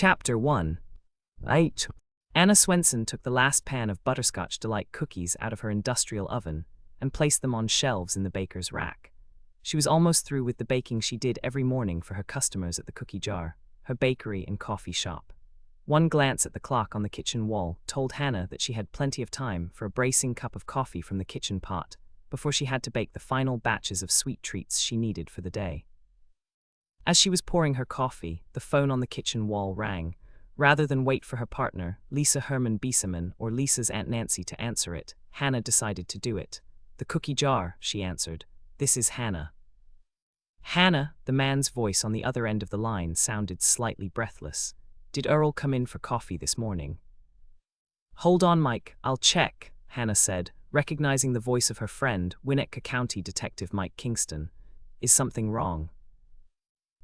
Chapter 1. 8. Anna Swensen took the last pan of Butterscotch Delight cookies out of her industrial oven and placed them on shelves in the baker's rack. She was almost through with the baking she did every morning for her customers at the Cookie Jar, her bakery and coffee shop. One glance at the clock on the kitchen wall told Hannah that she had plenty of time for a bracing cup of coffee from the kitchen pot before she had to bake the final batches of sweet treats she needed for the day. As she was pouring her coffee, the phone on the kitchen wall rang. Rather than wait for her partner, Lisa Herman Bieseman, or Lisa's Aunt Nancy, to answer it, Hannah decided to do it. "The Cookie Jar," she answered. "This is Hannah." Hannah, the man's voice on the other end of the line, sounded slightly breathless. "Did Earl come in for coffee this morning?" "Hold on, Mike, I'll check," Hannah said, recognizing the voice of her friend, Winnetka County Detective Mike Kingston. "Is something wrong?"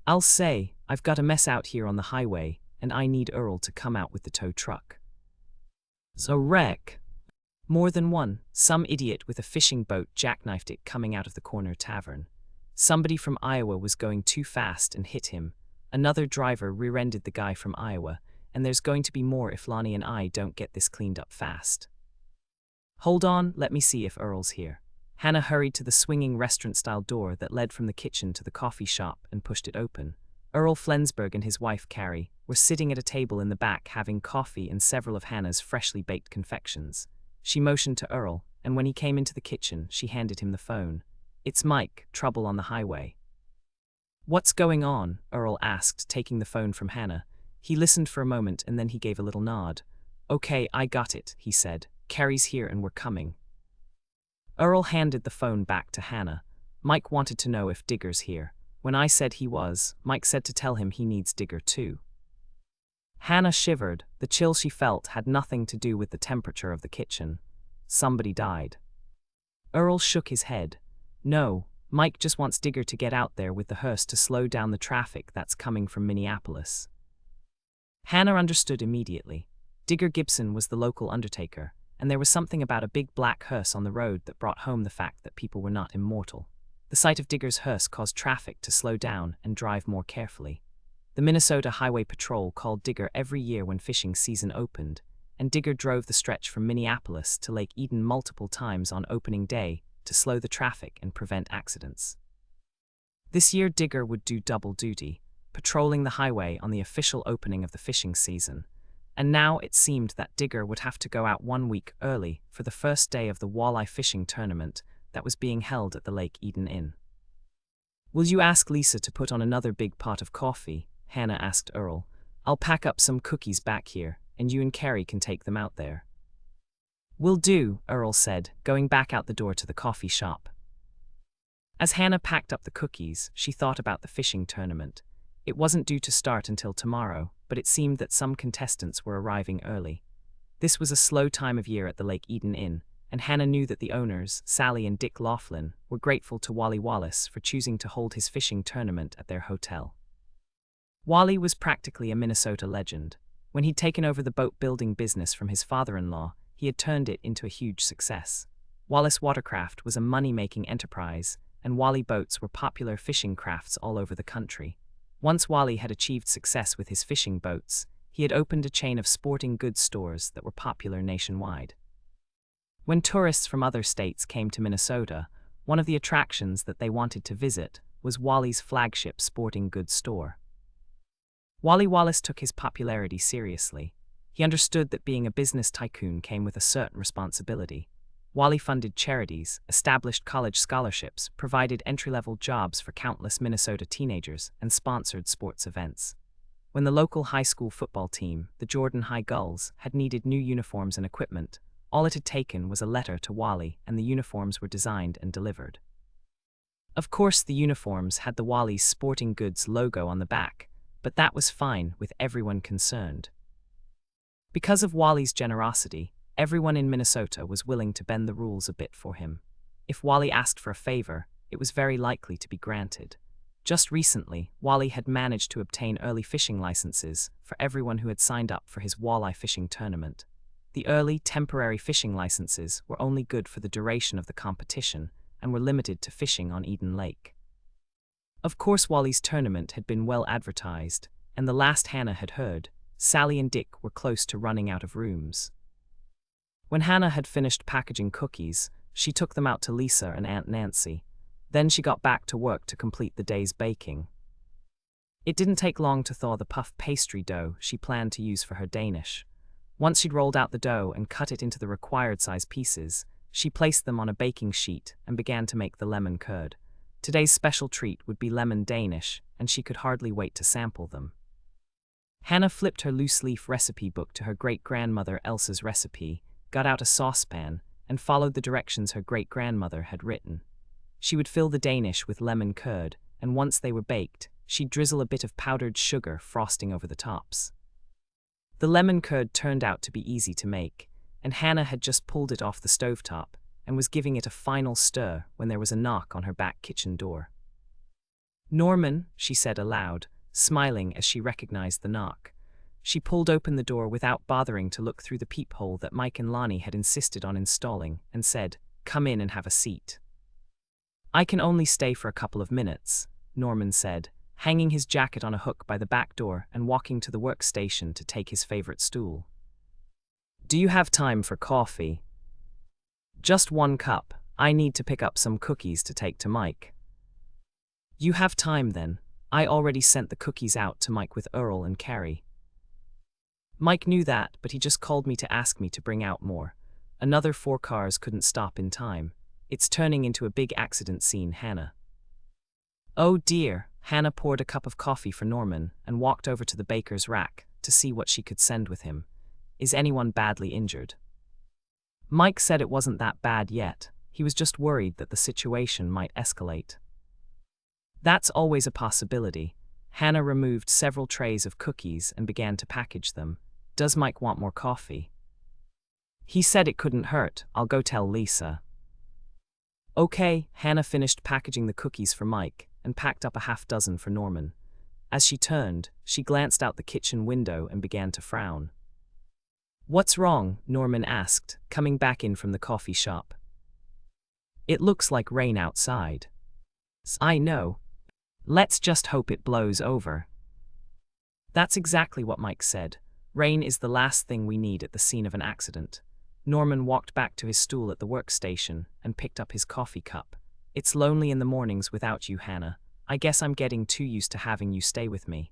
"I'll say, I've got a mess out here on the highway, and I need Earl to come out with the tow truck." "So wreck?" "More than one. Some idiot with a fishing boat jackknifed it coming out of the corner tavern. Somebody from Iowa was going too fast and hit him. Another driver rear-ended the guy from Iowa, and there's going to be more if Lonnie and I don't get this cleaned up fast." "Hold on, let me see if Earl's here." Hannah hurried to the swinging restaurant-style door that led from the kitchen to the coffee shop and pushed it open. Earl Flensburg and his wife Carrie were sitting at a table in the back having coffee and several of Hannah's freshly baked confections. She motioned to Earl, and when he came into the kitchen, she handed him the phone. "It's Mike, trouble on the highway." "What's going on?" Earl asked, taking the phone from Hannah. He listened for a moment and then he gave a little nod. "Okay, I got it," he said. "Carrie's here and we're coming." Earl handed the phone back to Hannah. "Mike wanted to know if Digger's here. When I said he was, Mike said to tell him he needs Digger too." Hannah shivered. The chill she felt had nothing to do with the temperature of the kitchen. Somebody died. Earl shook his head. "No, Mike just wants Digger to get out there with the hearse to slow down the traffic that's coming from Minneapolis." Hannah understood immediately. Digger Gibson was the local undertaker, and there was something about a big black hearse on the road that brought home the fact that people were not immortal. The sight of Digger's hearse caused traffic to slow down and drive more carefully. The Minnesota Highway Patrol called Digger every year when fishing season opened, and Digger drove the stretch from Minneapolis to Lake Eden multiple times on opening day to slow the traffic and prevent accidents. This year Digger would do double duty, patrolling the highway on the official opening of the fishing season. And now it seemed that Digger would have to go out 1 week early for the first day of the walleye fishing tournament that was being held at the Lake Eden Inn. "Will you ask Lisa to put on another big pot of coffee?" Hannah asked Earl. "I'll pack up some cookies back here, and you and Carrie can take them out there." "Will do," Earl said, going back out the door to the coffee shop. As Hannah packed up the cookies, she thought about the fishing tournament. It wasn't due to start until tomorrow, but it seemed that some contestants were arriving early. This was a slow time of year at the Lake Eden Inn, and Hannah knew that the owners, Sally and Dick Laughlin, were grateful to Wally Wallace for choosing to hold his fishing tournament at their hotel. Wally was practically a Minnesota legend. When he'd taken over the boat-building business from his father-in-law, he had turned it into a huge success. Wallace Watercraft was a money-making enterprise, and Wally boats were popular fishing crafts all over the country. Once Wally had achieved success with his fishing boats, he had opened a chain of sporting goods stores that were popular nationwide. When tourists from other states came to Minnesota, one of the attractions that they wanted to visit was Wally's flagship sporting goods store. Wally Wallace took his popularity seriously. He understood that being a business tycoon came with a certain responsibility. Wally funded charities, established college scholarships, provided entry-level jobs for countless Minnesota teenagers, and sponsored sports events. When the local high school football team, the Jordan High Gulls, had needed new uniforms and equipment, all it had taken was a letter to Wally and the uniforms were designed and delivered. Of course, the uniforms had the Wally's Sporting Goods logo on the back, but that was fine with everyone concerned. Because of Wally's generosity, everyone in Minnesota was willing to bend the rules a bit for him. If Wally asked for a favor, it was very likely to be granted. Just recently, Wally had managed to obtain early fishing licenses for everyone who had signed up for his walleye fishing tournament. The early, temporary fishing licenses were only good for the duration of the competition and were limited to fishing on Eden Lake. Of course, Wally's tournament had been well advertised, and the last Hannah had heard, Sally and Dick were close to running out of rooms. When Hannah had finished packaging cookies, she took them out to Lisa and Aunt Nancy. Then she got back to work to complete the day's baking. It didn't take long to thaw the puff pastry dough she planned to use for her Danish. Once she'd rolled out the dough and cut it into the required size pieces, she placed them on a baking sheet and began to make the lemon curd. Today's special treat would be lemon Danish, and she could hardly wait to sample them. Hannah flipped her loose-leaf recipe book to her great-grandmother Elsa's recipe, got out a saucepan, and followed the directions her great-grandmother had written. She would fill the Danish with lemon curd, and once they were baked, she'd drizzle a bit of powdered sugar frosting over the tops. The lemon curd turned out to be easy to make, and Hannah had just pulled it off the stovetop and was giving it a final stir when there was a knock on her back kitchen door. "Norman," she said aloud, smiling as she recognized the knock. She pulled open the door without bothering to look through the peephole that Mike and Lonnie had insisted on installing and said, "Come in and have a seat." "I can only stay for a couple of minutes," Norman said, hanging his jacket on a hook by the back door and walking to the workstation to take his favorite stool. "Do you have time for coffee?" "Just 1 cup. I need to pick up some cookies to take to Mike." "You have time then. I already sent the cookies out to Mike with Earl and Carrie." "Mike knew that, but he just called me to ask me to bring out more. Another 4 cars couldn't stop in time. It's turning into a big accident scene, Hannah." "Oh dear." Hannah poured a cup of coffee for Norman and walked over to the baker's rack to see what she could send with him. "Is anyone badly injured?" Mike said it wasn't that bad yet. He was just worried that the situation might escalate. "That's always a possibility." Hannah removed several trays of cookies and began to package them. "Does Mike want more coffee?" "He said it couldn't hurt. I'll go tell Lisa." "Okay." Hannah finished packaging the cookies for Mike and packed up a half-dozen for Norman. As she turned, she glanced out the kitchen window and began to frown. "What's wrong?" Norman asked, coming back in from the coffee shop. "It looks like rain outside." "I know. Let's just hope it blows over." That's exactly what Mike said. Rain is the last thing we need at the scene of an accident. Norman walked back to his stool at the workstation and picked up his coffee cup. "It's lonely in the mornings without you, Hannah. I guess I'm getting too used to having you stay with me."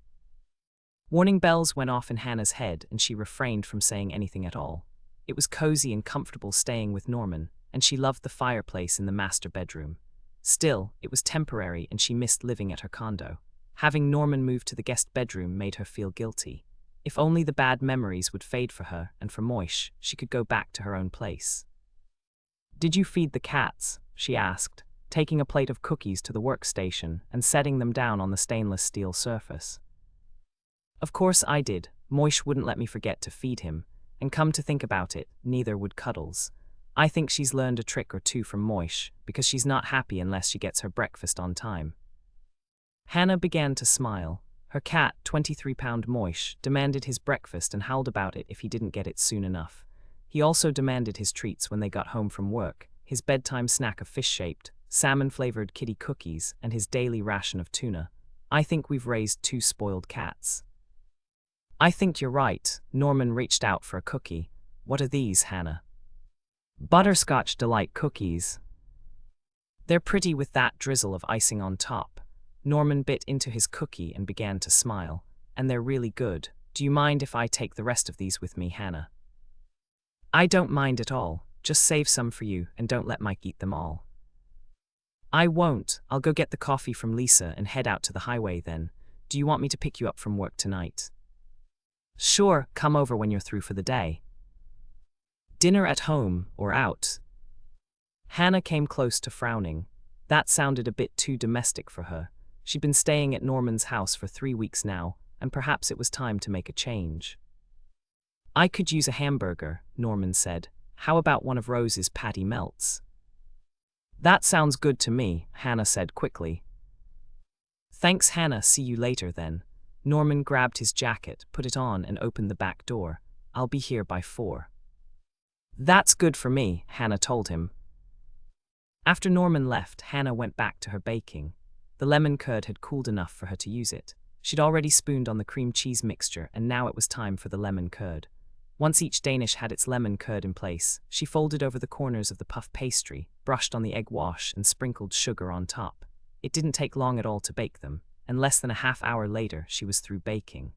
Warning bells went off in Hannah's head and she refrained from saying anything at all. It was cozy and comfortable staying with Norman, and she loved the fireplace in the master bedroom. Still, it was temporary and she missed living at her condo. Having Norman move to the guest bedroom made her feel guilty. If only the bad memories would fade for her, and for Moish, she could go back to her own place. "Did you feed the cats?" she asked, taking a plate of cookies to the workstation and setting them down on the stainless steel surface. "Of course I did. Moish wouldn't let me forget to feed him, and come to think about it, neither would Cuddles. I think she's learned a trick or two from Moish, because she's not happy unless she gets her breakfast on time." Hannah began to smile. Her cat, 23-pound Moish, demanded his breakfast and howled about it if he didn't get it soon enough. He also demanded his treats when they got home from work, his bedtime snack of fish-shaped, salmon-flavored kitty cookies, and his daily ration of tuna. "I think we've raised 2 spoiled cats." "I think you're right." Norman reached out for a cookie. "What are these, Hannah?" "Butterscotch Delight cookies. They're pretty with that drizzle of icing on top." Norman bit into his cookie and began to smile. "And they're really good. Do you mind if I take the rest of these with me, Hannah?" "I don't mind at all. Just save some for you and don't let Mike eat them all." "I won't. I'll go get the coffee from Lisa and head out to the highway then. Do you want me to pick you up from work tonight?" "Sure, come over when you're through for the day." "Dinner at home or out?" Hannah came close to frowning. That sounded a bit too domestic for her. She'd been staying at Norman's house for 3 weeks now, and perhaps it was time to make a change. "I could use a hamburger," Norman said. "How about one of Rose's patty melts?" "That sounds good to me," Hannah said quickly. "Thanks, Hannah. See you later then." Norman grabbed his jacket, put it on, and opened the back door. "I'll be here by 4. "That's good for me," Hannah told him. After Norman left, Hannah went back to her baking. The lemon curd had cooled enough for her to use it. She'd already spooned on the cream cheese mixture, and now it was time for the lemon curd. Once each Danish had its lemon curd in place, she folded over the corners of the puff pastry, brushed on the egg wash, and sprinkled sugar on top. It didn't take long at all to bake them, and less than a half hour later she was through baking.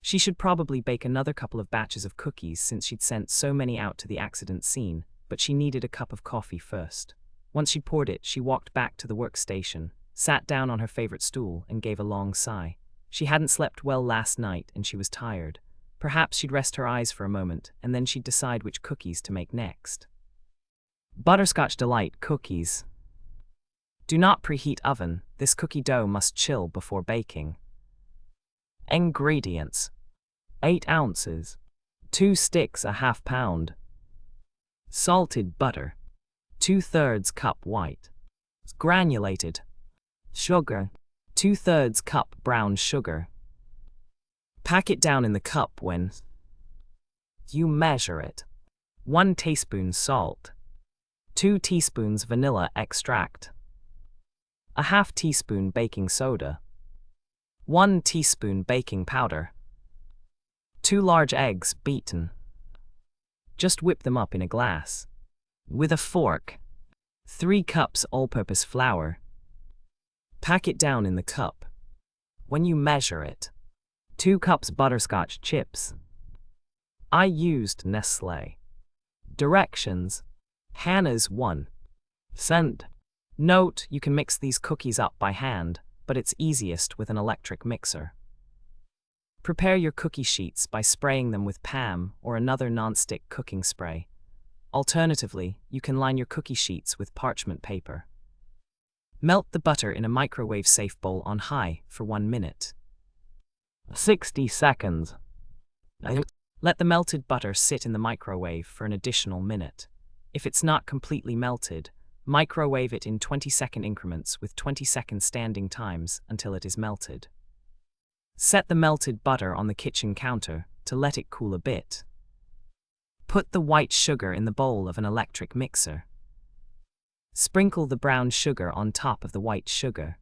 She should probably bake another couple of batches of cookies since she'd sent so many out to the accident scene, but she needed a cup of coffee first. Once she'd poured it, she walked back to the workstation, sat down on her favorite stool, and gave a long sigh. She hadn't slept well last night, and she was tired. Perhaps she'd rest her eyes for a moment, and then she'd decide which cookies to make next. Butterscotch Delight cookies. Do not preheat oven. This cookie dough must chill before baking. Ingredients: 8 ounces, 2 sticks ½ pound, salted butter, 2/3 cup white, granulated sugar, 2/3 cup brown sugar. Pack it down in the cup when you measure it. 1 teaspoon salt, 2 teaspoons vanilla extract, a ½ teaspoon baking soda, 1 teaspoon baking powder, 2 large eggs beaten. Just whip them up in a glass. With a fork. 3 cups all-purpose flour. Pack it down in the cup. When you measure it. 2 cups butterscotch chips. I used Nestlé. Directions: Hannah's 1 cent. Note, you can mix these cookies up by hand, but it's easiest with an electric mixer. Prepare your cookie sheets by spraying them with PAM or another non-stick cooking spray. Alternatively, you can line your cookie sheets with parchment paper. Melt the butter in a microwave-safe bowl on high for 1 minute. 60 seconds. Let the melted butter sit in the microwave for an additional minute. If it's not completely melted, microwave it in 20-second increments with 20-second standing times until it is melted. Set the melted butter on the kitchen counter to let it cool a bit. Put the white sugar in the bowl of an electric mixer. Sprinkle the brown sugar on top of the white sugar.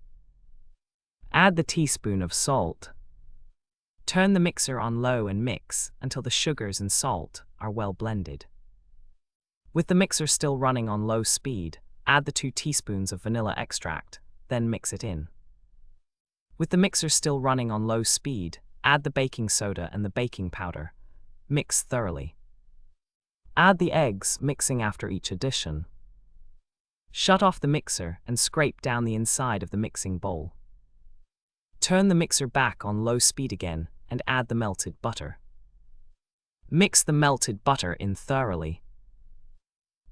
Add the teaspoon of salt. Turn the mixer on low and mix until the sugars and salt are well blended. With the mixer still running on low speed, add the 2 teaspoons of vanilla extract, then mix it in. With the mixer still running on low speed, add the baking soda and the baking powder. Mix thoroughly. Add the eggs, mixing after each addition. Shut off the mixer and scrape down the inside of the mixing bowl. Turn the mixer back on low speed again and add the melted butter. Mix the melted butter in thoroughly.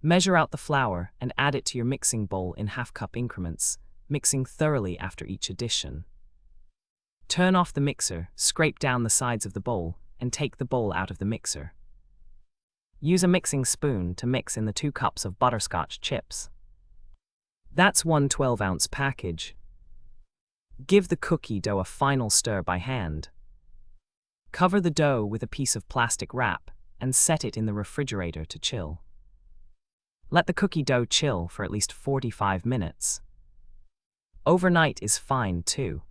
Measure out the flour and add it to your mixing bowl in half-cup increments, mixing thoroughly after each addition. Turn off the mixer, scrape down the sides of the bowl, and take the bowl out of the mixer. Use a mixing spoon to mix in the 2 cups of butterscotch chips. That's 1 12-ounce package. Give the cookie dough a final stir by hand. Cover the dough with a piece of plastic wrap and set it in the refrigerator to chill. Let the cookie dough chill for at least 45 minutes. Overnight is fine too.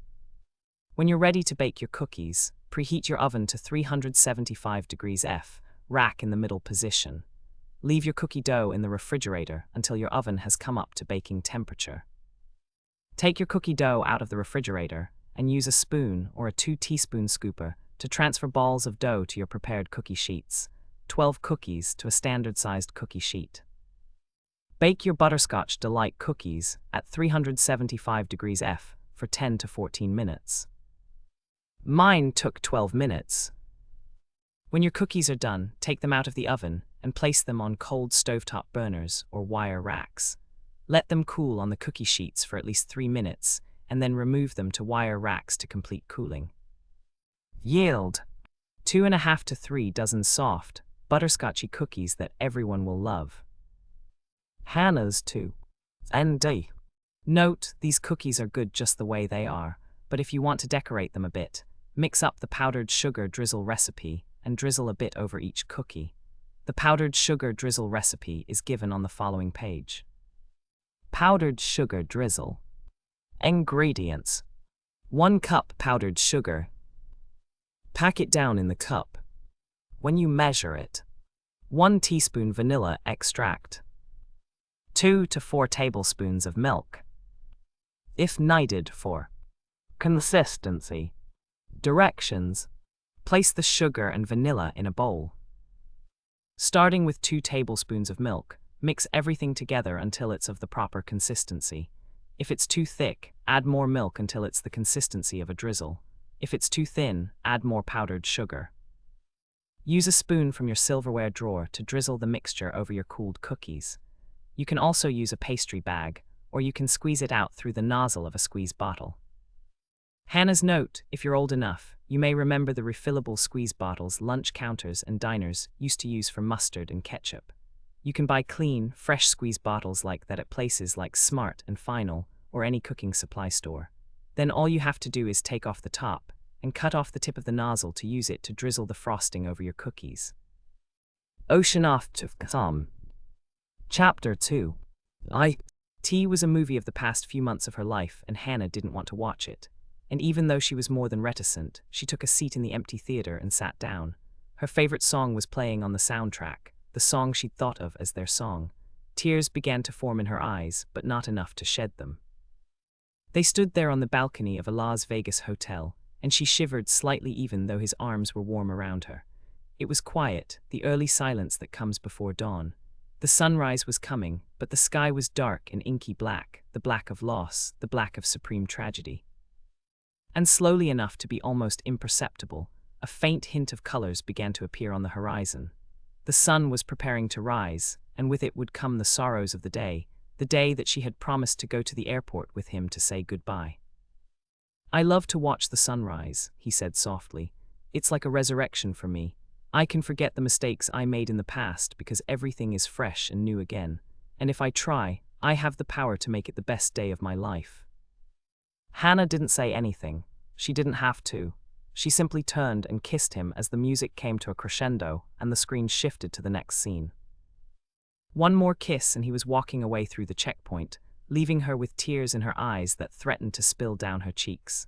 When you're ready to bake your cookies, preheat your oven to 375 degrees F, rack in the middle position. Leave your cookie dough in the refrigerator until your oven has come up to baking temperature. Take your cookie dough out of the refrigerator and use a spoon or a 2-teaspoon scooper to transfer balls of dough to your prepared cookie sheets, 12 cookies to a standard-sized cookie sheet. Bake your Butterscotch Delight cookies at 375 degrees F for 10 to 14 minutes. Mine took 12 minutes. When your cookies are done, take them out of the oven and place them on cold stovetop burners or wire racks. Let them cool on the cookie sheets for at least 3 minutes, and then remove them to wire racks to complete cooling. Yield: 2½ to 3 dozen soft, butterscotchy cookies that everyone will love. Hannah's 2 ND. Note, these cookies are good just the way they are, but if you want to decorate them a bit, mix up the powdered sugar drizzle recipe and drizzle a bit over each cookie. The powdered sugar drizzle recipe is given on the following page. Powdered sugar drizzle. Ingredients: 1 cup powdered sugar. Pack it down in the cup. When you measure it, 1 teaspoon vanilla extract, 2 to 4 tablespoons of milk. If needed for consistency. Directions: place the sugar and vanilla in a bowl. Starting with 2 tablespoons of milk, mix everything together until it's of the proper consistency. If it's too thick, add more milk until it's the consistency of a drizzle. If it's too thin, add more powdered sugar. Use a spoon from your silverware drawer to drizzle the mixture over your cooled cookies. You can also use a pastry bag, or you can squeeze it out through the nozzle of a squeeze bottle. Hannah's note: if you're old enough, you may remember the refillable squeeze bottles lunch counters and diners used to use for mustard and ketchup. You can buy clean, fresh squeeze bottles like that at places like Smart and Final or any cooking supply store. Then all you have to do is take off the top and cut off the tip of the nozzle to use it to drizzle the frosting over your cookies. Ocean Off to Come. Chapter 2. Tea was a movie of the past few months of her life, and Hannah didn't want to watch it. And even though she was more than reticent, she took a seat in the empty theater and sat down. Her favorite song was playing on the soundtrack, the song she'd thought of as their song. Tears began to form in her eyes, but not enough to shed them. They stood there on the balcony of a Las Vegas hotel, and she shivered slightly even though his arms were warm around her. It was quiet, the early silence that comes before dawn. The sunrise was coming, but the sky was dark and inky black, the black of loss, the black of supreme tragedy. And slowly enough to be almost imperceptible, a faint hint of colors began to appear on the horizon. The sun was preparing to rise, and with it would come the sorrows of the day that she had promised to go to the airport with him to say goodbye. "I love to watch the sunrise," he said softly. "It's like a resurrection for me. I can forget the mistakes I made in the past because everything is fresh and new again. And if I try, I have the power to make it the best day of my life." Hannah didn't say anything. She didn't have to. She simply turned and kissed him as the music came to a crescendo and the screen shifted to the next scene. One more kiss and he was walking away through the checkpoint, leaving her with tears in her eyes that threatened to spill down her cheeks.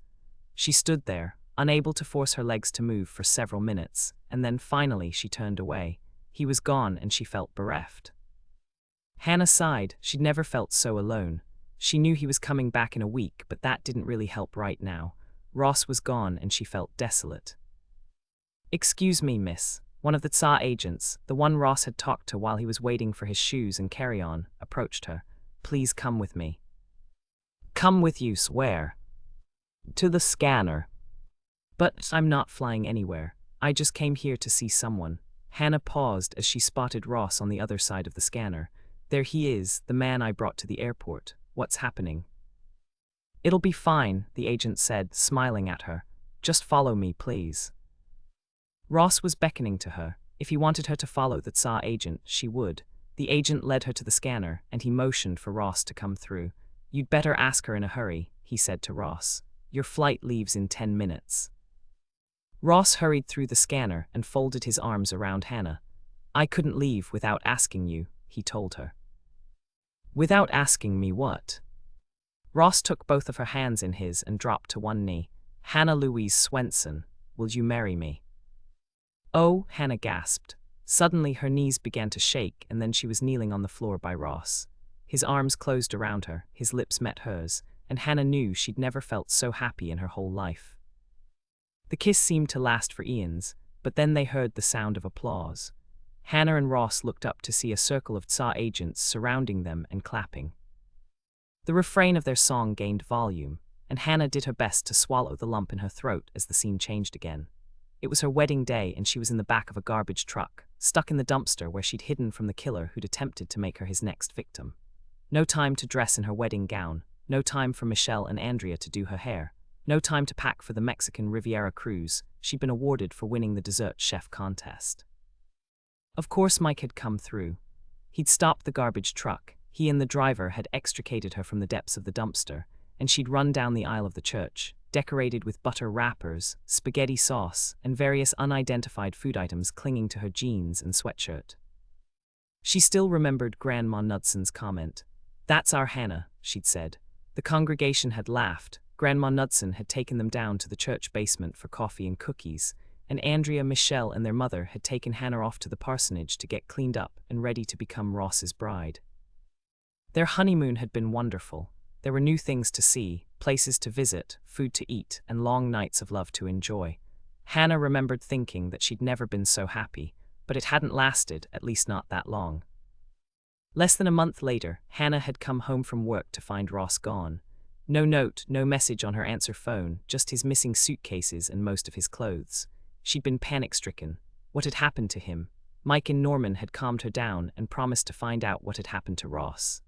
She stood there, unable to force her legs to move for several minutes, and then finally she turned away. He was gone and she felt bereft. Hannah sighed. She'd never felt so alone. She knew he was coming back in a week, but that didn't really help right now. Ross was gone and she felt desolate. "Excuse me, miss." One of the TSA agents, the one Ross had talked to while he was waiting for his shoes and carry-on, approached her. "Please come with me." "Come with you, where?" "To the scanner." "But I'm not flying anywhere. I just came here to see someone." Hannah paused as she spotted Ross on the other side of the scanner. "There he is, the man I brought to the airport. What's happening?" "It'll be fine," the agent said, smiling at her. "Just follow me, please." Ross was beckoning to her. If he wanted her to follow the TSA agent, she would. The agent led her to the scanner, and he motioned for Ross to come through. "You'd better ask her in a hurry," he said to Ross. "Your flight leaves in 10 minutes. Ross hurried through the scanner and folded his arms around Hannah. "I couldn't leave without asking you," he told her. "Without asking me what?" Ross took both of her hands in his and dropped to one knee. "Hannah Louise Swensen, will you marry me?" "Oh," Hannah gasped. Suddenly her knees began to shake and then she was kneeling on the floor by Ross. His arms closed around her, his lips met hers, and Hannah knew she'd never felt so happy in her whole life. The kiss seemed to last for eons, but then they heard the sound of applause. Hannah and Ross looked up to see a circle of TSA agents surrounding them and clapping. The refrain of their song gained volume, and Hannah did her best to swallow the lump in her throat as the scene changed again. It was her wedding day and she was in the back of a garbage truck, stuck in the dumpster where she'd hidden from the killer who'd attempted to make her his next victim. No time to dress in her wedding gown, no time for Michelle and Andrea to do her hair, no time to pack for the Mexican Riviera cruise she'd been awarded for winning the dessert chef contest. Of course Mike had come through. He'd stopped the garbage truck. He and the driver had extricated her from the depths of the dumpster, and she'd run down the aisle of the church, decorated with butter wrappers, spaghetti sauce, and various unidentified food items clinging to her jeans and sweatshirt. She still remembered Grandma Nudson's comment. "That's our Hannah," she'd said. The congregation had laughed, Grandma Knudsen had taken them down to the church basement for coffee and cookies, and Andrea, Michelle, and their mother had taken Hannah off to the parsonage to get cleaned up and ready to become Ross's bride. Their honeymoon had been wonderful. There were new things to see, places to visit, food to eat, and long nights of love to enjoy. Hannah remembered thinking that she'd never been so happy, but it hadn't lasted, at least not that long. Less than a month later, Hannah had come home from work to find Ross gone. No note, no message on her answer phone, just his missing suitcases and most of his clothes. She'd been panic-stricken. What had happened to him? Mike and Norman had calmed her down and promised to find out what had happened to Ross.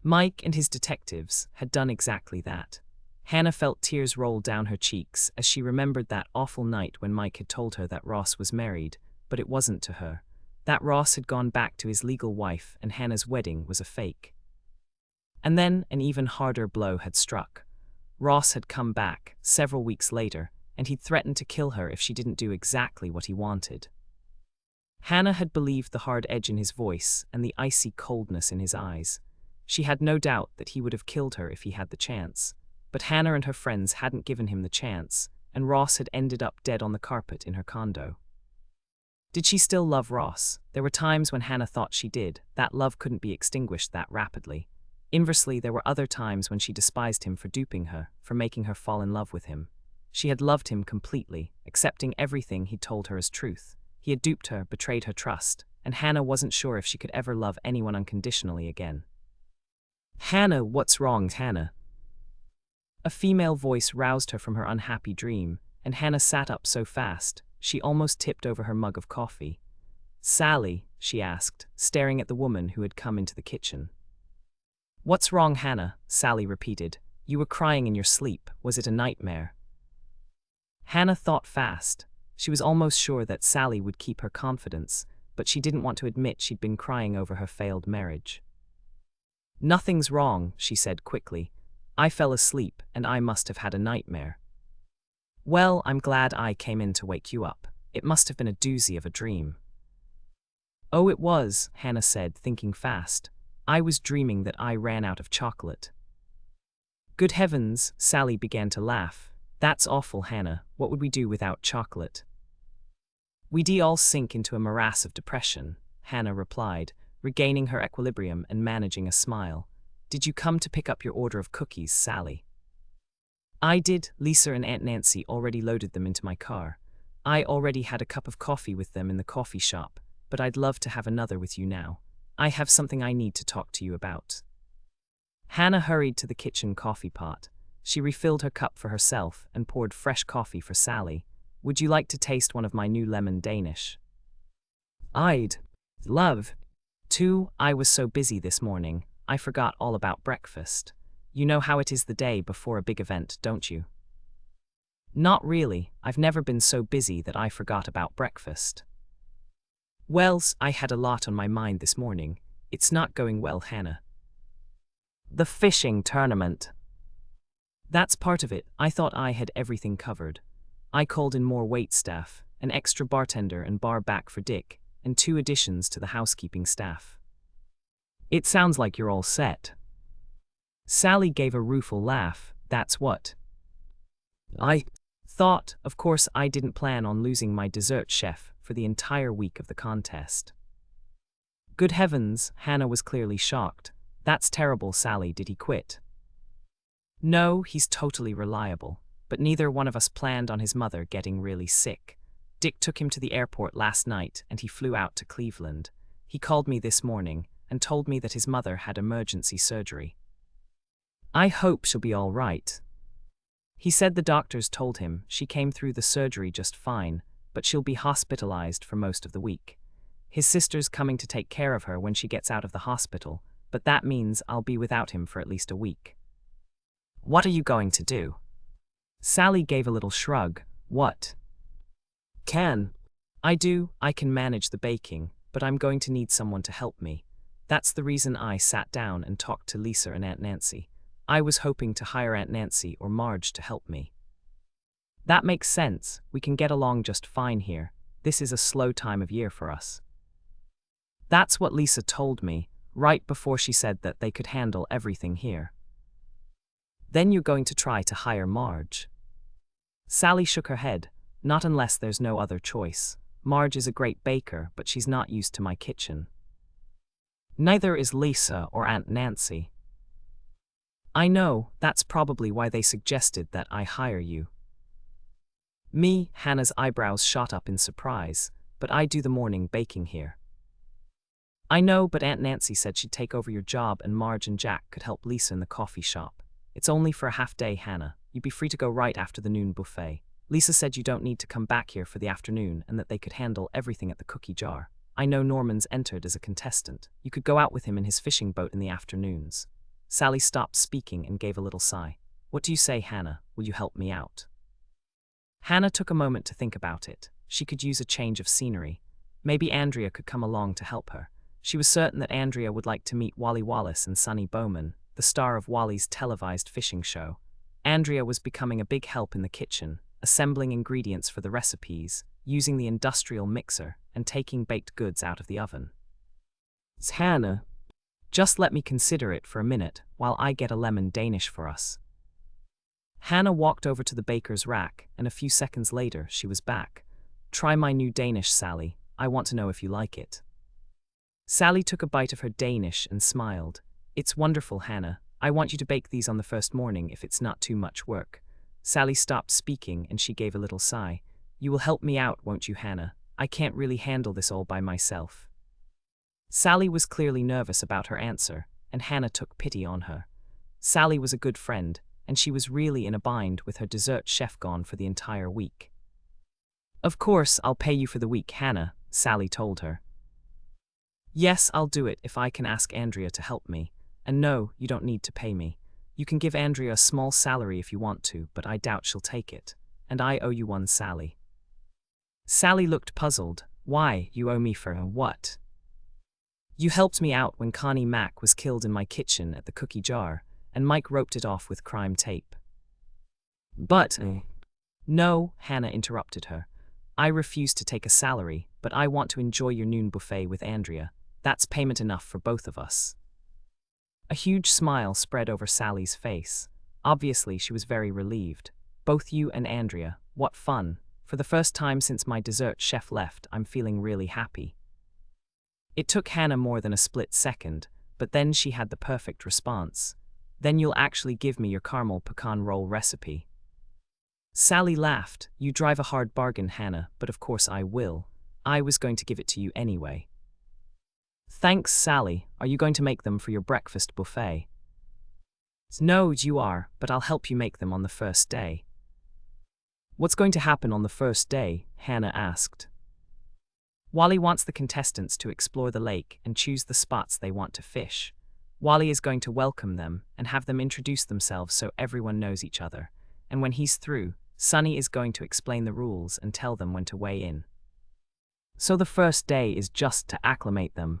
Mike and his detectives had done exactly that. Hannah felt tears roll down her cheeks as she remembered that awful night when Mike had told her that Ross was married, but it wasn't to her. That Ross had gone back to his legal wife and Hannah's wedding was a fake. And then an even harder blow had struck. Ross had come back, several weeks later, and he'd threatened to kill her if she didn't do exactly what he wanted. Hannah had believed the hard edge in his voice and the icy coldness in his eyes. She had no doubt that he would have killed her if he had the chance. But Hannah and her friends hadn't given him the chance, and Ross had ended up dead on the carpet in her condo. Did she still love Ross? There were times when Hannah thought she did. That love couldn't be extinguished that rapidly. Inversely, there were other times when she despised him for duping her, for making her fall in love with him. She had loved him completely, accepting everything he'd told her as truth. He had duped her, betrayed her trust, and Hannah wasn't sure if she could ever love anyone unconditionally again. "Hannah, what's wrong, Hannah?" A female voice roused her from her unhappy dream, and Hannah sat up so fast, she almost tipped over her mug of coffee. "Sally?" she asked, staring at the woman who had come into the kitchen. "What's wrong, Hannah?" Sally repeated. "You were crying in your sleep. Was it a nightmare?" Hannah thought fast. She was almost sure that Sally would keep her confidence, but she didn't want to admit she'd been crying over her failed marriage. "Nothing's wrong," she said quickly. "I fell asleep, and I must have had a nightmare." "Well, I'm glad I came in to wake you up. It must have been a doozy of a dream." "Oh, it was," Hannah said, thinking fast. "I was dreaming that I ran out of chocolate." "Good heavens," Sally began to laugh. "That's awful, Hannah. What would we do without chocolate?" "We'd all sink into a morass of depression," Hannah replied, regaining her equilibrium and managing a smile. "Did you come to pick up your order of cookies, Sally?" "I did. Lisa and Aunt Nancy already loaded them into my car. I already had a cup of coffee with them in the coffee shop, but I'd love to have another with you now. I have something I need to talk to you about." Hannah hurried to the kitchen coffee pot. She refilled her cup for herself and poured fresh coffee for Sally. "Would you like to taste one of my new lemon Danish?" "I'd love to. I was so busy this morning, I forgot all about breakfast. You know how it is the day before a big event, don't you?" "Not really. I've never been so busy that I forgot about breakfast." "Well, I had a lot on my mind this morning. It's not going well, Hannah." "The fishing tournament." "That's part of it. I thought I had everything covered. I called in more wait staff, an extra bartender and bar back for Dick, and 2 additions to the housekeeping staff." "It sounds like you're all set." Sally gave a rueful laugh. "That's what I thought. Of course, I didn't plan on losing my dessert chef for the entire week of the contest." "Good heavens," Hannah was clearly shocked. "That's terrible, Sally. Did he quit?" "No, he's totally reliable, but neither one of us planned on his mother getting really sick. Dick took him to the airport last night and he flew out to Cleveland. He called me this morning and told me that his mother had emergency surgery. I hope she'll be all right. He said the doctors told him she came through the surgery just fine, but she'll be hospitalized for most of the week. His sister's coming to take care of her when she gets out of the hospital, but that means I'll be without him for at least a week." "What are you going to do?" Sally gave a little shrug. "What can I do? I can manage the baking, but I'm going to need someone to help me. That's the reason I sat down and talked to Lisa and Aunt Nancy. I was hoping to hire Aunt Nancy or Marge to help me." "That makes sense. We can get along just fine here. This is a slow time of year for us." "That's what Lisa told me, right before she said that they could handle everything here." Then you're going to try to hire Marge. Sally shook her head. Not unless there's no other choice. Marge is a great baker, but she's not used to my kitchen. Neither is Lisa or Aunt Nancy. I know, that's probably why they suggested that I hire you. Me, Hannah's eyebrows shot up in surprise, but I do the morning baking here. I know, but Aunt Nancy said she'd take over your job and Marge and Jack could help Lisa in the coffee shop. It's only for a half day, Hannah. You'd be free to go right after the noon buffet. Lisa said you don't need to come back here for the afternoon and that they could handle everything at the cookie jar. I know Norman's entered as a contestant. You could go out with him in his fishing boat in the afternoons. Sally stopped speaking and gave a little sigh. What do you say, Hannah? Will you help me out? Hannah took a moment to think about it. She could use a change of scenery. Maybe Andrea could come along to help her. She was certain that Andrea would like to meet Wally Wallace and Sonny Bowman, the star of Wally's televised fishing show. Andrea was becoming a big help in the kitchen, assembling ingredients for the recipes, using the industrial mixer, and taking baked goods out of the oven. Hannah, just let me consider it for a minute while I get a lemon Danish for us. Hannah walked over to the baker's rack, and a few seconds later she was back. Try my new Danish, Sally. I want to know if you like it. Sally took a bite of her Danish and smiled. It's wonderful, Hannah. I want you to bake these on the first morning if it's not too much work. Sally stopped speaking and she gave a little sigh. You will help me out, won't you, Hannah? I can't really handle this all by myself. Sally was clearly nervous about her answer, and Hannah took pity on her. Sally was a good friend, and she was really in a bind with her dessert chef gone for the entire week. Of course, I'll pay you for the week, Hannah, Sally told her. Yes, I'll do it if I can ask Andrea to help me. And no, you don't need to pay me. You can give Andrea a small salary if you want to, but I doubt she'll take it. And I owe you one, Sally. Sally looked puzzled. Why, you owe me for what? You helped me out when Connie Mack was killed in my kitchen at the cookie jar, and Mike roped it off with crime tape. But, No, Hannah interrupted her. I refuse to take a salary, but I want to enjoy your noon buffet with Andrea. That's payment enough for both of us. A huge smile spread over Sally's face. Obviously, she was very relieved. Both you and Andrea, what fun. For the first time since my dessert chef left, I'm feeling really happy. It took Hannah more than a split second, but then she had the perfect response. Then you'll actually give me your caramel pecan roll recipe. Sally laughed. You drive a hard bargain, Hannah, but of course I will. I was going to give it to you anyway. Thanks, Sally. Are you going to make them for your breakfast buffet? No, you are, but I'll help you make them on the first day. What's going to happen on the first day? Hannah asked. Wally wants the contestants to explore the lake and choose the spots they want to fish. Wally is going to welcome them and have them introduce themselves so everyone knows each other. And when he's through, Sonny is going to explain the rules and tell them when to weigh in. So the first day is just to acclimate them.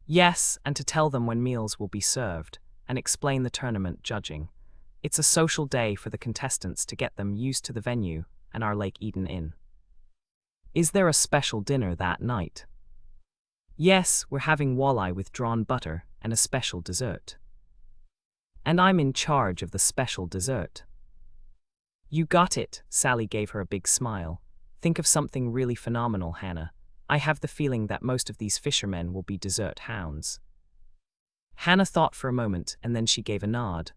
Yes, and to tell them when meals will be served, and explain the tournament judging. It's a social day for the contestants to get them used to the venue and our Lake Eden Inn. Is there a special dinner that night? Yes, we're having walleye with drawn butter and a special dessert. And I'm in charge of the special dessert. You got it, Sally gave her a big smile. Think of something really phenomenal, Hannah. I have the feeling that most of these fishermen will be dessert hounds. Hannah thought for a moment and then she gave a nod.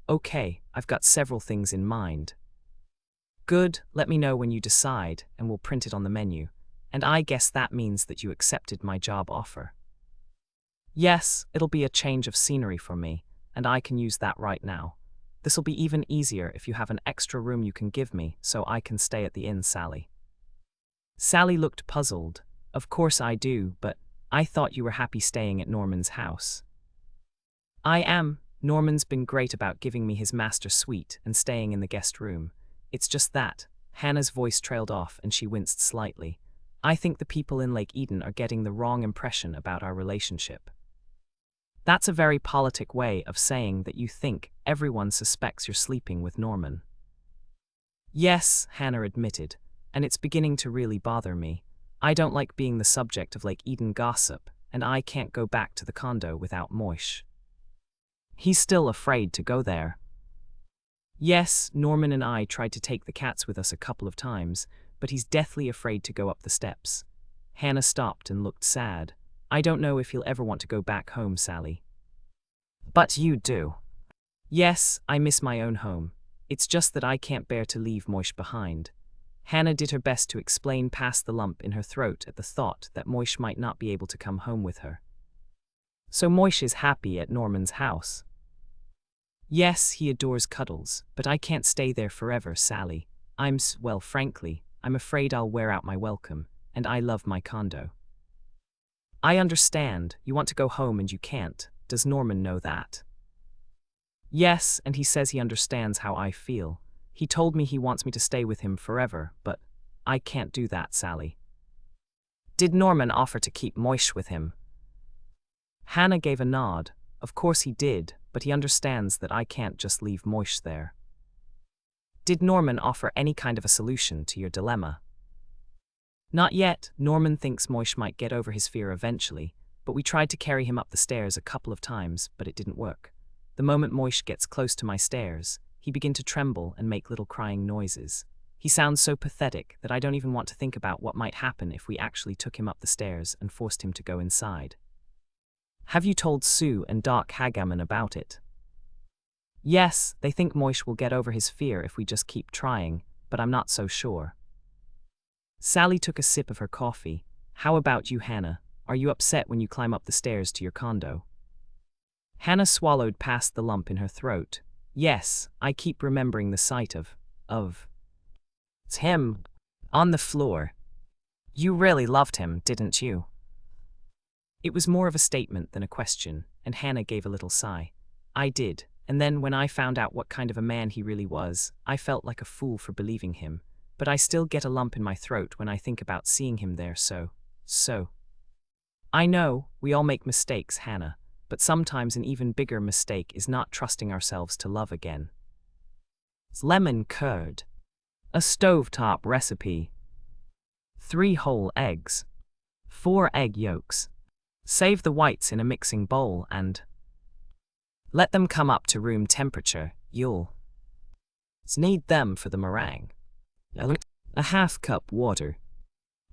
Okay, I've got several things in mind. Good, let me know when you decide and we'll print it on the menu. And I guess that means that you accepted my job offer. Yes, it'll be a change of scenery for me, and I can use that right now. This'll be even easier if you have an extra room you can give me so I can stay at the inn, Sally. Sally looked puzzled. Of course I do, but I thought you were happy staying at Norman's house. I am. Norman's been great about giving me his master suite and staying in the guest room. It's just that. Hannah's voice trailed off and she winced slightly. I think the people in Lake Eden are getting the wrong impression about our relationship. That's a very politic way of saying that you think everyone suspects you're sleeping with Norman. Yes, Hannah admitted, and it's beginning to really bother me. I don't like being the subject of Lake Eden gossip, and I can't go back to the condo without Moish. He's still afraid to go there. Yes, Norman and I tried to take the cats with us a couple of times, but he's deathly afraid to go up the steps. Hannah stopped and looked sad. I don't know if he'll ever want to go back home, Sally. But you do. Yes, I miss my own home. It's just that I can't bear to leave Moish behind. Hannah did her best to explain past the lump in her throat at the thought that Moish might not be able to come home with her. So Moish is happy at Norman's house. Yes, he adores cuddles, but I can't stay there forever, Sally. Well, frankly, I'm afraid I'll wear out my welcome, and I love my condo. I understand, you want to go home and you can't. Does Norman know that? Yes, and he says he understands how I feel. He told me he wants me to stay with him forever, but I can't do that, Sally. Did Norman offer to keep Moish with him? Hannah gave a nod. Of course he did, but he understands that I can't just leave Moish there. Did Norman offer any kind of a solution to your dilemma? Not yet. Norman thinks Moish might get over his fear eventually, but we tried to carry him up the stairs a couple of times, but it didn't work. The moment Moish gets close to my stairs, he begins to tremble and make little crying noises. He sounds so pathetic that I don't even want to think about what might happen if we actually took him up the stairs and forced him to go inside. Have you told Sue and Doc Hagaman about it? Yes, they think Moish will get over his fear if we just keep trying, but I'm not so sure. Sally took a sip of her coffee. How about you, Hannah? Are you upset when you climb up the stairs to your condo? Hannah swallowed past the lump in her throat. Yes, I keep remembering the sight of it's him on the floor. You really loved him, didn't you? It was more of a statement than a question, and Hannah gave a little sigh. I did, and then when I found out what kind of a man he really was, I felt like a fool for believing him, but I still get a lump in my throat when I think about seeing him there, so. I know, we all make mistakes, Hannah, but sometimes an even bigger mistake is not trusting ourselves to love again. Lemon curd. A stovetop recipe. 3 whole eggs. 4 egg yolks. Save the whites in a mixing bowl and let them come up to room temperature. You'll need them for the meringue. A half cup water.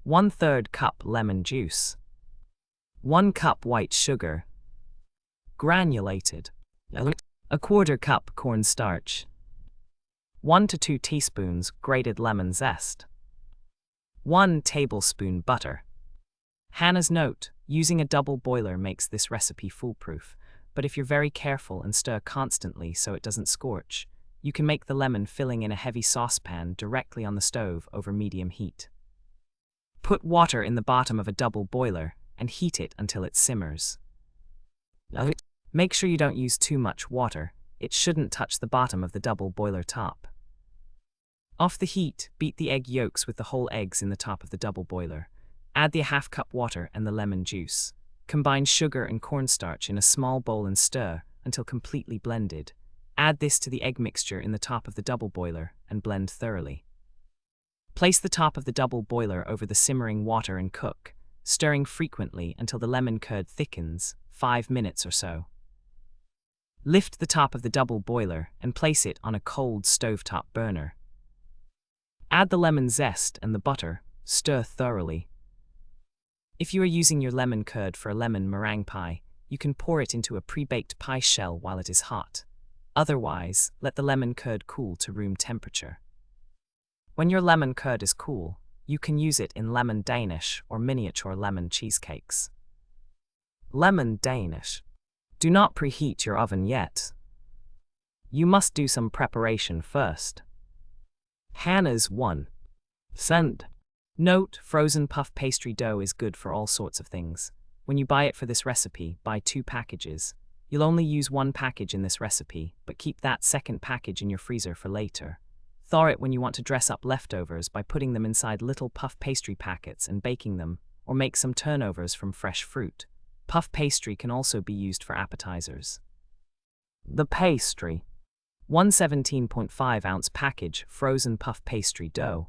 1/3 cup lemon juice. 1 cup white sugar. Granulated. A 1/4 cup cornstarch. 1 to 2 teaspoons grated lemon zest. 1 tablespoon butter. Hannah's note: using a double boiler makes this recipe foolproof, but if you're very careful and stir constantly so it doesn't scorch, you can make the lemon filling in a heavy saucepan directly on the stove over medium heat. Put water in the bottom of a double boiler and heat it until it simmers. Make sure you don't use too much water. It shouldn't touch the bottom of the double boiler top. Off the heat, beat the egg yolks with the whole eggs in the top of the double boiler. Add the 1/2 cup water and the lemon juice. Combine sugar and cornstarch in a small bowl and stir until completely blended. Add this to the egg mixture in the top of the double boiler and blend thoroughly. Place the top of the double boiler over the simmering water and cook, stirring frequently until the lemon curd thickens, 5 minutes or so. Lift the top of the double boiler and place it on a cold stovetop burner. Add the lemon zest and the butter, stir thoroughly. If you are using your lemon curd for a lemon meringue pie, you can pour it into a pre-baked pie shell while it is hot. Otherwise, let the lemon curd cool to room temperature. When your lemon curd is cool, you can use it in lemon Danish or miniature lemon cheesecakes. Lemon Danish. Do not preheat your oven yet. You must do some preparation first. Hannah's 1 cent. Note: frozen puff pastry dough is good for all sorts of things. When you buy it for this recipe, buy 2 packages. You'll only use 1 package in this recipe, but keep that second package in your freezer for later. Thaw it when you want to dress up leftovers by putting them inside little puff pastry packets and baking them, or make some turnovers from fresh fruit. Puff pastry can also be used for appetizers. The pastry. 1 17.5 ounce package frozen puff pastry dough.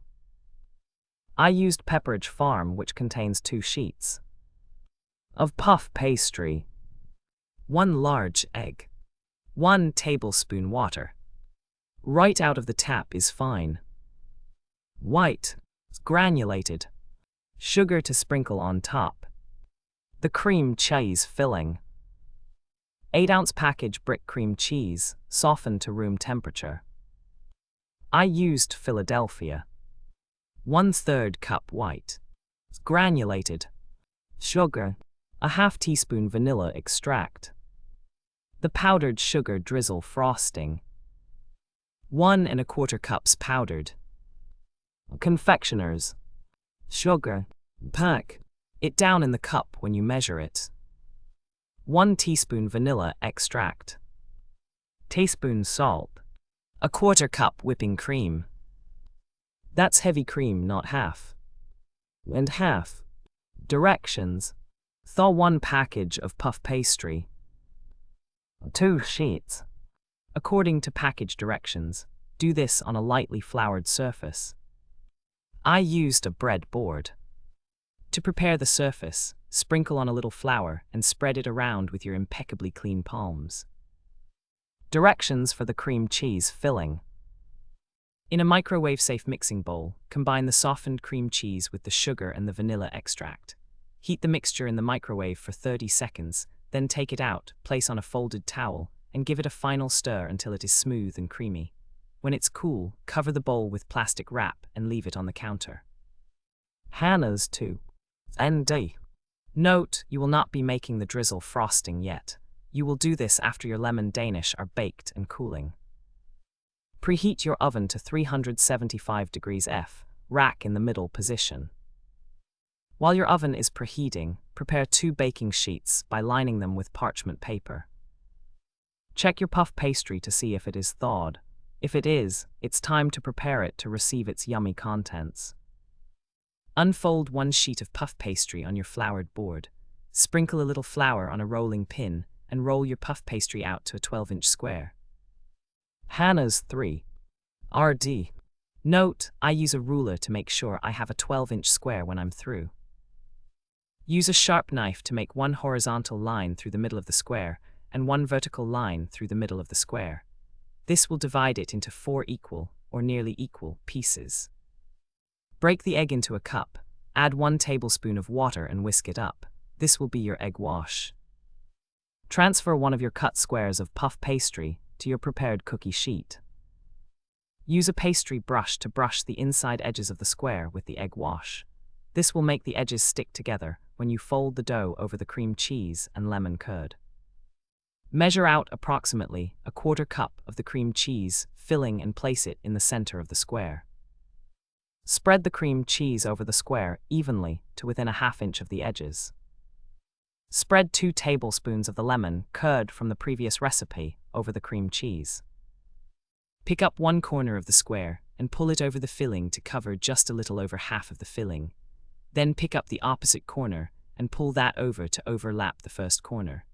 I used Pepperidge Farm, which contains 2 sheets of puff pastry. 1 large egg. 1 tablespoon water. Right out of the tap is fine. White, granulated. Sugar to sprinkle on top. The cream cheese filling. 8-ounce package brick cream cheese, softened to room temperature. I used Philadelphia. 1/3 cup white. Granulated. Sugar. A half teaspoon vanilla extract. The powdered sugar drizzle frosting. 1 1/4 cups powdered. Confectioners. Sugar. Pack it down in the cup when you measure it. 1 teaspoon vanilla extract. Teaspoon salt. 1/4 cup whipping cream. That's heavy cream, not half. And half. Directions. Thaw 1 package of puff pastry. 2 sheets. According to package directions, do this on a lightly floured surface. I used a bread board. To prepare the surface, sprinkle on a little flour and spread it around with your impeccably clean palms. Directions for the cream cheese filling. In a microwave-safe mixing bowl, combine the softened cream cheese with the sugar and the vanilla extract. Heat the mixture in the microwave for 30 seconds, then take it out, place on a folded towel, and give it a final stir until it is smooth and creamy. When it's cool, cover the bowl with plastic wrap and leave it on the counter. Hannah's 2. ND. Note, you will not be making the drizzle frosting yet. You will do this after your lemon Danish are baked and cooling. Preheat your oven to 375 degrees F, rack in the middle position. While your oven is preheating, prepare 2 baking sheets by lining them with parchment paper. Check your puff pastry to see if it is thawed. If it is, it's time to prepare it to receive its yummy contents. Unfold 1 sheet of puff pastry on your floured board. Sprinkle a little flour on a rolling pin and roll your puff pastry out to a 12-inch square. Hannah's 3. RD. Note, I use a ruler to make sure I have a 12-inch square when I'm through. Use a sharp knife to make 1 horizontal line through the middle of the square and 1 vertical line through the middle of the square. This will divide it into 4 equal, or nearly equal, pieces. Break the egg into a cup, add 1 tablespoon of water and whisk it up. This will be your egg wash. Transfer one of your cut squares of puff pastry to your prepared cookie sheet. Use a pastry brush to brush the inside edges of the square with the egg wash. This will make the edges stick together when you fold the dough over the cream cheese and lemon curd. Measure out approximately 1/4 cup of the cream cheese filling and place it in the center of the square. Spread the cream cheese over the square evenly to within a 1/2 inch of the edges. Spread 2 tablespoons of the lemon curd from the previous recipe over the cream cheese. Pick up 1 corner of the square and pull it over the filling to cover just a little over half of the filling. Then pick up the opposite corner and pull that over to overlap the first corner.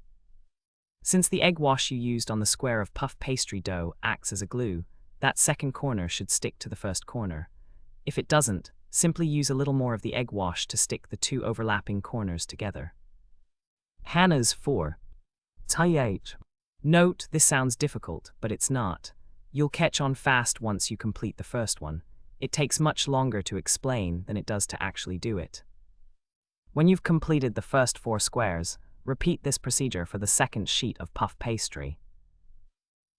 Since the egg wash you used on the square of puff pastry dough acts as a glue, that second corner should stick to the first corner. If it doesn't, simply use a little more of the egg wash to stick the 2 overlapping corners together. Hannah's 4. TH. Note, this sounds difficult, but it's not. You'll catch on fast once you complete the first one. It takes much longer to explain than it does to actually do it. When you've completed the first 4 squares, repeat this procedure for the second sheet of puff pastry.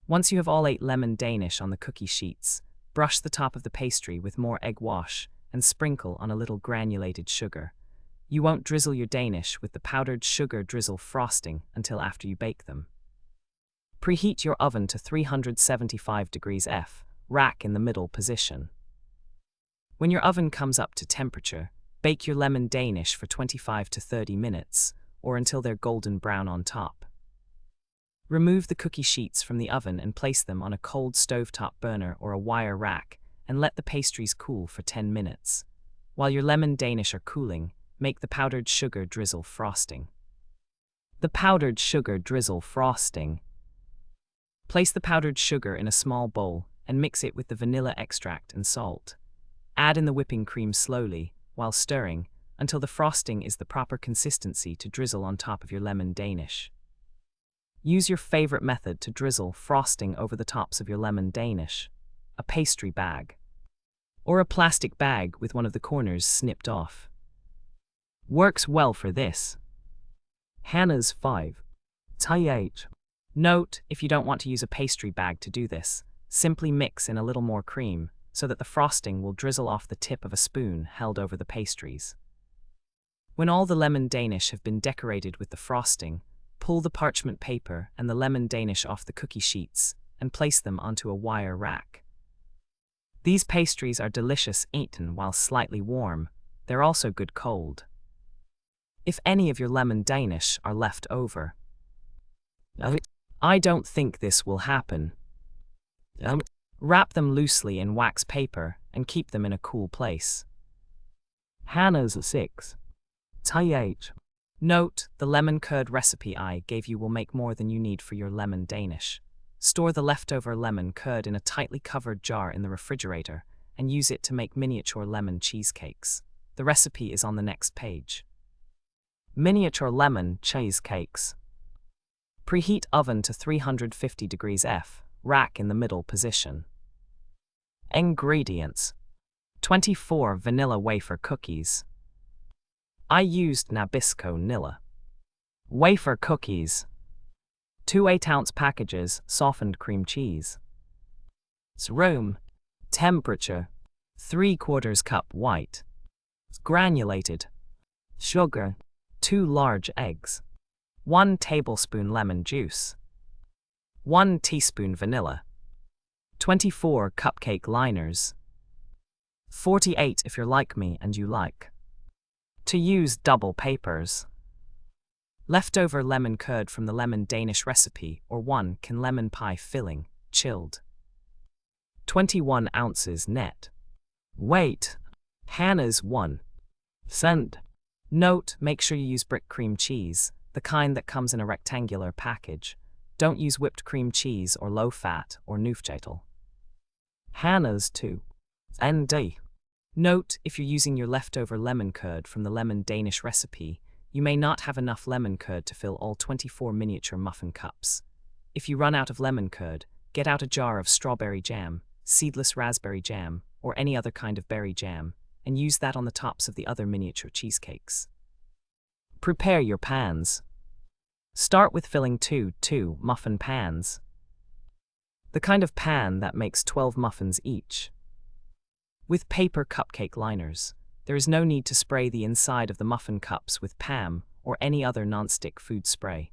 Once you have all 8 lemon Danish on the cookie sheets, brush the top of the pastry with more egg wash and sprinkle on a little granulated sugar. You won't drizzle your Danish with the powdered sugar drizzle frosting until after you bake them. Preheat your oven to 375 degrees F, rack in the middle position. When your oven comes up to temperature, bake your lemon Danish for 25 to 30 minutes, or until they're golden brown on top. Remove the cookie sheets from the oven and place them on a cold stovetop burner or a wire rack, and let the pastries cool for 10 minutes. While your lemon Danish are cooling, make the powdered sugar drizzle frosting. The powdered sugar drizzle frosting. Place the powdered sugar in a small bowl and mix it with the vanilla extract and salt. Add in the whipping cream slowly, while stirring, until the frosting is the proper consistency to drizzle on top of your lemon Danish. Use your favorite method to drizzle frosting over the tops of your lemon Danish. a pastry bag, or a plastic bag with one of the corners snipped off. Works well for this. Hannah's 5. Tie. Note, if you don't want to use a pastry bag to do this, simply mix in a little more cream so that the frosting will drizzle off the tip of a spoon held over the pastries. When all the lemon Danish have been decorated with the frosting, pull the parchment paper and the lemon Danish off the cookie sheets and place them onto a wire rack. These pastries are delicious eaten while slightly warm. They're also good cold. If any of your lemon Danish are left over. I don't think this will happen. Wrap them loosely in wax paper and keep them in a cool place. Hannah's 6. Tie. Note, the lemon curd recipe I gave you will make more than you need for your lemon Danish. Store the leftover lemon curd in a tightly covered jar in the refrigerator and use it to make miniature lemon cheesecakes. The recipe is on the next page. Miniature lemon cheesecakes. Preheat oven to 350 degrees F, rack in the middle position. Ingredients: 24 vanilla wafer cookies. I used Nabisco Nilla. Wafer cookies. 2 8-ounce packages softened cream cheese. Room temperature 3/4 cup white. Granulated sugar. 2 large eggs. 1 tablespoon lemon juice. 1 teaspoon vanilla. 24 cupcake liners. 48 if you're like me and you like to use double papers. Leftover lemon curd from the lemon Danish recipe or 1 can lemon pie filling, chilled. 21 ounces net. Weight: Hannah's 1 cent. Note, make sure you use brick cream cheese, the kind that comes in a rectangular package. Don't use whipped cream cheese or low-fat or Neufchâtel. Hannah's 2 ND. Note, if you're using your leftover lemon curd from the lemon Danish recipe, you may not have enough lemon curd to fill all 24 miniature muffin cups. If you run out of lemon curd, get out a jar of strawberry jam, seedless raspberry jam, or any other kind of berry jam, and use that on the tops of the other miniature cheesecakes. Prepare your pans. Start with filling 2 muffin pans. The kind of pan that makes 12 muffins each. With paper cupcake liners, there is no need to spray the inside of the muffin cups with PAM or any other non-stick food spray.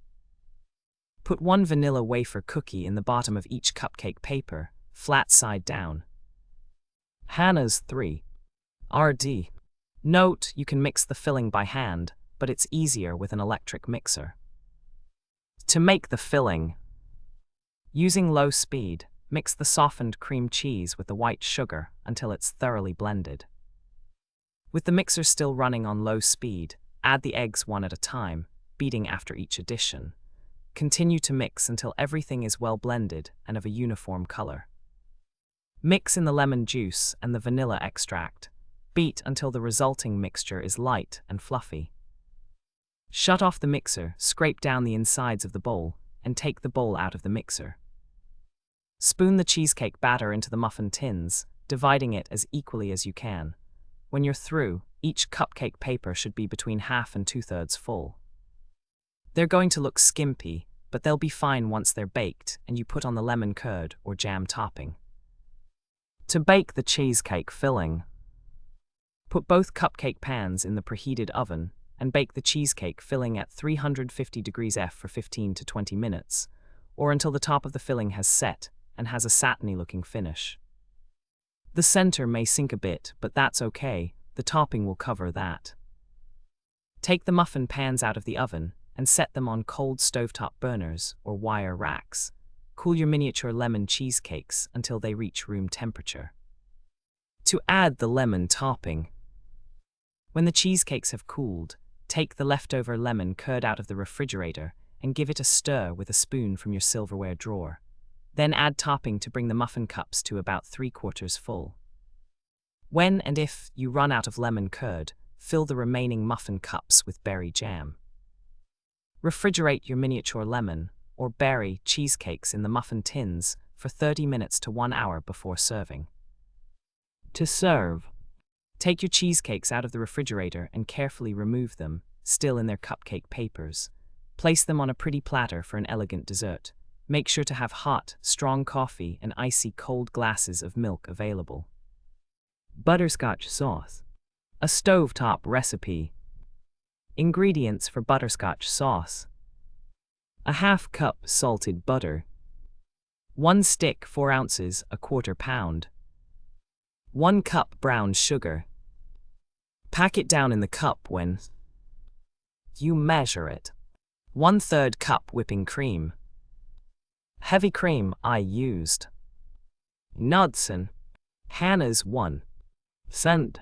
Put 1 vanilla wafer cookie in the bottom of each cupcake paper, flat side down. Hannah's 3 RD. Note, you can mix the filling by hand, but it's easier with an electric mixer. To make the filling, using low speed, mix the softened cream cheese with the white sugar until it's thoroughly blended. With the mixer still running on low speed, add the eggs one at a time, beating after each addition. Continue to mix until everything is well blended and of a uniform color. Mix in the lemon juice and the vanilla extract. Beat until the resulting mixture is light and fluffy. Shut off the mixer, scrape down the insides of the bowl, and take the bowl out of the mixer. Spoon the cheesecake batter into the muffin tins, dividing it as equally as you can. When you're through, each cupcake paper should be between half and 2/3 full. They're going to look skimpy, but they'll be fine once they're baked and you put on the lemon curd or jam topping. To bake the cheesecake filling, put both cupcake pans in the preheated oven and bake the cheesecake filling at 350 degrees F for 15 to 20 minutes, or until the top of the filling has set and has a satiny-looking finish. The center may sink a bit, but that's okay, the topping will cover that. Take the muffin pans out of the oven and set them on cold stovetop burners or wire racks. Cool your miniature lemon cheesecakes until they reach room temperature. To add the lemon topping, when the cheesecakes have cooled, take the leftover lemon curd out of the refrigerator and give it a stir with a spoon from your silverware drawer. Then add topping to bring the muffin cups to about 3/4 full. When and if you run out of lemon curd, fill the remaining muffin cups with berry jam. Refrigerate your miniature lemon or berry cheesecakes in the muffin tins for 30 minutes to 1 hour before serving. To serve, take your cheesecakes out of the refrigerator and carefully remove them, still in their cupcake papers. Place them on a pretty platter for an elegant dessert. Make sure to have hot, strong coffee and icy cold glasses of milk available. Butterscotch sauce. A stovetop recipe. Ingredients for butterscotch sauce: a half cup salted butter, 1 stick 4 ounces, a quarter pound, 1 cup brown sugar. Pack it down in the cup when you measure it. 1/3 cup whipping cream. Heavy cream I used. Knudsen. Hannah's 1 cent.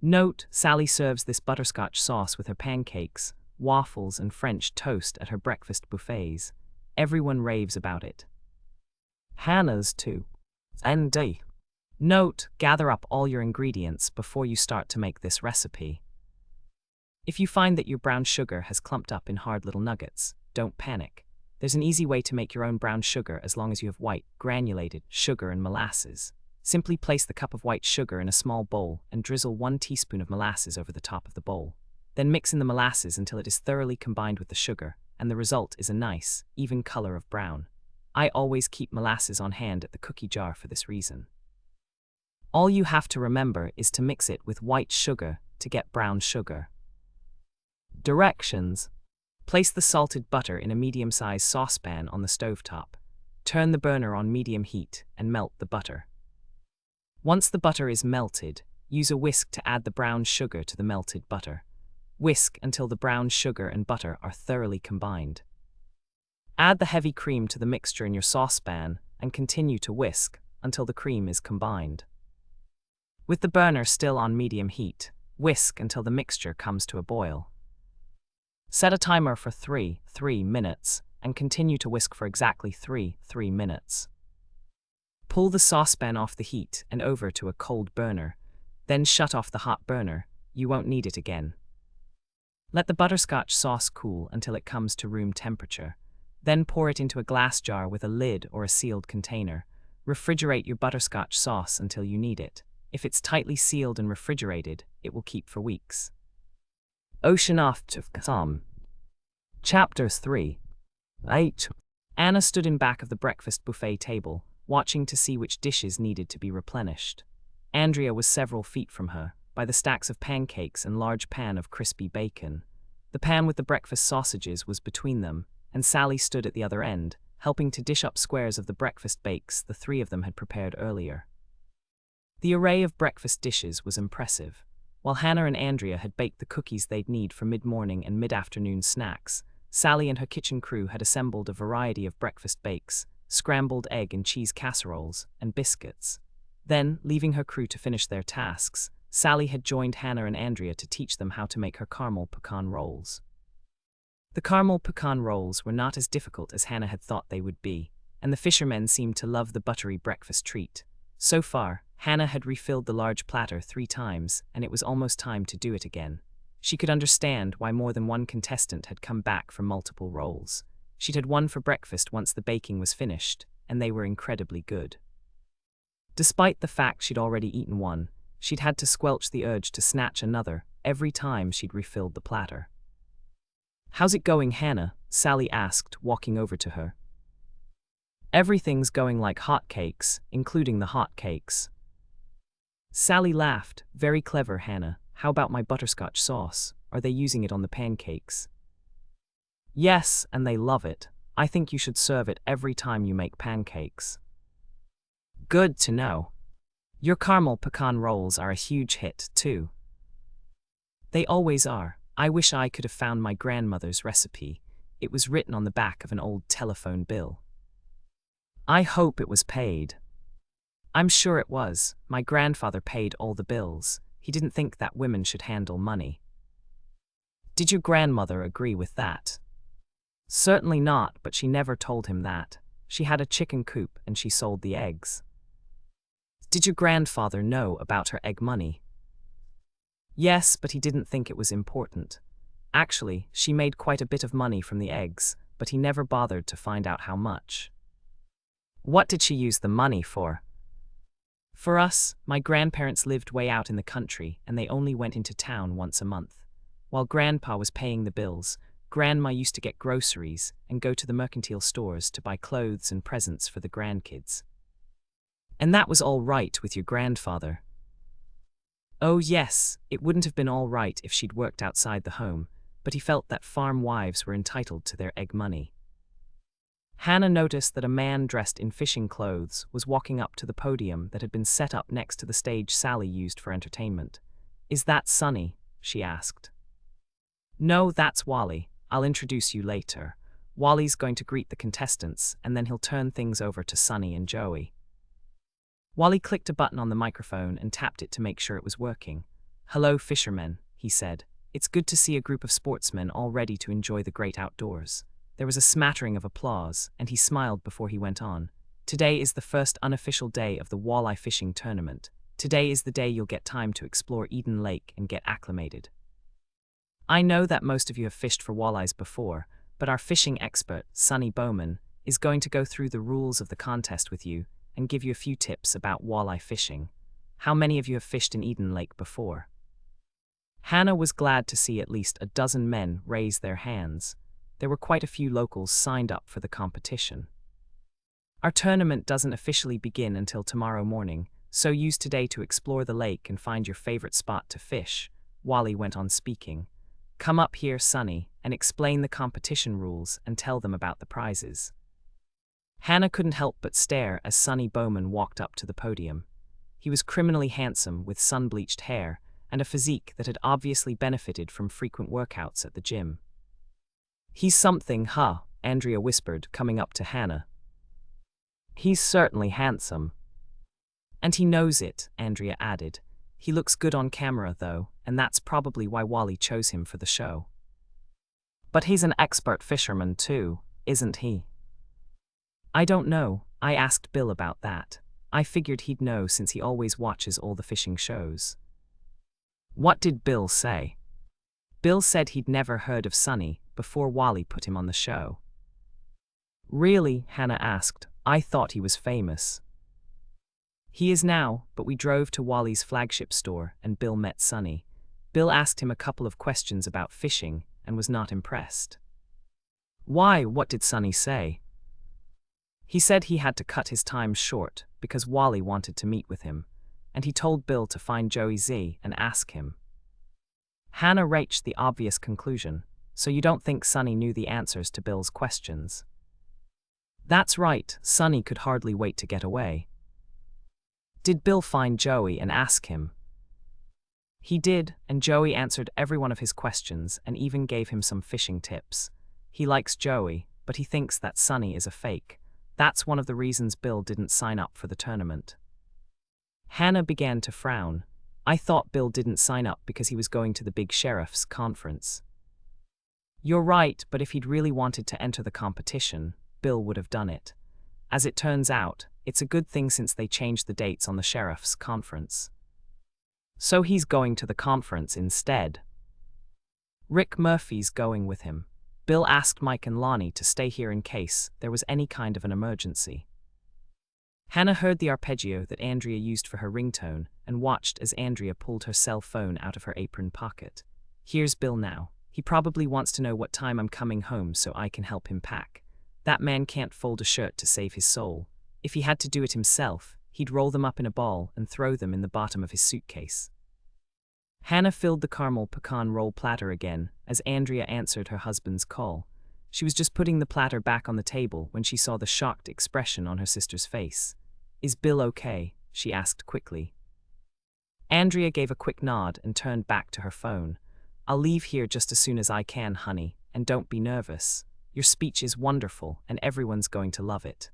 Note: Sally serves this butterscotch sauce with her pancakes, waffles, and French toast at her breakfast buffets. Everyone raves about it. Hannah's 2 cent. Note: gather up all your ingredients before you start to make this recipe. If you find that your brown sugar has clumped up in hard little nuggets, don't panic. There's an easy way to make your own brown sugar as long as you have white, granulated sugar and molasses. Simply place the cup of white sugar in a small bowl and drizzle 1 teaspoon of molasses over the top of the bowl. Then mix in the molasses until it is thoroughly combined with the sugar, and the result is a nice, even color of brown. I always keep molasses on hand at the cookie jar for this reason. All you have to remember is to mix it with white sugar to get brown sugar. Directions: place the salted butter in a medium-sized saucepan on the stovetop. Turn the burner on medium heat and melt the butter. Once the butter is melted, use a whisk to add the brown sugar to the melted butter. Whisk until the brown sugar and butter are thoroughly combined. Add the heavy cream to the mixture in your saucepan and continue to whisk until the cream is combined. With the burner still on medium heat, whisk until the mixture comes to a boil. Set a timer for 3 minutes and continue to whisk for exactly 3 minutes. Pull the saucepan off the heat and over to a cold burner, then shut off the hot burner. You won't need it again. Let the butterscotch sauce cool until it comes to room temperature. Then pour it into a glass jar with a lid or a sealed container. Refrigerate your butterscotch sauce until you need it. If it's tightly sealed and refrigerated, it will keep for weeks. Whodunit. Chapter 3. 8. Anna stood in back of the breakfast buffet table, watching to see which dishes needed to be replenished. Andrea was several feet from her, by the stacks of pancakes and large pan of crispy bacon. The pan with the breakfast sausages was between them, and Sally stood at the other end, helping to dish up squares of the breakfast bakes the 3 of them had prepared earlier. The array of breakfast dishes was impressive. While Hannah and Andrea had baked the cookies they'd need for mid-morning and mid-afternoon snacks, Sally and her kitchen crew had assembled a variety of breakfast bakes, scrambled egg and cheese casseroles, and biscuits. Then, leaving her crew to finish their tasks, Sally had joined Hannah and Andrea to teach them how to make her caramel pecan rolls. The caramel pecan rolls were not as difficult as Hannah had thought they would be, and the fishermen seemed to love the buttery breakfast treat. So far, Hannah had refilled the large platter 3 times, and it was almost time to do it again. She could understand why more than one contestant had come back for multiple rolls. She'd had one for breakfast once the baking was finished, and they were incredibly good. Despite the fact she'd already eaten one, she'd had to squelch the urge to snatch another every time she'd refilled the platter. "How's it going, Hannah?" Sally asked, walking over to her. "Everything's going like hotcakes, including the hot cakes." Sally laughed. "Very clever, Hannah. How about my butterscotch sauce? Are they using it on the pancakes?" "Yes, and they love it. I think you should serve it every time you make pancakes." "Good to know. Your caramel pecan rolls are a huge hit, too." "They always are. I wish I could have found my grandmother's recipe. It was written on the back of an old telephone bill." "I hope it was paid." "I'm sure it was. My grandfather paid all the bills. He didn't think that women should handle money." "Did your grandmother agree with that?" "Certainly not, but she never told him that. She had a chicken coop and she sold the eggs." "Did your grandfather know about her egg money?" "Yes, but he didn't think it was important. Actually, she made quite a bit of money from the eggs, but he never bothered to find out how much." What did she use the money for? For us, my grandparents lived way out in the country and they only went into town once a month. While Grandpa was paying the bills, Grandma used to get groceries and go to the mercantile stores to buy clothes and presents for the grandkids. And that was all right with your grandfather? Oh yes, it wouldn't have been all right if she'd worked outside the home, but he felt that farm wives were entitled to their egg money. Hannah noticed that a man dressed in fishing clothes was walking up to the podium that had been set up next to the stage Sally used for entertainment. Is that Sonny? She asked. No, that's Wally. I'll introduce you later. Wally's going to greet the contestants, and then he'll turn things over to Sonny and Joey. Wally clicked a button on the microphone and tapped it to make sure it was working. Hello, fishermen, he said. It's good to see a group of sportsmen all ready to enjoy the great outdoors. There was a smattering of applause, and he smiled before he went on. Today is the first unofficial day of the walleye fishing tournament. Today is the day you'll get time to explore Eden Lake and get acclimated. I know that most of you have fished for walleyes before, but our fishing expert, Sonny Bowman, is going to go through the rules of the contest with you and give you a few tips about walleye fishing. How many of you have fished in Eden Lake before? Hannah was glad to see at least a dozen men raise their hands. There were quite a few locals signed up for the competition. Our tournament doesn't officially begin until tomorrow morning, so use today to explore the lake and find your favorite spot to fish, Wally went on speaking. Come up here, Sonny, and explain the competition rules and tell them about the prizes. Hannah couldn't help but stare as Sonny Bowman walked up to the podium. He was criminally handsome with sun-bleached hair and a physique that had obviously benefited from frequent workouts at the gym. He's something, huh? Andrea whispered, coming up to Hannah. He's certainly handsome. And he knows it, Andrea added. He looks good on camera, though, and that's probably why Wally chose him for the show. But he's an expert fisherman, too, isn't he? I don't know. I asked Bill about that. I figured he'd know since he always watches all the fishing shows. What did Bill say? Bill said he'd never heard of Sonny before Wally put him on the show. Really? Hannah asked. I thought he was famous. He is now, but we drove to Wally's flagship store and Bill met Sonny. Bill asked him a couple of questions about fishing and was not impressed. Why? What did Sonny say? He said he had to cut his time short because Wally wanted to meet with him, and he told Bill to find Joey Z and ask him. Hannah reached the obvious conclusion. So you don't think Sonny knew the answers to Bill's questions? That's right, Sonny could hardly wait to get away. Did Bill find Joey and ask him? He did, and Joey answered every one of his questions and even gave him some fishing tips. He likes Joey, but he thinks that Sonny is a fake. That's one of the reasons Bill didn't sign up for the tournament. Hannah began to frown. I thought Bill didn't sign up because he was going to the big sheriff's conference. You're right, but if he'd really wanted to enter the competition, Bill would have done it. As it turns out, it's a good thing since they changed the dates on the sheriff's conference. So he's going to the conference instead. Rick Murphy's going with him. Bill asked Mike and Lonnie to stay here in case there was any kind of an emergency. Hannah heard the arpeggio that Andrea used for her ringtone and watched as Andrea pulled her cell phone out of her apron pocket. Here's Bill now. He probably wants to know what time I'm coming home so I can help him pack. That man can't fold a shirt to save his soul. If he had to do it himself, he'd roll them up in a ball and throw them in the bottom of his suitcase. Hannah filled the caramel pecan roll platter again as Andrea answered her husband's call. She was just putting the platter back on the table when she saw the shocked expression on her sister's face. Is Bill okay? She asked quickly. Andrea gave a quick nod and turned back to her phone. I'll leave here just as soon as I can, honey, and don't be nervous. Your speech is wonderful, and everyone's going to love it.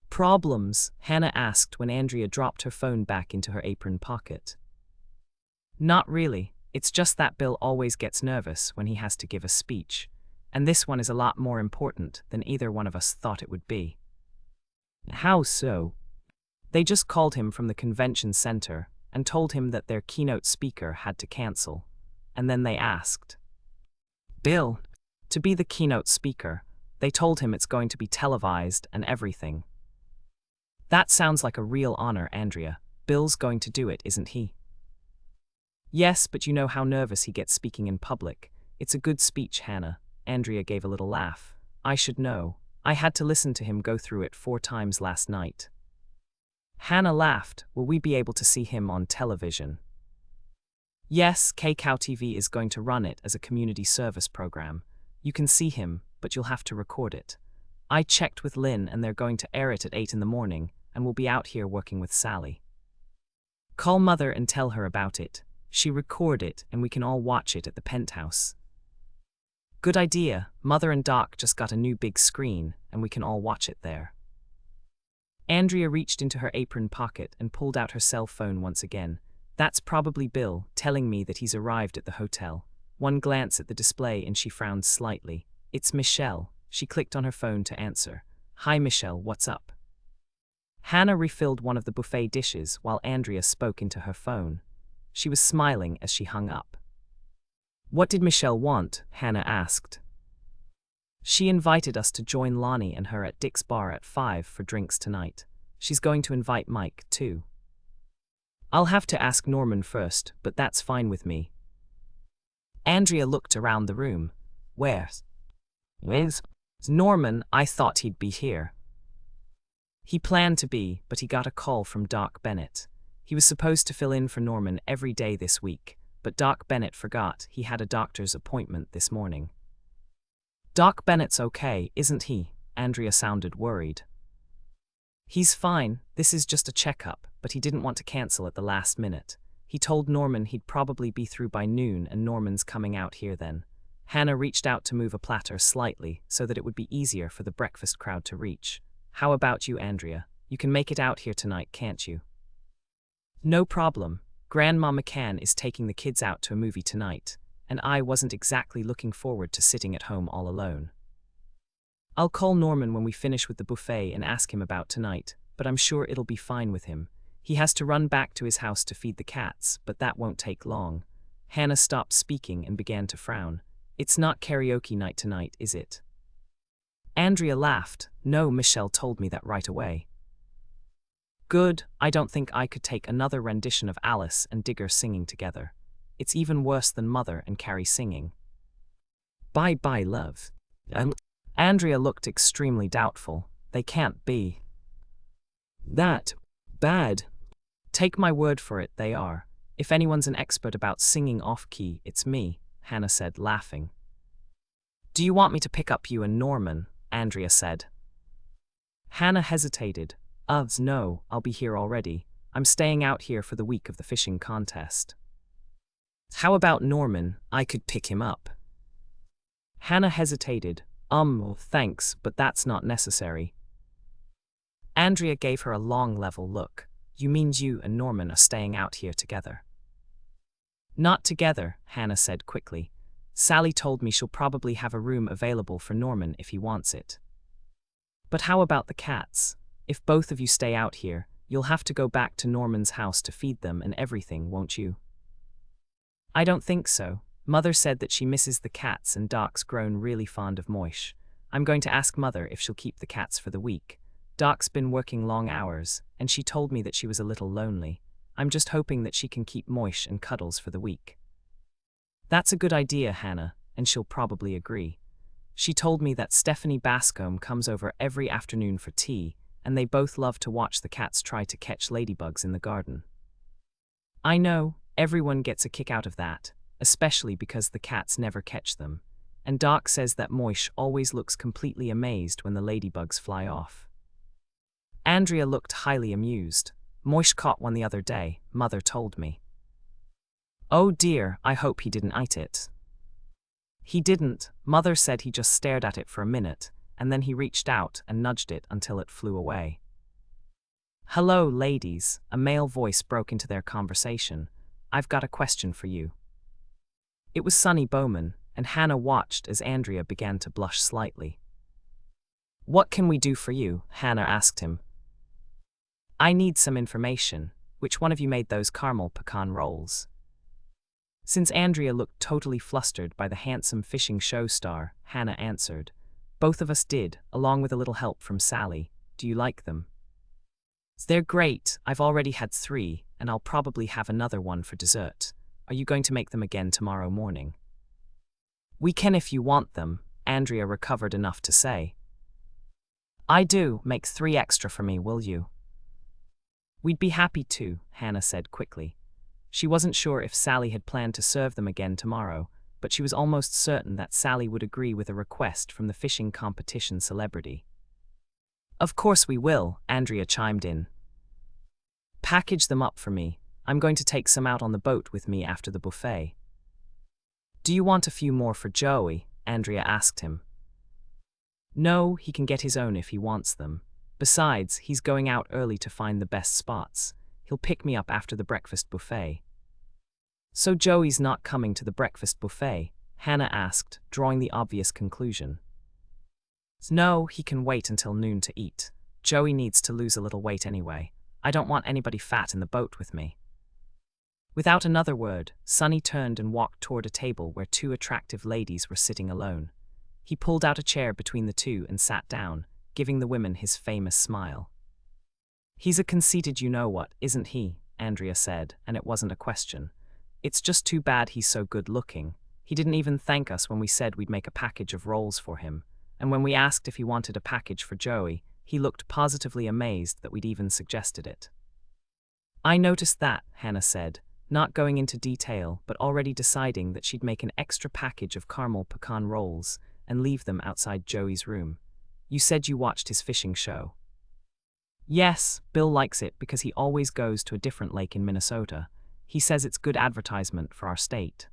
Problems? Hannah asked when Andrea dropped her phone back into her apron pocket. Not really. It's just that Bill always gets nervous when he has to give a speech, and this one is a lot more important than either one of us thought it would be. How so? They just called him from the convention center and told him that their keynote speaker had to cancel. And then they asked Bill to be the keynote speaker. They told him it's going to be televised and everything. That sounds like a real honor, Andrea. Bill's going to do it, isn't he? Yes, but you know how nervous he gets speaking in public. It's a good speech, Hannah. Andrea gave a little laugh. I should know. I had to listen to him go through it 4 times last night. Hannah laughed. Will we be able to see him on television? Yes, KCOW TV is going to run it as a community service program. You can see him, but you'll have to record it. I checked with Lynn and they're going to air it at 8 in the morning, and we'll be out here working with Sally. Call Mother and tell her about it. She record it and we can all watch it at the penthouse. Good idea. Mother and Doc just got a new big screen and we can all watch it there. Andrea reached into her apron pocket and pulled out her cell phone once again. That's probably Bill, telling me that he's arrived at the hotel. One glance at the display and she frowned slightly. It's Michelle. She clicked on her phone to answer. Hi Michelle, what's up? Hannah refilled one of the buffet dishes while Andrea spoke into her phone. She was smiling as she hung up. What did Michelle want? Hannah asked. She invited us to join Lonnie and her at Dick's bar at 5 for drinks tonight. She's going to invite Mike, too. I'll have to ask Norman first, but that's fine with me. Andrea looked around the room. Where's Norman? I thought he'd be here. He planned to be, but he got a call from Doc Bennett. He was supposed to fill in for Norman every day this week, but Doc Bennett forgot he had a doctor's appointment this morning. Doc Bennett's okay, isn't he? Andrea sounded worried. He's fine, this is just a checkup, but he didn't want to cancel at the last minute. He told Norman he'd probably be through by noon and Norman's coming out here then. Hannah reached out to move a platter slightly so that it would be easier for the breakfast crowd to reach. How about you, Andrea? You can make it out here tonight, can't you? No problem. Grandma McCann is taking the kids out to a movie tonight, and I wasn't exactly looking forward to sitting at home all alone. I'll call Norman when we finish with the buffet and ask him about tonight, but I'm sure it'll be fine with him. He has to run back to his house to feed the cats, but that won't take long. Hannah stopped speaking and began to frown. It's not karaoke night tonight, is it? Andrea laughed. No, Michelle told me that right away. Good, I don't think I could take another rendition of Alice and Digger singing together. It's even worse than Mother and Carrie singing. Bye-bye, love. Andrea looked extremely doubtful. They can't be that bad. Take my word for it, they are. If anyone's an expert about singing off-key, it's me, Hannah said, laughing. Do you want me to pick up you and Norman? Andrea said. Hannah hesitated. No, I'll be here already. I'm staying out here for the week of the fishing contest. How about Norman? I could pick him up. Hannah hesitated. Thanks, but that's not necessary. Andrea gave her a long, level look. You mean you and Norman are staying out here together? Not together, Hannah said quickly. Sally told me she'll probably have a room available for Norman if he wants it. But how about the cats? If both of you stay out here, you'll have to go back to Norman's house to feed them and everything, won't you? I don't think so. Mother said that she misses the cats and Doc's grown really fond of Moish. I'm going to ask Mother if she'll keep the cats for the week. Doc's been working long hours, and she told me that she was a little lonely. I'm just hoping that she can keep Moish and Cuddles for the week. That's a good idea, Hannah, and she'll probably agree. She told me that Stephanie Bascombe comes over every afternoon for tea, and they both love to watch the cats try to catch ladybugs in the garden. I know, everyone gets a kick out of that, especially because the cats never catch them, and Doc says that Moish always looks completely amazed when the ladybugs fly off. Andrea looked highly amused. Moish caught one the other day, Mother told me. Oh dear, I hope he didn't eat it. He didn't. Mother said he just stared at it for a minute, and then he reached out and nudged it until it flew away. Hello, ladies, a male voice broke into their conversation. I've got a question for you. It was Sonny Bowman, and Hannah watched as Andrea began to blush slightly. What can we do for you? Hannah asked him. I need some information. Which one of you made those caramel pecan rolls? Since Andrea looked totally flustered by the handsome fishing show star, Hannah answered. Both of us did, along with a little help from Sally. Do you like them? They're great. I've already had 3, and I'll probably have another one for dessert. Are you going to make them again tomorrow morning? We can if you want them, Andrea recovered enough to say. I do. Make 3 extra for me, will you? We'd be happy to, Hannah said quickly. She wasn't sure if Sally had planned to serve them again tomorrow, but she was almost certain that Sally would agree with a request from the fishing competition celebrity. Of course we will, Andrea chimed in. Package them up for me. I'm going to take some out on the boat with me after the buffet. Do you want a few more for Joey? Andrea asked him. No, he can get his own if he wants them. Besides, he's going out early to find the best spots. He'll pick me up after the breakfast buffet. So Joey's not coming to the breakfast buffet? Hannah asked, drawing the obvious conclusion. No, he can wait until noon to eat. Joey needs to lose a little weight anyway. I don't want anybody fat in the boat with me. Without another word, Sonny turned and walked toward a table where 2 attractive ladies were sitting alone. He pulled out a chair between the 2 and sat down, giving the women his famous smile. He's a conceited you-know-what, isn't he? Andrea said, and it wasn't a question. It's just too bad he's so good-looking. He didn't even thank us when we said we'd make a package of rolls for him, and when we asked if he wanted a package for Joey, he looked positively amazed that we'd even suggested it. I noticed that, Hannah said, not going into detail but already deciding that she'd make an extra package of caramel pecan rolls and leave them outside Joey's room. You said you watched his fishing show. Yes, Bill likes it because he always goes to a different lake in Minnesota. He says it's good advertisement for our state.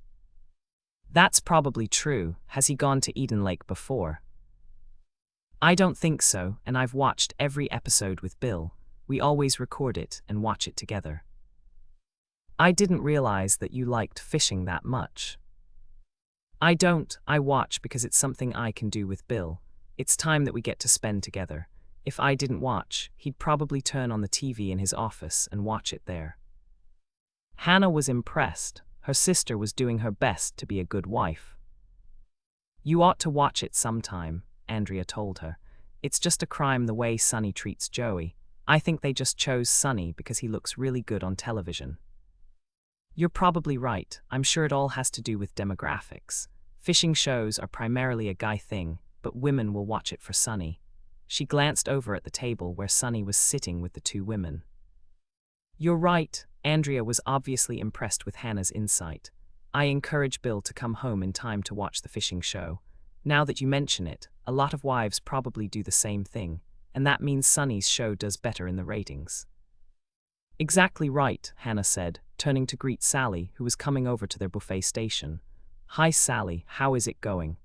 That's probably true. Has he gone to Eden Lake before? I don't think so, and I've watched every episode with Bill. We always record it and watch it together. I didn't realize that you liked fishing that much. I don't. I watch because it's something I can do with Bill. It's time that we get to spend together. If I didn't watch, he'd probably turn on the TV in his office and watch it there. Hannah was impressed. Her sister was doing her best to be a good wife. You ought to watch it sometime, Andrea told her. It's just a crime the way Sonny treats Joey. I think they just chose Sonny because he looks really good on television. You're probably right. I'm sure it all has to do with demographics. Fishing shows are primarily a guy thing, but women will watch it for Sonny. She glanced over at the table where Sonny was sitting with the 2 women. You're right. Andrea was obviously impressed with Hannah's insight. I encourage Bill to come home in time to watch the fishing show. Now that you mention it, a lot of wives probably do the same thing, and that means Sonny's show does better in the ratings. Exactly right, Hannah said, turning to greet Sally, who was coming over to their buffet station. Hi Sally, how is it going?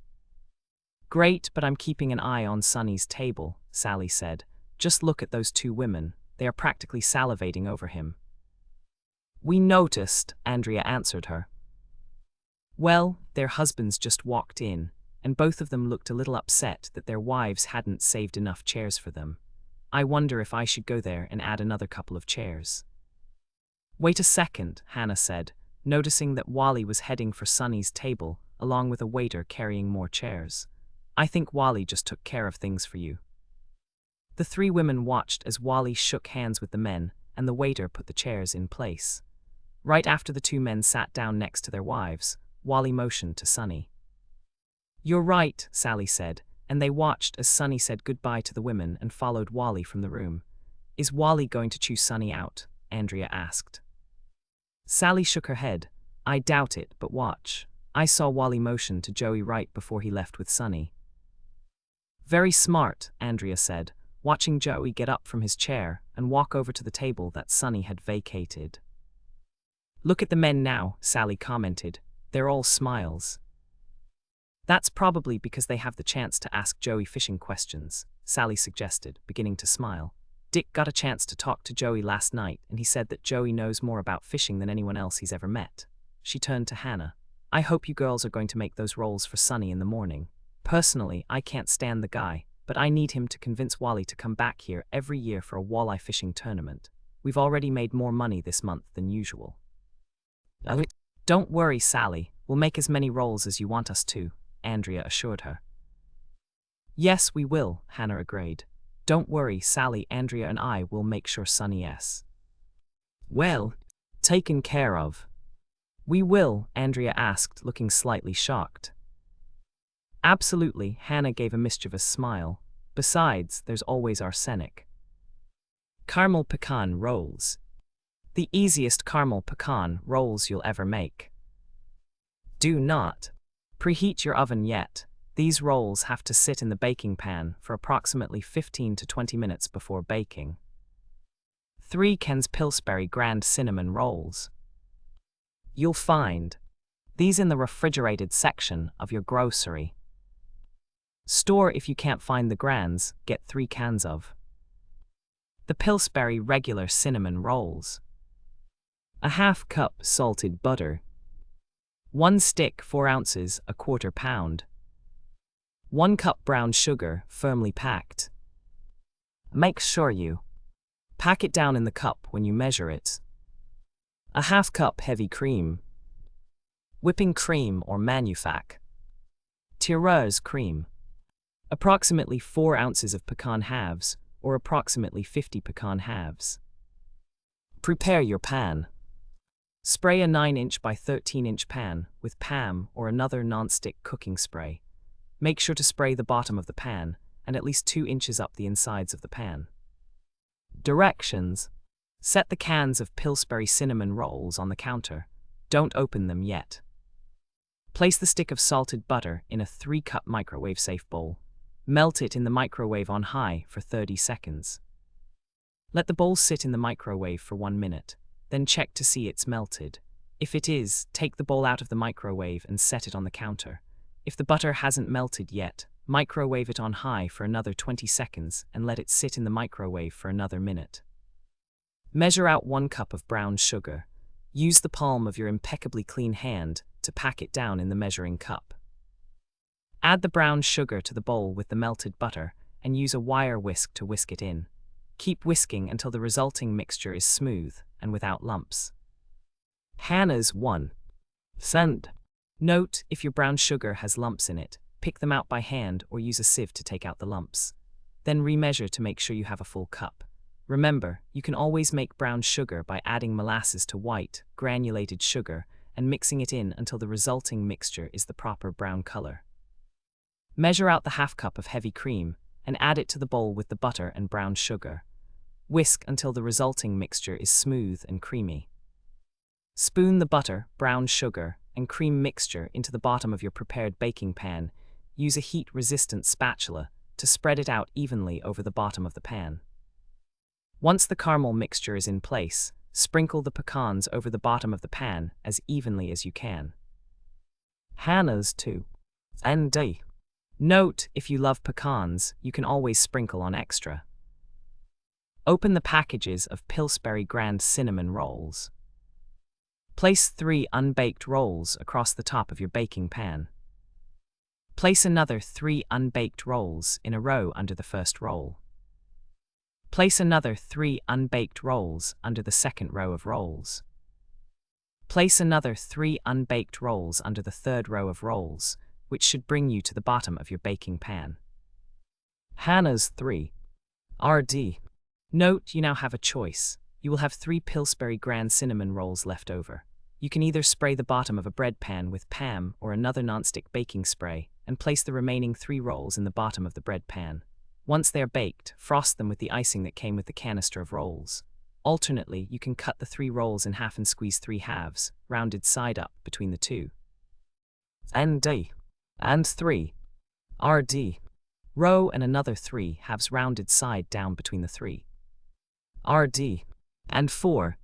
Great, but I'm keeping an eye on Sonny's table, Sally said. Just look at those 2 women. They are practically salivating over him. We noticed, Andrea answered her. Well, their husbands just walked in, and both of them looked a little upset that their wives hadn't saved enough chairs for them. I wonder if I should go there and add another couple of chairs. Wait a second, Hannah said, noticing that Wally was heading for Sonny's table, along with a waiter carrying more chairs. I think Wally just took care of things for you. The 3 women watched as Wally shook hands with the men, and the waiter put the chairs in place. Right after the 2 men sat down next to their wives, Wally motioned to Sonny. You're right, Sally said, and they watched as Sonny said goodbye to the women and followed Wally from the room. Is Wally going to chew Sonny out? Andrea asked. Sally shook her head. I doubt it, but watch. I saw Wally motion to Joey right before he left with Sonny. Very smart, Andrea said, watching Joey get up from his chair and walk over to the table that Sonny had vacated. Look at the men now, Sally commented. They're all smiles. That's probably because they have the chance to ask Joey fishing questions, Sally suggested, beginning to smile. Dick got a chance to talk to Joey last night, and he said that Joey knows more about fishing than anyone else he's ever met. She turned to Hannah. I hope you girls are going to make those rolls for Sonny in the morning. Personally, I can't stand the guy, but I need him to convince Wally to come back here every year for a walleye fishing tournament. We've already made more money this month than usual. Don't worry, Sally. We'll make as many rolls as you want us to, Andrea assured her. Yes, we will, Hannah agreed. Don't worry, Sally, Andrea and I will make sure Sunny is well taken care of. We will, Andrea asked, looking slightly shocked. Absolutely, Hannah gave a mischievous smile. Besides, there's always arsenic. Caramel Pecan Rolls. The easiest caramel pecan rolls you'll ever make. Do not preheat your oven yet. These rolls have to sit in the baking pan for approximately 15 to 20 minutes before baking. 3 cans Pillsbury Grand Cinnamon Rolls. You'll find these in the refrigerated section of your grocery store. If you can't find the Grands, get 3 cans of the Pillsbury Regular Cinnamon Rolls. A half cup salted butter. 1 stick 4 ounces, a quarter pound. 1 cup brown sugar, firmly packed. Make sure you pack it down in the cup when you measure it. A half cup heavy cream. Whipping cream or manufactured cream. Approximately 4 ounces of pecan halves, or approximately 50 pecan halves. Prepare your pan. Spray a 9-inch by 13-inch pan with PAM or another non-stick cooking spray. Make sure to spray the bottom of the pan and at least 2 inches up the insides of the pan. Directions. Set the cans of Pillsbury cinnamon rolls on the counter. Don't open them yet. Place the stick of salted butter in a 3-cup microwave-safe bowl. Melt it in the microwave on high for 30 seconds. Let the bowl sit in the microwave for 1 minute. Then check to see it's melted. If it is, take the bowl out of the microwave and set it on the counter. If the butter hasn't melted yet, microwave it on high for another 20 seconds and let it sit in the microwave for another minute. Measure out 1 cup of brown sugar. Use the palm of your impeccably clean hand to pack it down in the measuring cup. Add the brown sugar to the bowl with the melted butter and use a wire whisk to whisk it in. Keep whisking until the resulting mixture is smooth and without lumps. Hannah's 1 cent. Note, if your brown sugar has lumps in it, pick them out by hand or use a sieve to take out the lumps. Then remeasure to make sure you have a full cup. Remember, you can always make brown sugar by adding molasses to white, granulated sugar, and mixing it in until the resulting mixture is the proper brown color. Measure out the half cup of heavy cream and add it to the bowl with the butter and brown sugar. Whisk until the resulting mixture is smooth and creamy. Spoon the butter, brown sugar, and cream mixture into the bottom of your prepared baking pan. Use a heat-resistant spatula to spread it out evenly over the bottom of the pan. Once the caramel mixture is in place, sprinkle the pecans over the bottom of the pan as evenly as you can. Hannah's 2 cent. Note, if you love pecans, you can always sprinkle on extra. Open the packages of Pillsbury Grand Cinnamon Rolls. Place 3 unbaked rolls across the top of your baking pan. Place another 3 unbaked rolls in a row under the first roll. Place another 3 unbaked rolls under the second row of rolls. Place another 3 unbaked rolls under the third row of rolls, which should bring you to the bottom of your baking pan. Hannah's 3 RD. Note, you now have a choice. You will have 3 Pillsbury Grand Cinnamon Rolls left over. You can either spray the bottom of a bread pan with PAM or another nonstick baking spray and place the remaining 3 rolls in the bottom of the bread pan. Once they are baked, frost them with the icing that came with the canister of rolls. Alternately, you can cut the 3 rolls in half and squeeze 3 halves, rounded side up, between the 2. ND. And 3. RD. Row and another 3 halves rounded side down between the 3. RD. And 4.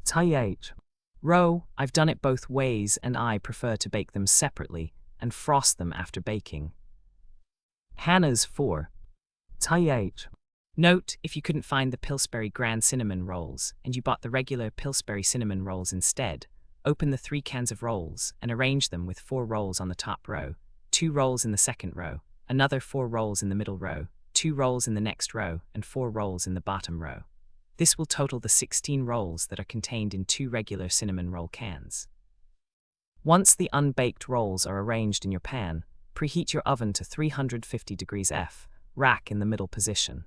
TH. Row. I've done it both ways and I prefer to bake them separately and frost them after baking. Hannah's 4. TH. Note, if you couldn't find the Pillsbury Grand Cinnamon Rolls and you bought the regular Pillsbury Cinnamon Rolls instead, open the 3 cans of rolls and arrange them with 4 rolls on the top row, 2 rolls in the second row, another 4 rolls in the middle row, 2 rolls in the next row, and 4 rolls in the bottom row. This will total the 16 rolls that are contained in 2 regular cinnamon roll cans. Once the unbaked rolls are arranged in your pan, preheat your oven to 350 degrees F, rack in the middle position.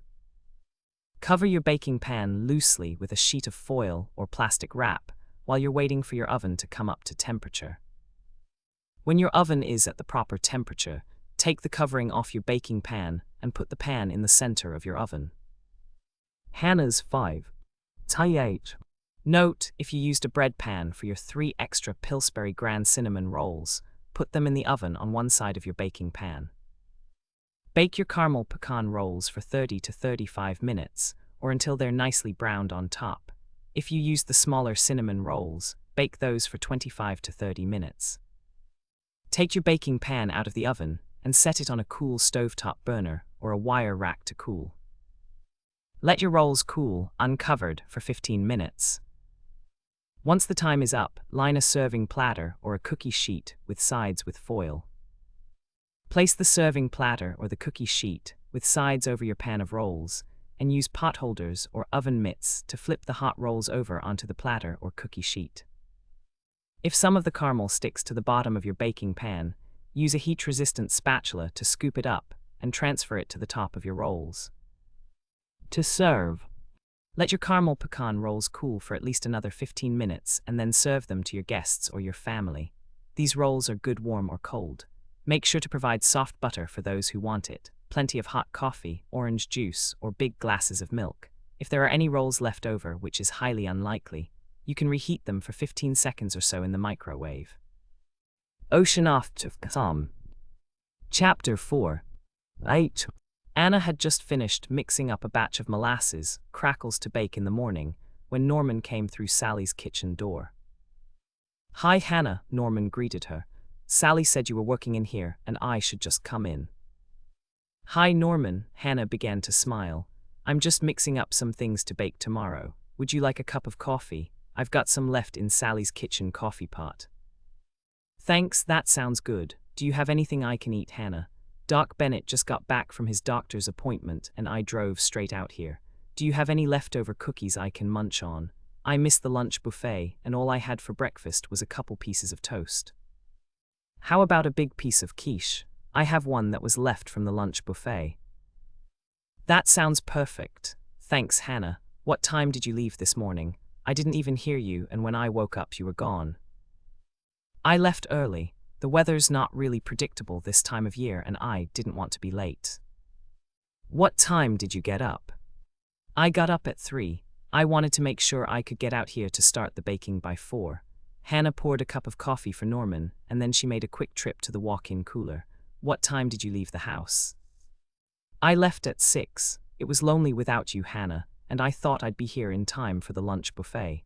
Cover your baking pan loosely with a sheet of foil or plastic wrap while you're waiting for your oven to come up to temperature. When your oven is at the proper temperature, take the covering off your baking pan and put the pan in the center of your oven. Hannah's 5. T8. Note, if you used a bread pan for your 3 extra Pillsbury Grand Cinnamon rolls, put them in the oven on one side of your baking pan. Bake your caramel pecan rolls for 30 to 35 minutes, or until they're nicely browned on top. If you use the smaller cinnamon rolls, bake those for 25 to 30 minutes. Take your baking pan out of the oven and set it on a cool stovetop burner or a wire rack to cool. Let your rolls cool, uncovered, for 15 minutes. Once the time is up, line a serving platter or a cookie sheet with sides with foil. Place the serving platter or the cookie sheet with sides over your pan of rolls, and use pot holders or oven mitts to flip the hot rolls over onto the platter or cookie sheet. If some of the caramel sticks to the bottom of your baking pan, use a heat-resistant spatula to scoop it up and transfer it to the top of your rolls. To serve, let your caramel pecan rolls cool for at least another 15 minutes and then serve them to your guests or your family. These rolls are good warm or cold. Make sure to provide soft butter for those who want it, plenty of hot coffee, orange juice, or big glasses of milk. If there are any rolls left over, which is highly unlikely, you can reheat them for 15 seconds or so in the microwave. Whodunit. Chapter 4. 8. Anna had just finished mixing up a batch of molasses, crackles to bake in the morning, when Norman came through Sally's kitchen door. "Hi, Hannah," Norman greeted her. "Sally said you were working in here, and I should just come in." "Hi, Norman," Hannah began to smile. "I'm just mixing up some things to bake tomorrow. Would you like a cup of coffee? I've got some left in Sally's kitchen coffee pot." "Thanks, that sounds good. Do you have anything I can eat, Hannah? Doc Bennett just got back from his doctor's appointment, and I drove straight out here. Do you have any leftover cookies I can munch on? I missed the lunch buffet, and all I had for breakfast was a couple pieces of toast." "How about a big piece of quiche? I have one that was left from the lunch buffet." "That sounds perfect. Thanks, Hannah. What time did you leave this morning? I didn't even hear you, and when I woke up you were gone." "I left early. The weather's not really predictable this time of year, and I didn't want to be late." "What time did you get up?" "I got up at 3. I wanted to make sure I could get out here to start the baking by 4. Hannah poured a cup of coffee for Norman, and then she made a quick trip to the walk-in cooler. "What time did you leave the house?" "I left at 6. It was lonely without you, Hannah, and I thought I'd be here in time for the lunch buffet."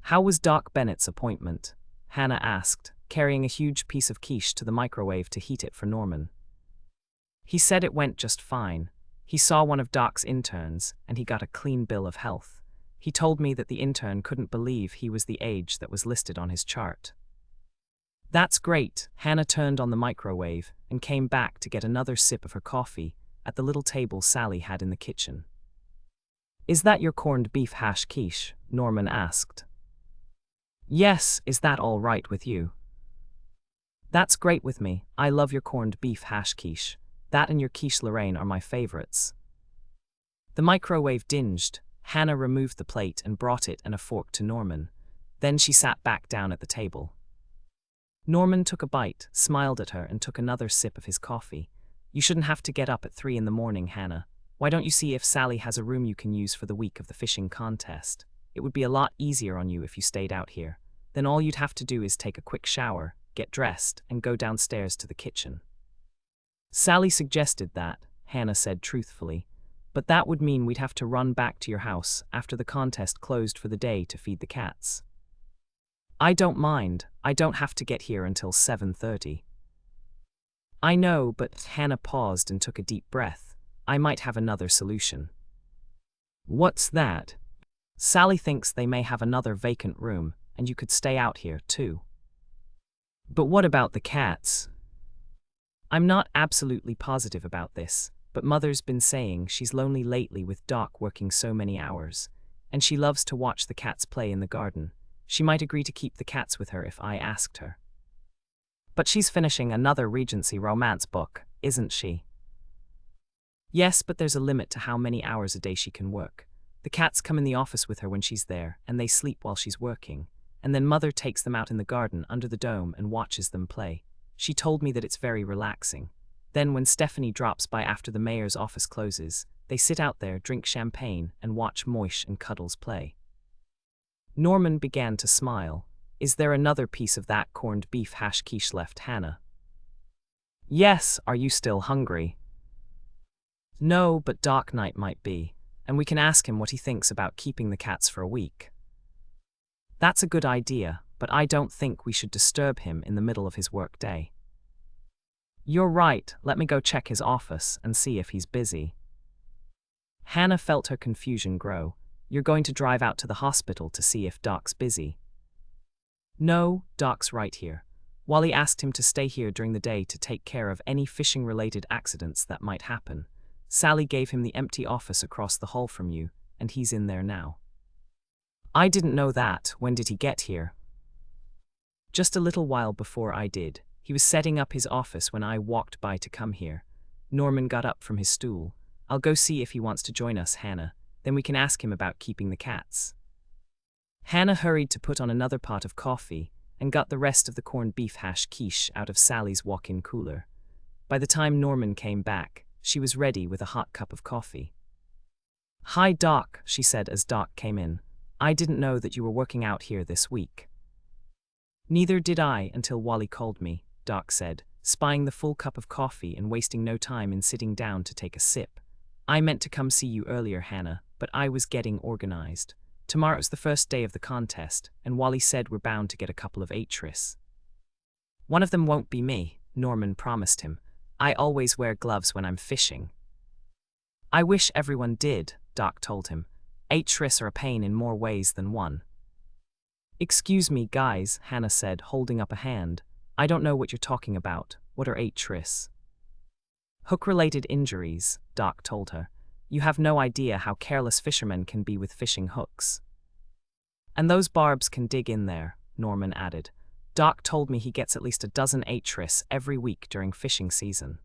"How was Doc Bennett's appointment?" Hannah asked, carrying a huge piece of quiche to the microwave to heat it for Norman. "He said it went just fine. He saw one of Doc's interns, and he got a clean bill of health. He told me that the intern couldn't believe he was the age that was listed on his chart." "That's great." Hannah turned on the microwave and came back to get another sip of her coffee at the little table Sally had in the kitchen. "Is that your corned beef hash quiche?" Norman asked. "Yes, is that all right with you?" "That's great with me. I love your corned beef hash quiche. That and your quiche Lorraine are my favorites." The microwave dinged. Hannah removed the plate and brought it and a fork to Norman. Then she sat back down at the table. Norman took a bite, smiled at her, and took another sip of his coffee. "You shouldn't have to get up at 3 in the morning, Hannah. Why don't you see if Sally has a room you can use for the week of the fishing contest? It would be a lot easier on you if you stayed out here. Then all you'd have to do is take a quick shower, get dressed, and go downstairs to the kitchen." "Sally suggested that," Hannah said truthfully, "but that would mean we'd have to run back to your house after the contest closed for the day to feed the cats." "I don't mind. I don't have to get here until 7:30. "I know, but..." Hannah paused and took a deep breath. "I might have another solution." "What's that?" "Sally thinks they may have another vacant room, and you could stay out here, too." "But what about the cats?" "I'm not absolutely positive about this, but Mother's been saying she's lonely lately with Doc working so many hours, and she loves to watch the cats play in the garden. She might agree to keep the cats with her if I asked her." "But she's finishing another Regency romance book, isn't she?" Yes, but there's a limit to how many hours a day she can work. The cats come in the office with her when she's there, and they sleep while she's working. And then Mother takes them out in the garden under the dome and watches them play. She told me that it's very relaxing. Then when Stephanie drops by after the mayor's office closes, they sit out there, drink champagne, and watch Moish and Cuddles play. Norman began to smile. Is there another piece of that corned beef hash quiche left, Hannah? Yes, are you still hungry? No, but Doc Knight might be, and we can ask him what he thinks about keeping the cats for a week. That's a good idea, but I don't think we should disturb him in the middle of his work day. You're right, let me go check his office and see if he's busy. Hannah felt her confusion grow. You're going to drive out to the hospital to see if Doc's busy. No, Doc's right here. Wally asked him to stay here during the day to take care of any fishing-related accidents that might happen. Sally gave him the empty office across the hall from you, and he's in there now. I didn't know that. When did he get here? Just a little while before I did. He was setting up his office when I walked by to come here. Norman got up from his stool. I'll go see if he wants to join us, Hannah. Then we can ask him about keeping the cats. Hannah hurried to put on another pot of coffee and got the rest of the corned beef hash quiche out of Sally's walk-in cooler. By the time Norman came back, she was ready with a hot cup of coffee. Hi, Doc, she said as Doc came in. I didn't know that you were working out here this week. Neither did I until Wally called me, Doc said, spying the full cup of coffee and wasting no time in sitting down to take a sip. I meant to come see you earlier, Hannah, but I was getting organized. Tomorrow's the first day of the contest, and Wally said we're bound to get a couple of atris. One of them won't be me, Norman promised him. I always wear gloves when I'm fishing. I wish everyone did, Doc told him. Atris are a pain in more ways than one. Excuse me, guys, Hannah said, holding up a hand. I don't know what you're talking about. What are atris? Hook-related injuries, Doc told her. You have no idea how careless fishermen can be with fishing hooks. And those barbs can dig in there, Norman added. Doc told me he gets at least a dozen atris every week during fishing season.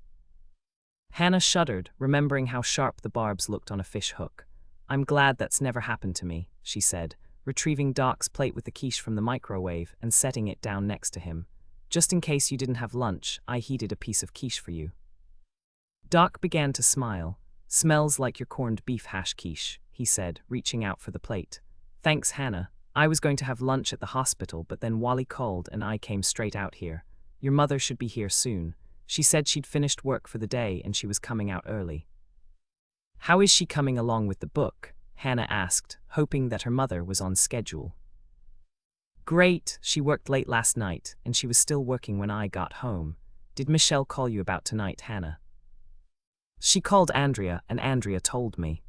Hannah shuddered, remembering how sharp the barbs looked on a fish hook. I'm glad that's never happened to me, she said, retrieving Doc's plate with the quiche from the microwave and setting it down next to him. Just in case you didn't have lunch, I heated a piece of quiche for you. Doc began to smile. Smells like your corned beef hash quiche, he said, reaching out for the plate. Thanks, Hannah. I was going to have lunch at the hospital, but then Wally called and I came straight out here. Your mother should be here soon. She said she'd finished work for the day and she was coming out early. How is she coming along with the book? Hannah asked, hoping that her mother was on schedule. Great, she worked late last night and she was still working when I got home. Did Michelle call you about tonight, Hannah? She called Andrea and Andrea told me.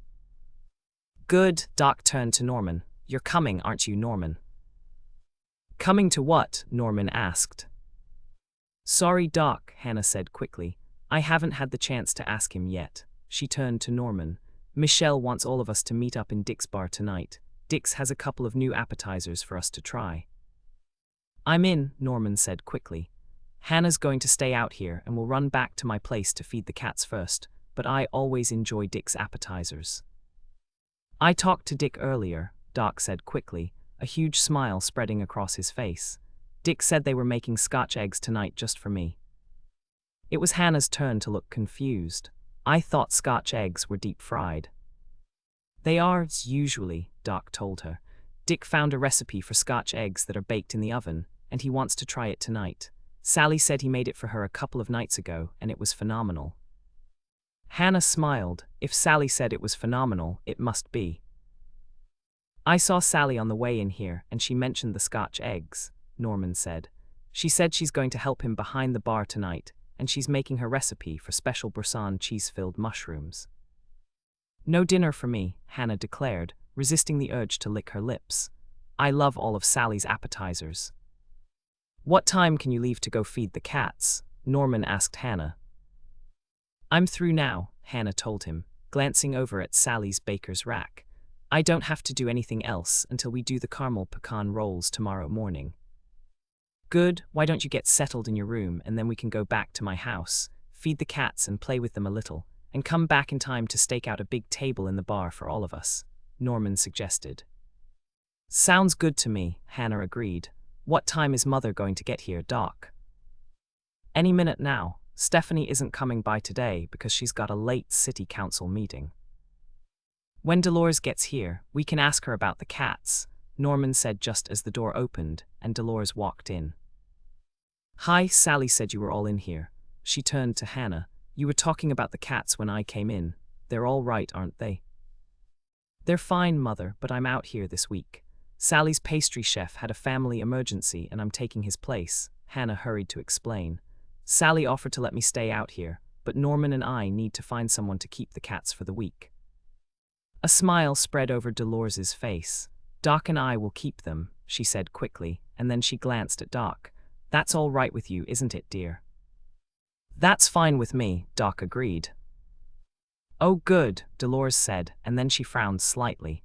Good, Doc turned to Norman. You're coming, aren't you, Norman? Coming to what? Norman asked. Sorry, Doc, Hannah said quickly. I haven't had the chance to ask him yet. She turned to Norman. Michelle wants all of us to meet up in Dick's bar tonight. Dick's has a couple of new appetizers for us to try. I'm in, Norman said quickly. Hannah's going to stay out here and we'll run back to my place to feed the cats first, but I always enjoy Dick's appetizers. I talked to Dick earlier, Doc said quickly, a huge smile spreading across his face. Dick said they were making Scotch eggs tonight just for me. It was Hannah's turn to look confused. I thought Scotch eggs were deep fried. They are, usually, Doc told her. Dick found a recipe for Scotch eggs that are baked in the oven, and he wants to try it tonight. Sally said he made it for her a couple of nights ago, and it was phenomenal. Hannah smiled. If Sally said it was phenomenal, it must be. I saw Sally on the way in here, and she mentioned the Scotch eggs, Norman said. She said she's going to help him behind the bar tonight, and she's making her recipe for special Brisson cheese-filled mushrooms. No dinner for me, Hannah declared, resisting the urge to lick her lips. I love all of Sally's appetizers. What time can you leave to go feed the cats? Norman asked Hannah. I'm through now, Hannah told him, glancing over at Sally's baker's rack. I don't have to do anything else until we do the caramel pecan rolls tomorrow morning. Good, why don't you get settled in your room and then we can go back to my house, feed the cats and play with them a little, and come back in time to stake out a big table in the bar for all of us, Norman suggested. Sounds good to me, Hannah agreed. What time is Mother going to get here, Doc? Any minute now. Stephanie isn't coming by today because she's got a late city council meeting. When Dolores gets here, we can ask her about the cats, Norman said just as the door opened and Dolores walked in. Hi, Sally said you were all in here. She turned to Hannah. You were talking about the cats when I came in. They're all right, aren't they? They're fine, Mother, but I'm out here this week. Sally's pastry chef had a family emergency and I'm taking his place, Hannah hurried to explain. Sally offered to let me stay out here, but Norman and I need to find someone to keep the cats for the week. A smile spread over Dolores's face. Doc and I will keep them, she said quickly, and then she glanced at Doc. That's all right with you, isn't it, dear? That's fine with me, Doc agreed. Oh good, Dolores said, and then she frowned slightly.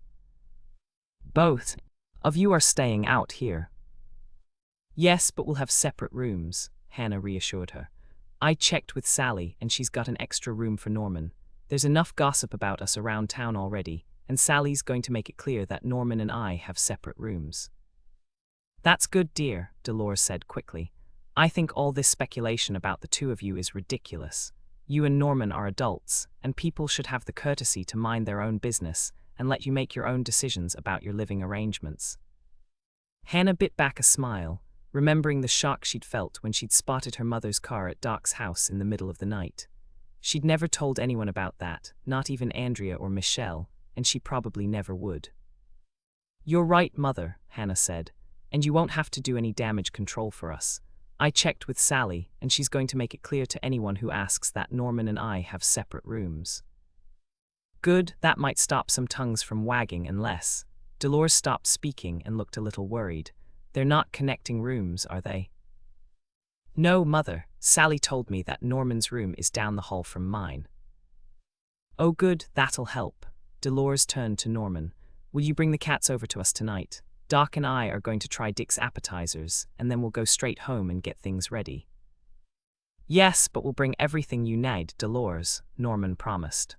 Both of you are staying out here. Yes, but we'll have separate rooms, Hannah reassured her. I checked with Sally and she's got an extra room for Norman. There's enough gossip about us around town already, and Sally's going to make it clear that Norman and I have separate rooms. That's good, dear, Dolores said quickly. I think all this speculation about the two of you is ridiculous. You and Norman are adults, and people should have the courtesy to mind their own business and let you make your own decisions about your living arrangements. Hannah bit back a smile, remembering the shock she'd felt when she'd spotted her mother's car at Doc's house in the middle of the night. She'd never told anyone about that, not even Andrea or Michelle, and she probably never would. You're right, Mother, Hannah said, and you won't have to do any damage control for us. I checked with Sally, and she's going to make it clear to anyone who asks that Norman and I have separate rooms. Good, that might stop some tongues from wagging unless… Dolores stopped speaking and looked a little worried. They're not connecting rooms, are they? No, Mother. Sally told me that Norman's room is down the hall from mine. Oh good, that'll help. Dolores turned to Norman. Will you bring the cats over to us tonight? Doc and I are going to try Dick's appetizers, and then we'll go straight home and get things ready. Yes, but we'll bring everything you need, Dolores, Norman promised.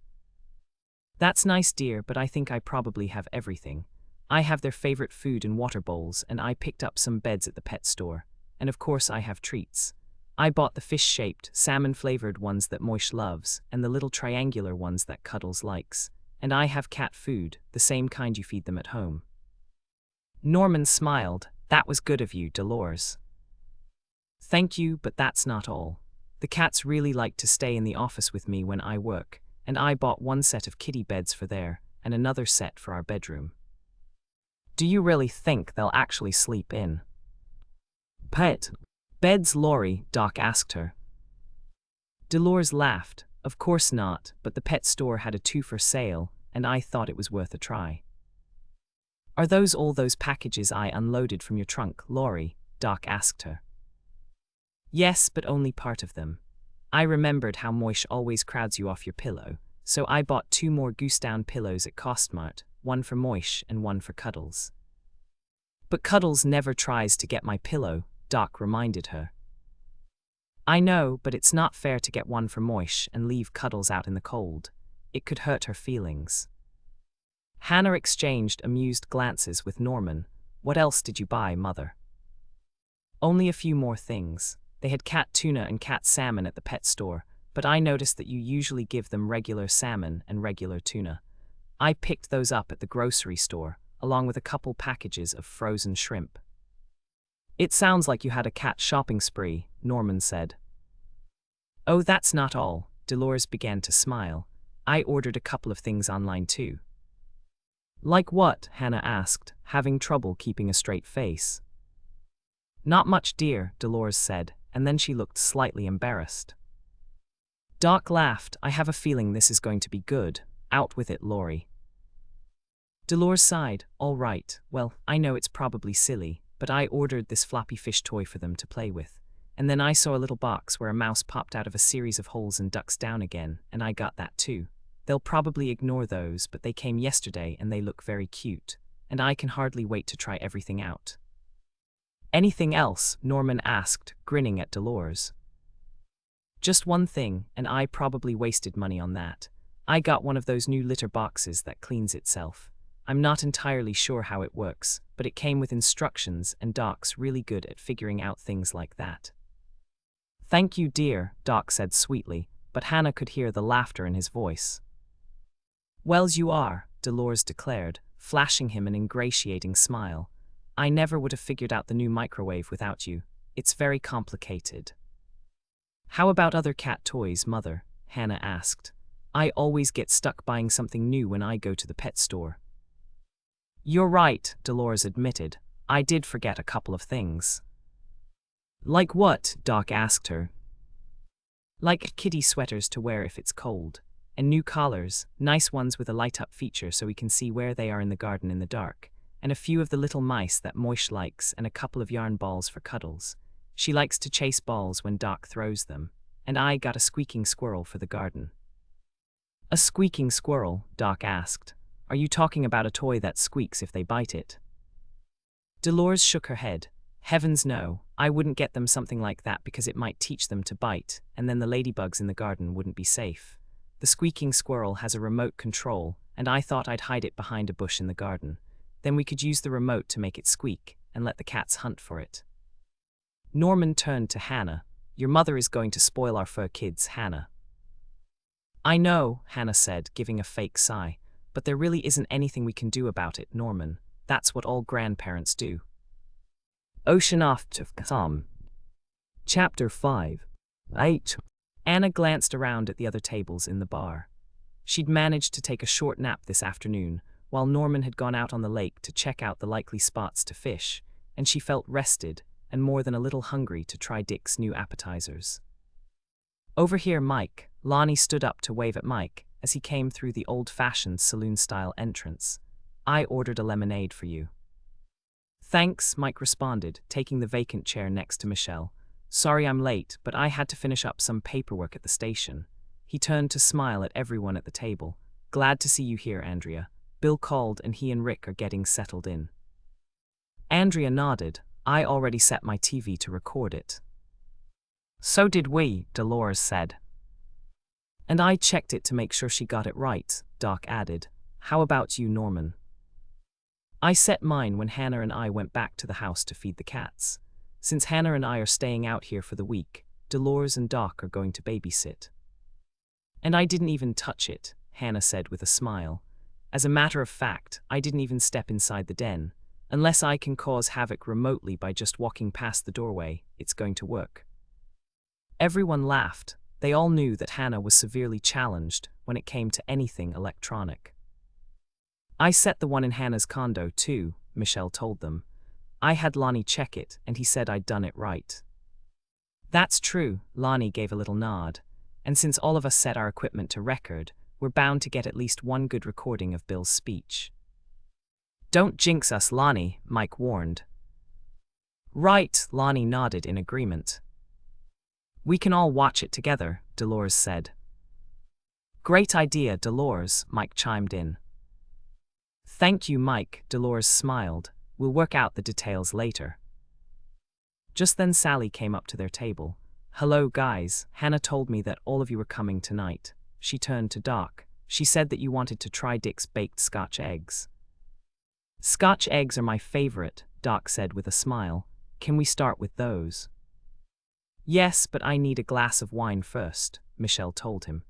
That's nice, dear, but I think I probably have everything. I have their favorite food in water bowls, and I picked up some beds at the pet store. And of course I have treats. I bought the fish-shaped, salmon-flavored ones that Moish loves, and the little triangular ones that Cuddles likes. And I have cat food, the same kind you feed them at home. Norman smiled. That was good of you, Dolores. Thank you, but that's not all. The cats really like to stay in the office with me when I work, and I bought one set of kitty beds for there, and another set for our bedroom. Do you really think they'll actually sleep in pet beds, Laurie? Doc asked her. Dolores laughed. Of course not, but the pet store had a 2 for sale, and I thought it was worth a try. Are those all those packages I unloaded from your trunk, Laurie? Doc asked her. Yes, but only part of them. I remembered how Moish always crowds you off your pillow, so I bought 2 more goose-down pillows at Costmart, one for Moish and one for Cuddles. But Cuddles never tries to get my pillow, Doc reminded her. I know, but it's not fair to get one for Moish and leave Cuddles out in the cold. It could hurt her feelings. Hannah exchanged amused glances with Norman. What else did you buy, Mother? Only a few more things. They had cat tuna and cat salmon at the pet store, but I noticed that you usually give them regular salmon and regular tuna. I picked those up at the grocery store, along with a couple packages of frozen shrimp. It sounds like you had a cat shopping spree, Norman said. Oh, that's not all. Dolores began to smile. I ordered a couple of things online too. Like what? Hannah asked, having trouble keeping a straight face. Not much, dear, Dolores said, and then she looked slightly embarrassed. Doc laughed. I have a feeling this is going to be good. Out with it, Laurie. Dolores sighed. All right, well, I know it's probably silly, but I ordered this floppy fish toy for them to play with. And then I saw a little box where a mouse popped out of a series of holes and ducks down again, and I got that too. They'll probably ignore those, but they came yesterday and they look very cute, and I can hardly wait to try everything out. Anything else? Norman asked, grinning at Dolores. Just one thing, and I probably wasted money on that. I got one of those new litter boxes that cleans itself. I'm not entirely sure how it works, but it came with instructions and Doc's really good at figuring out things like that. Thank you, dear, Doc said sweetly, but Hannah could hear the laughter in his voice. Wells you are, Dolores declared, flashing him an ingratiating smile. I never would have figured out the new microwave without you. It's very complicated. How about other cat toys, Mother? Hannah asked. I always get stuck buying something new when I go to the pet store. You're right, Dolores admitted. I did forget a couple of things. Like what? Doc asked her. Like kitty sweaters to wear if it's cold. And new collars, nice ones with a light-up feature so we can see where they are in the garden in the dark. And a few of the little mice that Moish likes and a couple of yarn balls for cuddles. She likes to chase balls when Doc throws them. And I got a squeaking squirrel for the garden. A squeaking squirrel? Doc asked. Are you talking about a toy that squeaks if they bite it? Dolores shook her head. Heavens no, I wouldn't get them something like that because it might teach them to bite, and then the ladybugs in the garden wouldn't be safe. The squeaking squirrel has a remote control, and I thought I'd hide it behind a bush in the garden. Then we could use the remote to make it squeak, and let the cats hunt for it. Norman turned to Hannah. Your mother is going to spoil our fur kids, Hannah. I know, Hannah said, giving a fake sigh, but there really isn't anything we can do about it, Norman. That's what all grandparents do. Ocean off to come. Chapter 5. 8. Anna glanced around at the other tables in the bar. She'd managed to take a short nap this afternoon, while Norman had gone out on the lake to check out the likely spots to fish, and she felt rested and more than a little hungry to try Dick's new appetizers. Over here, Mike. Lonnie stood up to wave at Mike as he came through the old-fashioned saloon-style entrance. I ordered a lemonade for you. Thanks, Mike responded, taking the vacant chair next to Michelle. Sorry I'm late, but I had to finish up some paperwork at the station. He turned to smile at everyone at the table. Glad to see you here, Andrea. Bill called and he and Rick are getting settled in. Andrea nodded. I already set my TV to record it. So did we, Dolores said. And I checked it to make sure she got it right, Doc added. How about you, Norman? I set mine when Hannah and I went back to the house to feed the cats. Since Hannah and I are staying out here for the week, Dolores and Doc are going to babysit. And I didn't even touch it, Hannah said with a smile. As a matter of fact, I didn't even step inside the den. Unless I can cause havoc remotely by just walking past the doorway, it's going to work. Everyone laughed. They all knew that Hannah was severely challenged when it came to anything electronic. I set the one in Hannah's condo too, Michelle told them. I had Lonnie check it, and he said I'd done it right. That's true, Lonnie gave a little nod. And since all of us set our equipment to record, we're bound to get at least one good recording of Bill's speech. Don't jinx us, Lonnie, Mike warned. Right, Lonnie nodded in agreement. We can all watch it together, Dolores said. Great idea, Dolores, Mike chimed in. Thank you, Mike, Dolores smiled. We'll work out the details later. Just then Sally came up to their table. Hello, guys. Hannah told me that all of you were coming tonight. She turned to Doc. She said that you wanted to try Dick's baked Scotch eggs. Scotch eggs are my favorite, Doc said with a smile. Can we start with those? Yes, but I need a glass of wine first, Michelle told him.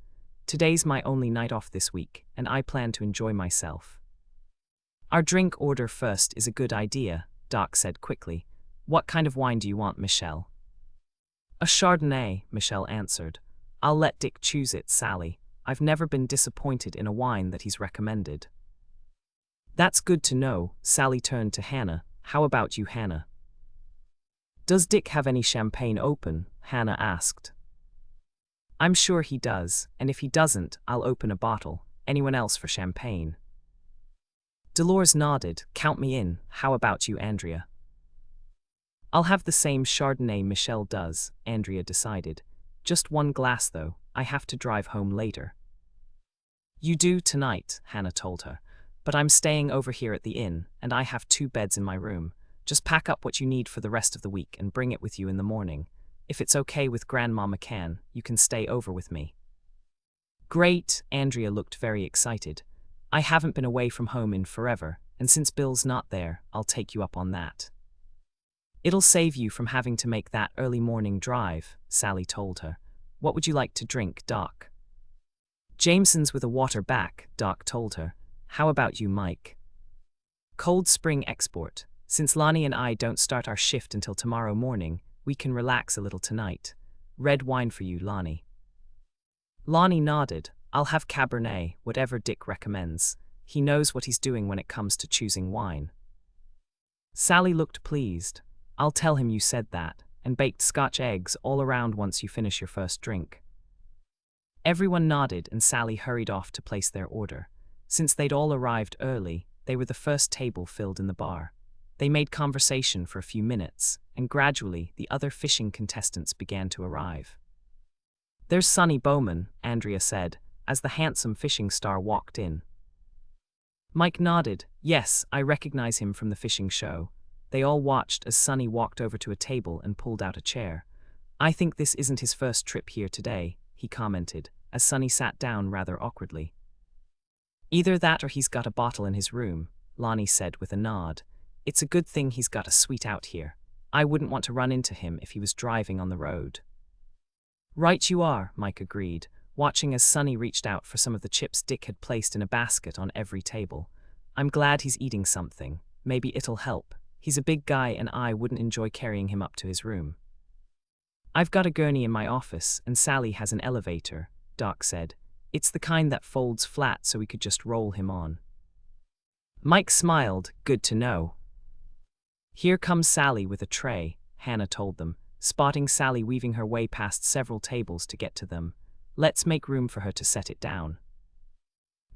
Today's my only night off this week, and I plan to enjoy myself. Our drink order first is a good idea, Doc said quickly. What kind of wine do you want, Michelle? A Chardonnay, Michelle answered. I'll let Dick choose it, Sally. I've never been disappointed in a wine that he's recommended. That's good to know, Sally turned to Hannah. How about you, Hannah? Does Dick have any champagne open? Hannah asked. I'm sure he does, and if he doesn't, I'll open a bottle. Anyone else for champagne? Dolores nodded. Count me in. How about you, Andrea? I'll have the same Chardonnay Michelle does, Andrea decided. Just one glass, though. I have to drive home later. You do tonight, Hannah told her. But I'm staying over here at the inn, and I have 2 beds in my room. Just pack up what you need for the rest of the week and bring it with you in the morning. If it's okay with Grandma McCann, you can stay over with me. Great, Andrea looked very excited. I haven't been away from home in forever, and since Bill's not there, I'll take you up on that. It'll save you from having to make that early morning drive, Sally told her. What would you like to drink, Doc? Jameson's with a water back, Doc told her. How about you, Mike? Cold Spring Export. Since Lonnie and I don't start our shift until tomorrow morning, we can relax a little tonight. Red wine for you, Lonnie. Lonnie nodded. I'll have Cabernet, whatever Dick recommends. He knows what he's doing when it comes to choosing wine. Sally looked pleased. I'll tell him you said that, and baked Scotch eggs all around once you finish your first drink. Everyone nodded and Sally hurried off to place their order. Since they'd all arrived early, they were the first table filled in the bar. They made conversation for a few minutes, and gradually the other fishing contestants began to arrive. There's Sonny Bowman, Andrea said, as the handsome fishing star walked in. Mike nodded. Yes, I recognize him from the fishing show. They all watched as Sonny walked over to a table and pulled out a chair. I think this isn't his first trip here today, he commented, as Sonny sat down rather awkwardly. Either that or he's got a bottle in his room, Lonnie said with a nod. It's a good thing he's got a suite out here. I wouldn't want to run into him if he was driving on the road. Right you are, Mike agreed, watching as Sonny reached out for some of the chips Dick had placed in a basket on every table. I'm glad he's eating something. Maybe it'll help. He's a big guy and I wouldn't enjoy carrying him up to his room. I've got a gurney in my office and Sally has an elevator, Doc said. It's the kind that folds flat so we could just roll him on. Mike smiled. Good to know. Here comes Sally with a tray, Hannah told them, spotting Sally weaving her way past several tables to get to them. Let's make room for her to set it down.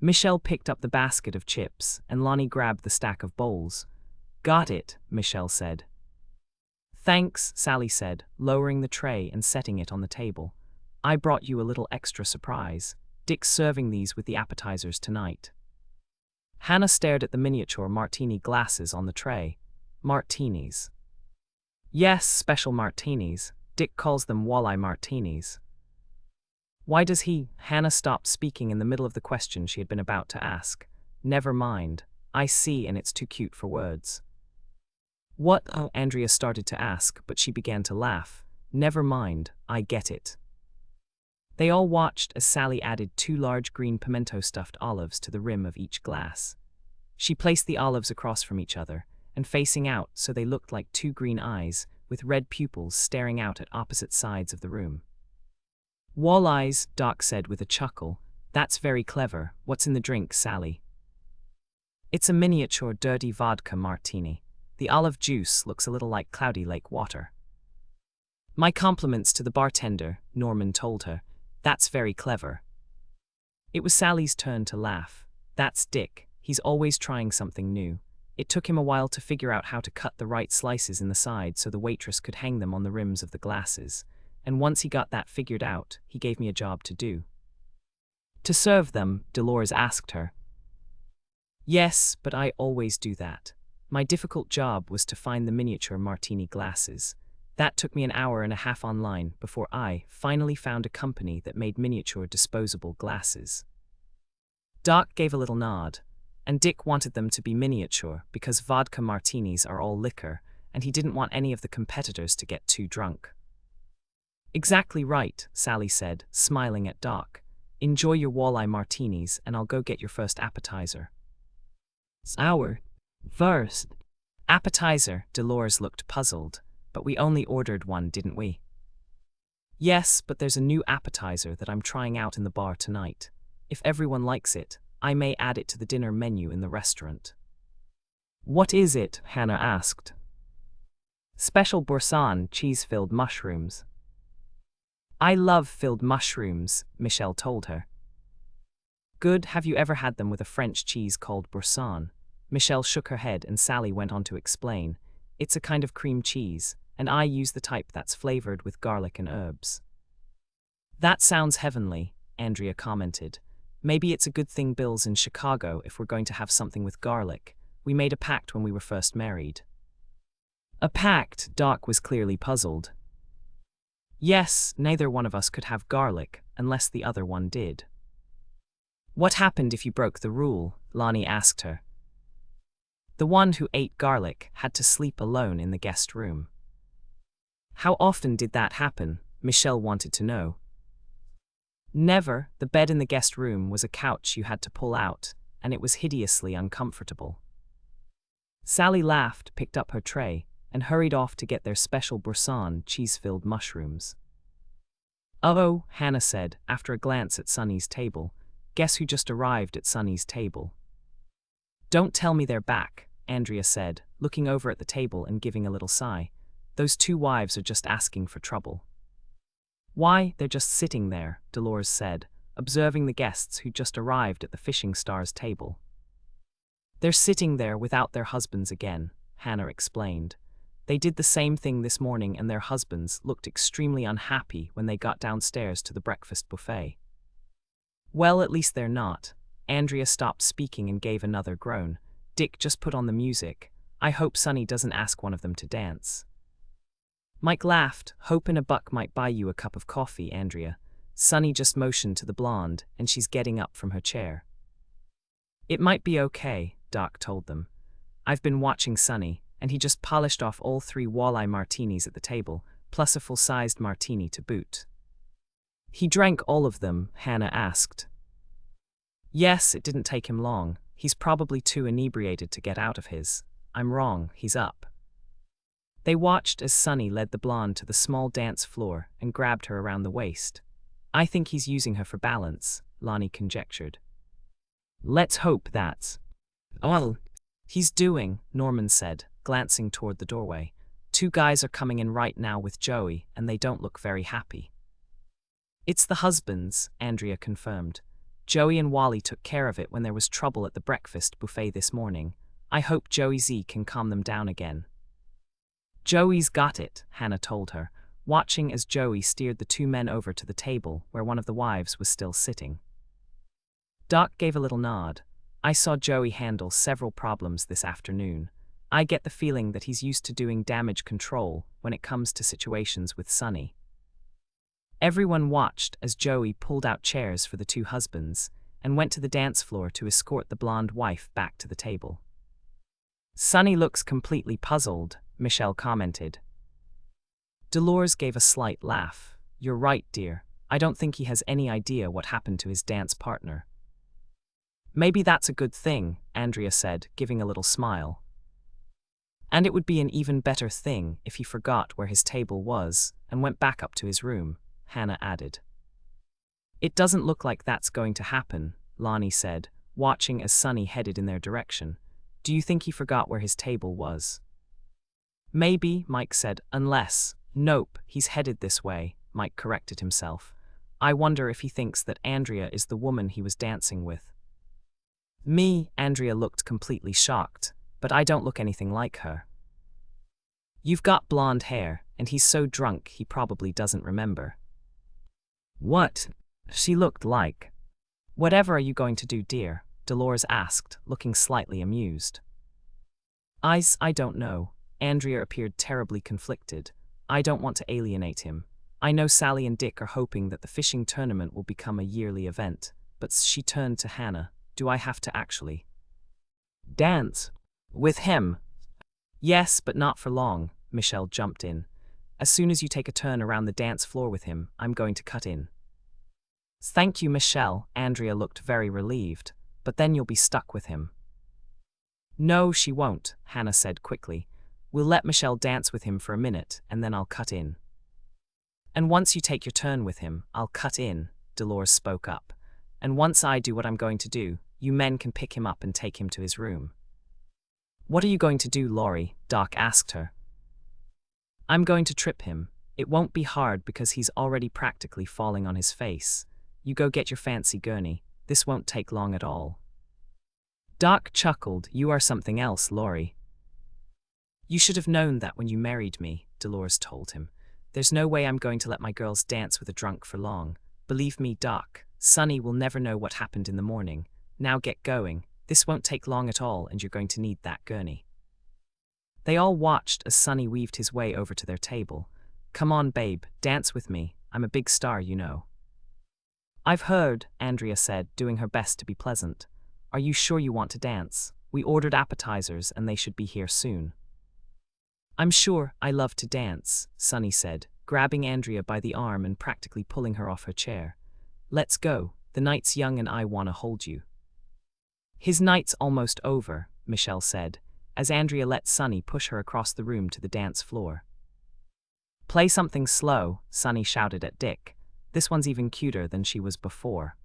Michelle picked up the basket of chips, and Lonnie grabbed the stack of bowls. Got it, Michelle said. Thanks, Sally said, lowering the tray and setting it on the table. I brought you a little extra surprise. Dick's serving these with the appetizers tonight. Hannah stared at the miniature martini glasses on the tray. Martinis. Yes, special martinis. Dick calls them walleye martinis. Why does he? Hannah stopped speaking in the middle of the question she had been about to ask. Never mind. I see, and it's too cute for words. What? Oh, Andrea started to ask, but she began to laugh. Never mind, I get it. They all watched as Sally added 2 large green pimento-stuffed olives to the rim of each glass. She placed the olives across from each other, and facing out so they looked like 2 green eyes, with red pupils staring out at opposite sides of the room. Walleyes, Doc said with a chuckle. That's very clever. What's in the drink, Sally? It's a miniature dirty vodka martini. The olive juice looks a little like cloudy lake water. My compliments to the bartender, Norman told her. That's very clever. It was Sally's turn to laugh. That's Dick. He's always trying something new. It took him a while to figure out how to cut the right slices in the side so the waitress could hang them on the rims of the glasses. And once he got that figured out, he gave me a job to do. To serve them, Dolores asked her. Yes, but I always do that. My difficult job was to find the miniature martini glasses. That took me an hour and a half online before I finally found a company that made miniature disposable glasses. Doc gave a little nod, and Dick wanted them to be miniature because vodka martinis are all liquor, and he didn't want any of the competitors to get too drunk. Exactly right, Sally said, smiling at Doc. Enjoy your walleye martinis, and I'll go get your first appetizer. Our first appetizer, Dolores looked puzzled. But we only ordered one, didn't we? Yes, but there's a new appetizer that I'm trying out in the bar tonight. If everyone likes it, I may add it to the dinner menu in the restaurant. What is it? Hannah asked. Special boursin cheese-filled mushrooms. I love filled mushrooms, Michelle told her. Good, have you ever had them with a French cheese called boursin? Michelle shook her head and Sally went on to explain. It's a kind of cream cheese, and I use the type that's flavored with garlic and herbs. That sounds heavenly, Andrea commented. Maybe it's a good thing Bill's in Chicago if we're going to have something with garlic. We made a pact when we were first married. A pact? Doc was clearly puzzled. Yes, neither one of us could have garlic unless the other one did. What happened if you broke the rule? Lonnie asked her. The one who ate garlic had to sleep alone in the guest room. How often did that happen? Michelle wanted to know. Never. The bed in the guest room was a couch you had to pull out, and it was hideously uncomfortable. Sally laughed, picked up her tray, and hurried off to get their special Boursin cheese-filled mushrooms. Oh, Hannah said, after a glance at Sunny's table. Guess who just arrived at Sunny's table? Don't tell me they're back, Andrea said, looking over at the table and giving a little sigh. Those two wives are just asking for trouble. Why, they're just sitting there, Dolores said, observing the guests who just arrived at the Fishing Stars table. They're sitting there without their husbands again, Hannah explained. They did the same thing this morning and their husbands looked extremely unhappy when they got downstairs to the breakfast buffet. Well, at least they're not. Andrea stopped speaking and gave another groan. Dick, just put on the music. I hope Sunny doesn't ask one of them to dance. Mike laughed. Hoping a buck might buy you a cup of coffee, Andrea. Sunny just motioned to the blonde, and she's getting up from her chair. It might be okay, Doc told them. I've been watching Sunny, and he just polished off all 3 walleye martinis at the table, plus a full-sized martini to boot. He drank all of them, Hannah asked. Yes, it didn't take him long. He's probably too inebriated to get out of his. I'm wrong, he's up. They watched as Sunny led the blonde to the small dance floor and grabbed her around the waist. I think he's using her for balance, Lonnie conjectured. Let's hope that's all he's doing, Norman said, glancing toward the doorway. 2 guys are coming in right now with Joey, and they don't look very happy. It's the husbands, Andrea confirmed. Joey and Wally took care of it when there was trouble at the breakfast buffet this morning. I hope Joey Z can calm them down again. Joey's got it, Hannah told her, watching as Joey steered the 2 men over to the table where one of the wives was still sitting. Doc gave a little nod. I saw Joey handle several problems this afternoon. I get the feeling that he's used to doing damage control when it comes to situations with Sunny. Everyone watched as Joey pulled out chairs for the 2 husbands and went to the dance floor to escort the blonde wife back to the table. Sunny looks completely puzzled, Michelle commented. Dolores gave a slight laugh. You're right, dear. I don't think he has any idea what happened to his dance partner. Maybe that's a good thing, Andrea said, giving a little smile. And it would be an even better thing if he forgot where his table was and went back up to his room, Hannah added. It doesn't look like that's going to happen, Lonnie said, watching as Sunny headed in their direction. Do you think he forgot where his table was? Maybe, Mike said, unless… Nope, he's headed this way, Mike corrected himself. I wonder if he thinks that Andrea is the woman he was dancing with. Me, Andrea looked completely shocked, but I don't look anything like her. You've got blonde hair, and he's so drunk he probably doesn't remember. What? She looked like. Whatever are you going to do, dear? Dolores asked, looking slightly amused. I don't know. Andrea appeared terribly conflicted. I don't want to alienate him. I know Sally and Dick are hoping that the fishing tournament will become a yearly event, but she turned to Hannah. Do I have to actually dance with him? Yes, but not for long, Michelle jumped in. As soon as you take a turn around the dance floor with him, I'm going to cut in. Thank you, Michelle. Andrea looked very relieved, but then you'll be stuck with him. No, she won't, Hannah said quickly. We'll let Michelle dance with him for a minute, and then I'll cut in. And once you take your turn with him, I'll cut in, Dolores spoke up. And once I do what I'm going to do, you men can pick him up and take him to his room. What are you going to do, Laurie? Doc asked her. I'm going to trip him. It won't be hard because he's already practically falling on his face. You go get your fancy gurney. This won't take long at all. Doc chuckled. You are something else, Laurie. You should have known that when you married me, Dolores told him. There's no way I'm going to let my girls dance with a drunk for long. Believe me, Doc, Sunny will never know what happened in the morning. Now get going. This won't take long at all, and you're going to need that gurney. They all watched as Sunny weaved his way over to their table, Come on, babe, dance with me, I'm a big star, you know. I've heard, Andrea said, doing her best to be pleasant. Are you sure you want to dance? We ordered appetizers and they should be here soon. I'm sure, I love to dance, Sunny said, grabbing Andrea by the arm and practically pulling her off her chair. Let's go, the night's young and I want to hold you. His night's almost over, Michelle said, as Andrea let Sunny push her across the room to the dance floor. Play something slow, Sunny shouted at Dick. This one's even cuter than she was before.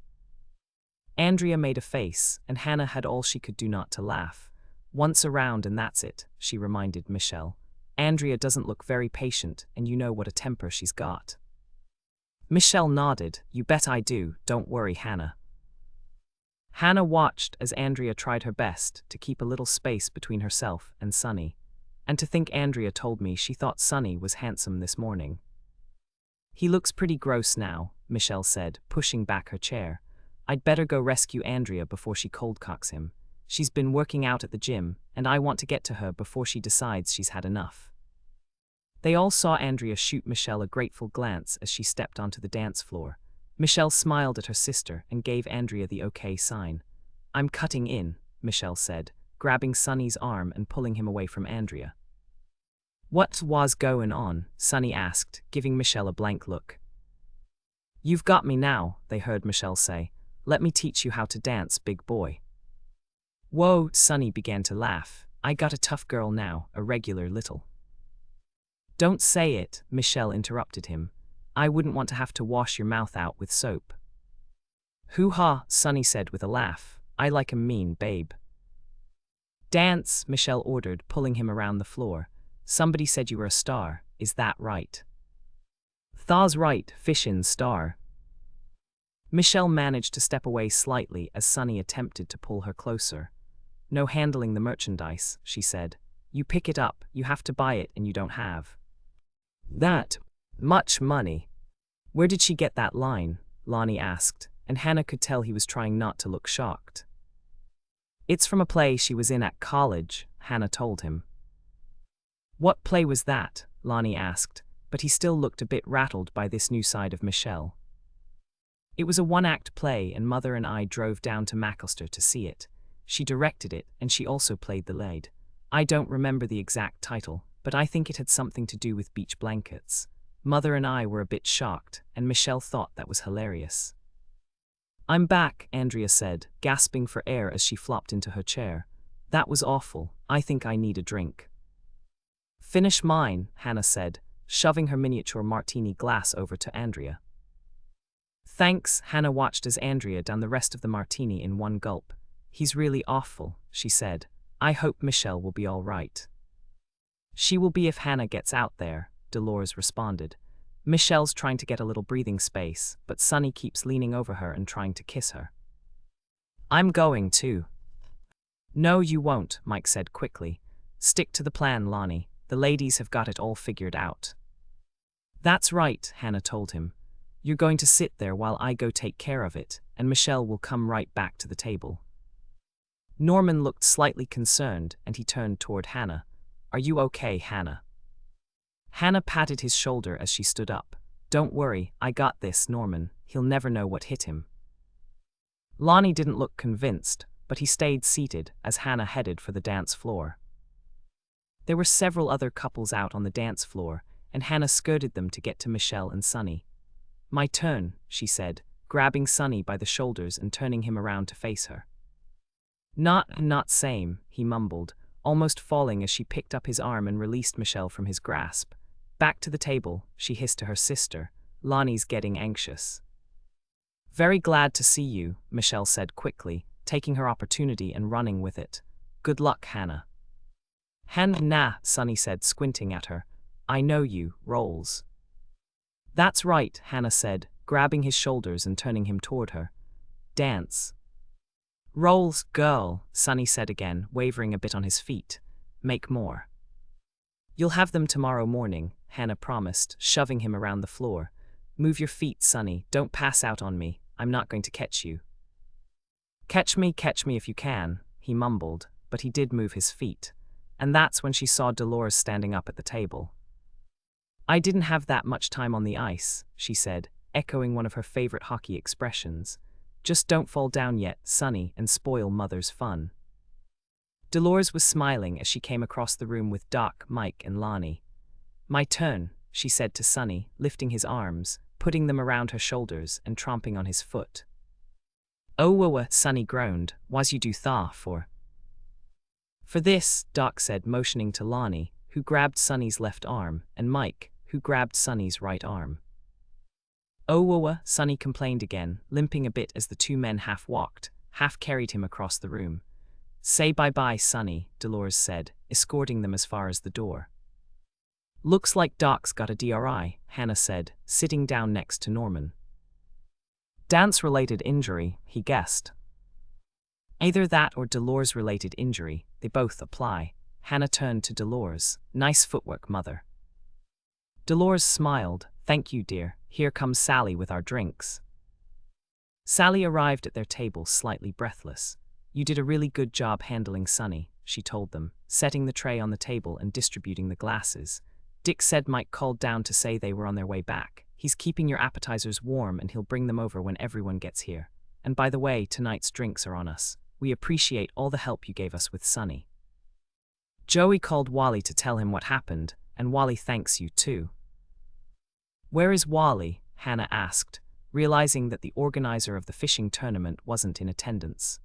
Andrea made a face, and Hannah had all she could do not to laugh. Once around and that's it, she reminded Michelle. Andrea doesn't look very patient, and you know what a temper she's got. Michelle nodded. You bet I do, don't worry, Hannah. Hannah watched as Andrea tried her best to keep a little space between herself and Sunny. And to think Andrea told me she thought Sunny was handsome this morning. He looks pretty gross now, Michelle said, pushing back her chair. I'd better go rescue Andrea before she cold-cocks him. She's been working out at the gym, and I want to get to her before she decides she's had enough. They all saw Andrea shoot Michelle a grateful glance as she stepped onto the dance floor. Michelle smiled at her sister and gave Andrea the okay sign. I'm cutting in, Michelle said, grabbing Sunny's arm and pulling him away from Andrea. What was going on? Sunny asked, giving Michelle a blank look. You've got me now, they heard Michelle say. Let me teach you how to dance, big boy. Whoa, Sunny began to laugh. I got a tough girl now, a regular little. Don't say it, Michelle interrupted him. I wouldn't want to have to wash your mouth out with soap. Hoo-ha, Sunny said with a laugh. I like 'em mean, babe. Dance, Michelle ordered, pulling him around the floor. Somebody said you were a star, is that right? Thaw's right, fishin' star. Michelle managed to step away slightly as Sunny attempted to pull her closer. No handling the merchandise, she said. You pick it up, you have to buy it and you don't have that much money. Where did she get that line? Lonnie asked, and Hannah could tell he was trying not to look shocked. It's from a play she was in at college, Hannah told him. What play was that? Lonnie asked, but he still looked a bit rattled by this new side of Michelle. It was a one-act play and Mother and I drove down to Macalester to see it. She directed it and she also played the lead. I don't remember the exact title, but I think it had something to do with beach blankets. Mother and I were a bit shocked, and Michelle thought that was hilarious. I'm back, Andrea said, gasping for air as she flopped into her chair. That was awful. I think I need a drink. Finish mine, Hannah said, shoving her miniature martini glass over to Andrea. Thanks, Hannah watched as Andrea downed the rest of the martini in one gulp. He's really awful, she said. I hope Michelle will be all right. She will be if Hannah gets out there, Dolores responded. Michelle's trying to get a little breathing space, but Sunny keeps leaning over her and trying to kiss her. I'm going too. No, you won't, Mike said quickly. Stick to the plan, Lonnie. The ladies have got it all figured out. That's right, Hannah told him. You're going to sit there while I go take care of it, and Michelle will come right back to the table. Norman looked slightly concerned, and he turned toward Hannah. Are you okay, Hannah? Hannah patted his shoulder as she stood up. Don't worry, I got this, Norman. He'll never know what hit him. Lonnie didn't look convinced, but he stayed seated as Hannah headed for the dance floor. There were several other couples out on the dance floor, and Hannah skirted them to get to Michelle and Sunny. My turn, she said, grabbing Sunny by the shoulders and turning him around to face her. Not same, he mumbled, almost falling as she picked up his arm and released Michelle from his grasp. Back to the table, she hissed to her sister. Lonnie's getting anxious. Very glad to see you, Michelle said quickly, taking her opportunity and running with it. Good luck, Hannah. Nah, Sunny said, squinting at her. I know you, Rolls. That's right, Hannah said, grabbing his shoulders and turning him toward her. Dance. Rolls, girl, Sunny said again, wavering a bit on his feet. Make more. You'll have them tomorrow morning, Hannah promised, shoving him around the floor. Move your feet, Sunny, don't pass out on me, I'm not going to catch you. Catch me if you can, he mumbled, but he did move his feet. And that's when she saw Dolores standing up at the table. I didn't have that much time on the ice, she said, echoing one of her favorite hockey expressions. Just don't fall down yet, Sonny, and spoil Mother's fun. Dolores was smiling as she came across the room with Doc, Mike, and Lonnie. My turn, she said to Sonny, lifting his arms, putting them around her shoulders and tromping on his foot. Oh, Sonny groaned, was you do thaw for? For this, Doc said, motioning to Lonnie, who grabbed Sonny's left arm, and Mike, who grabbed Sonny's right arm. Oh, Sonny complained again, limping a bit as the two men half walked, half carried him across the room. Say bye-bye, Sonny, Dolores said, escorting them as far as the door. Looks like Doc's got a DRI, Hannah said, sitting down next to Norman. Dance-related injury, he guessed. Either that or Dolores-related injury, they both apply. Hannah turned to Dolores. Nice footwork, Mother. Dolores smiled. Thank you, dear. Here comes Sally with our drinks. Sally arrived at their table slightly breathless. You did a really good job handling Sonny, she told them, setting the tray on the table and distributing the glasses. Dick said Mike called down to say they were on their way back. He's keeping your appetizers warm and he'll bring them over when everyone gets here. And by the way, tonight's drinks are on us. We appreciate all the help you gave us with Sonny. Joey called Wally to tell him what happened, and Wally thanks you too. Where is Wally? Hannah asked, realizing that the organizer of the fishing tournament wasn't in attendance.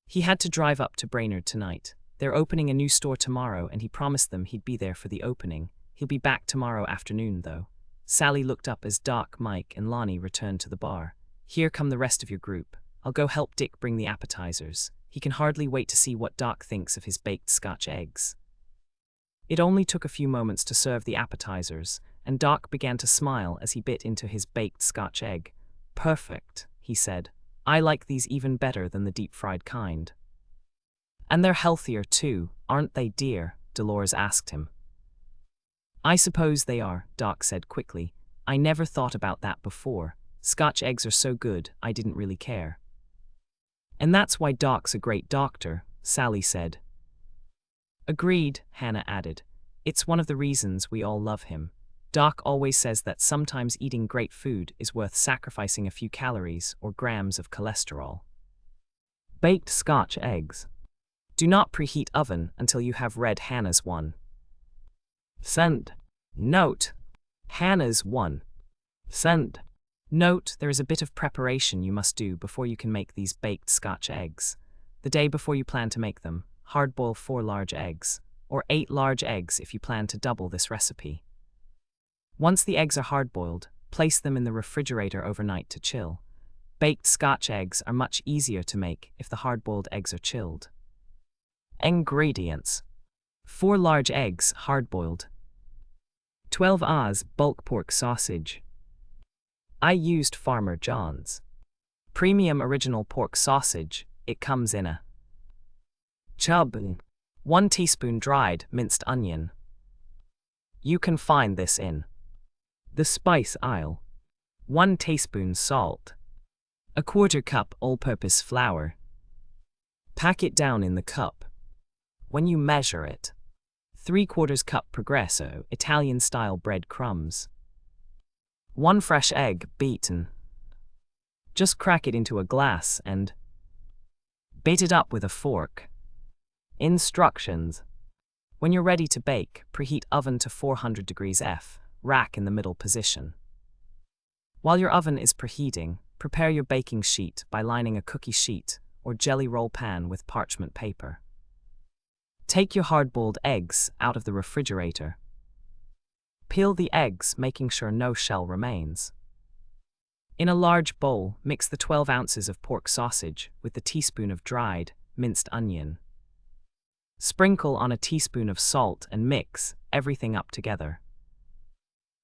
He had to drive up to Brainerd tonight. They're opening a new store tomorrow and he promised them he'd be there for the opening. He'll be back tomorrow afternoon, though. Sally looked up as Doc, Mike, and Lonnie returned to the bar. Here come the rest of your group. I'll go help Dick bring the appetizers. He can hardly wait to see what Doc thinks of his baked Scotch eggs. It only took a few moments to serve the appetizers, and Doc began to smile as he bit into his baked Scotch egg. Perfect, he said. I like these even better than the deep-fried kind. And they're healthier too, aren't they, dear? Dolores asked him. I suppose they are, Doc said quickly. I never thought about that before. Scotch eggs are so good, I didn't really care. And that's why Doc's a great doctor, Sally said. Agreed, Hannah added. It's one of the reasons we all love him. Doc always says that sometimes eating great food is worth sacrificing a few calories or grams of cholesterol. Baked Scotch eggs. Do not preheat oven until you have read Hannah's one. Send. Note. Hannah's one. Send. Note, there is a bit of preparation you must do before you can make these baked Scotch eggs. The day before you plan to make them, hard-boil 4 large eggs, or 8 large eggs if you plan to double this recipe. Once the eggs are hard-boiled, place them in the refrigerator overnight to chill. Baked Scotch eggs are much easier to make if the hard-boiled eggs are chilled. Ingredients: 4 large eggs, hard-boiled. 12 oz bulk pork sausage. I used Farmer John's premium original pork sausage. It comes in a tub. 1 teaspoon dried minced onion. You can find this in the spice aisle. 1 teaspoon salt. 1/4 cup all-purpose flour. Pack it down in the cup. When you measure it, 3/4 cup Progresso Italian-style bread crumbs. 1 fresh egg, beaten. Just crack it into a glass and beat it up with a fork. Instructions: when you're ready to bake, preheat oven to 400 degrees F, rack in the middle position. While your oven is preheating, prepare your baking sheet by lining a cookie sheet or jelly roll pan with parchment paper. Take your hard-boiled eggs out of the refrigerator. Peel the eggs, making sure no shell remains. In a large bowl, mix the 12 ounces of pork sausage with the teaspoon of dried, minced onion. Sprinkle on a teaspoon of salt and mix everything up together.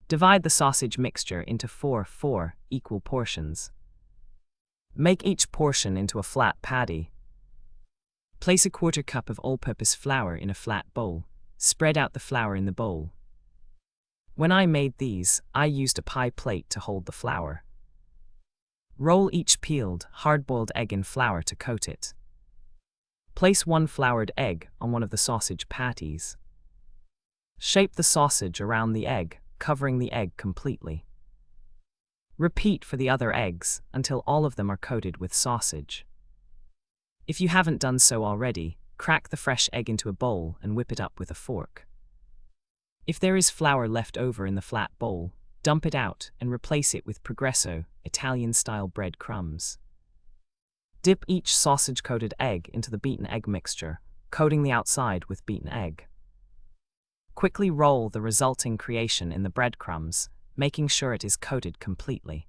Divide the sausage mixture into 4 equal portions. Make each portion into a flat patty. Place 1/4 cup of all-purpose flour in a flat bowl. Spread out the flour in the bowl. When I made these, I used a pie plate to hold the flour. Roll each peeled, hard-boiled egg in flour to coat it. Place 1 floured egg on one of the sausage patties. Shape the sausage around the egg, covering the egg completely. Repeat for the other eggs until all of them are coated with sausage. If you haven't done so already, crack the fresh egg into a bowl and whip it up with a fork. If there is flour left over in the flat bowl, dump it out and replace it with Progresso, Italian-style bread crumbs. Dip each sausage-coated egg into the beaten egg mixture, coating the outside with beaten egg. Quickly roll the resulting creation in the breadcrumbs, making sure it is coated completely.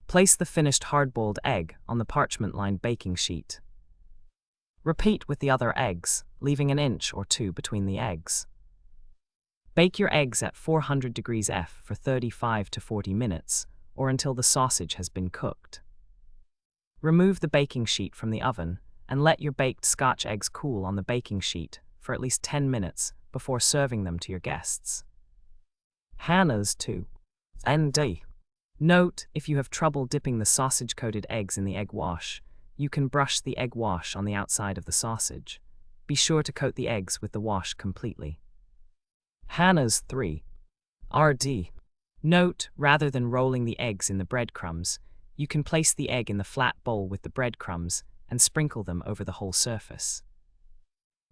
Place the finished hard-boiled egg on the parchment-lined baking sheet. Repeat with the other eggs, leaving an inch or two between the eggs. Bake your eggs at 400 degrees F for 35 to 40 minutes, or until the sausage has been cooked. Remove the baking sheet from the oven, and let your baked Scotch eggs cool on the baking sheet for at least 10 minutes before serving them to your guests. Hannah's 2. ND. Note, if you have trouble dipping the sausage-coated eggs in the egg wash, you can brush the egg wash on the outside of the sausage. Be sure to coat the eggs with the wash completely. Hannah's 3. RD. Note, rather than rolling the eggs in the breadcrumbs, you can place the egg in the flat bowl with the breadcrumbs and sprinkle them over the whole surface.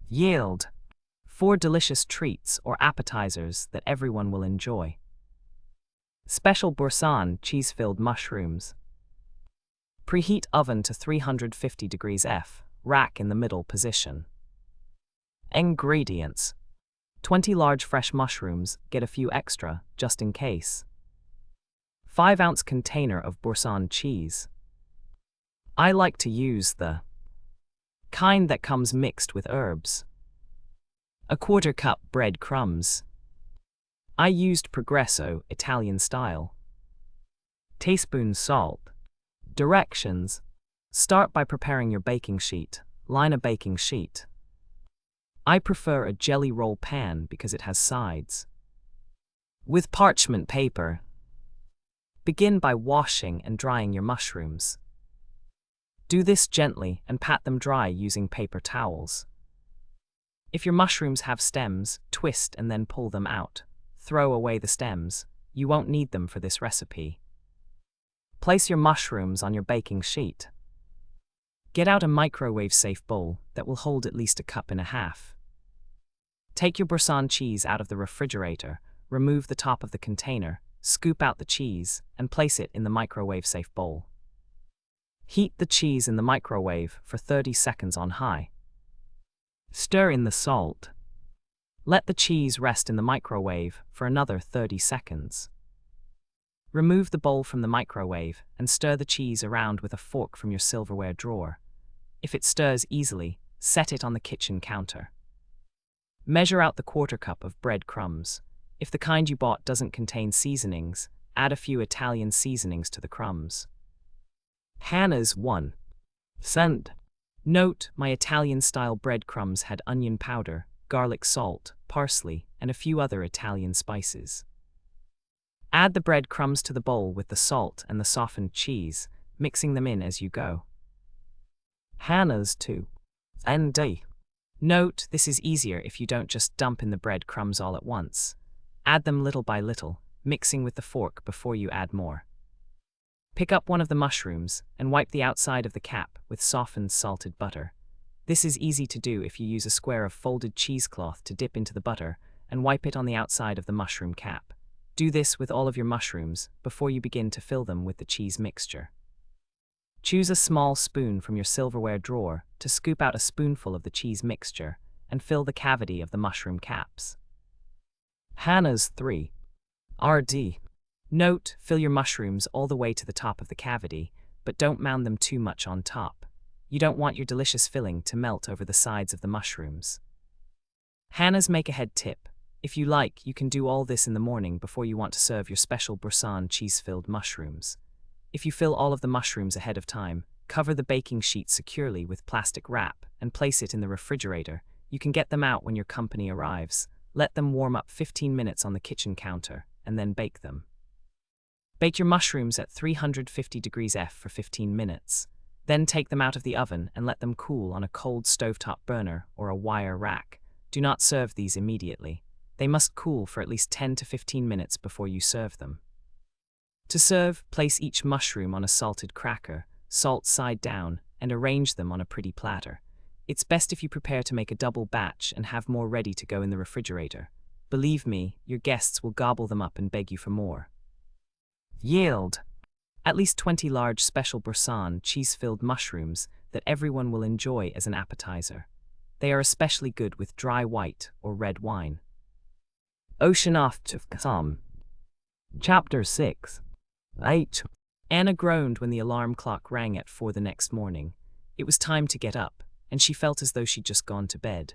Yield. 4 delicious treats or appetizers that everyone will enjoy. Special Boursin cheese-filled mushrooms. Preheat oven to 350 degrees F, rack in the middle position. Ingredients: 20 large fresh mushrooms, get a few extra, just in case. 5-ounce container of Boursin cheese. I like to use the kind that comes mixed with herbs. 1/4 cup bread crumbs. I used Progresso, Italian style. Teaspoon salt. Directions: start by preparing your baking sheet. Line a baking sheet. I prefer a jelly roll pan because it has sides. With parchment paper. Begin by washing and drying your mushrooms. Do this gently and pat them dry using paper towels. If your mushrooms have stems, twist and then pull them out. Throw away the stems. You won't need them for this recipe. Place your mushrooms on your baking sheet. Get out a microwave-safe bowl that will hold at least 1.5 cups. Take your Boursin cheese out of the refrigerator, remove the top of the container, scoop out the cheese, and place it in the microwave-safe bowl. Heat the cheese in the microwave for 30 seconds on high. Stir in the salt. Let the cheese rest in the microwave for another 30 seconds. Remove the bowl from the microwave and stir the cheese around with a fork from your silverware drawer. If it stirs easily, set it on the kitchen counter. Measure out the 1/4 cup of bread crumbs. If the kind you bought doesn't contain seasonings, add a few Italian seasonings to the crumbs. Hannah's 1. Send. Note, my Italian-style breadcrumbs had onion powder, garlic salt, parsley, and a few other Italian spices. Add the breadcrumbs to the bowl with the salt and the softened cheese, mixing them in as you go. Hannah's 2. ND. Note, this is easier if you don't just dump in the breadcrumbs all at once. Add them little by little, mixing with the fork before you add more. Pick up one of the mushrooms and wipe the outside of the cap with softened salted butter. This is easy to do if you use a square of folded cheesecloth to dip into the butter and wipe it on the outside of the mushroom cap. Do this with all of your mushrooms before you begin to fill them with the cheese mixture. Choose a small spoon from your silverware drawer to scoop out a spoonful of the cheese mixture and fill the cavity of the mushroom caps. Hannah's 3. RD. Note, fill your mushrooms all the way to the top of the cavity, but don't mound them too much on top. You don't want your delicious filling to melt over the sides of the mushrooms. Hannah's make-ahead tip. If you like, you can do all this in the morning before you want to serve your special Boursin cheese-filled mushrooms. If you fill all of the mushrooms ahead of time, cover the baking sheet securely with plastic wrap and place it in the refrigerator. You can get them out when your company arrives. Let them warm up 15 minutes on the kitchen counter, and then bake them. Bake your mushrooms at 350 degrees F for 15 minutes. Then take them out of the oven and let them cool on a cold stovetop burner or a wire rack. Do not serve these immediately. They must cool for at least 10 to 15 minutes before you serve them. To serve, place each mushroom on a salted cracker, salt side down, and arrange them on a pretty platter. It's best if you prepare to make a double batch and have more ready to go in the refrigerator. Believe me, your guests will gobble them up and beg you for more. Yield! At least 20 large special Boursin cheese-filled mushrooms that everyone will enjoy as an appetizer. They are especially good with dry white or red wine. Ocean off to come. Chapter 6. 8. Anna groaned when the alarm clock rang at 4 the next morning. It was time to get up, and she felt as though she'd just gone to bed.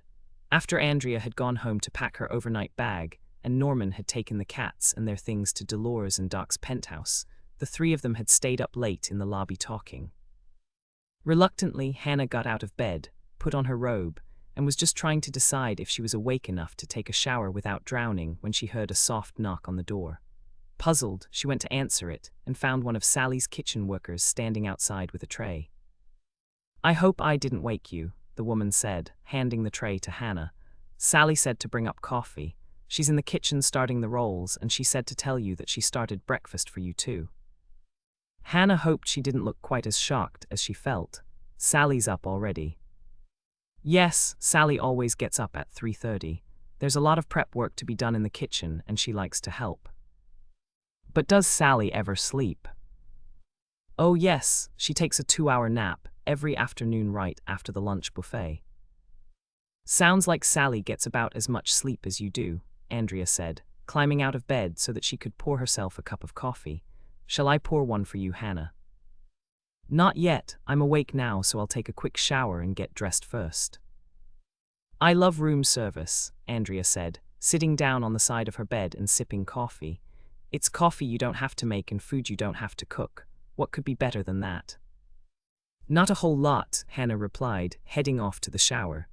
After Andrea had gone home to pack her overnight bag, and Norman had taken the cats and their things to Dolores and Doc's penthouse, the three of them had stayed up late in the lobby talking. Reluctantly, Hannah got out of bed, put on her robe, and was just trying to decide if she was awake enough to take a shower without drowning when she heard a soft knock on the door. Puzzled, she went to answer it and found one of Sally's kitchen workers standing outside with a tray. "I hope I didn't wake you," the woman said, handing the tray to Hannah. "Sally said to bring up coffee. She's in the kitchen starting the rolls, and she said to tell you that she started breakfast for you too." Hannah hoped she didn't look quite as shocked as she felt. "Sally's up already." "Yes, Sally always gets up at 3:30. There's a lot of prep work to be done in the kitchen, and she likes to help." "But does Sally ever sleep?" "Oh yes, she takes a 2-hour nap every afternoon right after the lunch buffet." "Sounds like Sally gets about as much sleep as you do," Andrea said, climbing out of bed so that she could pour herself a cup of coffee. "Shall I pour one for you, Hannah?" "Not yet, I'm awake now, so I'll take a quick shower and get dressed first." "I love room service," Andrea said, sitting down on the side of her bed and sipping coffee. "It's coffee you don't have to make and food you don't have to cook. What could be better than that?" "Not a whole lot," Hannah replied, heading off to the shower.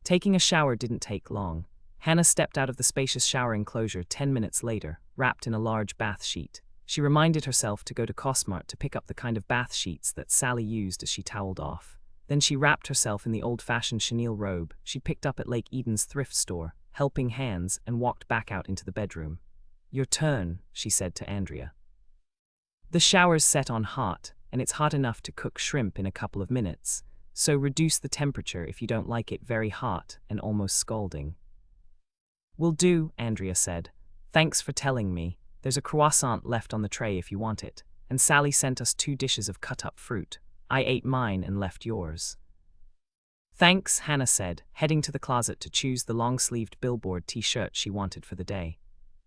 Taking a shower didn't take long. Hannah stepped out of the spacious shower enclosure 10 minutes later, wrapped in a large bath sheet. She reminded herself to go to Cosmart to pick up the kind of bath sheets that Sally used as she toweled off. Then she wrapped herself in the old-fashioned chenille robe she picked up at Lake Eden's thrift store, helping hands, and walked back out into the bedroom. "Your turn," she said to Andrea. "The shower's set on hot, and it's hot enough to cook shrimp in a couple of minutes, so reduce the temperature if you don't like it very hot and almost scalding." "Will do," Andrea said. "Thanks for telling me. There's a croissant left on the tray if you want it, and Sally sent us 2 dishes of cut-up fruit. I ate mine and left yours." "Thanks," Hannah said, heading to the closet to choose the long-sleeved billboard t-shirt she wanted for the day.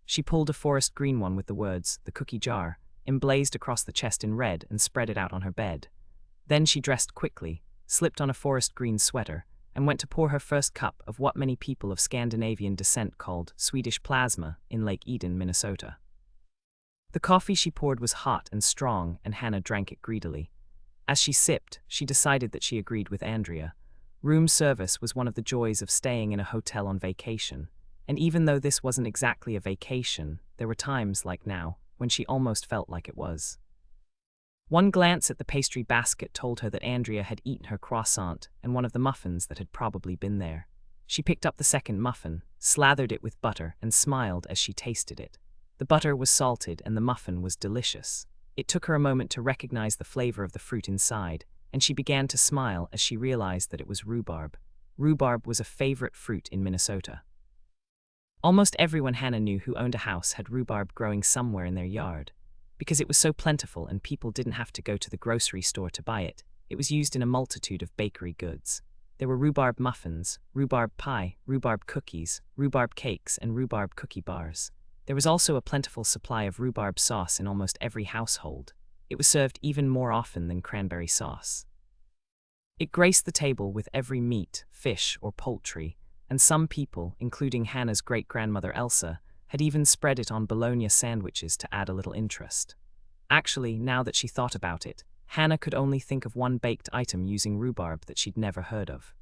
She pulled a forest green one with the words, "The Cookie Jar," emblazed across the chest in red and spread it out on her bed. Then she dressed quickly, slipped on a forest green sweater, and went to pour her first cup of what many people of Scandinavian descent called Swedish plasma in Lake Eden, Minnesota. The coffee she poured was hot and strong, and Hannah drank it greedily. As she sipped, she decided that she agreed with Andrea. Room service was one of the joys of staying in a hotel on vacation, and even though this wasn't exactly a vacation, there were times, like now, when she almost felt like it was. One glance at the pastry basket told her that Andrea had eaten her croissant and one of the muffins that had probably been there. She picked up the second muffin, slathered it with butter, and smiled as she tasted it. The butter was salted and the muffin was delicious. It took her a moment to recognize the flavor of the fruit inside, and she began to smile as she realized that it was rhubarb. Rhubarb was a favorite fruit in Minnesota. Almost everyone Hannah knew who owned a house had rhubarb growing somewhere in their yard. Because it was so plentiful and people didn't have to go to the grocery store to buy it, it was used in a multitude of bakery goods. There were rhubarb muffins, rhubarb pie, rhubarb cookies, rhubarb cakes, and rhubarb cookie bars. There was also a plentiful supply of rhubarb sauce in almost every household. It was served even more often than cranberry sauce. It graced the table with every meat, fish, or poultry, and some people, including Hannah's great-grandmother Elsa, had even spread it on bologna sandwiches to add a little interest. Actually, now that she thought about it, Hannah could only think of one baked item using rhubarb that she'd never heard of.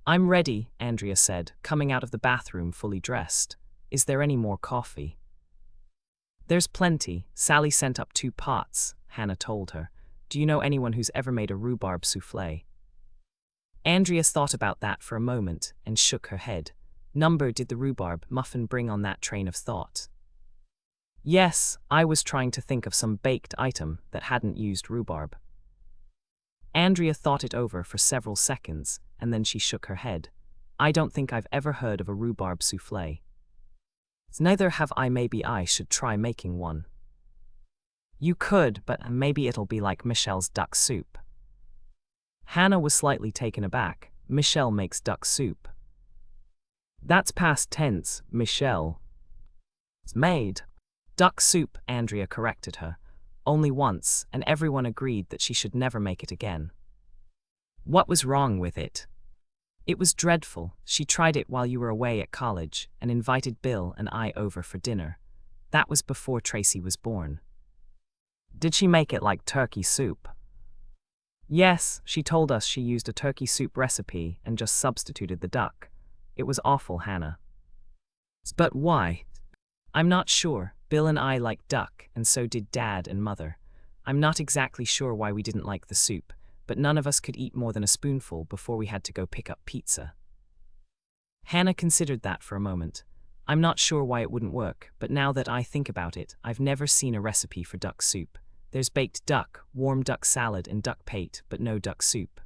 "I'm ready," Andrea said, coming out of the bathroom fully dressed. "Is there any more coffee?" "There's plenty. Sally sent up 2 pots, Hannah told her. "Do you know anyone who's ever made a rhubarb souffle?" Andrea thought about that for a moment and shook her head. number did the rhubarb muffin bring on that train of thought? Yes, I was trying to think of some baked item that hadn't used rhubarb. Andrea thought it over for several seconds, and then she shook her head. I don't think I've ever heard of a rhubarb soufflé. Neither have I. Maybe I should try making one. You could, but maybe it'll be like Michelle's duck soup. Hannah was slightly taken aback. Michelle makes duck soup. That's past tense, Michelle. It's made. Duck soup, Andrea corrected her. Only once, and everyone agreed that she should never make it again. What was wrong with it? It was dreadful. She tried it while you were away at college and invited Bill and I over for dinner. That was before Tracy was born. Did she make it like turkey soup? Yes, she told us she used a turkey soup recipe and just substituted the duck. It was awful, Hannah. But why? I'm not sure. Bill and I liked duck, and so did Dad and Mother. I'm not exactly sure why we didn't like the soup, but none of us could eat more than a spoonful before we had to go pick up pizza. Hannah considered that for a moment. I'm not sure why it wouldn't work, but now that I think about it, I've never seen a recipe for duck soup. There's baked duck, warm duck salad, and duck pate, but no duck soup.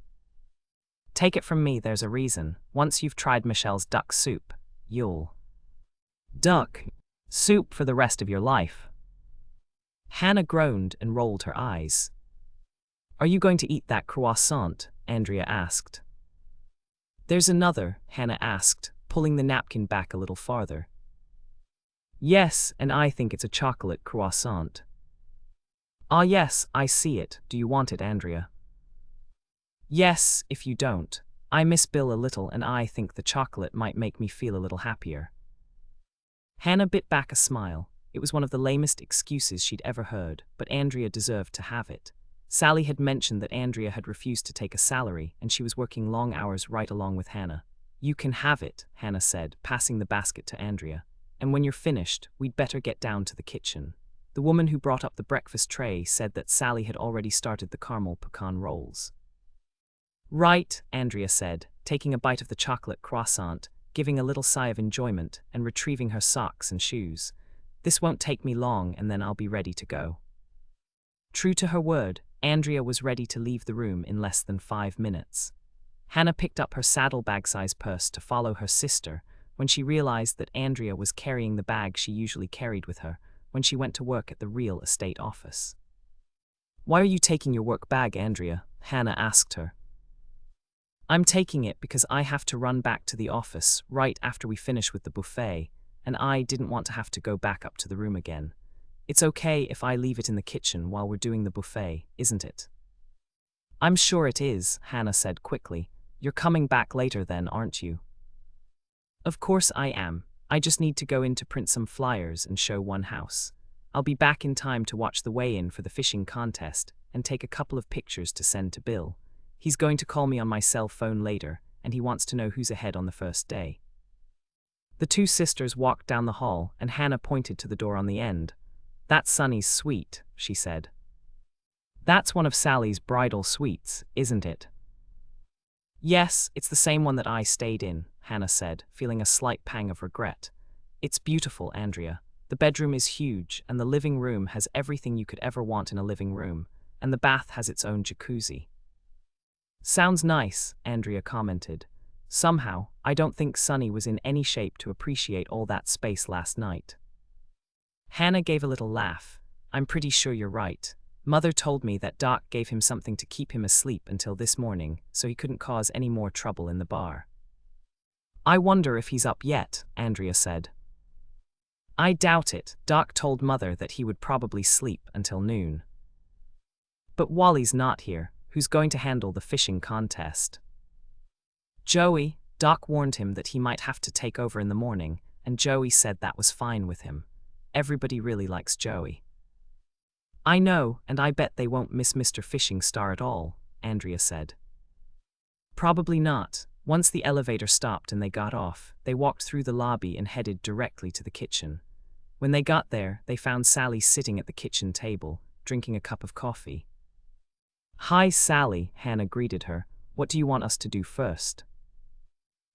Take it from me, there's a reason. Once you've tried Michelle's duck soup, you'll duck soup for the rest of your life. Hannah groaned and rolled her eyes. Are you going to eat that croissant? Andrea asked. There's another, Hannah asked, pulling the napkin back a little farther. Yes, and I think it's a chocolate croissant. Ah yes, I see it. Do you want it, Andrea? Yes, if you don't. I miss Bill a little and I think the chocolate might make me feel a little happier. Hannah bit back a smile. It was one of the lamest excuses she'd ever heard, but Andrea deserved to have it. Sally had mentioned that Andrea had refused to take a salary and she was working long hours right along with Hannah. You can have it, Hannah said, passing the basket to Andrea. And when you're finished, we'd better get down to the kitchen. The woman who brought up the breakfast tray said that Sally had already started the caramel pecan rolls. Right, Andrea said, taking a bite of the chocolate croissant, giving a little sigh of enjoyment, and retrieving her socks and shoes. This won't take me long, and then I'll be ready to go. True to her word, Andrea was ready to leave the room in less than 5 minutes. Hannah picked up her saddlebag-sized purse to follow her sister when she realized that Andrea was carrying the bag she usually carried with her when she went to work at the real estate office. Why are you taking your work bag, Andrea? Hannah asked her. I'm taking it because I have to run back to the office right after we finish with the buffet, and I didn't want to have to go back up to the room again. It's okay if I leave it in the kitchen while we're doing the buffet, isn't it? I'm sure it is, Hannah said quickly. You're coming back later then, aren't you? Of course I am. I just need to go in to print some flyers and show one house. I'll be back in time to watch the weigh-in for the fishing contest and take a couple of pictures to send to Bill. He's going to call me on my cell phone later, and he wants to know who's ahead on the first day. The two sisters walked down the hall, and Hannah pointed to the door on the end. That's Sunny's suite, she said. That's one of Sally's bridal suites, isn't it? Yes, it's the same one that I stayed in, Hannah said, feeling a slight pang of regret. It's beautiful, Andrea. The bedroom is huge, and the living room has everything you could ever want in a living room, and the bath has its own jacuzzi. Sounds nice, Andrea commented. Somehow, I don't think Sunny was in any shape to appreciate all that space last night. Hannah gave a little laugh. I'm pretty sure you're right. Mother told me that Doc gave him something to keep him asleep until this morning, so he couldn't cause any more trouble in the bar. I wonder if he's up yet, Andrea said. I doubt it. Doc told Mother that he would probably sleep until noon. But Wally's not here. Who's going to handle the fishing contest? Joey. Doc warned him that he might have to take over in the morning, and Joey said that was fine with him. Everybody really likes Joey. I know, and I bet they won't miss Mr. Fishing Star at all, Andrea said. Probably not. Once the elevator stopped and they got off, they walked through the lobby and headed directly to the kitchen. When they got there, they found Sally sitting at the kitchen table, drinking a cup of coffee. Hi, Sally, Hannah greeted her. What do you want us to do first?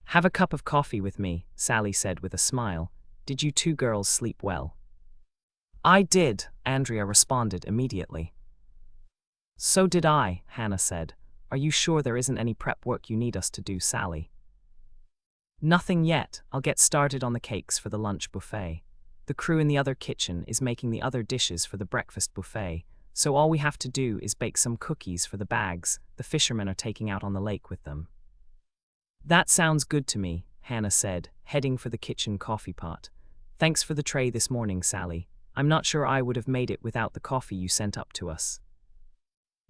Have a cup of coffee with me, Sally said with a smile. Did you two girls sleep well? I did, Andrea responded immediately. So did I, Hannah said. Are you sure there isn't any prep work you need us to do, Sally? Nothing yet. I'll get started on the cakes for the lunch buffet. The crew in the other kitchen is making the other dishes for the breakfast buffet, so all we have to do is bake some cookies for the bags the fishermen are taking out on the lake with them. That sounds good to me, Hannah said, heading for the kitchen coffee pot. Thanks for the tray this morning, Sally. I'm not sure I would have made it without the coffee you sent up to us.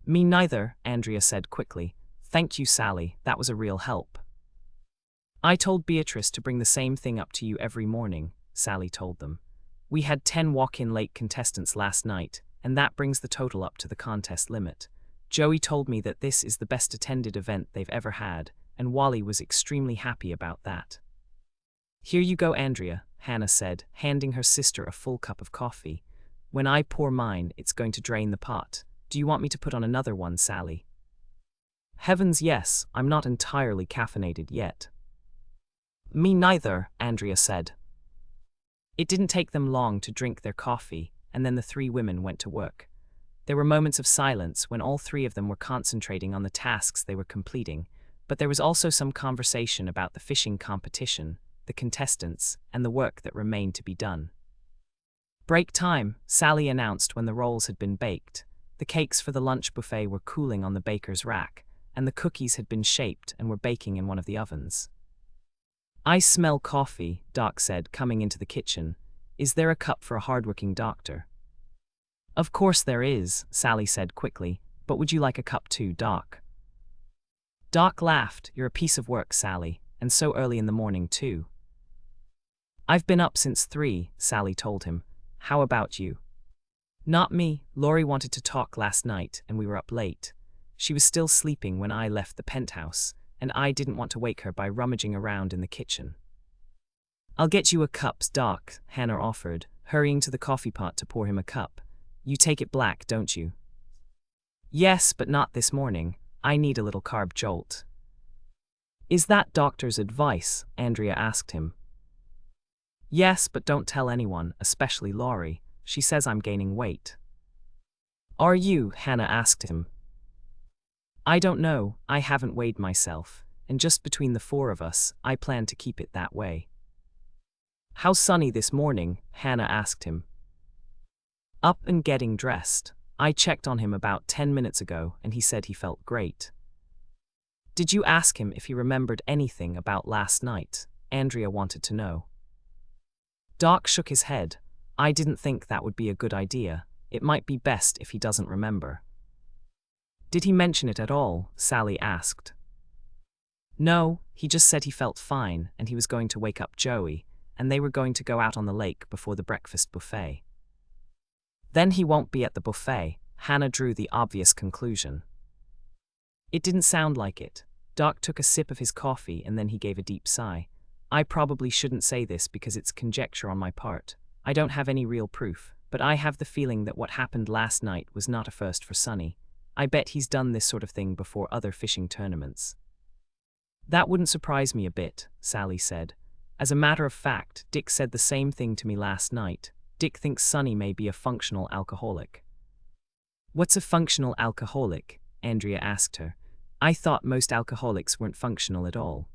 Me neither, Andrea said quickly. Thank you, Sally. That was a real help. I told Beatrice to bring the same thing up to you every morning, Sally told them. We had 10 walk-in lake contestants last night, and that brings the total up to the contest limit. Joey told me that this is the best attended event they've ever had, and Wally was extremely happy about that. Here you go, Andrea, Hannah said, handing her sister a full cup of coffee. When I pour mine, it's going to drain the pot. Do you want me to put on another one, Sally? Heavens, yes, I'm not entirely caffeinated yet. Me neither, Andrea said. It didn't take them long to drink their coffee, and then the three women went to work. There were moments of silence when all three of them were concentrating on the tasks they were completing, but there was also some conversation about the fishing competition, the contestants, and the work that remained to be done. Break time, Sally announced when the rolls had been baked. The cakes for the lunch buffet were cooling on the baker's rack, and the cookies had been shaped and were baking in one of the ovens. I smell coffee, Doc said, coming into the kitchen. Is there a cup for a hardworking doctor? Of course there is, Sally said quickly, but would you like a cup too, Doc? Doc laughed. You're a piece of work, Sally, and so early in the morning too. I've been up since 3, Sally told him. How about you? Not me. Laurie wanted to talk last night, and we were up late. She was still sleeping when I left the penthouse, and I didn't want to wake her by rummaging around in the kitchen. I'll get you a cup, Doc, Hannah offered, hurrying to the coffee pot to pour him a cup. You take it black, don't you? Yes, but not this morning. I need a little carb jolt. Is that doctor's advice? Andrea asked him. Yes, but don't tell anyone, especially Laurie. She says I'm gaining weight. Are you? Hannah asked him. I don't know. I haven't weighed myself, and just between the 4 of us, I plan to keep it that way. How's Sunny this morning? Hannah asked him. Up and getting dressed. I checked on him about 10 minutes ago, and he said he felt great. Did you ask him if he remembered anything about last night? Andrea wanted to know. Doc shook his head. I didn't think that would be a good idea. It might be best if he doesn't remember. Did he mention it at all? Sally asked. No, he just said he felt fine and he was going to wake up Joey, and they were going to go out on the lake before the breakfast buffet. Then he won't be at the buffet, Hannah drew the obvious conclusion. It didn't sound like it. Doc took a sip of his coffee and then he gave a deep sigh. I probably shouldn't say this because it's conjecture on my part. I don't have any real proof, but I have the feeling that what happened last night was not a first for Sunny. I bet he's done this sort of thing before other fishing tournaments. That wouldn't surprise me a bit, Sally said. As a matter of fact, Dick said the same thing to me last night. Dick thinks Sunny may be a functional alcoholic. What's a functional alcoholic? Andrea asked her. I thought most alcoholics weren't functional at all.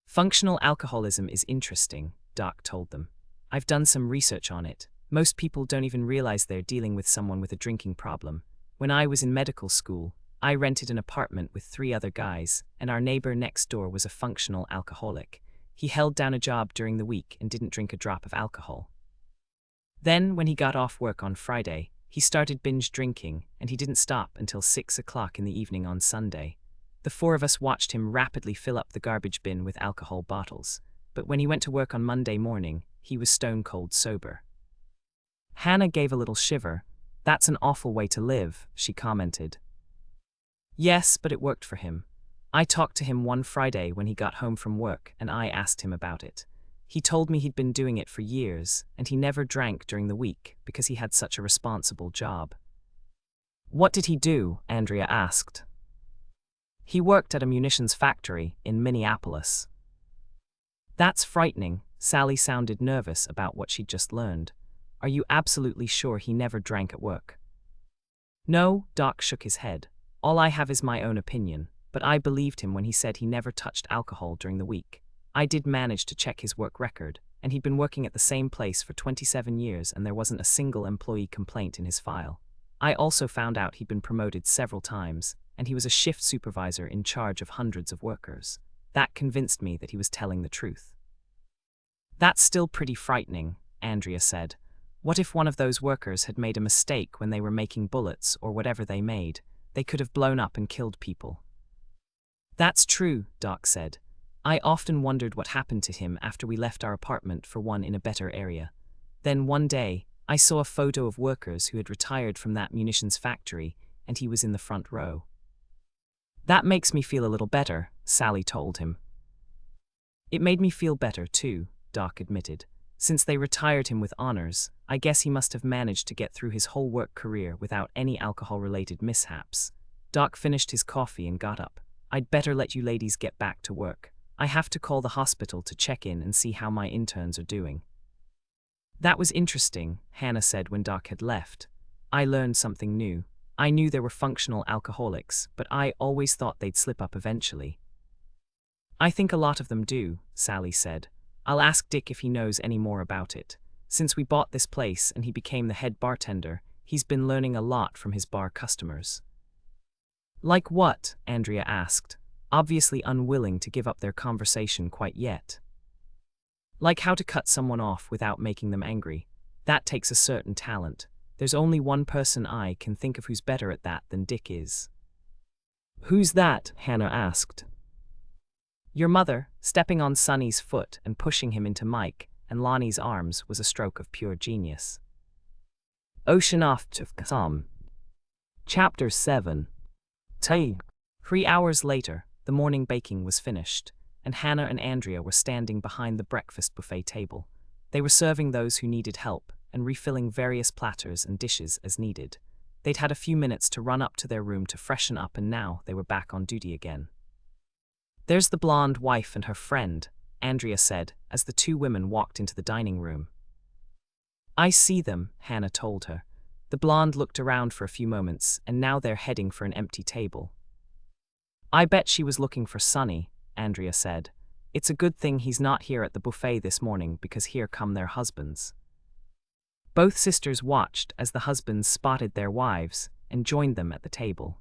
Functional alcoholism is interesting, Doc told them. I've done some research on it. Most people don't even realize they're dealing with someone with a drinking problem. When I was in medical school, I rented an apartment with 3 other guys, and our neighbor next door was a functional alcoholic. He held down a job during the week and didn't drink a drop of alcohol. Then, when he got off work on Friday, he started binge drinking, and he didn't stop until 6 o'clock in the evening on Sunday. The 4 of us watched him rapidly fill up the garbage bin with alcohol bottles, but when he went to work on Monday morning, he was stone cold sober. Hannah gave a little shiver. That's an awful way to live, she commented. Yes, but it worked for him. I talked to him one Friday when he got home from work, and I asked him about it. He told me he'd been doing it for years, and he never drank during the week because he had such a responsible job. What did he do? Andrea asked. He worked at a munitions factory in Minneapolis. That's frightening. Sally sounded nervous about what she'd just learned. Are you absolutely sure he never drank at work? No, Doc shook his head. All I have is my own opinion, but I believed him when he said he never touched alcohol during the week. I did manage to check his work record, and he'd been working at the same place for 27 years and there wasn't a single employee complaint in his file. I also found out he'd been promoted several times, and he was a shift supervisor in charge of hundreds of workers. That convinced me that he was telling the truth. That's still pretty frightening, Andrea said. What if one of those workers had made a mistake when they were making bullets or whatever they made? They could have blown up and killed people. That's true, Doc said. I often wondered what happened to him after we left our apartment for one in a better area. Then one day, I saw a photo of workers who had retired from that munitions factory, and he was in the front row. That makes me feel a little better, Sally told him. It made me feel better too, Doc admitted. Since they retired him with honors, I guess he must have managed to get through his whole work career without any alcohol-related mishaps. Doc finished his coffee and got up. I'd better let you ladies get back to work. I have to call the hospital to check in and see how my interns are doing. That was interesting, Hannah said when Doc had left. I learned something new. I knew there were functional alcoholics, but I always thought they'd slip up eventually. I think a lot of them do, Sally said. I'll ask Dick if he knows any more about it. Since we bought this place and he became the head bartender, he's been learning a lot from his bar customers. Like what? Andrea asked, obviously unwilling to give up their conversation quite yet. Like how to cut someone off without making them angry. That takes a certain talent. There's only one person I can think of who's better at that than Dick is. Who's that? Hannah asked. Your mother. Stepping on Sonny's foot and pushing him into Mike and Lonnie's arms was a stroke of pure genius. Ocean off to some. Chapter 7. 3 hours later, the morning baking was finished, and Hannah and Andrea were standing behind the breakfast buffet table. They were serving those who needed help and refilling various platters and dishes as needed. They'd had a few minutes to run up to their room to freshen up, and now they were back on duty again. There's the blonde wife and her friend, Andrea said as the two women walked into the dining room. I see them, Hannah told her. The blonde looked around for a few moments, and now they're heading for an empty table. I bet she was looking for Sonny, Andrea said. It's a good thing he's not here at the buffet this morning, because here come their husbands. Both sisters watched as the husbands spotted their wives and joined them at the table.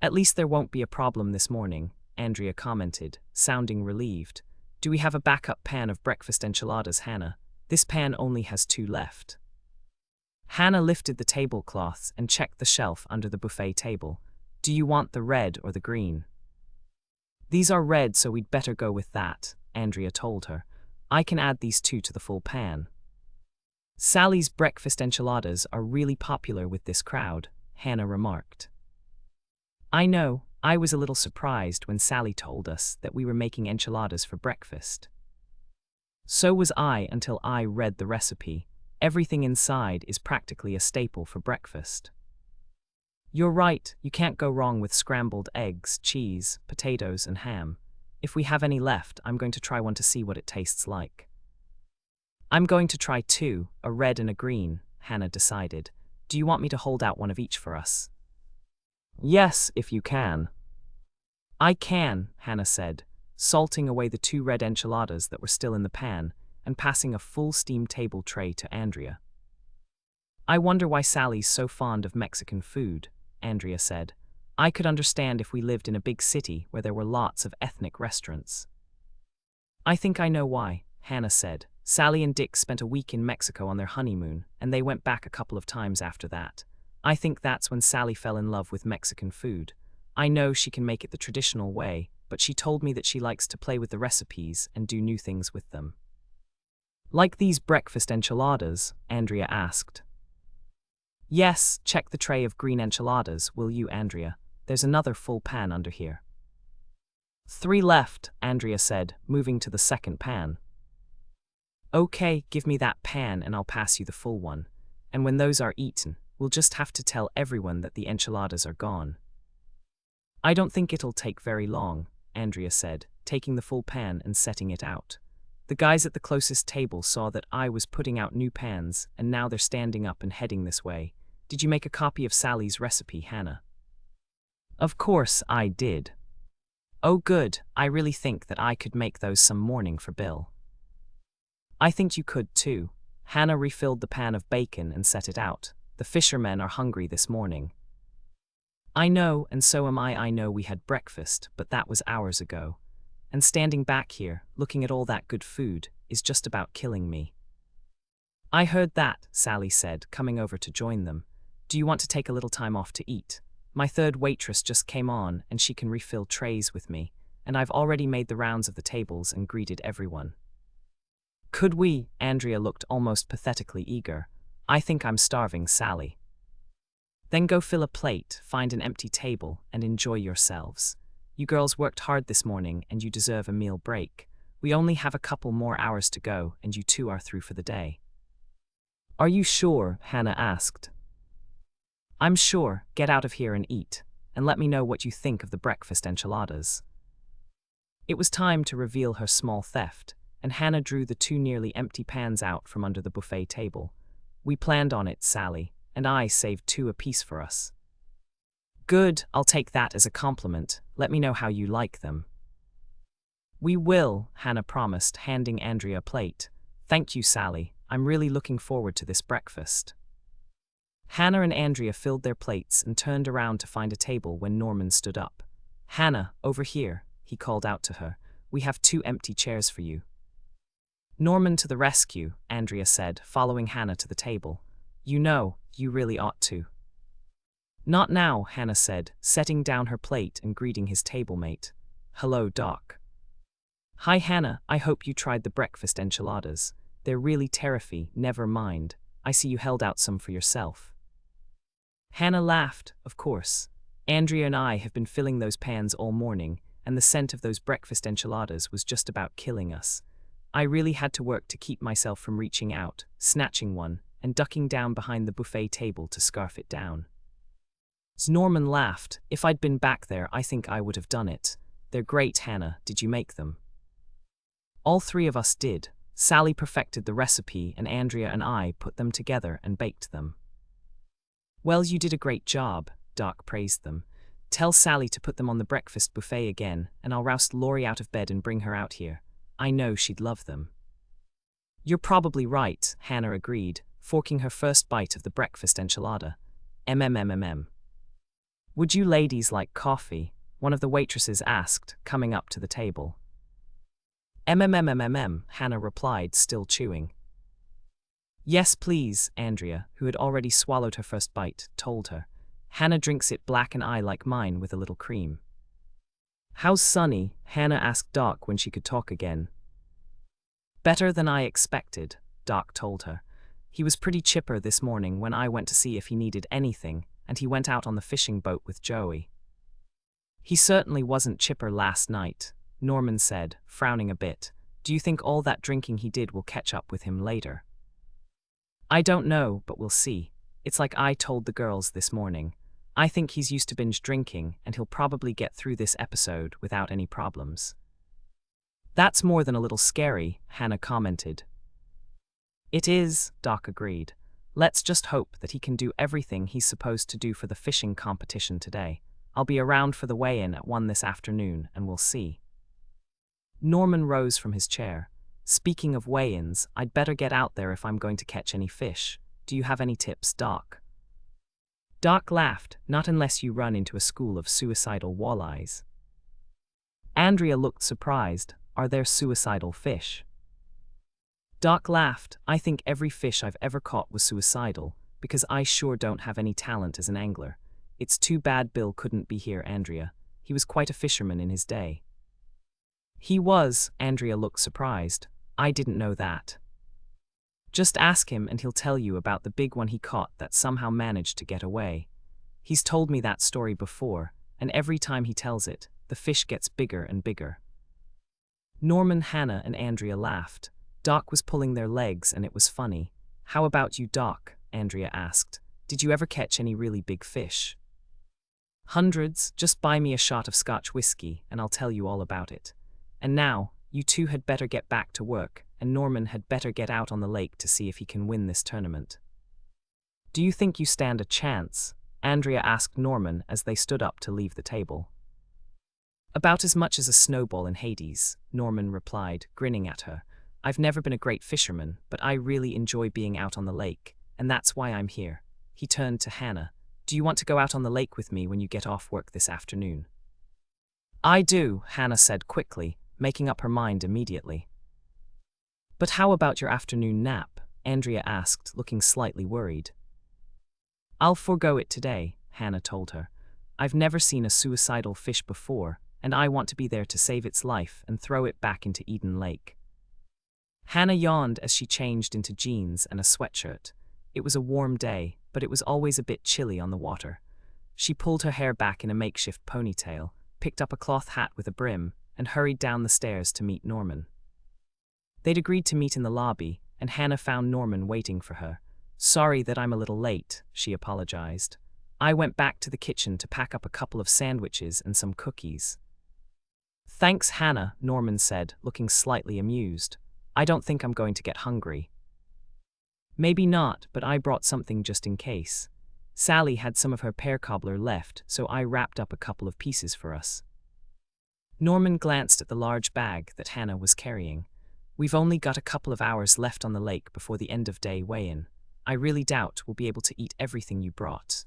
At least there won't be a problem this morning, Andrea commented, sounding relieved. Do we have a backup pan of breakfast enchiladas, Hannah? This pan only has 2 left. Hannah lifted the tablecloths and checked the shelf under the buffet table. Do you want the red or the green? These are red, so we'd better go with that, Andrea told her. I can add these 2 to the full pan. Sally's breakfast enchiladas are really popular with this crowd, Hannah remarked. I know, I was a little surprised when Sally told us that we were making enchiladas for breakfast. So was I until I read the recipe. Everything inside is practically a staple for breakfast. You're right, you can't go wrong with scrambled eggs, cheese, potatoes, and ham. If we have any left, I'm going to try one to see what it tastes like. I'm going to try 2, a red and a green, Hannah decided. Do you want me to hold out one of each for us? Yes, if you can. I can, Hannah said, salting away the 2 red enchiladas that were still in the pan and passing a full steam table tray to Andrea. I wonder why Sally's so fond of Mexican food, Andrea said. I could understand if we lived in a big city where there were lots of ethnic restaurants. I think I know why, Hannah said. Sally and Dick spent a week in Mexico on their honeymoon, and they went back a couple of times after that. I think that's when Sally fell in love with Mexican food. I know she can make it the traditional way, but she told me that she likes to play with the recipes and do new things with them. Like these breakfast enchiladas? Andrea asked. Yes, check the tray of green enchiladas, will you, Andrea? There's another full pan under here. 3 left, Andrea said, moving to the second pan. Okay, give me that pan and I'll pass you the full one. And when those are eaten, we'll just have to tell everyone that the enchiladas are gone. I don't think it'll take very long, Andrea said, taking the full pan and setting it out. The guys at the closest table saw that I was putting out new pans, and now they're standing up and heading this way. Did you make a copy of Sally's recipe, Hannah? Of course I did. Oh good, I really think that I could make those some morning for Bill. I think you could too. Hannah refilled the pan of bacon and set it out. The fishermen are hungry this morning. I know, and so am I. I know we had breakfast, but that was hours ago. And standing back here, looking at all that good food, is just about killing me. I heard that, Sally said, coming over to join them. Do you want to take a little time off to eat? My third waitress just came on, and she can refill trays with me, and I've already made the rounds of the tables and greeted everyone. Could we? Andrea looked almost pathetically eager. I think I'm starving, Sally. Then go fill a plate, find an empty table, and enjoy yourselves. You girls worked hard this morning, and you deserve a meal break. We only have a couple more hours to go, and you two are through for the day. Are you sure? Hannah asked. I'm sure. Get out of here and eat, and let me know what you think of the breakfast enchiladas. It was time to reveal her small theft, and Hannah drew the two nearly empty pans out from under the buffet table. We planned on it, Sally, and I saved two apiece for us. Good, I'll take that as a compliment. Let me know how you like them. We will, Hannah promised, handing Andrea a plate. Thank you, Sally. I'm really looking forward to this breakfast. Hannah and Andrea filled their plates and turned around to find a table when Norman stood up. Hannah, over here, he called out to her. We have two empty chairs for you. Norman to the rescue, Andrea said, following Hannah to the table. You know, you really ought to. Not now, Hannah said, setting down her plate and greeting his table mate. Hello, Doc. Hi, Hannah, I hope you tried the breakfast enchiladas. They're really terrify, never mind. I see you held out some for yourself. Hannah laughed, of course. Andrea and I have been filling those pans all morning, and the scent of those breakfast enchiladas was just about killing us. I really had to work to keep myself from reaching out, snatching one, and ducking down behind the buffet table to scarf it down. Norman laughed. If I'd been back there, I think I would have done it. They're great, Hannah. Did you make them? All three of us did. Sally perfected the recipe, and Andrea and I put them together and baked them. Well, you did a great job, Doc praised them. Tell Sally to put them on the breakfast buffet again, and I'll roust Laurie out of bed and bring her out here. I know she'd love them. You're probably right, Hannah agreed, forking her first bite of the breakfast enchilada. Would you ladies like coffee? One of the waitresses asked, coming up to the table. Hannah replied, still chewing. Yes, please, Andrea, who had already swallowed her first bite, told her. Hannah drinks it black and I like mine with a little cream. How's Sonny? Hannah asked Doc when she could talk again. Better than I expected, Doc told her. He was pretty chipper this morning when I went to see if he needed anything, and he went out on the fishing boat with Joey. He certainly wasn't chipper last night, Norman said, frowning a bit. Do you think all that drinking he did will catch up with him later? I don't know, but we'll see. It's like I told the girls this morning. I think he's used to binge drinking, and he'll probably get through this episode without any problems. That's more than a little scary, Hannah commented. It is, Doc agreed. Let's just hope that he can do everything he's supposed to do for the fishing competition today. I'll be around for the weigh-in at 1 this afternoon, and we'll see. Norman rose from his chair. Speaking of weigh-ins, I'd better get out there if I'm going to catch any fish. Do you have any tips, Doc? Doc laughed. Not unless you run into a school of suicidal walleyes. Andrea looked surprised. Are there suicidal fish? Doc laughed. I think every fish I've ever caught was suicidal, because I sure don't have any talent as an angler. It's too bad Bill couldn't be here, Andrea. He was quite a fisherman in his day. He was, Andrea looked surprised. I didn't know that. Just ask him and he'll tell you about the big one he caught that somehow managed to get away. He's told me that story before, and every time he tells it, the fish gets bigger and bigger. Norman, Hannah, and Andrea laughed. Doc was pulling their legs and it was funny. How about you, Doc? Andrea asked. Did you ever catch any really big fish? Hundreds, just buy me a shot of Scotch whiskey and I'll tell you all about it. And now, you two had better get back to work, and Norman had better get out on the lake to see if he can win this tournament. Do you think you stand a chance? Andrea asked Norman as they stood up to leave the table. About as much as a snowball in Hades, Norman replied, grinning at her. I've never been a great fisherman, but I really enjoy being out on the lake, and that's why I'm here. He turned to Hannah. Do you want to go out on the lake with me when you get off work this afternoon? I do, Hannah said quickly, making up her mind immediately. But how about your afternoon nap? Andrea asked, looking slightly worried. I'll forego it today, Hannah told her. I've never seen a suicidal fish before, and I want to be there to save its life and throw it back into Eden Lake. Hannah yawned as she changed into jeans and a sweatshirt. It was a warm day, but it was always a bit chilly on the water. She pulled her hair back in a makeshift ponytail, picked up a cloth hat with a brim, and hurried down the stairs to meet Norman. They'd agreed to meet in the lobby, and Hannah found Norman waiting for her. Sorry that I'm a little late, she apologized. I went back to the kitchen to pack up a couple of sandwiches and some cookies. Thanks, Hannah, Norman said, looking slightly amused. I don't think I'm going to get hungry. Maybe not, but I brought something just in case. Sally had some of her pear cobbler left, so I wrapped up a couple of pieces for us. Norman glanced at the large bag that Hannah was carrying. We've only got a couple of hours left on the lake before the end-of-day weigh-in. I really doubt we'll be able to eat everything you brought.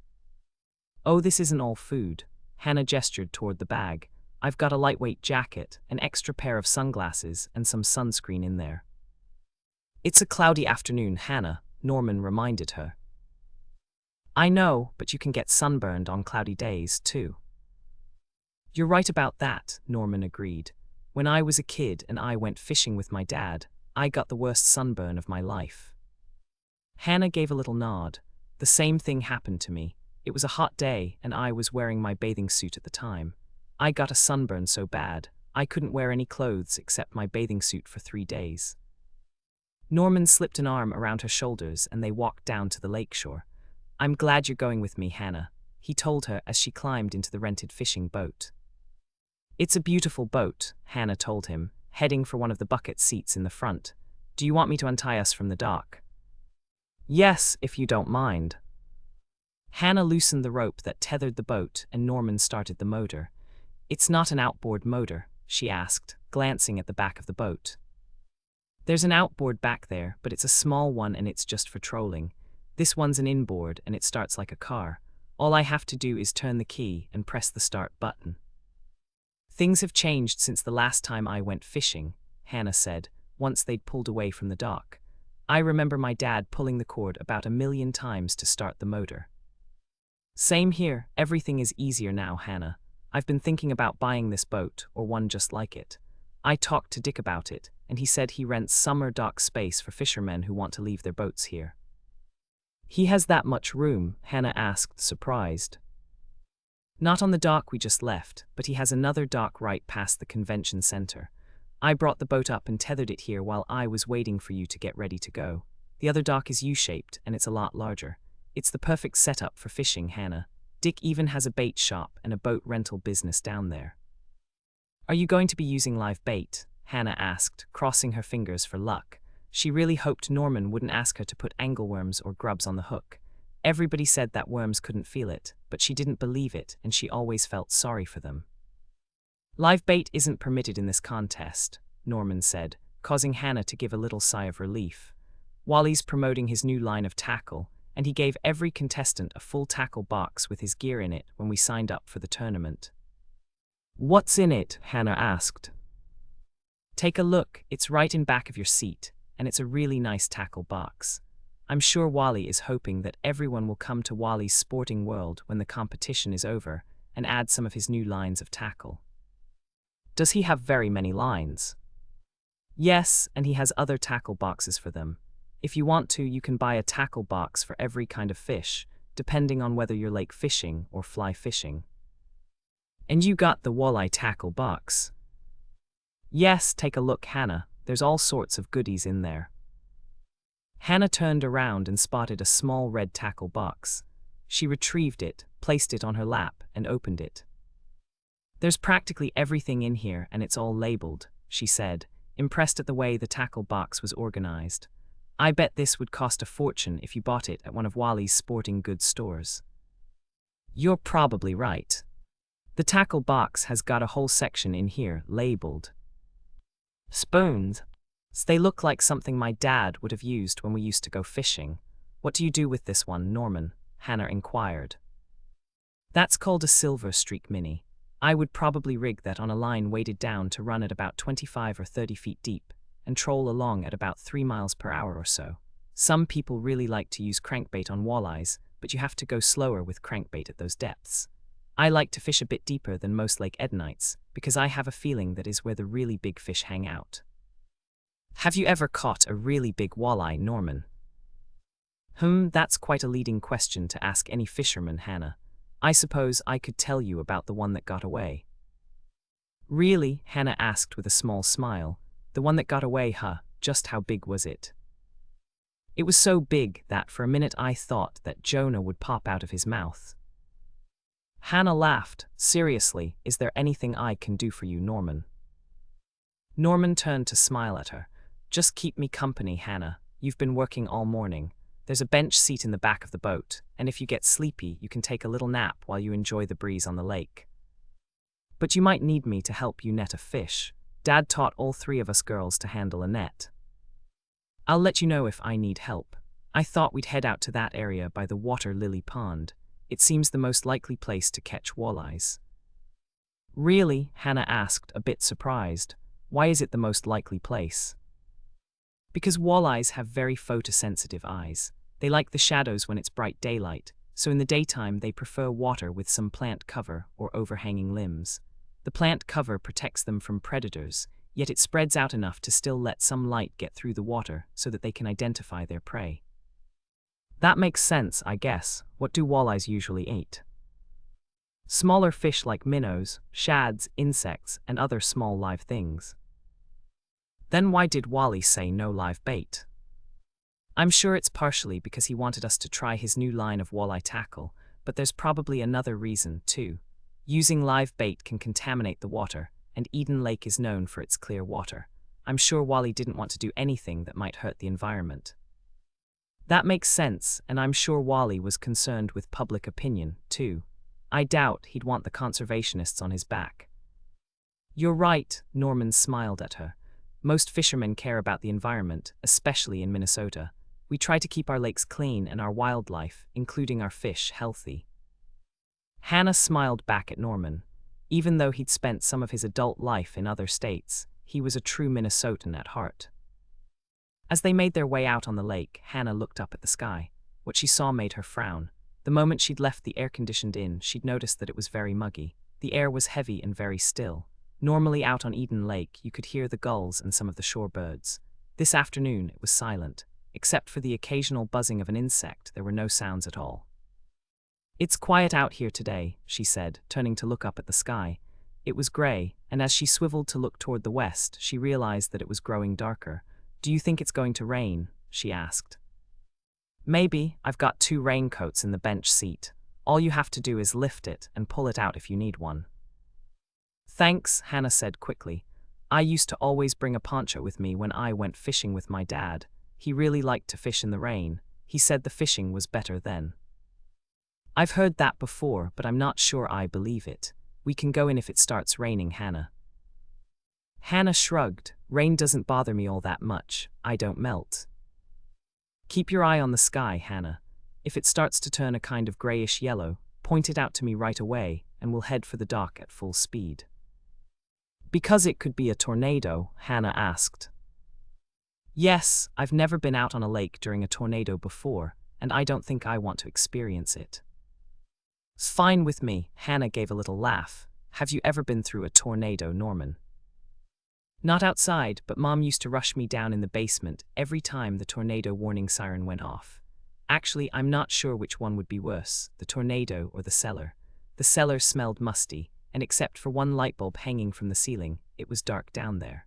Oh, this isn't all food. Hannah gestured toward the bag. I've got a lightweight jacket, an extra pair of sunglasses, and some sunscreen in there. It's a cloudy afternoon, Hannah, Norman reminded her. I know, but you can get sunburned on cloudy days, too. You're right about that, Norman agreed. When I was a kid and I went fishing with my dad, I got the worst sunburn of my life. Hannah gave a little nod. The same thing happened to me. It was a hot day, and I was wearing my bathing suit at the time. I got a sunburn so bad, I couldn't wear any clothes except my bathing suit for 3 days. Norman slipped an arm around her shoulders and they walked down to the lakeshore. I'm glad you're going with me, Hannah, he told her as she climbed into the rented fishing boat. It's a beautiful boat, Hannah told him, heading for one of the bucket seats in the front. Do you want me to untie us from the dock? Yes, if you don't mind. Hannah loosened the rope that tethered the boat and Norman started the motor. It's not an outboard motor, she asked, glancing at the back of the boat. There's an outboard back there, but it's a small one and it's just for trolling. This one's an inboard and it starts like a car. All I have to do is turn the key and press the start button. Things have changed since the last time I went fishing, Hannah said, once they'd pulled away from the dock. I remember my dad pulling the cord about 1,000,000 times to start the motor. Same here, everything is easier now, Hannah. I've been thinking about buying this boat, or one just like it. I talked to Dick about it, and he said he rents summer dock space for fishermen who want to leave their boats here. He has that much room? Hannah asked, surprised. Not on the dock we just left, but he has another dock right past the convention center. I brought the boat up and tethered it here while I was waiting for you to get ready to go. The other dock is U-shaped, and it's a lot larger. It's the perfect setup for fishing, Hannah. Dick even has a bait shop and a boat rental business down there. Are you going to be using live bait? Hannah asked, crossing her fingers for luck. She really hoped Norman wouldn't ask her to put angleworms or grubs on the hook. Everybody said that worms couldn't feel it, but she didn't believe it and she always felt sorry for them. Live bait isn't permitted in this contest, Norman said, causing Hannah to give a little sigh of relief. Wally's promoting his new line of tackle, and he gave every contestant a full tackle box with his gear in it when we signed up for the tournament. What's in it? Hannah asked. Take a look, it's right in back of your seat, and it's a really nice tackle box. I'm sure Wally is hoping that everyone will come to Wally's Sporting World when the competition is over and add some of his new lines of tackle. Does he have very many lines? Yes, and he has other tackle boxes for them. If you want to, you can buy a tackle box for every kind of fish, depending on whether you're lake fishing or fly fishing. And you got the walleye tackle box. Yes, take a look, Hannah. There's all sorts of goodies in there. Hannah turned around and spotted a small red tackle box. She retrieved it, placed it on her lap, and opened it. "There's practically everything in here, and it's all labeled," she said, impressed at the way the tackle box was organized. "I bet this would cost a fortune if you bought it at one of Wally's sporting goods stores." "You're probably right. The tackle box has got a whole section in here labeled spoons. They look like something my dad would have used when we used to go fishing. What do you do with this one, Norman?" Hannah inquired. "That's called a Silver Streak Mini. I would probably rig that on a line weighted down to run at about 25 or 30 feet deep and troll along at about 3 miles per hour or so. Some people really like to use crankbait on walleyes, but you have to go slower with crankbait at those depths. I like to fish a bit deeper than most Lake Edenites because I have a feeling that is where the really big fish hang out." "Have you ever caught a really big walleye, Norman?" That's quite a leading question to ask any fisherman, Hannah. I suppose I could tell you about the one that got away." "Really?" Hannah asked with a small smile. "The one that got away, huh? Just how big was it?" "It was so big that for a minute I thought that Jonah would pop out of his mouth." Hannah laughed. "Seriously, is there anything I can do for you, Norman?" Norman turned to smile at her. "Just keep me company, Hannah. You've been working all morning. There's a bench seat in the back of the boat, and if you get sleepy, you can take a little nap while you enjoy the breeze on the lake. But you might need me to help you net a fish. Dad taught all 3 of us girls to handle a net. I'll let you know if I need help. I thought we'd head out to that area by the water lily pond. It seems the most likely place to catch walleyes." "Really?" Hannah asked, a bit surprised. "Why is it the most likely place?" "Because walleyes have very photosensitive eyes. They like the shadows when it's bright daylight, so in the daytime they prefer water with some plant cover or overhanging limbs. The plant cover protects them from predators, yet it spreads out enough to still let some light get through the water so that they can identify their prey." "That makes sense, I guess. What do walleyes usually eat?" "Smaller fish like minnows, shads, insects, and other small live things." "Then why did Wally say no live bait?" "I'm sure it's partially because he wanted us to try his new line of walleye tackle, but there's probably another reason, too. Using live bait can contaminate the water, and Eden Lake is known for its clear water. I'm sure Wally didn't want to do anything that might hurt the environment." "That makes sense, and I'm sure Wally was concerned with public opinion, too. I doubt he'd want the conservationists on his back." "You're right," Norman smiled at her. "Most fishermen care about the environment, especially in Minnesota. We try to keep our lakes clean and our wildlife, including our fish, healthy." Hannah smiled back at Norman. Even though he'd spent some of his adult life in other states, he was a true Minnesotan at heart. As they made their way out on the lake, Hannah looked up at the sky. What she saw made her frown. The moment she'd left the air-conditioned inn, she'd noticed that it was very muggy. The air was heavy and very still. Normally out on Eden Lake, you could hear the gulls and some of the shore birds. This afternoon, it was silent. Except for the occasional buzzing of an insect, there were no sounds at all. "It's quiet out here today," she said, turning to look up at the sky. It was gray, and as she swiveled to look toward the west, she realized that it was growing darker. "Do you think it's going to rain?" she asked. "Maybe. I've got 2 raincoats in the bench seat. All you have to do is lift it and pull it out if you need one." "Thanks," Hannah said quickly. "I used to always bring a poncho with me when I went fishing with my dad. He really liked to fish in the rain. He said the fishing was better then." "I've heard that before, but I'm not sure I believe it. We can go in if it starts raining, Hannah." Hannah shrugged. "Rain doesn't bother me all that much. I don't melt." "Keep your eye on the sky, Hannah. If it starts to turn a kind of grayish yellow, point it out to me right away, and we'll head for the dock at full speed." "Because it could be a tornado?" Hannah asked. "Yes, I've never been out on a lake during a tornado before, and I don't think I want to experience it." "Fine with me," Hannah gave a little laugh. "Have you ever been through a tornado, Norman?" "Not outside, but Mom used to rush me down in the basement every time the tornado warning siren went off. Actually, I'm not sure which one would be worse, the tornado or the cellar. The cellar smelled musty, and except for one light bulb hanging from the ceiling, it was dark down there."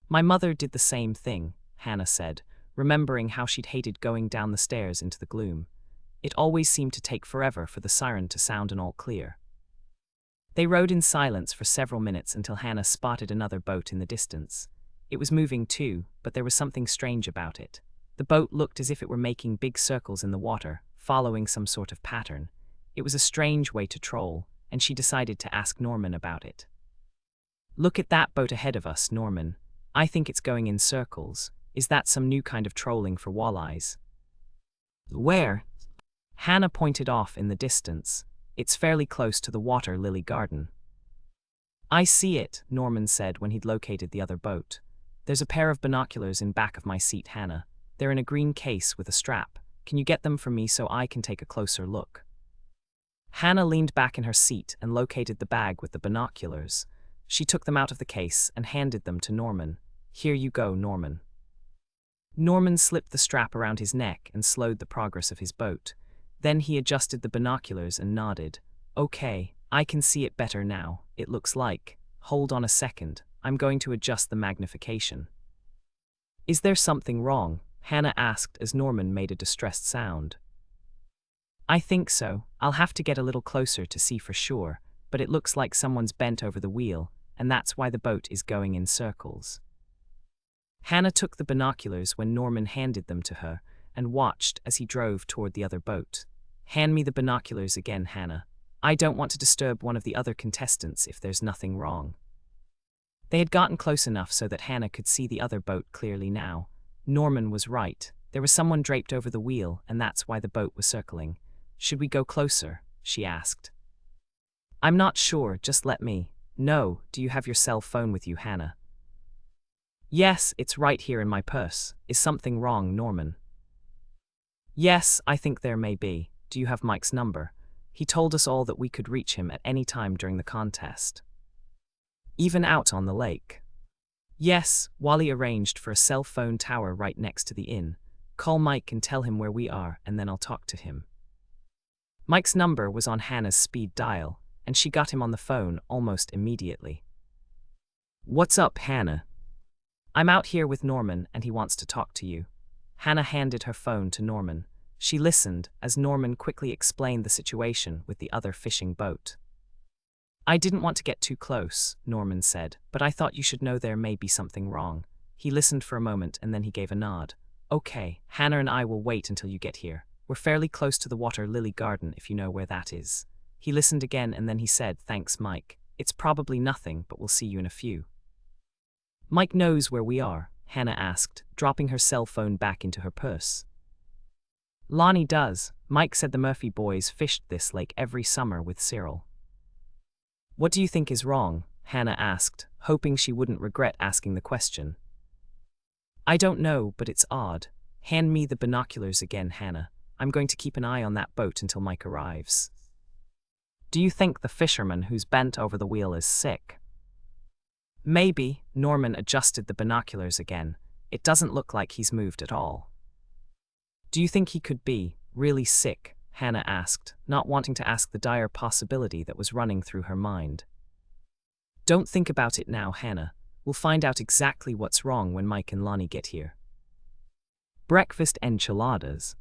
"My mother did the same thing," Hannah said, remembering how she'd hated going down the stairs into the gloom. It always seemed to take forever for the siren to sound and all clear. They rowed in silence for several minutes until Hannah spotted another boat in the distance. It was moving too, but there was something strange about it. The boat looked as if it were making big circles in the water, following some sort of pattern. It was a strange way to troll, and she decided to ask Norman about it. "Look at that boat ahead of us, Norman. I think it's going in circles. Is that some new kind of trolling for walleyes?" "Where?" Hannah pointed off in the distance. "It's fairly close to the water lily garden." "I see it," Norman said when he'd located the other boat. "There's a pair of binoculars in back of my seat, Hannah. They're in a green case with a strap. Can you get them for me so I can take a closer look?" Hannah leaned back in her seat and located the bag with the binoculars. She took them out of the case and handed them to Norman. "Here you go, Norman." Norman slipped the strap around his neck and slowed the progress of his boat. Then he adjusted the binoculars and nodded. "Okay, I can see it better now, it looks like. Hold on a second, I'm going to adjust the magnification." "Is there something wrong?" Hannah asked as Norman made a distressed sound. "I think so. I'll have to get a little closer to see for sure, but it looks like someone's bent over the wheel, and that's why the boat is going in circles." Hannah took the binoculars when Norman handed them to her and watched as he drove toward the other boat. "Hand me the binoculars again, Hannah. I don't want to disturb one of the other contestants if there's nothing wrong." They had gotten close enough so that Hannah could see the other boat clearly now. Norman was right. There was someone draped over the wheel, and that's why the boat was circling. "Should we go closer?" she asked. "I'm not sure, just let me." "No, do you have your cell phone with you, Hannah?" "Yes, it's right here in my purse. Is something wrong, Norman?" "Yes, I think there may be. Do you have Mike's number? He told us all that we could reach him at any time during the contest. Even out on the lake." "Yes, Wally arranged for a cell phone tower right next to the inn. Call Mike and tell him where we are, and then I'll talk to him." Mike's number was on Hannah's speed dial, and she got him on the phone almost immediately. "What's up, Hannah?" "I'm out here with Norman, and he wants to talk to you." Hannah handed her phone to Norman. She listened as Norman quickly explained the situation with the other fishing boat. "I didn't want to get too close," Norman said, "but I thought you should know there may be something wrong." He listened for a moment and then he gave a nod. "Okay, Hannah and I will wait until you get here. We're fairly close to the water lily garden if you know where that is." He listened again and then he said, "Thanks, Mike. It's probably nothing, but we'll see you in a few." "Mike knows where we are?" Hannah asked, dropping her cell phone back into her purse. "Lonnie does. Mike said the Murphy boys fished this lake every summer with Cyril." "What do you think is wrong?" Hannah asked, hoping she wouldn't regret asking the question. "I don't know, but it's odd. Hand me the binoculars again, Hannah. I'm going to keep an eye on that boat until Mike arrives." "Do you think the fisherman who's bent over the wheel is sick?" "Maybe." Norman adjusted the binoculars again. "It doesn't look like he's moved at all." "Do you think he could be really sick?" Hannah asked, not wanting to ask the dire possibility that was running through her mind. "Don't think about it now, Hannah. We'll find out exactly what's wrong when Mike and Lonnie get here." Breakfast enchiladas.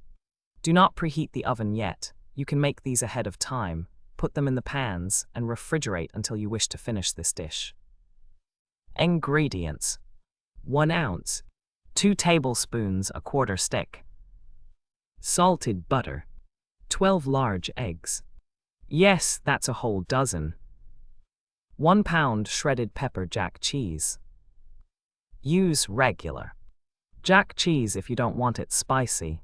Do not preheat the oven yet. You can make these ahead of time, put them in the pans, and refrigerate until you wish to finish this dish. Ingredients: 1 ounce, 2 tablespoons a quarter stick, salted butter, 12 large eggs. Yes, that's a whole dozen. 1 pound shredded pepper jack cheese. Use regular jack cheese if you don't want it spicy.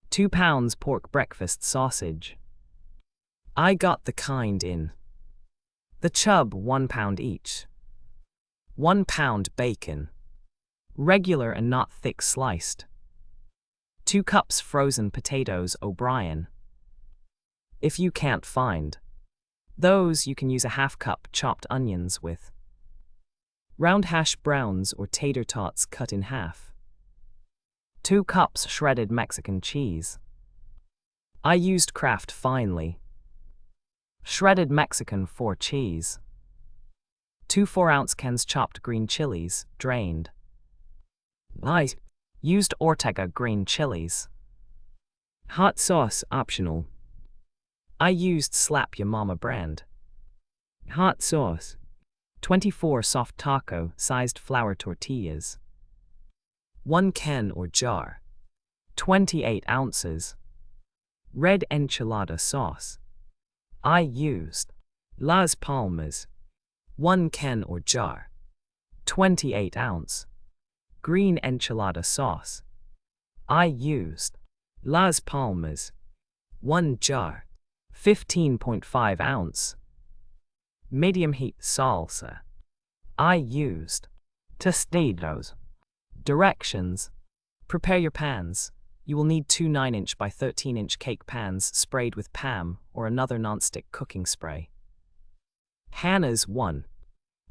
2 pounds pork breakfast sausage. I got the kind in the chub, 1 pound each. 1 pound bacon, regular and not thick sliced. 2 cups frozen potatoes O'Brien. If you can't find those, you can use a half cup chopped onions with round hash browns or tater tots cut in half. 2 cups shredded Mexican cheese. I used Kraft finely. Shredded Mexican 4 cheese. 2 4-ounce cans chopped green chilies, drained. I used Ortega green chilies. Hot sauce optional. I used Slap Ya Mama brand. Hot sauce. 24 soft taco-sized flour tortillas. 1 can or jar. 28 ounces. Red enchilada sauce. I used Las Palmas. 1 can or jar. 28 ounce. Green enchilada sauce. I used Las Palmas. 1 jar. 15.5 ounce. Medium heat salsa. I used Tostitos. Directions. Prepare your pans. You will need 2 9-inch by 13-inch cake pans sprayed with PAM or another nonstick cooking spray. Hannah's 1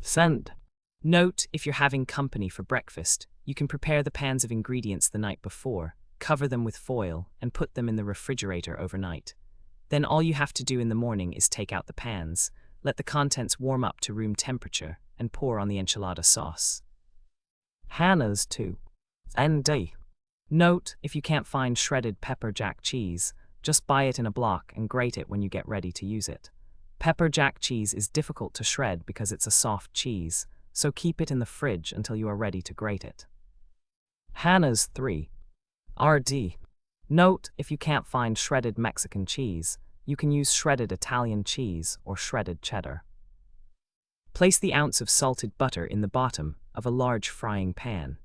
cent. Note, if you're having company for breakfast, you can prepare the pans of ingredients the night before, cover them with foil, and put them in the refrigerator overnight. Then all you have to do in the morning is take out the pans, let the contents warm up to room temperature, and pour on the enchilada sauce. Hannah's 2 ND. Note, if you can't find shredded pepper jack cheese, just buy it in a block and grate it when you get ready to use it. Pepper jack cheese is difficult to shred because it's a soft cheese, so keep it in the fridge until you are ready to grate it. Hannah's 3 RD. Note, if you can't find shredded Mexican cheese, you can use shredded Italian cheese or shredded cheddar. Place the ounce of salted butter in the bottom of a large frying pan.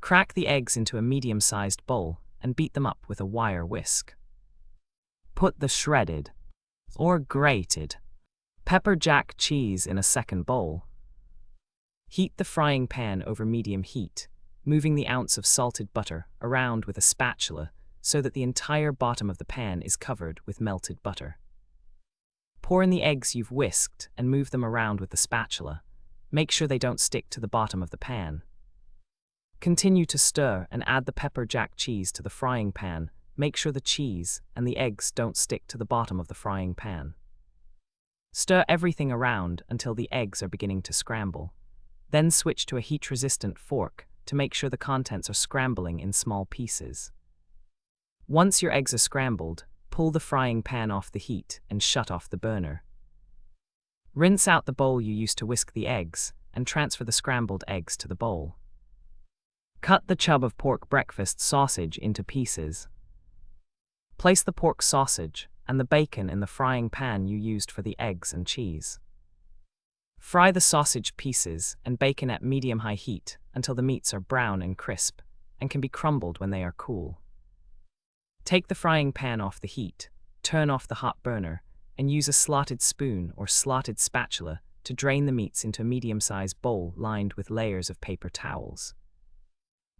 Crack the eggs into a medium-sized bowl and beat them up with a wire whisk. Put the shredded or grated pepper jack cheese in a second bowl. Heat the frying pan over medium heat, moving the ounce of salted butter around with a spatula so that the entire bottom of the pan is covered with melted butter. Pour in the eggs you've whisked and move them around with the spatula. Make sure they don't stick to the bottom of the pan. Continue to stir and add the pepper jack cheese to the frying pan. Make sure the cheese and the eggs don't stick to the bottom of the frying pan. Stir everything around until the eggs are beginning to scramble. Then switch to a heat-resistant fork to make sure the contents are scrambling in small pieces. Once your eggs are scrambled, pull the frying pan off the heat and shut off the burner. Rinse out the bowl you used to whisk the eggs and transfer the scrambled eggs to the bowl. Cut the chub of pork breakfast sausage into pieces. Place the pork sausage and the bacon in the frying pan you used for the eggs and cheese. Fry the sausage pieces and bacon at medium-high heat until the meats are brown and crisp and can be crumbled when they are cool. Take the frying pan off the heat, turn off the hot burner, and use a slotted spoon or slotted spatula to drain the meats into a medium-sized bowl lined with layers of paper towels.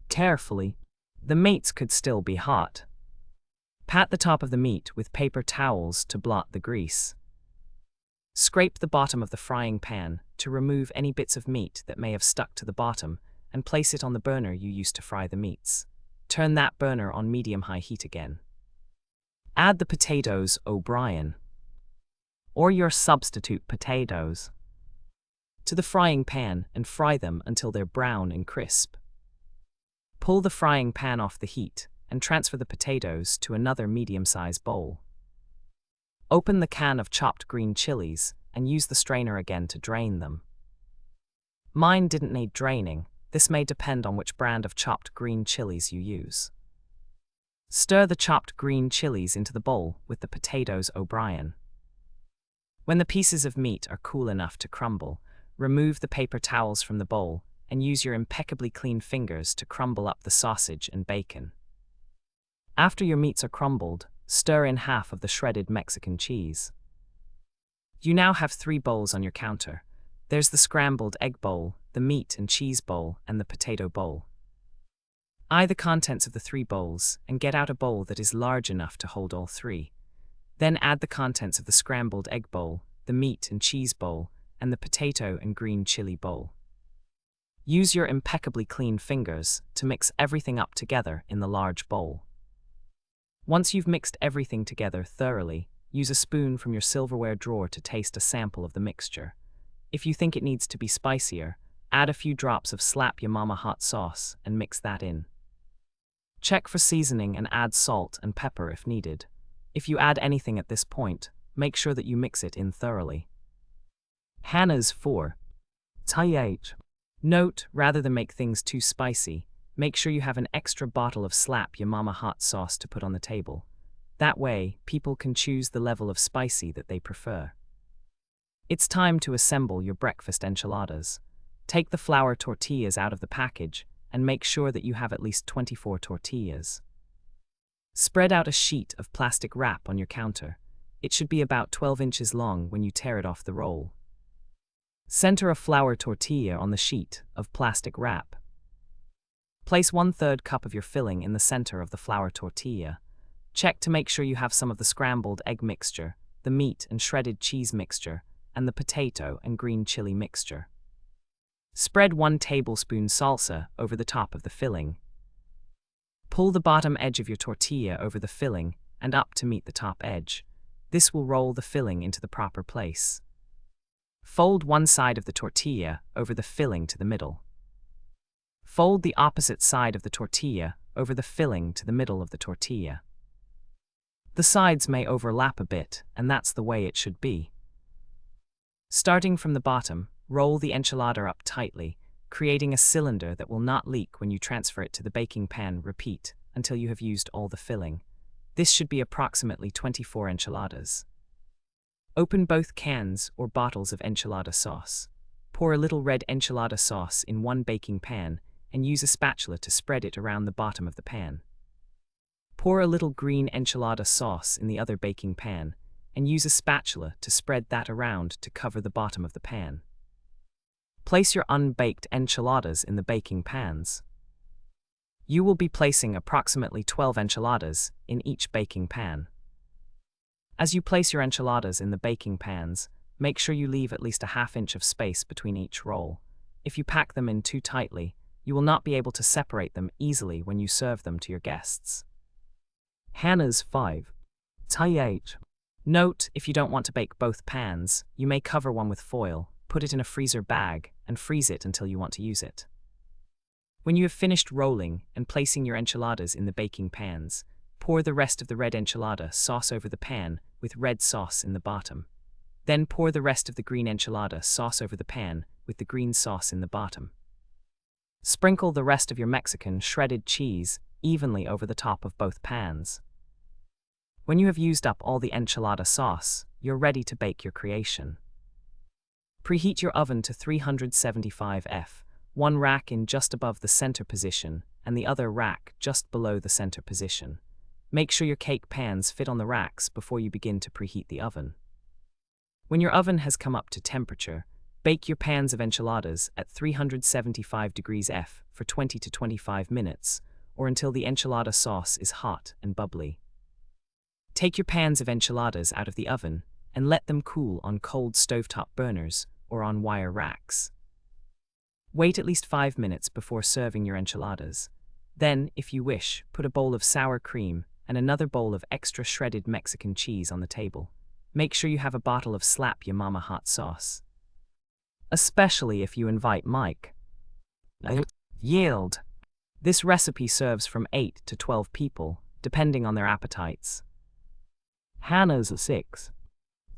Carefully, the meats could still be hot. Pat the top of the meat with paper towels to blot the grease. Scrape the bottom of the frying pan to remove any bits of meat that may have stuck to the bottom and place it on the burner you used to fry the meats. Turn that burner on medium-high heat again. Add the potatoes O'Brien, or your substitute potatoes, to the frying pan and fry them until they're brown and crisp. Pull the frying pan off the heat and transfer the potatoes to another medium-sized bowl. Open the can of chopped green chilies and use the strainer again to drain them. Mine didn't need draining. This may depend on which brand of chopped green chilies you use. Stir the chopped green chilies into the bowl with the potatoes O'Brien. When the pieces of meat are cool enough to crumble, remove the paper towels from the bowl and use your impeccably clean fingers to crumble up the sausage and bacon. After your meats are crumbled, stir in half of the shredded Mexican cheese. You now have 3 bowls on your counter. There's the scrambled egg bowl, the meat and cheese bowl, and the potato bowl. Eye the contents of the 3 bowls and get out a bowl that is large enough to hold all 3. Then add the contents of the scrambled egg bowl, the meat and cheese bowl, and the potato and green chili bowl. Use your impeccably clean fingers to mix everything up together in the large bowl. Once you've mixed everything together thoroughly, use a spoon from your silverware drawer to taste a sample of the mixture. If you think it needs to be spicier, add a few drops of Slap Ya Mama hot sauce and mix that in. Check for seasoning and add salt and pepper if needed. If you add anything at this point, make sure that you mix it in thoroughly. Hannah's 4. TH. Note, rather than make things too spicy, make sure you have an extra bottle of Slap Ya Mama hot sauce to put on the table. That way, people can choose the level of spicy that they prefer. It's time to assemble your breakfast enchiladas. Take the flour tortillas out of the package and make sure that you have at least 24 tortillas. Spread out a sheet of plastic wrap on your counter. It should be about 12 inches long when you tear it off the roll. Center a flour tortilla on the sheet of plastic wrap. Place 1/3 cup of your filling in the center of the flour tortilla. Check to make sure you have some of the scrambled egg mixture, the meat and shredded cheese mixture, and the potato and green chili mixture. Spread 1 tablespoon salsa over the top of the filling. Pull the bottom edge of your tortilla over the filling and up to meet the top edge. This will roll the filling into the proper place. Fold one side of the tortilla over the filling to the middle. Fold the opposite side of the tortilla over the filling to the middle of the tortilla. The sides may overlap a bit, and that's the way it should be. Starting from the bottom, roll the enchilada up tightly, creating a cylinder that will not leak when you transfer it to the baking pan. Repeat until you have used all the filling. This should be approximately 24 enchiladas. Open both cans or bottles of enchilada sauce. Pour a little red enchilada sauce in one baking pan and use a spatula to spread it around the bottom of the pan. Pour a little green enchilada sauce in the other baking pan and use a spatula to spread that around to cover the bottom of the pan. Place your unbaked enchiladas in the baking pans. You will be placing approximately 12 enchiladas in each baking pan. As you place your enchiladas in the baking pans, make sure you leave at least a ½ inch of space between each roll. If you pack them in too tightly, you will not be able to separate them easily when you serve them to your guests. Hannah's 5. TH. Note, if you don't want to bake both pans, you may cover one with foil, put it in a freezer bag, and freeze it until you want to use it. When you have finished rolling and placing your enchiladas in the baking pans, pour the rest of the red enchilada sauce over the pan with red sauce in the bottom. Then pour the rest of the green enchilada sauce over the pan with the green sauce in the bottom. Sprinkle the rest of your Mexican shredded cheese evenly over the top of both pans. When you have used up all the enchilada sauce, you're ready to bake your creation. Preheat your oven to 375 F, one rack in just above the center position and the other rack just below the center position. Make sure your cake pans fit on the racks before you begin to preheat the oven. When your oven has come up to temperature, bake your pans of enchiladas at 375 degrees F for 20 to 25 minutes, or until the enchilada sauce is hot and bubbly. Take your pans of enchiladas out of the oven and let them cool on cold stovetop burners or on wire racks. Wait at least 5 minutes before serving your enchiladas. Then, if you wish, put a bowl of sour cream and another bowl of extra shredded Mexican cheese on the table. Make sure you have a bottle of Slap Ya Mama hot sauce. Especially if you invite Mike. Yield. This recipe serves from 8 to 12 people, depending on their appetites. Hannah's 6.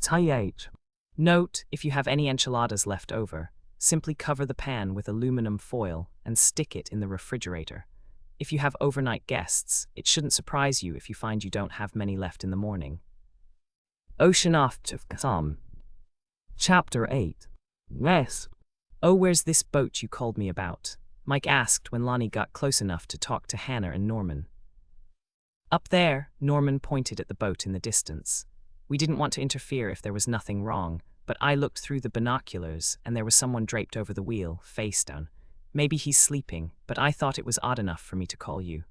TH. Note, if you have any enchiladas left over, simply cover the pan with aluminum foil and stick it in the refrigerator. If you have overnight guests, it shouldn't surprise you if you find you don't have many left in the morning. Ocean. Chapter 8. Yes. Oh, where's this boat you called me about? Mike asked when Lonnie got close enough to talk to Hannah and Norman. Up there, Norman pointed at the boat in the distance. We didn't want to interfere if there was nothing wrong, but I looked through the binoculars and there was someone draped over the wheel, face down. Maybe he's sleeping, but I thought it was odd enough for me to call you.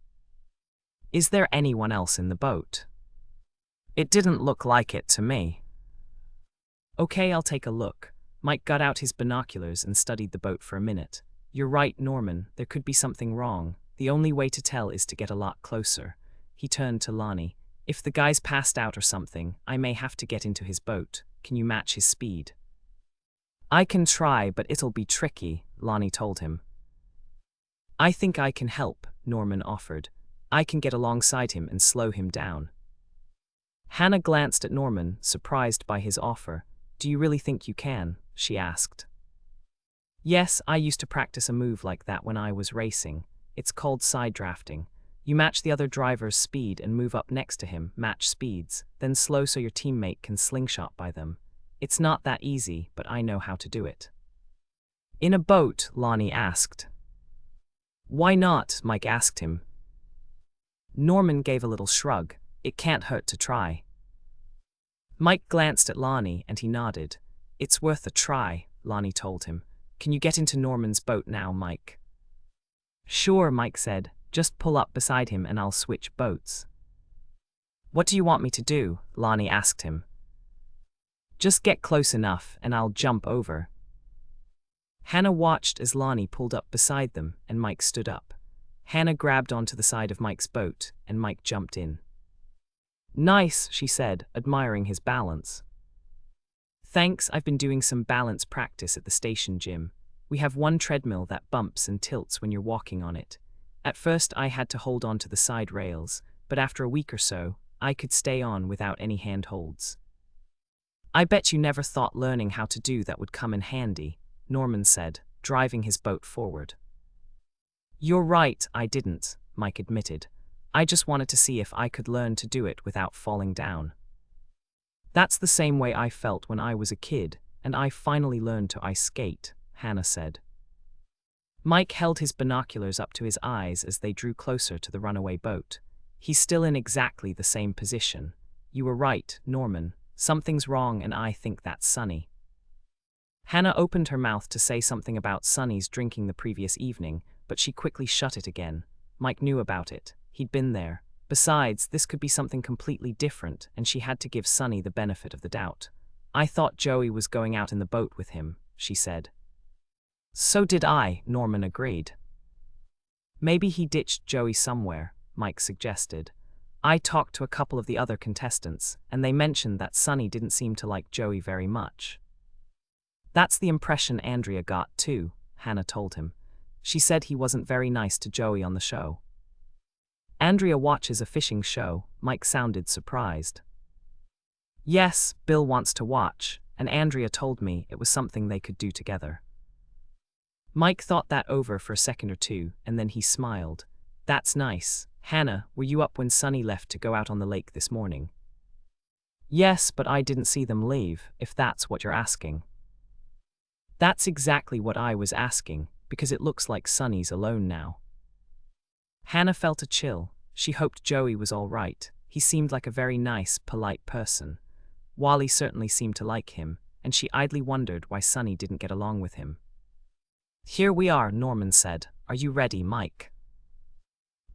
Is there anyone else in the boat? It didn't look like it to me. Okay, I'll take a look. Mike got out his binoculars and studied the boat for a minute. You're right, Norman, there could be something wrong. The only way to tell is to get a lot closer. He turned to Lonnie. If the guy's passed out or something, I may have to get into his boat. Can you match his speed? I can try, but it'll be tricky, Lonnie told him. I think I can help, Norman offered. I can get alongside him and slow him down." Hannah glanced at Norman, surprised by his offer. "Do you really think you can?" she asked. "Yes, I used to practice a move like that when I was racing. It's called side drafting. You match the other driver's speed and move up next to him, match speeds, then slow so your teammate can slingshot by them. It's not that easy, but I know how to do it." "In a boat?" Lonnie asked. "Why not?" Mike asked him. Norman gave a little shrug. "It can't hurt to try." Mike glanced at Lonnie and he nodded. "It's worth a try," Lonnie told him. "Can you get into Norman's boat now, Mike?" "Sure," Mike said. "Just pull up beside him and I'll switch boats." "What do you want me to do?" Lonnie asked him. "Just get close enough and I'll jump over." Hannah watched as Lonnie pulled up beside them and Mike stood up. Hannah grabbed onto the side of Mike's boat and Mike jumped in. "Nice," she said, admiring his balance. "Thanks, I've been doing some balance practice at the station gym. We have one treadmill that bumps and tilts when you're walking on it. At first I had to hold on to the side rails, but after a week or so, I could stay on without any handholds." "I bet you never thought learning how to do that would come in handy," Norman said, driving his boat forward. "You're right, I didn't," Mike admitted. "I just wanted to see if I could learn to do it without falling down. That's the same way I felt when I was a kid, and I finally learned to ice skate," Hannah said. Mike held his binoculars up to his eyes as they drew closer to the runaway boat. "He's still in exactly the same position. You were right, Norman. Something's wrong and I think that's Sunny." Hannah opened her mouth to say something about Sunny's drinking the previous evening, but she quickly shut it again. Mike knew about it. He'd been there. Besides, this could be something completely different, and she had to give Sunny the benefit of the doubt. "I thought Joey was going out in the boat with him," she said. "So did I," Norman agreed. "Maybe he ditched Joey somewhere," Mike suggested. "I talked to a couple of the other contestants, and they mentioned that Sunny didn't seem to like Joey very much." "That's the impression Andrea got too," Hannah told him. "She said he wasn't very nice to Joey on the show." "Andrea watches a fishing show," Mike sounded surprised. "Yes, Bill wants to watch, and Andrea told me it was something they could do together." Mike thought that over for a second or two, and then he smiled. "That's nice. Hannah, were you up when Sunny left to go out on the lake this morning?" "Yes, but I didn't see them leave, if that's what you're asking." "That's exactly what I was asking, because it looks like Sunny's alone now." Hannah felt a chill. She hoped Joey was all right. He seemed like a very nice, polite person. Wally certainly seemed to like him, and she idly wondered why Sunny didn't get along with him. "Here we are," Norman said. "Are you ready, Mike?"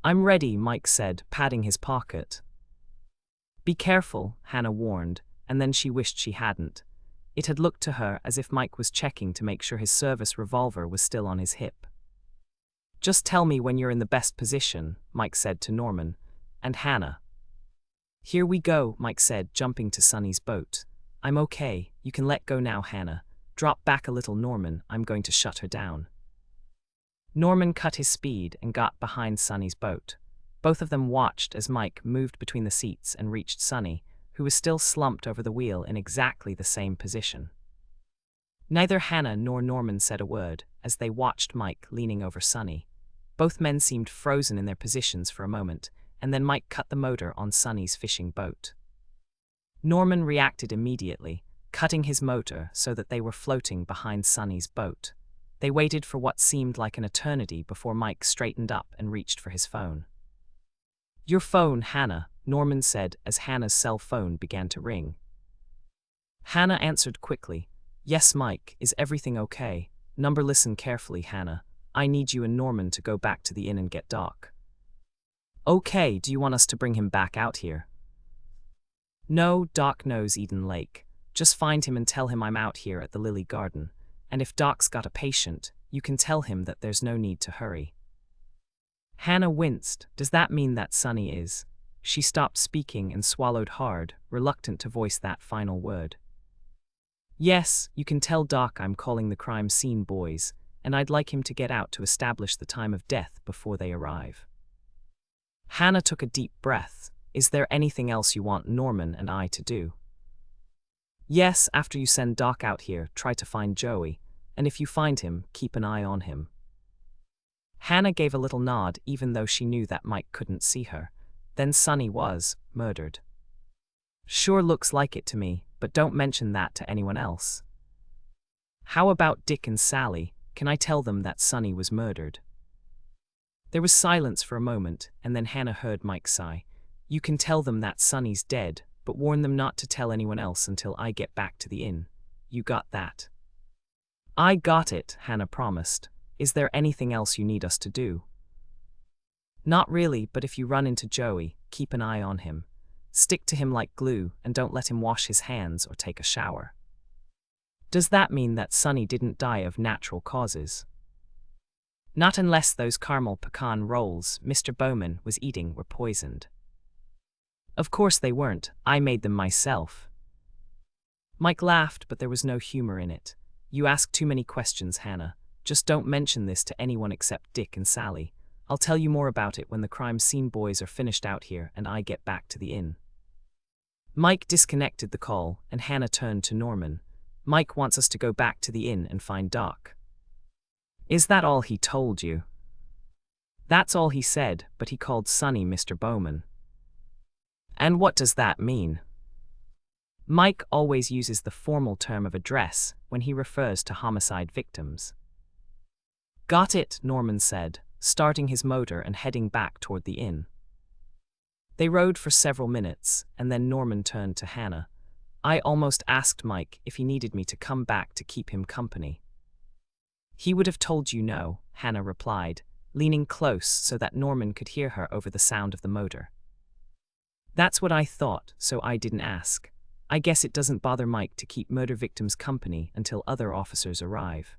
"I'm ready," Mike said, patting his pocket. "Be careful," Hannah warned, and then she wished she hadn't. It had looked to her as if Mike was checking to make sure his service revolver was still on his hip. "Just tell me when you're in the best position," Mike said to Norman and Hannah. "Here we go," Mike said, jumping to Sunny's boat. "I'm okay. You can let go now, Hannah. Drop back a little, Norman. I'm going to shut her down." Norman cut his speed and got behind Sunny's boat. Both of them watched as Mike moved between the seats and reached Sunny, who was still slumped over the wheel in exactly the same position. Neither Hannah nor Norman said a word as they watched Mike leaning over Sunny. Both men seemed frozen in their positions for a moment, and then Mike cut the motor on Sunny's fishing boat. Norman reacted immediately, cutting his motor so that they were floating behind Sunny's boat. They waited for what seemed like an eternity before Mike straightened up and reached for his phone. "Your phone, Hannah," Norman said as Hannah's cell phone began to ring. Hannah answered quickly. "Yes, Mike, is everything okay? Number, listen carefully, Hannah. I need you and Norman to go back to the inn and get Doc." "Okay, do you want us to bring him back out here?" "No, Doc knows Eden Lake. Just find him and tell him I'm out here at the Lily Garden. And if Doc's got a patient, you can tell him that there's no need to hurry." Hannah winced. Does that mean that Sunny is? She stopped speaking and swallowed hard, reluctant to voice that final word. "Yes, you can tell Doc I'm calling the crime scene boys, and I'd like him to get out to establish the time of death before they arrive." Hannah took a deep breath. Is there anything else you want Norman and I to do? Yes, after you send Doc out here, try to find Joey, and if you find him, keep an eye on him. Hannah gave a little nod even though she knew that Mike couldn't see her. Then Sonny was murdered. Sure looks like it to me, but don't mention that to anyone else. How about Dick and Sally? Can I tell them that Sonny was murdered? There was silence for a moment, and then Hannah heard Mike sigh. You can tell them that Sonny's dead, but warn them not to tell anyone else until I get back to the inn. You got that? I got it, Hannah promised. Is there anything else you need us to do? Not really, but if you run into Joey, keep an eye on him. Stick to him like glue and don't let him wash his hands or take a shower. Does that mean that Sonny didn't die of natural causes? Not unless those caramel pecan rolls Mr. Bowman was eating were poisoned. Of course they weren't, I made them myself. Mike laughed, but there was no humor in it. You ask too many questions, Hannah. Just don't mention this to anyone except Dick and Sally. I'll tell you more about it when the crime scene boys are finished out here and I get back to the inn. Mike disconnected the call, and Hannah turned to Norman. Mike wants us to go back to the inn and find Doc. Is that all he told you? That's all he said, but he called Sonny Mr. Bowman. And what does that mean? Mike always uses the formal term of address when he refers to homicide victims. Got it, Norman said, starting his motor and heading back toward the inn. They rode for several minutes, and then Norman turned to Hannah. I almost asked Mike if he needed me to come back to keep him company. He would have told you no, Hannah replied, leaning close so that Norman could hear her over the sound of the motor. That's what I thought, so I didn't ask. I guess it doesn't bother Mike to keep murder victims company until other officers arrive.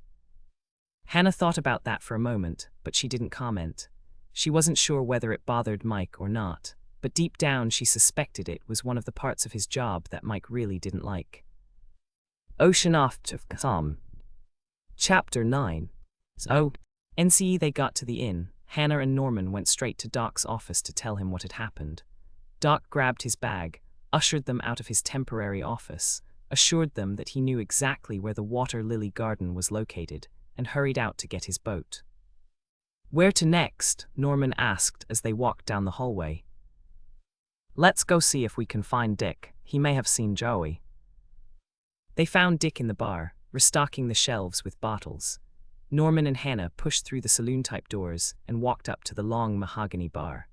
Hannah thought about that for a moment, but she didn't comment. She wasn't sure whether it bothered Mike or not, but deep down she suspected it was one of the parts of his job that Mike really didn't like. Ocean off to Tom. Chapter 9. So, NCE they got to the inn. Hannah and Norman went straight to Doc's office to tell him what had happened. Doc grabbed his bag, ushered them out of his temporary office, assured them that he knew exactly where the water lily garden was located, and hurried out to get his boat. Where to next? Norman asked as they walked down the hallway. Let's go see if we can find Dick. He may have seen Joey. They found Dick in the bar, restocking the shelves with bottles. Norman and Hannah pushed through the saloon-type doors and walked up to the long mahogany bar.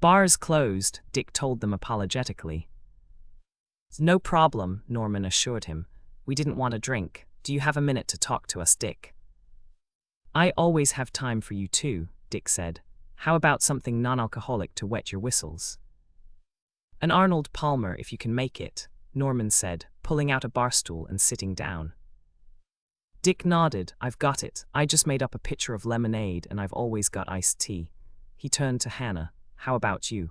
Bar's closed, Dick told them apologetically. No problem, Norman assured him. We didn't want a drink. Do you have a minute to talk to us, Dick? I always have time for you too, Dick said. How about something non-alcoholic to wet your whistles? An Arnold Palmer if you can make it, Norman said, pulling out a bar stool and sitting down. Dick nodded. I've got it. I just made up a pitcher of lemonade and I've always got iced tea. He turned to Hannah. How about you?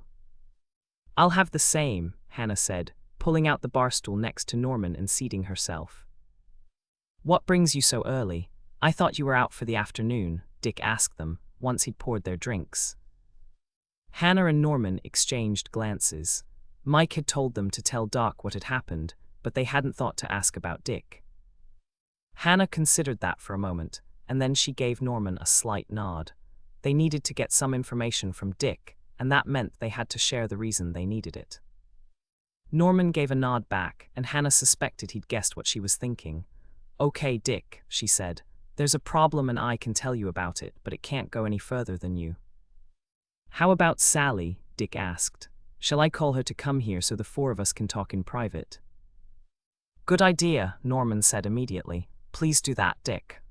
I'll have the same, Hannah said, pulling out the bar stool next to Norman and seating herself. What brings you so early? I thought you were out for the afternoon, Dick asked them, once he'd poured their drinks. Hannah and Norman exchanged glances. Mike had told them to tell Doc what had happened, but they hadn't thought to ask about Dick. Hannah considered that for a moment, and then she gave Norman a slight nod. They needed to get some information from Dick, and that meant they had to share the reason they needed it. Norman gave a nod back, and Hannah suspected he'd guessed what she was thinking. Okay, Dick, she said. There's a problem and I can tell you about it, but it can't go any further than you. How about Sally? Dick asked. Shall I call her to come here so the four of us can talk in private? Good idea, Norman said immediately. Please do that, Dick.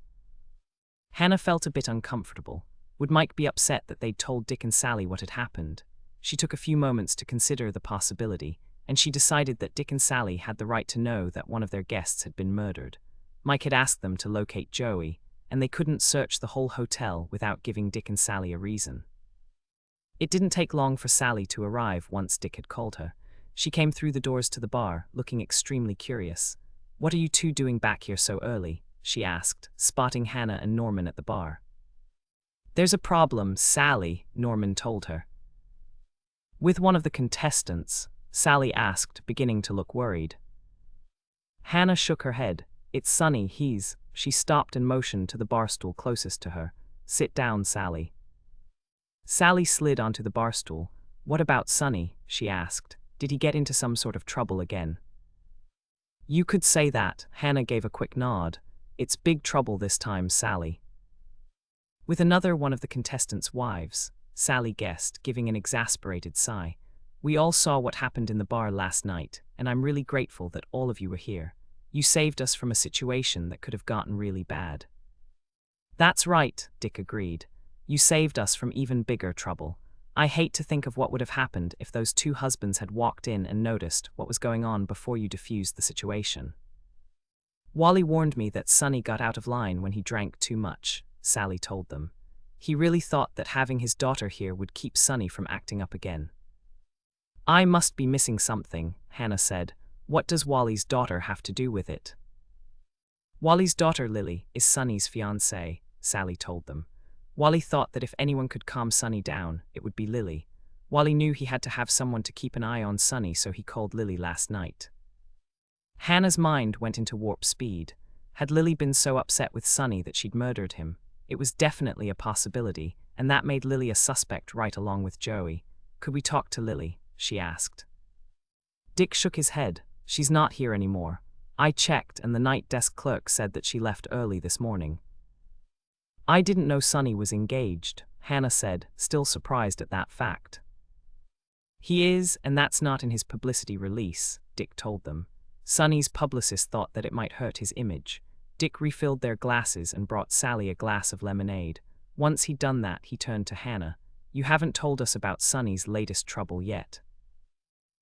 Hannah felt a bit uncomfortable. Would Mike be upset that they'd told Dick and Sally what had happened? She took a few moments to consider the possibility, and she decided that Dick and Sally had the right to know that one of their guests had been murdered. Mike had asked them to locate Joey, and they couldn't search the whole hotel without giving Dick and Sally a reason. It didn't take long for Sally to arrive once Dick had called her. She came through the doors to the bar, looking extremely curious. What are you two doing back here so early? She asked, spotting Hannah and Norman at the bar. There's a problem, Sally, Norman told her. With one of the contestants, Sally asked, beginning to look worried. Hannah shook her head. It's Sonny, She stopped and motioned to the bar stool closest to her. Sit down, Sally. Sally slid onto the bar stool. What about Sonny? She asked. Did he get into some sort of trouble again? You could say that. Hannah gave a quick nod. It's big trouble this time, Sally. With another one of the contestants' wives, Sally guessed, giving an exasperated sigh. We all saw what happened in the bar last night, and I'm really grateful that all of you were here. You saved us from a situation that could have gotten really bad. That's right, Dick agreed. You saved us from even bigger trouble. I hate to think of what would have happened if those two husbands had walked in and noticed what was going on before you diffused the situation. Wally warned me that Sonny got out of line when he drank too much, Sally told them. He really thought that having his daughter here would keep Sonny from acting up again. I must be missing something, Hannah said. What does Wally's daughter have to do with it? Wally's daughter, Lily, is Sonny's fiancée, Sally told them. Wally thought that if anyone could calm Sonny down, it would be Lily. Wally knew he had to have someone to keep an eye on Sonny, so he called Lily last night. Hannah's mind went into warp speed. Had Lily been so upset with Sonny that she'd murdered him? It was definitely a possibility, and that made Lily a suspect right along with Joey. Could we talk to Lily? She asked. Dick shook his head. She's not here anymore. I checked, and the night desk clerk said that she left early this morning. I didn't know Sonny was engaged, Hannah said, still surprised at that fact. He is, and that's not in his publicity release, Dick told them. Sonny's publicist thought that it might hurt his image. Dick refilled their glasses and brought Sally a glass of lemonade. Once he'd done that, he turned to Hannah. You haven't told us about Sonny's latest trouble yet.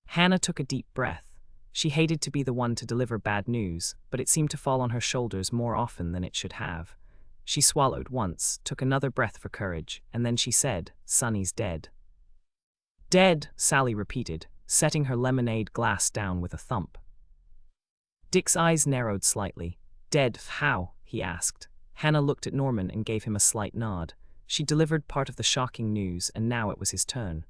Hannah took a deep breath. She hated to be the one to deliver bad news, but it seemed to fall on her shoulders more often than it should have. She swallowed once, took another breath for courage, and then she said, Sonny's dead. Dead, Sally repeated, setting her lemonade glass down with a thump. Dick's eyes narrowed slightly. Dead, how? He asked. Hannah looked at Norman and gave him a slight nod. She delivered part of the shocking news, and now it was his turn.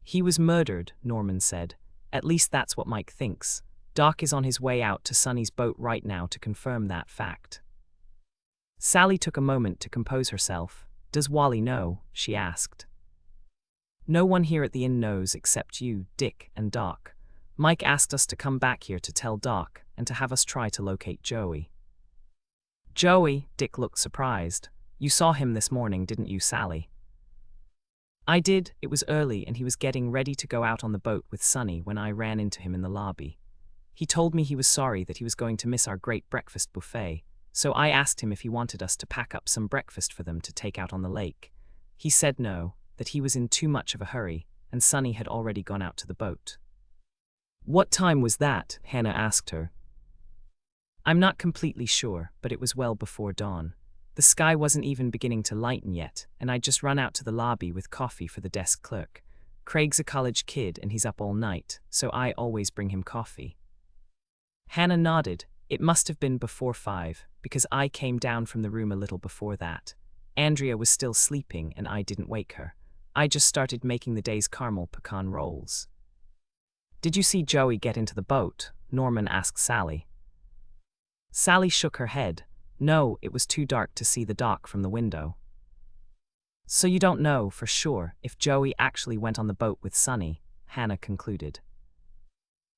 He was murdered, Norman said. At least that's what Mike thinks. Doc is on his way out to Sonny's boat right now to confirm that fact. Sally took a moment to compose herself. Does Wally know? She asked. No one here at the inn knows except you, Dick, and Doc. Mike asked us to come back here to tell Doc and to have us try to locate Joey. Joey? Dick looked surprised. You saw him this morning, didn't you, Sally? I did. It was early and he was getting ready to go out on the boat with Sonny when I ran into him in the lobby. He told me he was sorry that he was going to miss our great breakfast buffet, so I asked him if he wanted us to pack up some breakfast for them to take out on the lake. He said no, that he was in too much of a hurry, and Sonny had already gone out to the boat. What time was that? Hannah asked her. I'm not completely sure, but it was well before dawn. The sky wasn't even beginning to lighten yet, and I'd just run out to the lobby with coffee for the desk clerk. Craig's a college kid and he's up all night, so I always bring him coffee. Hannah nodded. It must have been before 5, because I came down from the room a little before that. Andrea was still sleeping and I didn't wake her. I just started making the day's caramel pecan rolls. Did you see Joey get into the boat? Norman asked Sally. Sally shook her head. No, it was too dark to see the dock from the window. So you don't know, for sure, if Joey actually went on the boat with Sonny, Hannah concluded.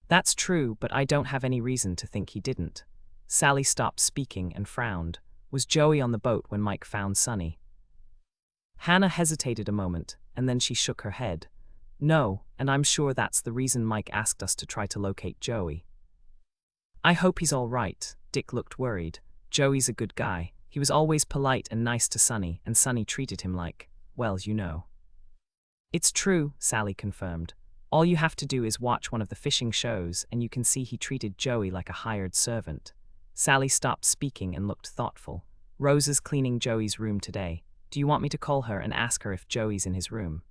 That's true, but I don't have any reason to think he didn't. Sally stopped speaking and frowned. Was Joey on the boat when Mike found Sonny? Hannah hesitated a moment, and then she shook her head. No, and I'm sure that's the reason Mike asked us to try to locate Joey. I hope he's all right. Dick looked worried. Joey's a good guy. He was always polite and nice to Sonny, and Sonny treated him like, well, you know. It's true, Sally confirmed. All you have to do is watch one of the fishing shows, and you can see he treated Joey like a hired servant. Sally stopped speaking and looked thoughtful. Rose is cleaning Joey's room today. Do you want me to call her and ask her if Joey's in his room?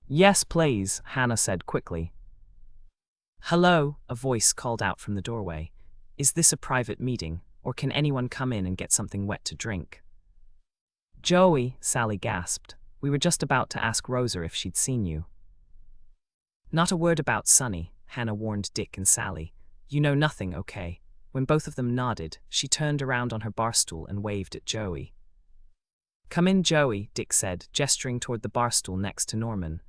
Yes, please, Hannah said quickly. Hello, a voice called out from the doorway. Is this a private meeting, or can anyone come in and get something wet to drink? Joey, Sally gasped. We were just about to ask Rosa if she'd seen you. Not a word about Sonny, Hannah warned Dick and Sally. You know nothing, okay? When both of them nodded, she turned around on her bar stool and waved at Joey. Come in, Joey, Dick said, gesturing toward the bar stool next to Norman.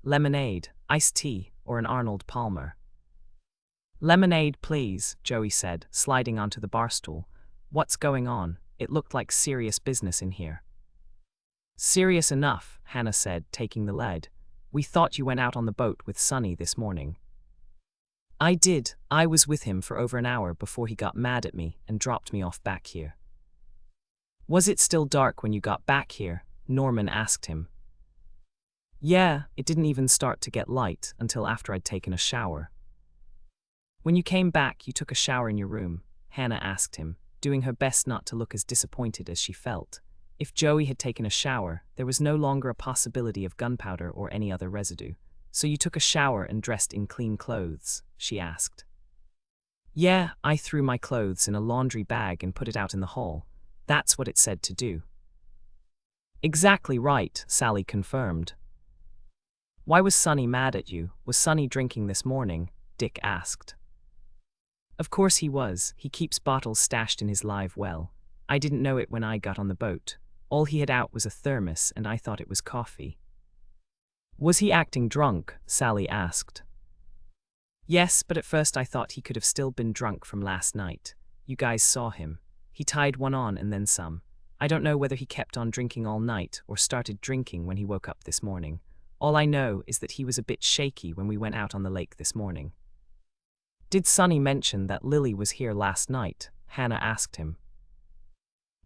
Lemonade, iced tea, or an Arnold Palmer? Lemonade, please, Joey said, sliding onto the bar stool. What's going on? It looked like serious business in here. Serious enough, Hannah said, taking the lead. We thought you went out on the boat with Sonny this morning. I did. I was with him for over an hour before he got mad at me and dropped me off back here. Was it still dark when you got back here? Norman asked him. Yeah, it didn't even start to get light until after I'd taken a shower. When you came back, you took a shower in your room, Hannah asked him, doing her best not to look as disappointed as she felt. If Joey had taken a shower, there was no longer a possibility of gunpowder or any other residue. So you took a shower and dressed in clean clothes, she asked. Yeah, I threw my clothes in a laundry bag and put it out in the hall. That's what it said to do. Exactly right, Sally confirmed. Why was Sonny mad at you? Was Sonny drinking this morning? Dick asked. Of course he was. He keeps bottles stashed in his live well. I didn't know it when I got on the boat. All he had out was a thermos, and I thought it was coffee. Was he acting drunk? Sally asked. Yes, but at first I thought he could have still been drunk from last night. You guys saw him. He tied one on and then some. I don't know whether he kept on drinking all night or started drinking when he woke up this morning. All I know is that he was a bit shaky when we went out on the lake this morning. Did Sonny mention that Lily was here last night? Hannah asked him.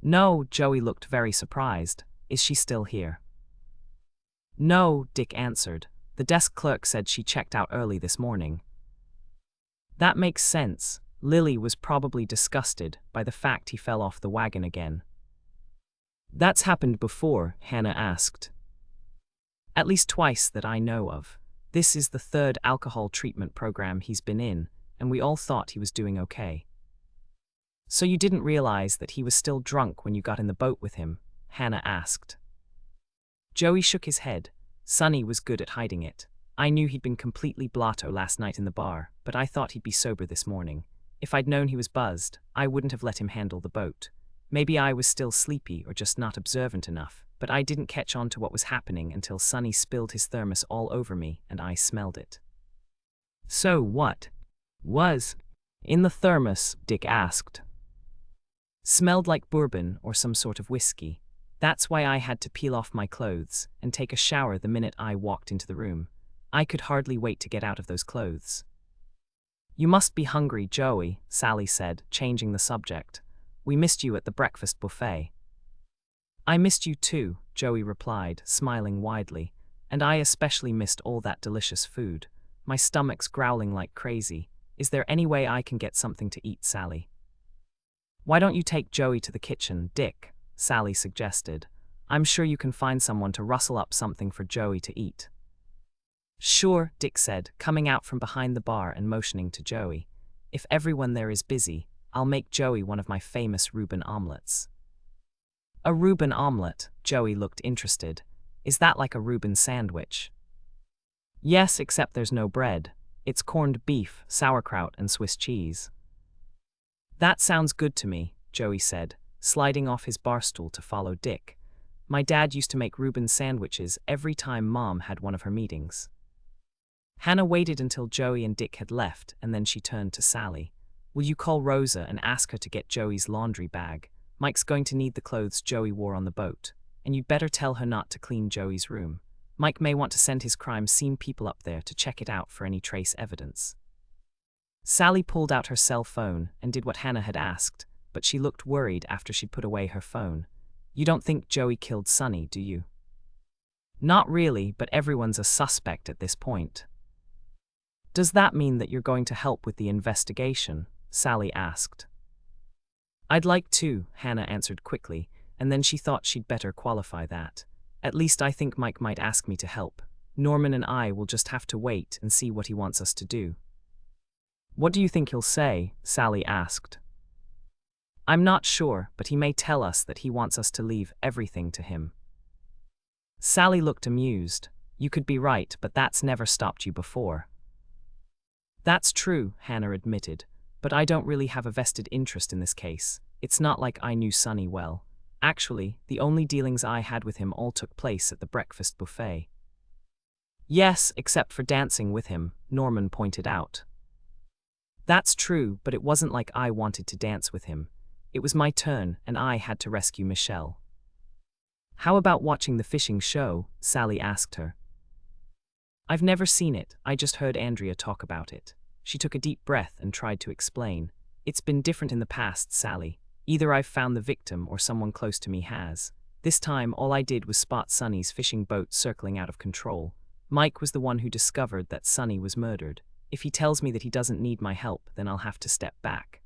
No, Joey looked very surprised. Is she still here? No, Dick answered. The desk clerk said she checked out early this morning. That makes sense. Lily was probably disgusted by the fact he fell off the wagon again. That's happened before, Hannah asked. At least twice that I know of. This is the third alcohol treatment program he's been in, and we all thought he was doing okay. So you didn't realize that he was still drunk when you got in the boat with him? Hannah asked. Joey shook his head. Sonny was good at hiding it. I knew he'd been completely blotto last night in the bar, but I thought he'd be sober this morning. If I'd known he was buzzed, I wouldn't have let him handle the boat. Maybe I was still sleepy or just not observant enough, but I didn't catch on to what was happening until Sonny spilled his thermos all over me and I smelled it. So what was in the thermos? Dick asked. Smelled like bourbon or some sort of whiskey. That's why I had to peel off my clothes and take a shower the minute I walked into the room. I could hardly wait to get out of those clothes. You must be hungry, Joey, Sally said, changing the subject. We missed you at the breakfast buffet. I missed you too, Joey replied, smiling widely, and I especially missed all that delicious food. My stomach's growling like crazy. Is there any way I can get something to eat, Sally? Why don't you take Joey to the kitchen, Dick? Sally suggested. I'm sure you can find someone to rustle up something for Joey to eat. Sure, Dick said, coming out from behind the bar and motioning to Joey. If everyone there is busy, I'll make Joey one of my famous Reuben omelets. A Reuben omelet? Joey looked interested. Is that like a Reuben sandwich? Yes, except there's no bread. It's corned beef, sauerkraut, and Swiss cheese. That sounds good to me, Joey said, sliding off his bar stool to follow Dick. My dad used to make Reuben sandwiches every time Mom had one of her meetings. Hannah waited until Joey and Dick had left, and then she turned to Sally. Will you call Rosa and ask her to get Joey's laundry bag? Mike's going to need the clothes Joey wore on the boat, and you'd better tell her not to clean Joey's room. Mike may want to send his crime scene people up there to check it out for any trace evidence. Sally pulled out her cell phone and did what Hannah had asked, but she looked worried after she'd put away her phone. You don't think Joey killed Sonny, do you? Not really, but everyone's a suspect at this point. Does that mean that you're going to help with the investigation? Sally asked. I'd like to, Hannah answered quickly, and then she thought she'd better qualify that. At least I think Mike might ask me to help. Norman and I will just have to wait and see what he wants us to do. What do you think he'll say? Sally asked. I'm not sure, but he may tell us that he wants us to leave everything to him. Sally looked amused. You could be right, but that's never stopped you before. That's true, Hannah admitted, but I don't really have a vested interest in this case. It's not like I knew Sonny well. Actually, the only dealings I had with him all took place at the breakfast buffet. Yes, except for dancing with him, Norman pointed out. That's true, but it wasn't like I wanted to dance with him. It was my turn, and I had to rescue Michelle. How about watching the fishing show? Sally asked her. I've never seen it, I just heard Andrea talk about it. She took a deep breath and tried to explain. It's been different in the past, Sally. Either I've found the victim or someone close to me has. This time, all I did was spot Sonny's fishing boat circling out of control. Mike was the one who discovered that Sonny was murdered. If he tells me that he doesn't need my help, then I'll have to step back.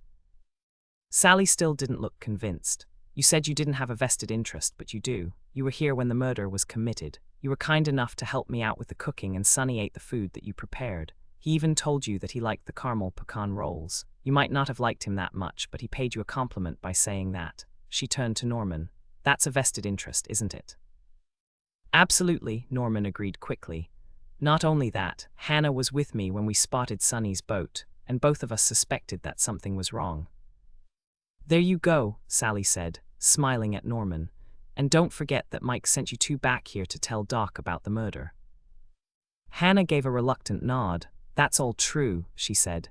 Sally still didn't look convinced. You said you didn't have a vested interest, but you do. You were here when the murder was committed. You were kind enough to help me out with the cooking, and Sonny ate the food that you prepared. He even told you that he liked the caramel pecan rolls. You might not have liked him that much, but he paid you a compliment by saying that. She turned to Norman. That's a vested interest, isn't it? Absolutely, Norman agreed quickly. Not only that, Hannah was with me when we spotted Sonny's boat, and both of us suspected that something was wrong. There you go, Sally said, smiling at Norman. And don't forget that Mike sent you two back here to tell Doc about the murder. Hannah gave a reluctant nod. That's all true, she said.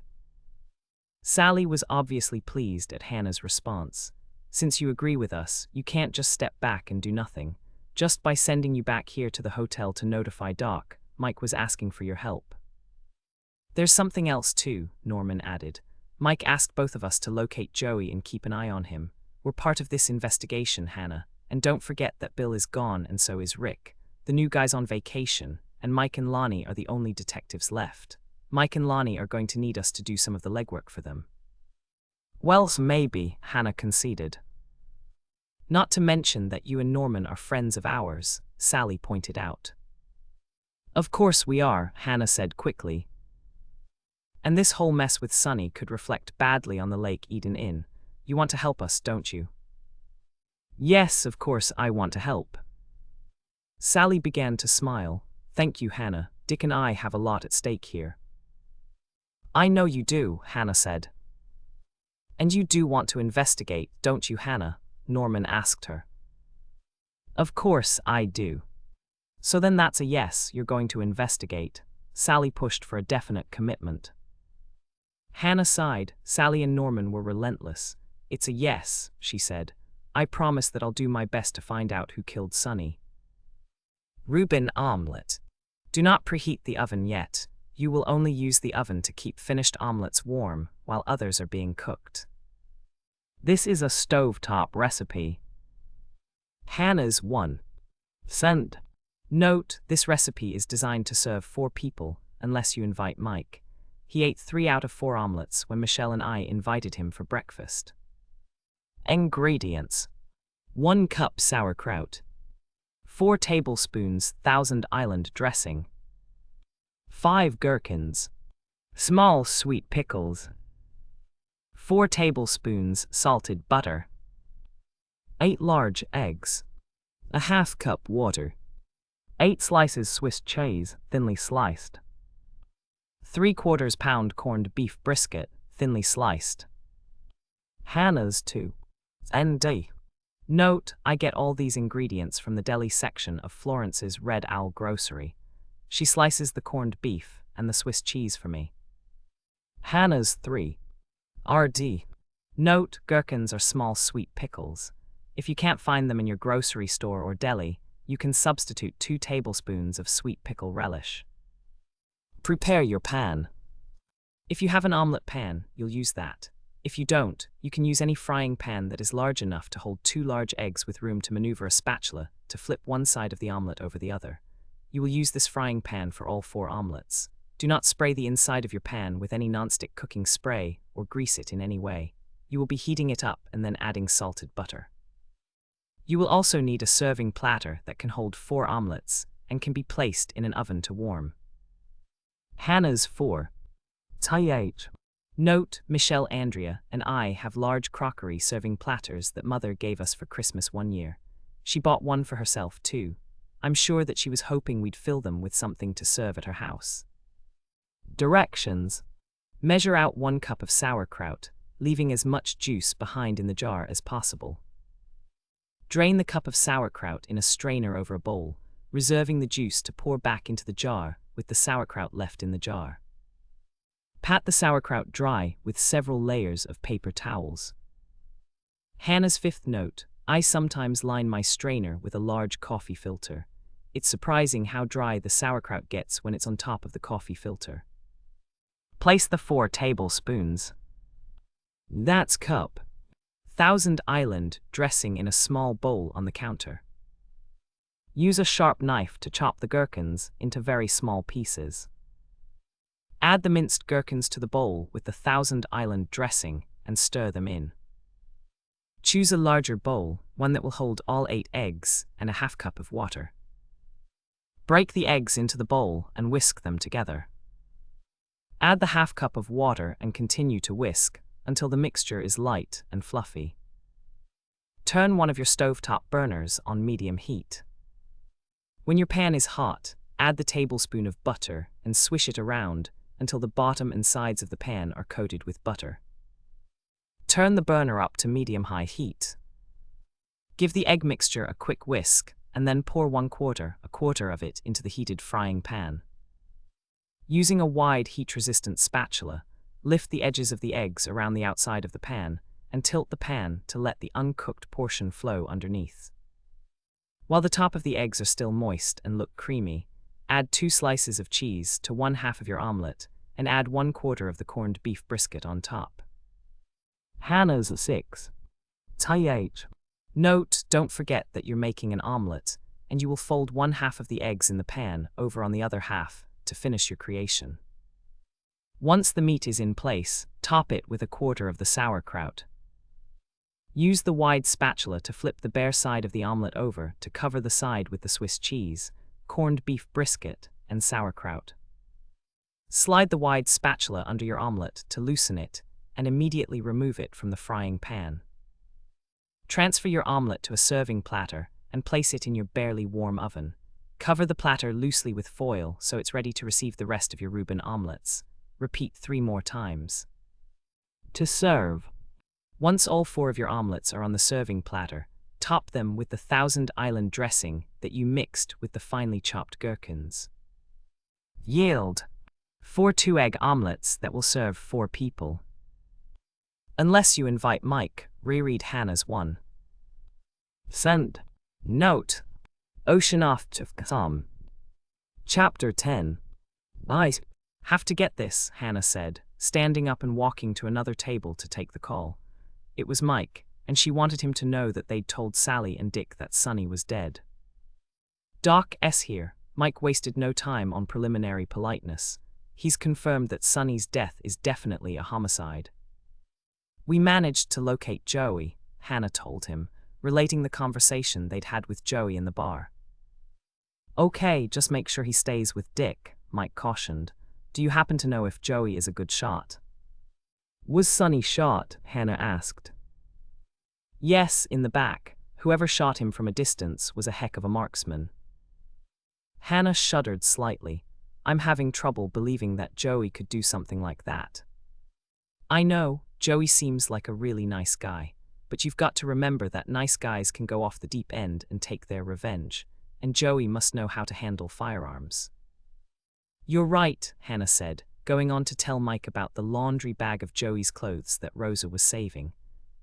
Sally was obviously pleased at Hannah's response. Since you agree with us, you can't just step back and do nothing. Just by sending you back here to the hotel to notify Doc, Mike was asking for your help. There's something else too, Norman added. Mike asked both of us to locate Joey and keep an eye on him. We're part of this investigation, Hannah. And don't forget that Bill is gone and so is Rick. The new guy's on vacation, and Mike and Lonnie are the only detectives left. Mike and Lonnie are going to need us to do some of the legwork for them. Well, maybe, Hannah conceded. Not to mention that you and Norman are friends of ours, Sally pointed out. Of course we are, Hannah said quickly. And this whole mess with Sonny could reflect badly on the Lake Eden Inn. You want to help us, don't you? Yes, of course I want to help. Sally began to smile. Thank you, Hannah. Dick and I have a lot at stake here. I know you do, Hannah said. And you do want to investigate, don't you, Hannah? Norman asked her. Of course I do. So then that's a yes, you're going to investigate. Sally pushed for a definite commitment. Hannah sighed. Sally and Norman were relentless. It's a yes, she said. I promise that I'll do my best to find out who killed Sonny. Reuben omelette. Do not preheat the oven yet. You will only use the oven to keep finished omelets warm while others are being cooked. This is a stovetop recipe. Hannah's 1 cent. Note, this recipe is designed to serve 4 people, unless you invite Mike. He ate 3 out of 4 omelets when Michelle and I invited him for breakfast. Ingredients: 1 cup sauerkraut, 4 tablespoons Thousand Island dressing, 5 gherkins, small sweet pickles, 4 tablespoons salted butter, 8 large eggs, a half cup water, 8 slices Swiss cheese, thinly sliced, 3/4 pound corned beef brisket, thinly sliced. Hannah's 2 cent. Note, I get all these ingredients from the deli section of Florence's Red Owl Grocery. She slices the corned beef and the Swiss cheese for me. Hannah's 3 rd. Note, gherkins are small sweet pickles. If you can't find them in your grocery store or deli, you can substitute 2 tablespoons of sweet pickle relish. Prepare your pan. If you have an omelette pan, you'll use that. If you don't, you can use any frying pan that is large enough to hold 2 large eggs with room to maneuver a spatula to flip one side of the omelette over the other. You will use this frying pan for all 4 omelettes. Do not spray the inside of your pan with any nonstick cooking spray or grease it in any way. You will be heating it up and then adding salted butter. You will also need a serving platter that can hold 4 omelettes and can be placed in an oven to warm. Hannah's 4 th. Note, Michelle, Andrea, and I have large crockery serving platters that Mother gave us for Christmas one year. She bought one for herself too. I'm sure that she was hoping we'd fill them with something to serve at her house. Directions. Measure out 1 cup of sauerkraut, leaving as much juice behind in the jar as possible. Drain the cup of sauerkraut in a strainer over a bowl, reserving the juice to pour back into the jar with the sauerkraut left in the jar. Pat the sauerkraut dry with several layers of paper towels. Hannah's 5th note: I sometimes line my strainer with a large coffee filter. It's surprising how dry the sauerkraut gets when it's on top of the coffee filter. Place the 4 tablespoons. That's cup. Thousand Island dressing in a small bowl on the counter. Use a sharp knife to chop the gherkins into very small pieces. Add the minced gherkins to the bowl with the Thousand Island dressing and stir them in. Choose a larger bowl, one that will hold all 8 eggs and a half cup of water. Break the eggs into the bowl and whisk them together. Add the half cup of water and continue to whisk until the mixture is light and fluffy. Turn one of your stovetop burners on medium heat. When your pan is hot, add the tablespoon of butter and swish it around until the bottom and sides of the pan are coated with butter. Turn the burner up to medium-high heat. Give the egg mixture a quick whisk and then pour a quarter of it into the heated frying pan. Using a wide heat-resistant spatula, lift the edges of the eggs around the outside of the pan and tilt the pan to let the uncooked portion flow underneath. While the top of the eggs are still moist and look creamy, add 2 slices of cheese to 1/2 of your omelette and add 1/4 of the corned beef brisket on top. Hannah's 6. TH. Note: don't forget that you're making an omelette, and you will fold 1/2 of the eggs in the pan over on the other half to finish your creation. Once the meat is in place, top it with 1/4 of the sauerkraut. Use the wide spatula to flip the bare side of the omelette over to cover the side with the Swiss cheese, corned beef brisket, and sauerkraut. Slide the wide spatula under your omelette to loosen it and immediately remove it from the frying pan. Transfer your omelette to a serving platter and place it in your barely warm oven. Cover the platter loosely with foil so it's ready to receive the rest of your Reuben omelettes. Repeat 3 more times. To serve. Once all 4 of your omelettes are on the serving platter, top them with the Thousand Island dressing that you mixed with the finely chopped gherkins. Yield 4 2-egg omelettes that will serve 4 people. Unless you invite Mike, reread Hannah's 1. Send. Note: Ocean off to some. Chapter 10. I have to get this, Hannah said, standing up and walking to another table to take the call. It was Mike, and she wanted him to know that they'd told Sally and Dick that Sonny was dead. Doc S. here. Mike wasted no time on preliminary politeness. He's confirmed that Sonny's death is definitely a homicide. We managed to locate Joey, Hannah told him, relating the conversation they'd had with Joey in the bar. Okay, just make sure he stays with Dick, Mike cautioned. Do you happen to know if Joey is a good shot? Was Sonny shot? Hannah asked. Yes, in the back. Whoever shot him from a distance was a heck of a marksman. Hannah shuddered slightly. I'm having trouble believing that Joey could do something like that. I know, Joey seems like a really nice guy, but you've got to remember that nice guys can go off the deep end and take their revenge, and Joey must know how to handle firearms. You're right, Hannah said, going on to tell Mike about the laundry bag of Joey's clothes that Rosa was saving.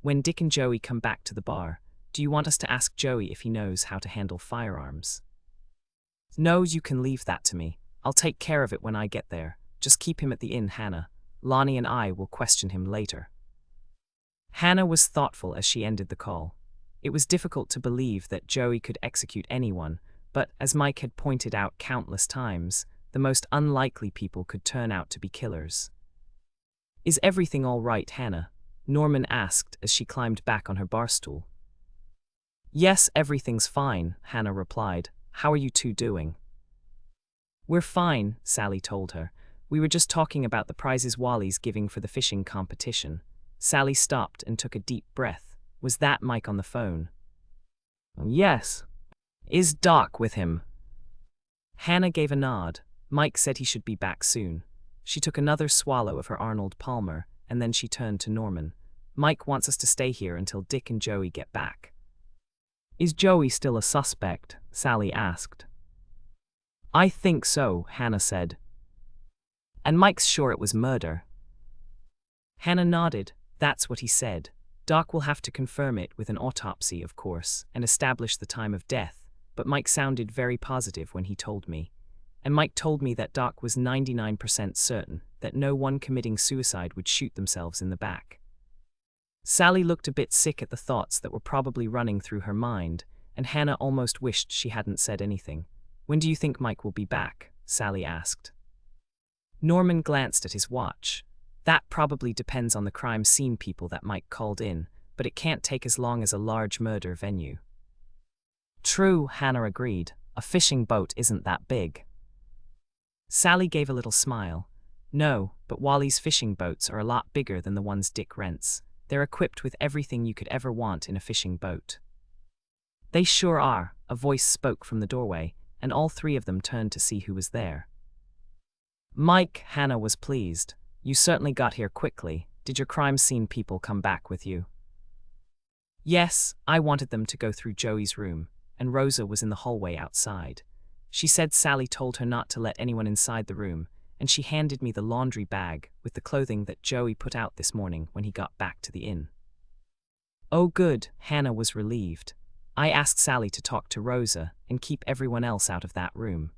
When Dick and Joey come back to the bar, do you want us to ask Joey if he knows how to handle firearms? No, you can leave that to me. I'll take care of it when I get there. Just keep him at the inn, Hannah. Lonnie and I will question him later. Hannah was thoughtful as she ended the call. It was difficult to believe that Joey could execute anyone, but as Mike had pointed out countless times, the most unlikely people could turn out to be killers. Is everything all right, Hannah? Norman asked as she climbed back on her bar stool. Yes, everything's fine, Hannah replied. How are you two doing? We're fine, Sally told her. We were just talking about the prizes Wally's giving for the fishing competition. Sally stopped and took a deep breath. Was that Mike on the phone? Yes. Is Doc with him? Hannah gave a nod. Mike said he should be back soon. She took another swallow of her Arnold Palmer, and then she turned to Norman. Mike wants us to stay here until Dick and Joey get back. Is Joey still a suspect? Sally asked. I think so, Hannah said. And Mike's sure it was murder. Hannah nodded. That's what he said. Doc will have to confirm it with an autopsy, of course, and establish the time of death, but Mike sounded very positive when he told me. And Mike told me that Doc was 99% certain that no one committing suicide would shoot themselves in the back. Sally looked a bit sick at the thoughts that were probably running through her mind, and Hannah almost wished she hadn't said anything. When do you think Mike will be back? Sally asked. Norman glanced at his watch. That probably depends on the crime scene people that Mike called in, but it can't take as long as a large murder venue. True, Hannah agreed. A fishing boat isn't that big. Sally gave a little smile. No, but Wally's fishing boats are a lot bigger than the ones Dick rents. They're equipped with everything you could ever want in a fishing boat. They sure are, a voice spoke from the doorway, and all three of them turned to see who was there. Mike, Hannah was pleased. You certainly got here quickly. Did your crime scene people come back with you? Yes, I wanted them to go through Joey's room, and Rosa was in the hallway outside. She said Sally told her not to let anyone inside the room, and she handed me the laundry bag with the clothing that Joey put out this morning when he got back to the inn. Oh good, Hannah was relieved. I asked Sally to talk to Rosa and keep everyone else out of that room.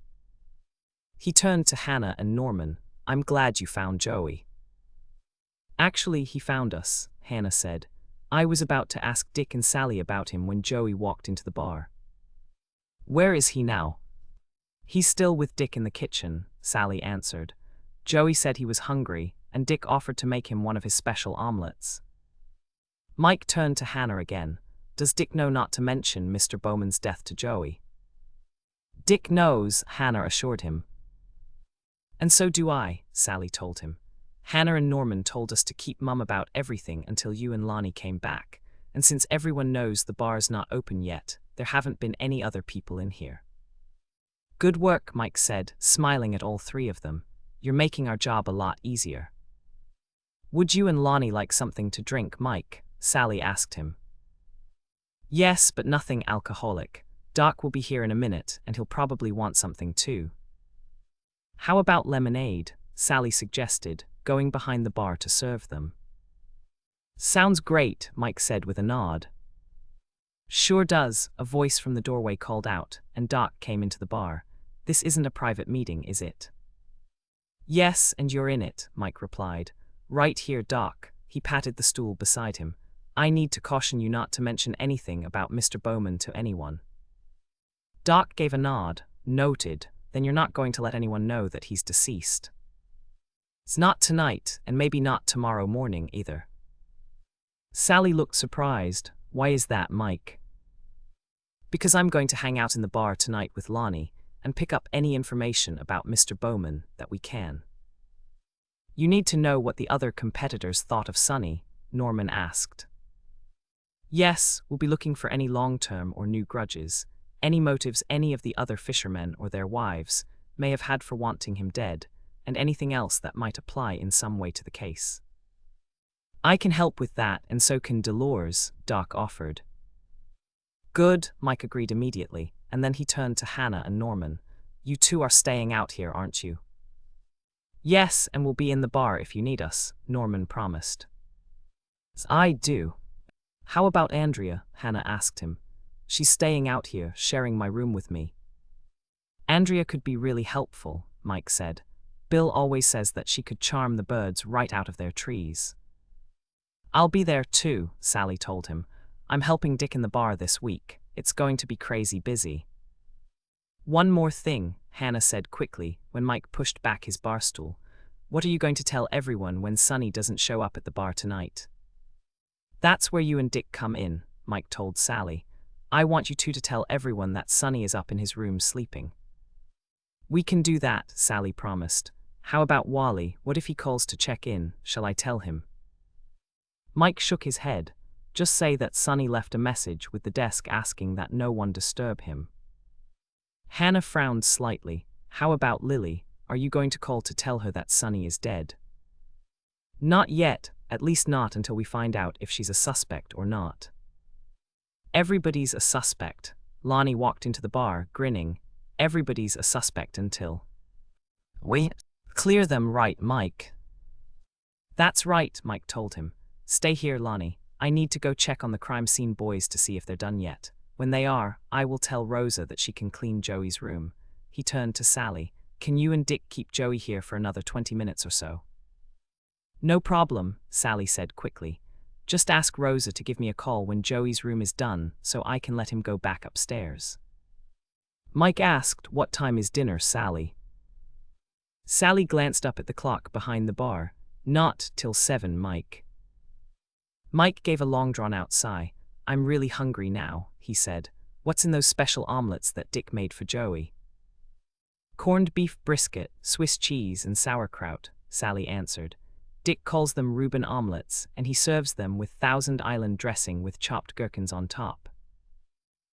He turned to Hannah and Norman. I'm glad you found Joey. Actually, he found us, Hannah said. I was about to ask Dick and Sally about him when Joey walked into the bar. Where is he now? He's still with Dick in the kitchen, Sally answered. Joey said he was hungry, and Dick offered to make him one of his special omelets. Mike turned to Hannah again. Does Dick know not to mention Mr. Bowman's death to Joey? Dick knows, Hannah assured him. And so do I, Sally told him. Hannah and Norman told us to keep mum about everything until you and Lonnie came back, and since everyone knows the bar's not open yet, there haven't been any other people in here. Good work, Mike said, smiling at all three of them. You're making our job a lot easier. Would you and Lonnie like something to drink, Mike? Sally asked him. Yes, but nothing alcoholic. Doc will be here in a minute, and he'll probably want something too. How about lemonade? Sally suggested, going behind the bar to serve them. Sounds great, Mike said with a nod. Sure does, a voice from the doorway called out, and Doc came into the bar. This isn't a private meeting, is it? Yes, and you're in it, Mike replied. Right here, Doc. He patted the stool beside him. I need to caution you not to mention anything about Mr. Bowman to anyone. Doc gave a nod. Noted. Then you're not going to let anyone know that he's deceased. It's not tonight, and maybe not tomorrow morning either. Sally looked surprised. Why is that, Mike? Because I'm going to hang out in the bar tonight with Lonnie and pick up any information about Mr. Bowman that we can. You need to know what the other competitors thought of Sonny, Norman asked. Yes, we'll be looking for any long-term or new grudges, any motives any of the other fishermen or their wives may have had for wanting him dead, and anything else that might apply in some way to the case. I can help with that, and so can Dolores, Doc offered. Good, Mike agreed immediately, and then he turned to Hannah and Norman. You two are staying out here, aren't you? Yes, and we'll be in the bar if you need us, Norman promised. I do. How about Andrea? Hannah asked him. She's staying out here, sharing my room with me. Andrea could be really helpful, Mike said. Bill always says that she could charm the birds right out of their trees. I'll be there too, Sally told him. I'm helping Dick in the bar this week. It's going to be crazy busy. One more thing, Hannah said quickly when Mike pushed back his bar stool. What are you going to tell everyone when Sonny doesn't show up at the bar tonight? That's where you and Dick come in, Mike told Sally. I want you two to tell everyone that Sonny is up in his room sleeping. We can do that, Sally promised. How about Wally? What if he calls to check in? Shall I tell him? Mike shook his head. Just say that Sonny left a message with the desk asking that no one disturb him. Hannah frowned slightly. How about Lily? Are you going to call to tell her that Sonny is dead? Not yet, at least not until we find out if she's a suspect or not. Everybody's a suspect. Lonnie walked into the bar, grinning. Everybody's a suspect until we clear them, right, Mike? That's right, Mike told him. Stay here, Lonnie. I need to go check on the crime scene boys to see if they're done yet. When they are, I will tell Rosa that she can clean Joey's room. He turned to Sally. Can you and Dick keep Joey here for another 20 minutes or so? No problem, Sally said quickly. Just ask Rosa to give me a call when Joey's room is done so I can let him go back upstairs. Mike asked, What time is dinner, Sally? Sally glanced up at the clock behind the bar. Not till 7, Mike. Mike gave a long drawn-out sigh. I'm really hungry now, he said. What's in those special omelets that Dick made for Joey? Corned beef brisket, Swiss cheese, and sauerkraut, Sally answered. Dick calls them Reuben omelets, and he serves them with Thousand Island dressing with chopped gherkins on top.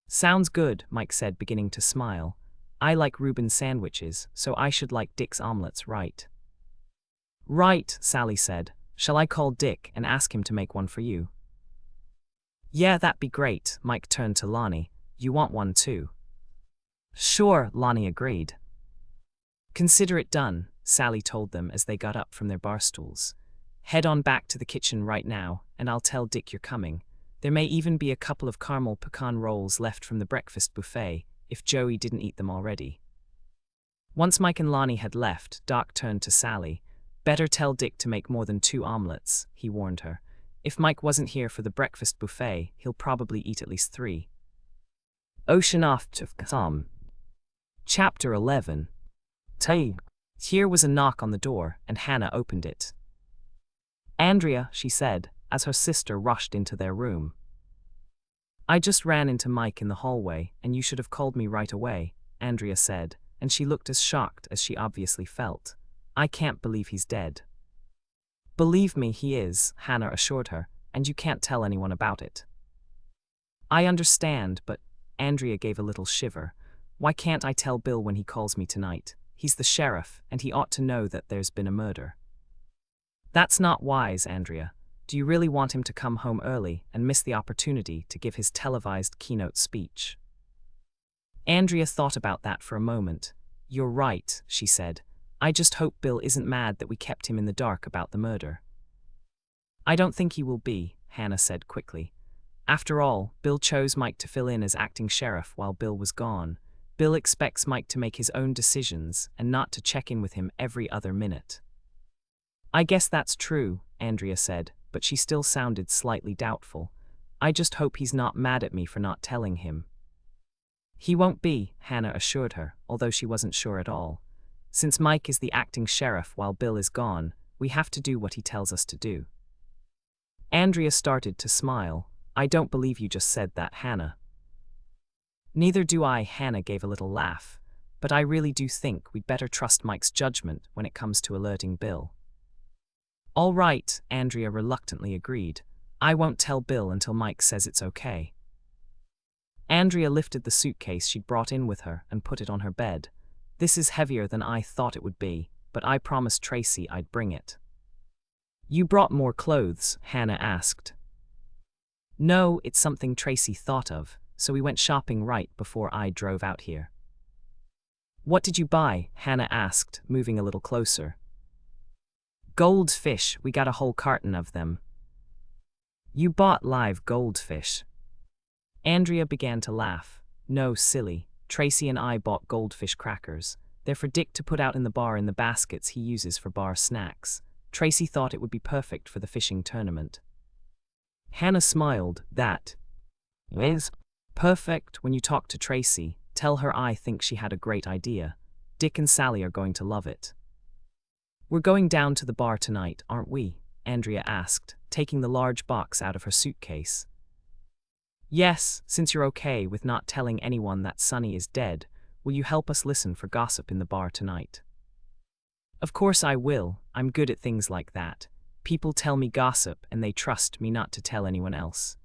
Sounds good, Mike said, beginning to smile. I like Reuben sandwiches, so I should like Dick's omelets, right? Right, Sally said. Shall I call Dick and ask him to make one for you? Yeah, that'd be great, Mike turned to Lonnie. You want one too? Sure, Lonnie agreed. Consider it done, Sally told them as they got up from their bar stools. Head on back to the kitchen right now, and I'll tell Dick you're coming. There may even be a couple of caramel pecan rolls left from the breakfast buffet, if Joey didn't eat them already. Once Mike and Lonnie had left, Doc turned to Sally. Better tell Dick to make more than 2 omelets, he warned her. If Mike wasn't here for the breakfast buffet, he'll probably eat at least 3. Ocean off to Tom. Chapter 11. Here was a knock on the door, and Hannah opened it. Andrea, she said, as her sister rushed into their room. I just ran into Mike in the hallway, and you should have called me right away, Andrea said, and she looked as shocked as she obviously felt. I can't believe he's dead. Believe me, he is, Hannah assured her, and you can't tell anyone about it. I understand, but Andrea gave a little shiver. Why can't I tell Bill when he calls me tonight? He's the sheriff, and he ought to know that there's been a murder. That's not wise, Andrea. Do you really want him to come home early and miss the opportunity to give his televised keynote speech? Andrea thought about that for a moment. You're right, she said. I just hope Bill isn't mad that we kept him in the dark about the murder. I don't think he will be, Hannah said quickly. After all, Bill chose Mike to fill in as acting sheriff while Bill was gone. Bill expects Mike to make his own decisions and not to check in with him every other minute. I guess that's true, Andrea said, but she still sounded slightly doubtful. I just hope he's not mad at me for not telling him. He won't be, Hannah assured her, although she wasn't sure at all. Since Mike is the acting sheriff while Bill is gone, we have to do what he tells us to do. Andrea started to smile. I don't believe you just said that, Hannah. Neither do I, Hannah gave a little laugh. But I really do think we'd better trust Mike's judgment when it comes to alerting Bill. All right, Andrea reluctantly agreed. I won't tell Bill until Mike says it's okay. Andrea lifted the suitcase she'd brought in with her and put it on her bed. This is heavier than I thought it would be, but I promised Tracy I'd bring it. You brought more clothes, Hannah asked. No, it's something Tracy thought of, so we went shopping right before I drove out here. What did you buy? Hannah asked, moving a little closer. Goldfish, we got a whole carton of them. You bought live goldfish. Andrea began to laugh. No, silly. Tracy and I bought goldfish crackers. They're for Dick to put out in the bar in the baskets he uses for bar snacks. Tracy thought it would be perfect for the fishing tournament. Hannah smiled. That is perfect. When you talk to Tracy, tell her I think she had a great idea. Dick and Sally are going to love it. We're going down to the bar tonight, aren't we? Andrea asked, taking the large box out of her suitcase. Yes, since you're okay with not telling anyone that Sonny is dead, will you help us listen for gossip in the bar tonight? Of course I will. I'm good at things like that. People tell me gossip and they trust me not to tell anyone else.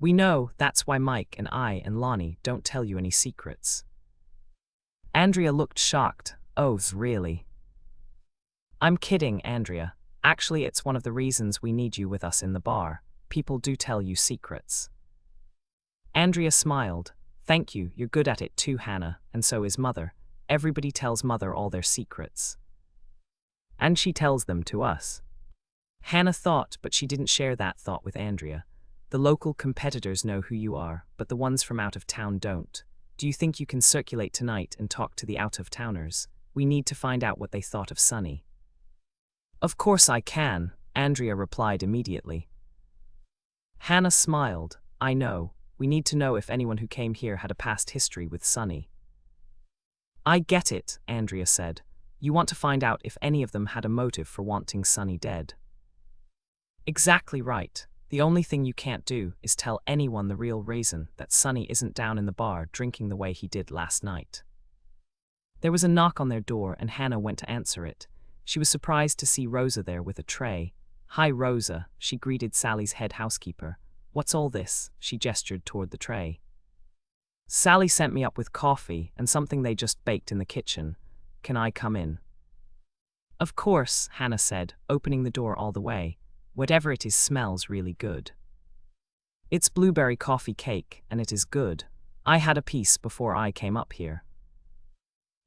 We know, that's why Mike and I and Lonnie don't tell you any secrets. Andrea looked shocked. Oh, really? I'm kidding, Andrea. Actually, it's one of the reasons we need you with us in the bar. People do tell you secrets. Andrea smiled. Thank you, you're good at it too, Hannah, and so is Mother. Everybody tells Mother all their secrets. And she tells them to us. Hannah thought, but she didn't share that thought with Andrea. The local competitors know who you are, but the ones from out of town don't. Do you think you can circulate tonight and talk to the out-of-towners? We need to find out what they thought of Sunny. Of course I can, Andrea replied immediately. Hannah smiled. I know. We need to know if anyone who came here had a past history with Sunny. I get it, Andrea said. You want to find out if any of them had a motive for wanting Sunny dead. Exactly right. The only thing you can't do is tell anyone the real reason that Sunny isn't down in the bar drinking the way he did last night. There was a knock on their door and Hannah went to answer it. She was surprised to see Rosa there with a tray. Hi, Rosa, she greeted Sally's head housekeeper. What's all this? She gestured toward the tray. Sally sent me up with coffee and something they just baked in the kitchen. Can I come in? Of course, Hannah said, opening the door all the way. Whatever it is smells really good. It's blueberry coffee cake, and it is good. I had a piece before I came up here.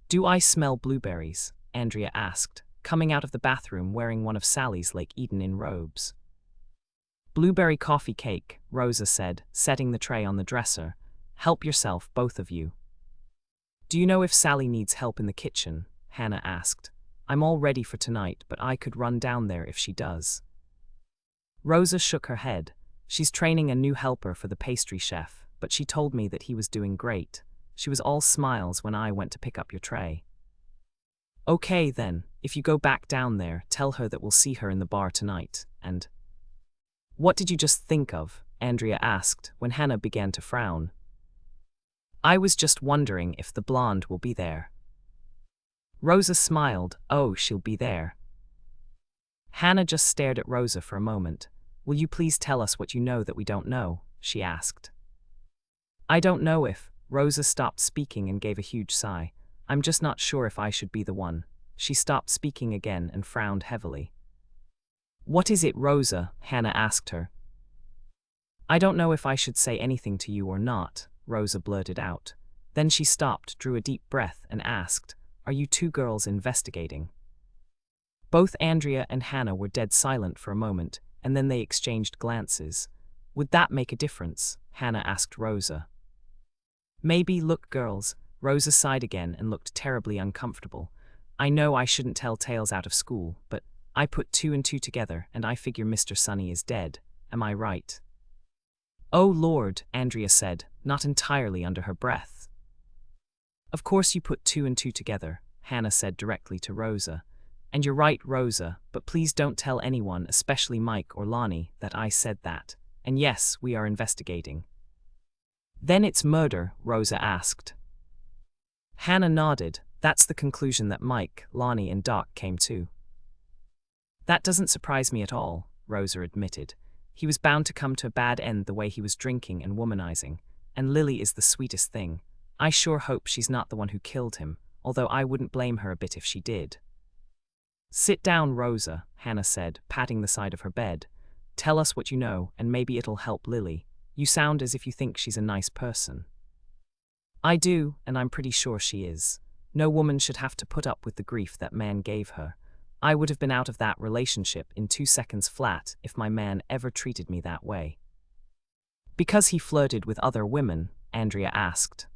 Do I smell blueberries? Andrea asked, coming out of the bathroom wearing one of Sally's Lake Eden robes. Blueberry coffee cake, Rosa said, setting the tray on the dresser. Help yourself, both of you. Do you know if Sally needs help in the kitchen? Hannah asked. I'm all ready for tonight, but I could run down there if she does. Rosa shook her head. She's training a new helper for the pastry chef, but she told me that he was doing great. She was all smiles when I went to pick up your tray. Okay then, if you go back down there, tell her that we'll see her in the bar tonight, and… What did you just think of? Andrea asked when Hannah began to frown. I was just wondering if the blonde will be there. Rosa smiled. Oh, she'll be there. Hannah just stared at Rosa for a moment. Will you please tell us what you know that we don't know? She asked. I don't know if… Rosa stopped speaking and gave a huge sigh. I'm just not sure if I should be the one. She stopped speaking again and frowned heavily. What is it, Rosa? Hannah asked her. I don't know if I should say anything to you or not, Rosa blurted out. Then she stopped, drew a deep breath, and asked, Are you two girls investigating? Both Andrea and Hannah were dead silent for a moment, and then they exchanged glances. Would that make a difference? Hannah asked Rosa. Maybe. Look, girls. Rosa sighed again and looked terribly uncomfortable. I know I shouldn't tell tales out of school, but I put two and two together and I figure Mr. Sunny is dead. Am I right? Oh Lord, Andrea said, not entirely under her breath. Of course you put two and two together, Hannah said directly to Rosa. And you're right, Rosa, but please don't tell anyone, especially Mike or Lonnie, that I said that. And yes, we are investigating. Then it's murder, Rosa asked. Hannah nodded. That's the conclusion that Mike, Lonnie, and Doc came to. That doesn't surprise me at all, Rosa admitted. He was bound to come to a bad end the way he was drinking and womanizing, and Lily is the sweetest thing. I sure hope she's not the one who killed him, although I wouldn't blame her a bit if she did. Sit down, Rosa, Hannah said, patting the side of her bed. Tell us what you know, and maybe it'll help Lily. You sound as if you think she's a nice person. I do, and I'm pretty sure she is. No woman should have to put up with the grief that man gave her. I would have been out of that relationship in 2 seconds flat if my man ever treated me that way. Because he flirted with other women? Andrea asked.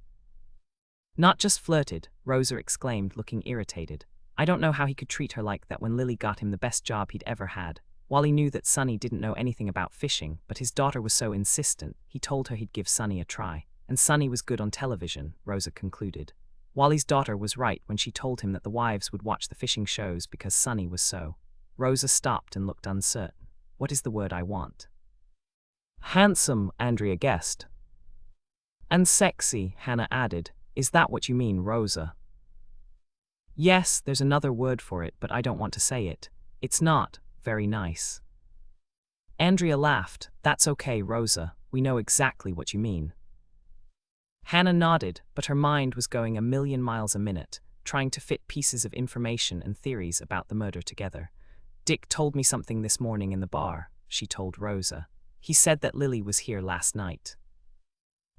Not just flirted, Rosa exclaimed, looking irritated. I don't know how he could treat her like that when Lily got him the best job he'd ever had. While knew that Sunny didn't know anything about fishing, but his daughter was so insistent, he told her he'd give Sunny a try. And Sunny was good on television, Rosa concluded. Wally's daughter was right when she told him that the wives would watch the fishing shows because Sunny was so. Rosa stopped and looked uncertain. What is the word I want? Handsome, Andrea guessed. And sexy, Hannah added. Is that what you mean, Rosa? Yes, there's another word for it, but I don't want to say it. It's not very nice. Andrea laughed. That's okay, Rosa. We know exactly what you mean. Hannah nodded, but her mind was going a million miles a minute, trying to fit pieces of information and theories about the murder together. Dick told me something this morning in the bar, she told Rosa. He said that Lily was here last night.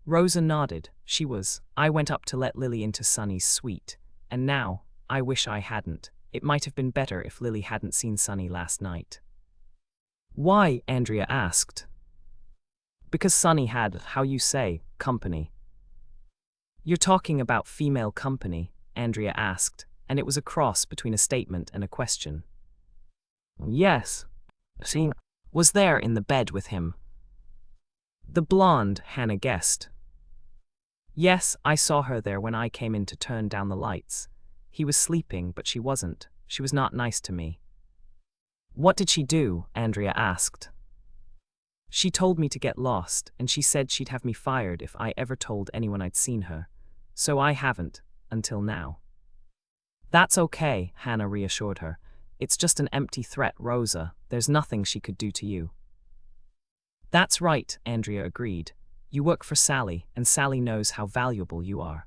Rosa nodded. She was. I went up to let Lily into Sunny's suite, and now, I wish I hadn't. It might have been better if Lily hadn't seen Sunny last night. Why? Andrea asked. Because Sunny had, how you say, company. You're talking about female company? Andrea asked, and it was a cross between a statement and a question. Yes. She was there in the bed with him. The blonde, Hannah guessed. Yes, I saw her there when I came in to turn down the lights. He was sleeping, but she wasn't. She was not nice to me. What did she do? Andrea asked. She told me to get lost, and she said she'd have me fired if I ever told anyone I'd seen her. So I haven't, until now. That's okay, Hannah reassured her. It's just an empty threat, Rosa. There's nothing she could do to you. That's right, Andrea agreed. You work for Sally, and Sally knows how valuable you are.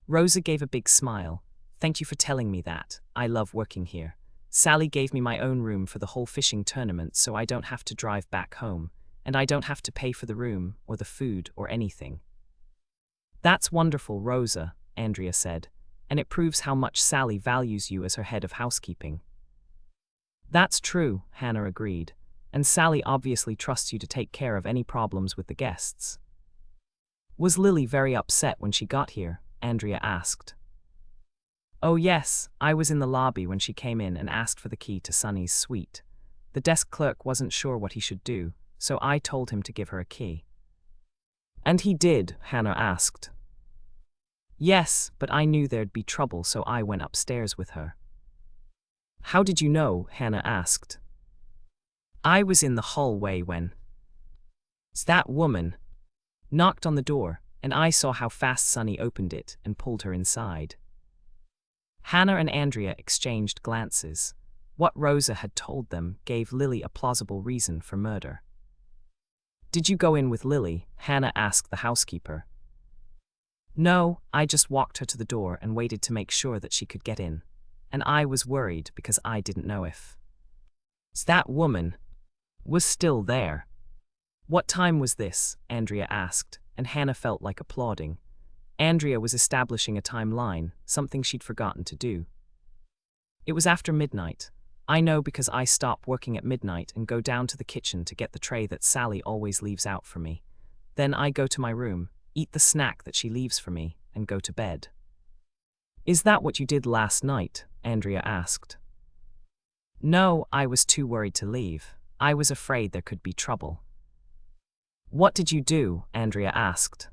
Rosa gave a big smile. Thank you for telling me that. I love working here. Sally gave me my own room for the whole fishing tournament so I don't have to drive back home, and I don't have to pay for the room, or the food, or anything. That's wonderful, Rosa, Andrea said, and it proves how much Sally values you as her head of housekeeping. That's true, Hannah agreed, and Sally obviously trusts you to take care of any problems with the guests. Was Lily very upset when she got here? Andrea asked. Oh yes, I was in the lobby when she came in and asked for the key to Sunny's suite. The desk clerk wasn't sure what he should do, so I told him to give her a key. And he did? Hannah asked. Yes, but I knew there'd be trouble, so I went upstairs with her. How did you know? Hannah asked. I was in the hallway when that woman knocked on the door, and I saw how fast Sunny opened it and pulled her inside. Hannah and Andrea exchanged glances. What Rosa had told them gave Lily a plausible reason for murder. Did you go in with Lily? Hannah asked the housekeeper. No, I just walked her to the door and waited to make sure that she could get in. And I was worried because I didn't know if that woman was still there. What time was this? Andrea asked, and Hannah felt like applauding. Andrea was establishing a timeline, something she'd forgotten to do. It was after midnight. I know because I stop working at midnight and go down to the kitchen to get the tray that Sally always leaves out for me. Then I go to my room, eat the snack that she leaves for me, and go to bed. Is that what you did last night? Andrea asked. No, I was too worried to leave. I was afraid there could be trouble. What did you do? Andrea asked.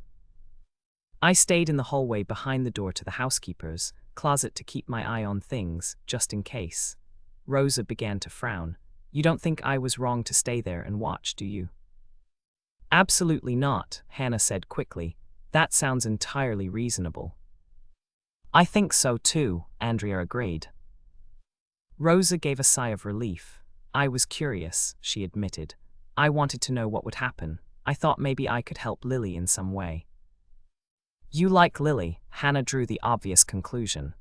I stayed in the hallway behind the door to the housekeeper's closet to keep my eye on things, just in case. Rosa began to frown. You don't think I was wrong to stay there and watch, do you? Absolutely not, Hannah said quickly. That sounds entirely reasonable. I think so too, Andrea agreed. Rosa gave a sigh of relief. I was curious, she admitted. I wanted to know what would happen. I thought maybe I could help Lily in some way. You like Lily? Hannah drew the obvious conclusion.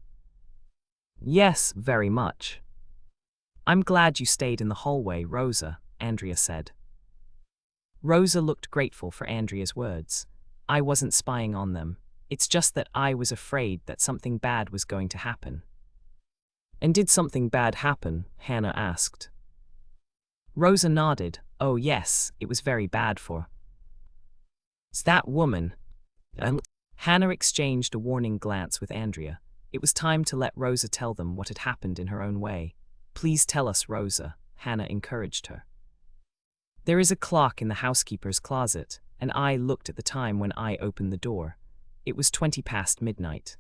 Yes, very much. I'm glad you stayed in the hallway, Rosa, Andrea said. Rosa looked grateful for Andrea's words. I wasn't spying on them. It's just that I was afraid that something bad was going to happen. And did something bad happen? Hannah asked. Rosa nodded. Oh yes, it was very bad for that woman. Hannah exchanged a warning glance with Andrea. It was time to let Rosa tell them what had happened in her own way. Please tell us, Rosa, Hannah encouraged her. There is a clock in the housekeeper's closet, and I looked at the time when I opened the door. It was 20 past midnight.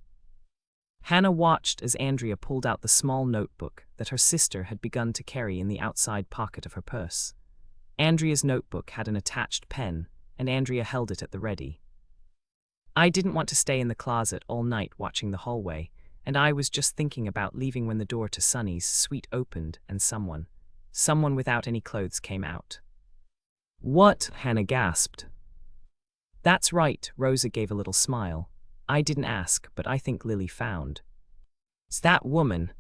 Hannah watched as Andrea pulled out the small notebook that her sister had begun to carry in the outside pocket of her purse. Andrea's notebook had an attached pen, and Andrea held it at the ready. I didn't want to stay in the closet all night watching the hallway, and I was just thinking about leaving when the door to Sunny's suite opened and someone without any clothes came out. What? Hannah gasped. That's right, Rosa gave a little smile. I didn't ask, but I think Lily found. It's that woman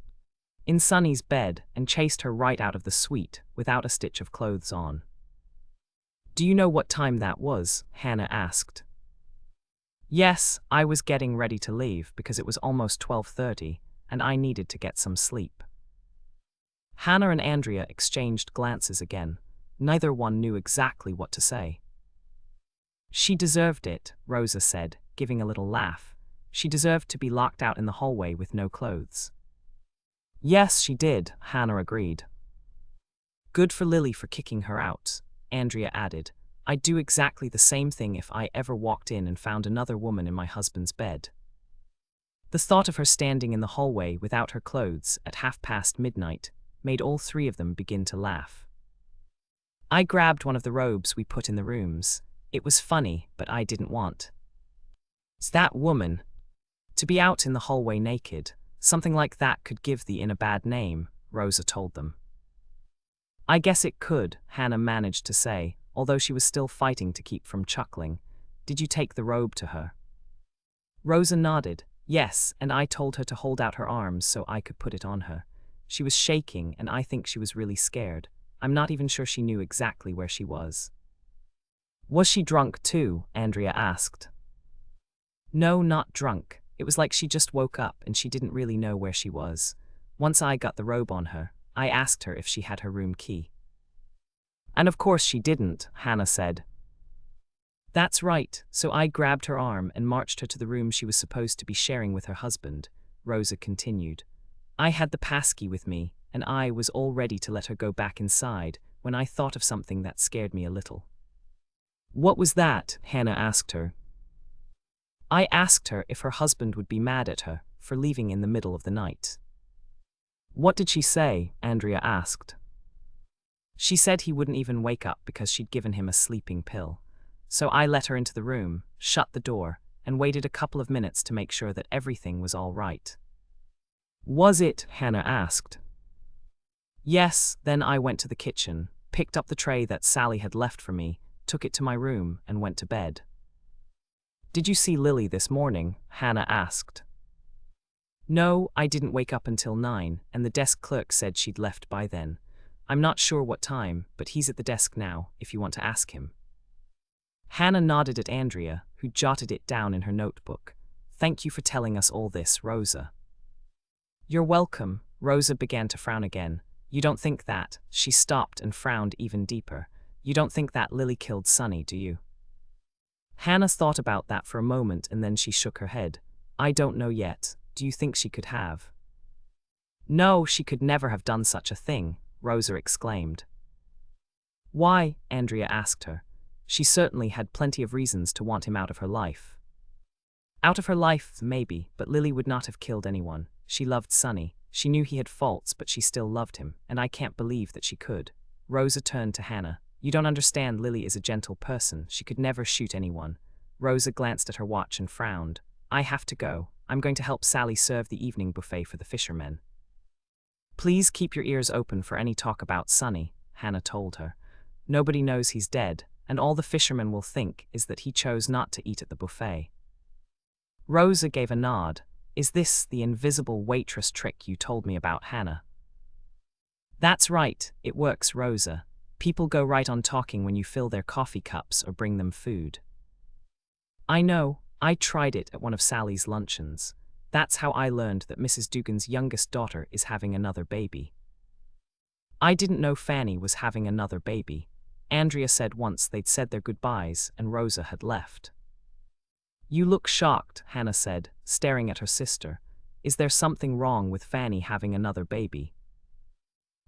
in Sunny's bed and chased her right out of the suite without a stitch of clothes on. Do you know what time that was? Hannah asked. Yes, I was getting ready to leave because it was almost 12:30 and I needed to get some sleep. Hannah and Andrea exchanged glances again. Neither one knew exactly what to say. She deserved it, Rosa said, giving a little laugh. She deserved to be locked out in the hallway with no clothes. Yes, she did, Hannah agreed. Good for Lily for kicking her out, Andrea added. I'd do exactly the same thing if I ever walked in and found another woman in my husband's bed. The thought of her standing in the hallway without her clothes at midnight made all three of them begin to laugh. I grabbed one of the robes we put in the rooms. It was funny, but I didn't want. It's that woman. To be out in the hallway naked, something like that could give the inn a bad name, Rosa told them. I guess it could, Hannah managed to say, although she was still fighting to keep from chuckling. Did you take the robe to her? Rosa nodded. Yes, and I told her to hold out her arms so I could put it on her. She was shaking, and I think she was really scared. I'm not even sure she knew exactly where she was. Was she drunk too? Andrea asked. No, not drunk. It was like she just woke up and she didn't really know where she was. Once I got the robe on her, I asked her if she had her room key. And of course she didn't, Hannah said. That's right, so I grabbed her arm and marched her to the room she was supposed to be sharing with her husband, Rosa continued. I had the passkey with me, and I was all ready to let her go back inside when I thought of something that scared me a little. What was that? Hannah asked her. I asked her if her husband would be mad at her for leaving in the middle of the night. What did she say? Andrea asked. She said he wouldn't even wake up because she'd given him a sleeping pill. So I let her into the room, shut the door, and waited a couple of minutes to make sure that everything was all right. Was it? Hannah asked. Yes, then I went to the kitchen, picked up the tray that Sally had left for me, took it to my room, and went to bed. Did you see Lily this morning? Hannah asked. No, I didn't wake up until 9, and the desk clerk said she'd left by then. I'm not sure what time, but he's at the desk now, if you want to ask him. Hannah nodded at Andrea, who jotted it down in her notebook. Thank you for telling us all this, Rosa. You're welcome. Rosa began to frown again. You don't think that? She stopped and frowned even deeper. You don't think that Lily killed Sunny, do you? Hannah thought about that for a moment and then she shook her head. I don't know yet. Do you think she could have? No, she could never have done such a thing, Rosa exclaimed. Why? Andrea asked her. She certainly had plenty of reasons to want him out of her life. Out of her life, maybe, but Lily would not have killed anyone. She loved Sunny. She knew he had faults, but she still loved him, and I can't believe that she could. Rosa turned to Hannah. You don't understand, Lily is a gentle person. She could never shoot anyone. Rosa glanced at her watch and frowned. I have to go. I'm going to help Sally serve the evening buffet for the fishermen. Please keep your ears open for any talk about Sunny, Hannah told her. Nobody knows he's dead, and all the fishermen will think is that he chose not to eat at the buffet. Rosa gave a nod. Is this the invisible waitress trick you told me about, Hannah? That's right, it works, Rosa. People go right on talking when you fill their coffee cups or bring them food. I know, I tried it at one of Sally's luncheons. That's how I learned that Mrs. Dugan's youngest daughter is having another baby. I didn't know Fanny was having another baby. Andrea said once they'd said their goodbyes and Rosa had left. You look shocked, Hannah said, staring at her sister. Is there something wrong with Fanny having another baby?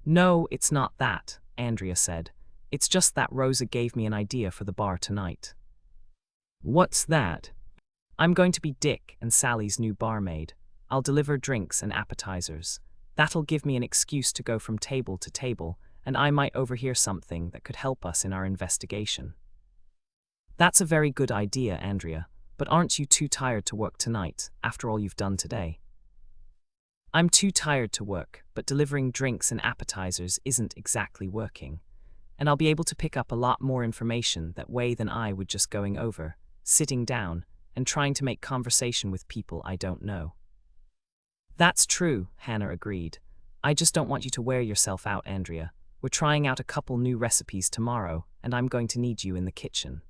No, it's not that, Andrea said. It's just that Rosa gave me an idea for the bar tonight. What's that? I'm going to be Dick and Sally's new barmaid. I'll deliver drinks and appetizers. That'll give me an excuse to go from table to table, and I might overhear something that could help us in our investigation. That's a very good idea, Andrea, but aren't you too tired to work tonight, after all you've done today? I'm too tired to work, but delivering drinks and appetizers isn't exactly working. And I'll be able to pick up a lot more information that way than I would just going over, sitting down, and trying to make conversation with people I don't know. That's true, Hannah agreed. I just don't want you to wear yourself out, Andrea. We're trying out a couple new recipes tomorrow, and I'm going to need you in the kitchen.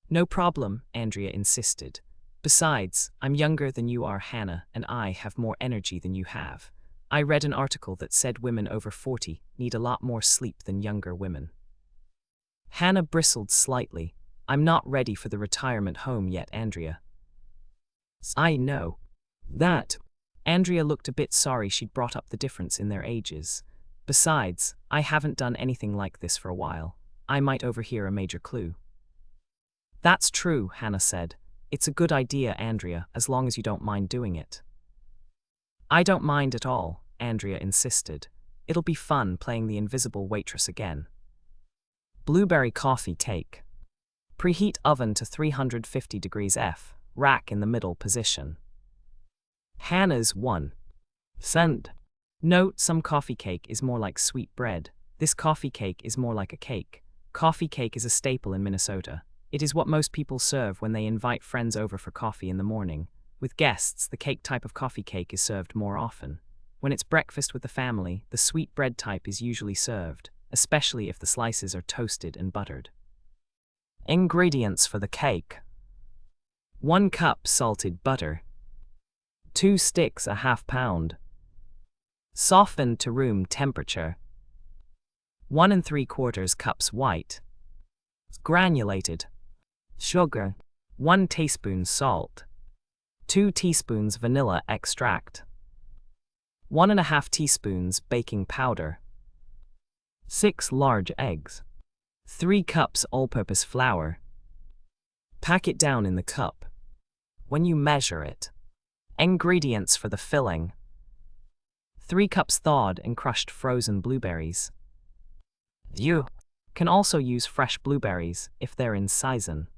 No problem, Andrea insisted. Besides, I'm younger than you are, Hannah, and I have more energy than you have. I read an article that said women over 40 need a lot more sleep than younger women. Hannah bristled slightly. I'm not ready for the retirement home yet, Andrea. I know that. Andrea looked a bit sorry she'd brought up the difference in their ages. Besides, I haven't done anything like this for a while. I might overhear a major clue. That's true, Hannah said. It's a good idea, Andrea, as long as you don't mind doing it. I don't mind at all, Andrea insisted. It'll be fun playing the invisible waitress again. Blueberry coffee cake. Preheat oven to 350 degrees F, rack in the middle position. Hannah's 1 cent. Note, some coffee cake is more like sweet bread. This coffee cake is more like a cake. Coffee cake is a staple in Minnesota. It is what most people serve when they invite friends over for coffee in the morning. With guests, the cake type of coffee cake is served more often. When it's breakfast with the family, the sweet bread type is usually served, especially if the slices are toasted and buttered. Ingredients for the cake. 1 cup salted butter. 2 sticks a ½ pound. Softened to room temperature. 1 3/4 cups white. Granulated sugar. 1 teaspoon salt. 2 teaspoons vanilla extract. 1½ teaspoons baking powder. 6 large eggs. 3 cups all-purpose flour. Pack it down in the cup. When you measure it. Ingredients for the filling. 3 cups thawed and crushed frozen blueberries. You can also use fresh blueberries if they're in season.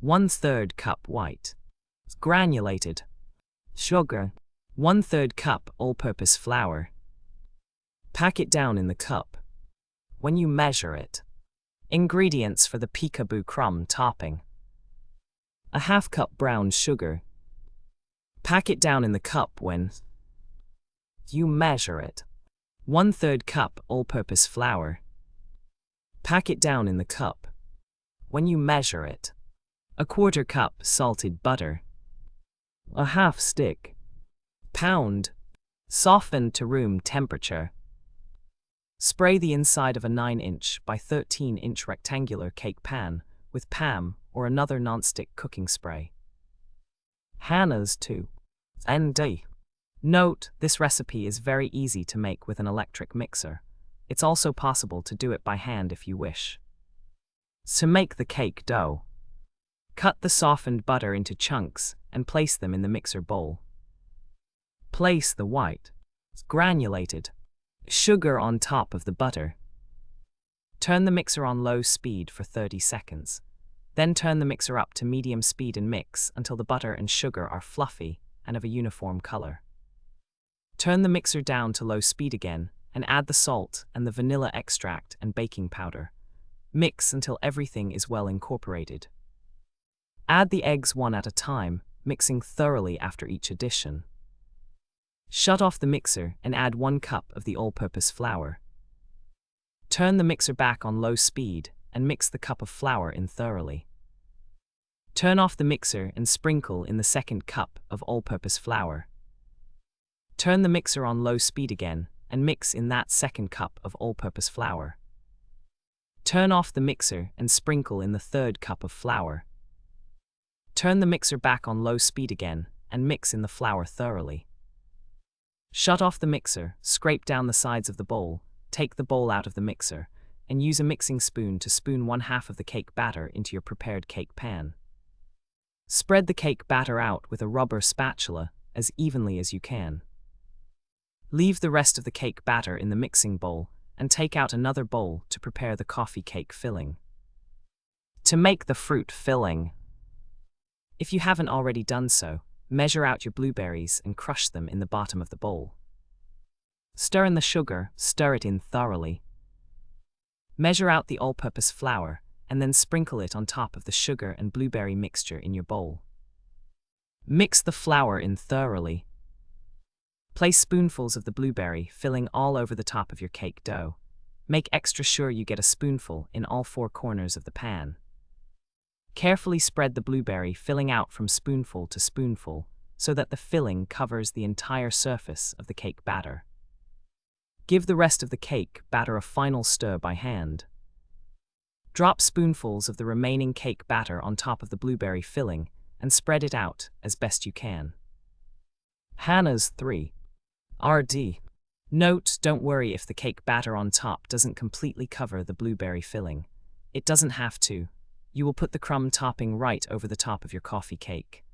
1/3 cup white. Granulated sugar. 1/3 cup all-purpose flour. Pack it down in the cup. When you measure it. Ingredients for the peekaboo crumb topping. A ½ cup brown sugar. Pack it down in the cup when you measure it. 1/3 cup all-purpose flour. Pack it down in the cup. When you measure it. A 1/4 cup salted butter. A ½ stick. Pound. Softened to room temperature. Spray the inside of a 9-inch by 13-inch rectangular cake pan with PAM or another nonstick cooking spray. Hannah's 2 ND. Note, this recipe is very easy to make with an electric mixer. It's also possible to do it by hand if you wish. To make the cake dough. Cut the softened butter into chunks and place them in the mixer bowl. Place the white, granulated sugar on top of the butter. Turn the mixer on low speed for 30 seconds. Then turn the mixer up to medium speed and mix until the butter and sugar are fluffy and of a uniform color. Turn the mixer down to low speed again and add the salt and the vanilla extract and baking powder. Mix until everything is well incorporated. Add the eggs one at a time, mixing thoroughly after each addition. Shut off the mixer and add 1 cup of the all-purpose flour. Turn the mixer back on low speed and mix the cup of flour in thoroughly. Turn off the mixer and sprinkle in the 2nd cup of all-purpose flour. Turn the mixer on low speed again and mix in that 2nd cup of all-purpose flour. Turn off the mixer and sprinkle in the 3rd cup of flour. Turn the mixer back on low speed again and mix in the flour thoroughly. Shut off the mixer, scrape down the sides of the bowl, take the bowl out of the mixer, and use a mixing spoon to spoon 1/2 of the cake batter into your prepared cake pan. Spread the cake batter out with a rubber spatula as evenly as you can. Leave the rest of the cake batter in the mixing bowl and take out another bowl to prepare the coffee cake filling. To make the fruit filling. If you haven't already done so, measure out your blueberries and crush them in the bottom of the bowl. Stir in the sugar, stir it in thoroughly. Measure out the all-purpose flour and then sprinkle it on top of the sugar and blueberry mixture in your bowl. Mix the flour in thoroughly. Place spoonfuls of the blueberry filling all over the top of your cake dough. Make extra sure you get a spoonful in all 4 corners of the pan. Carefully spread the blueberry filling out from spoonful to spoonful so that the filling covers the entire surface of the cake batter. Give the rest of the cake batter a final stir by hand. Drop spoonfuls of the remaining cake batter on top of the blueberry filling and spread it out as best you can. Hannah's 3. RD. Note: don't worry if the cake batter on top doesn't completely cover the blueberry filling. It doesn't have to. You will put the crumb topping right over the top of your coffee cake.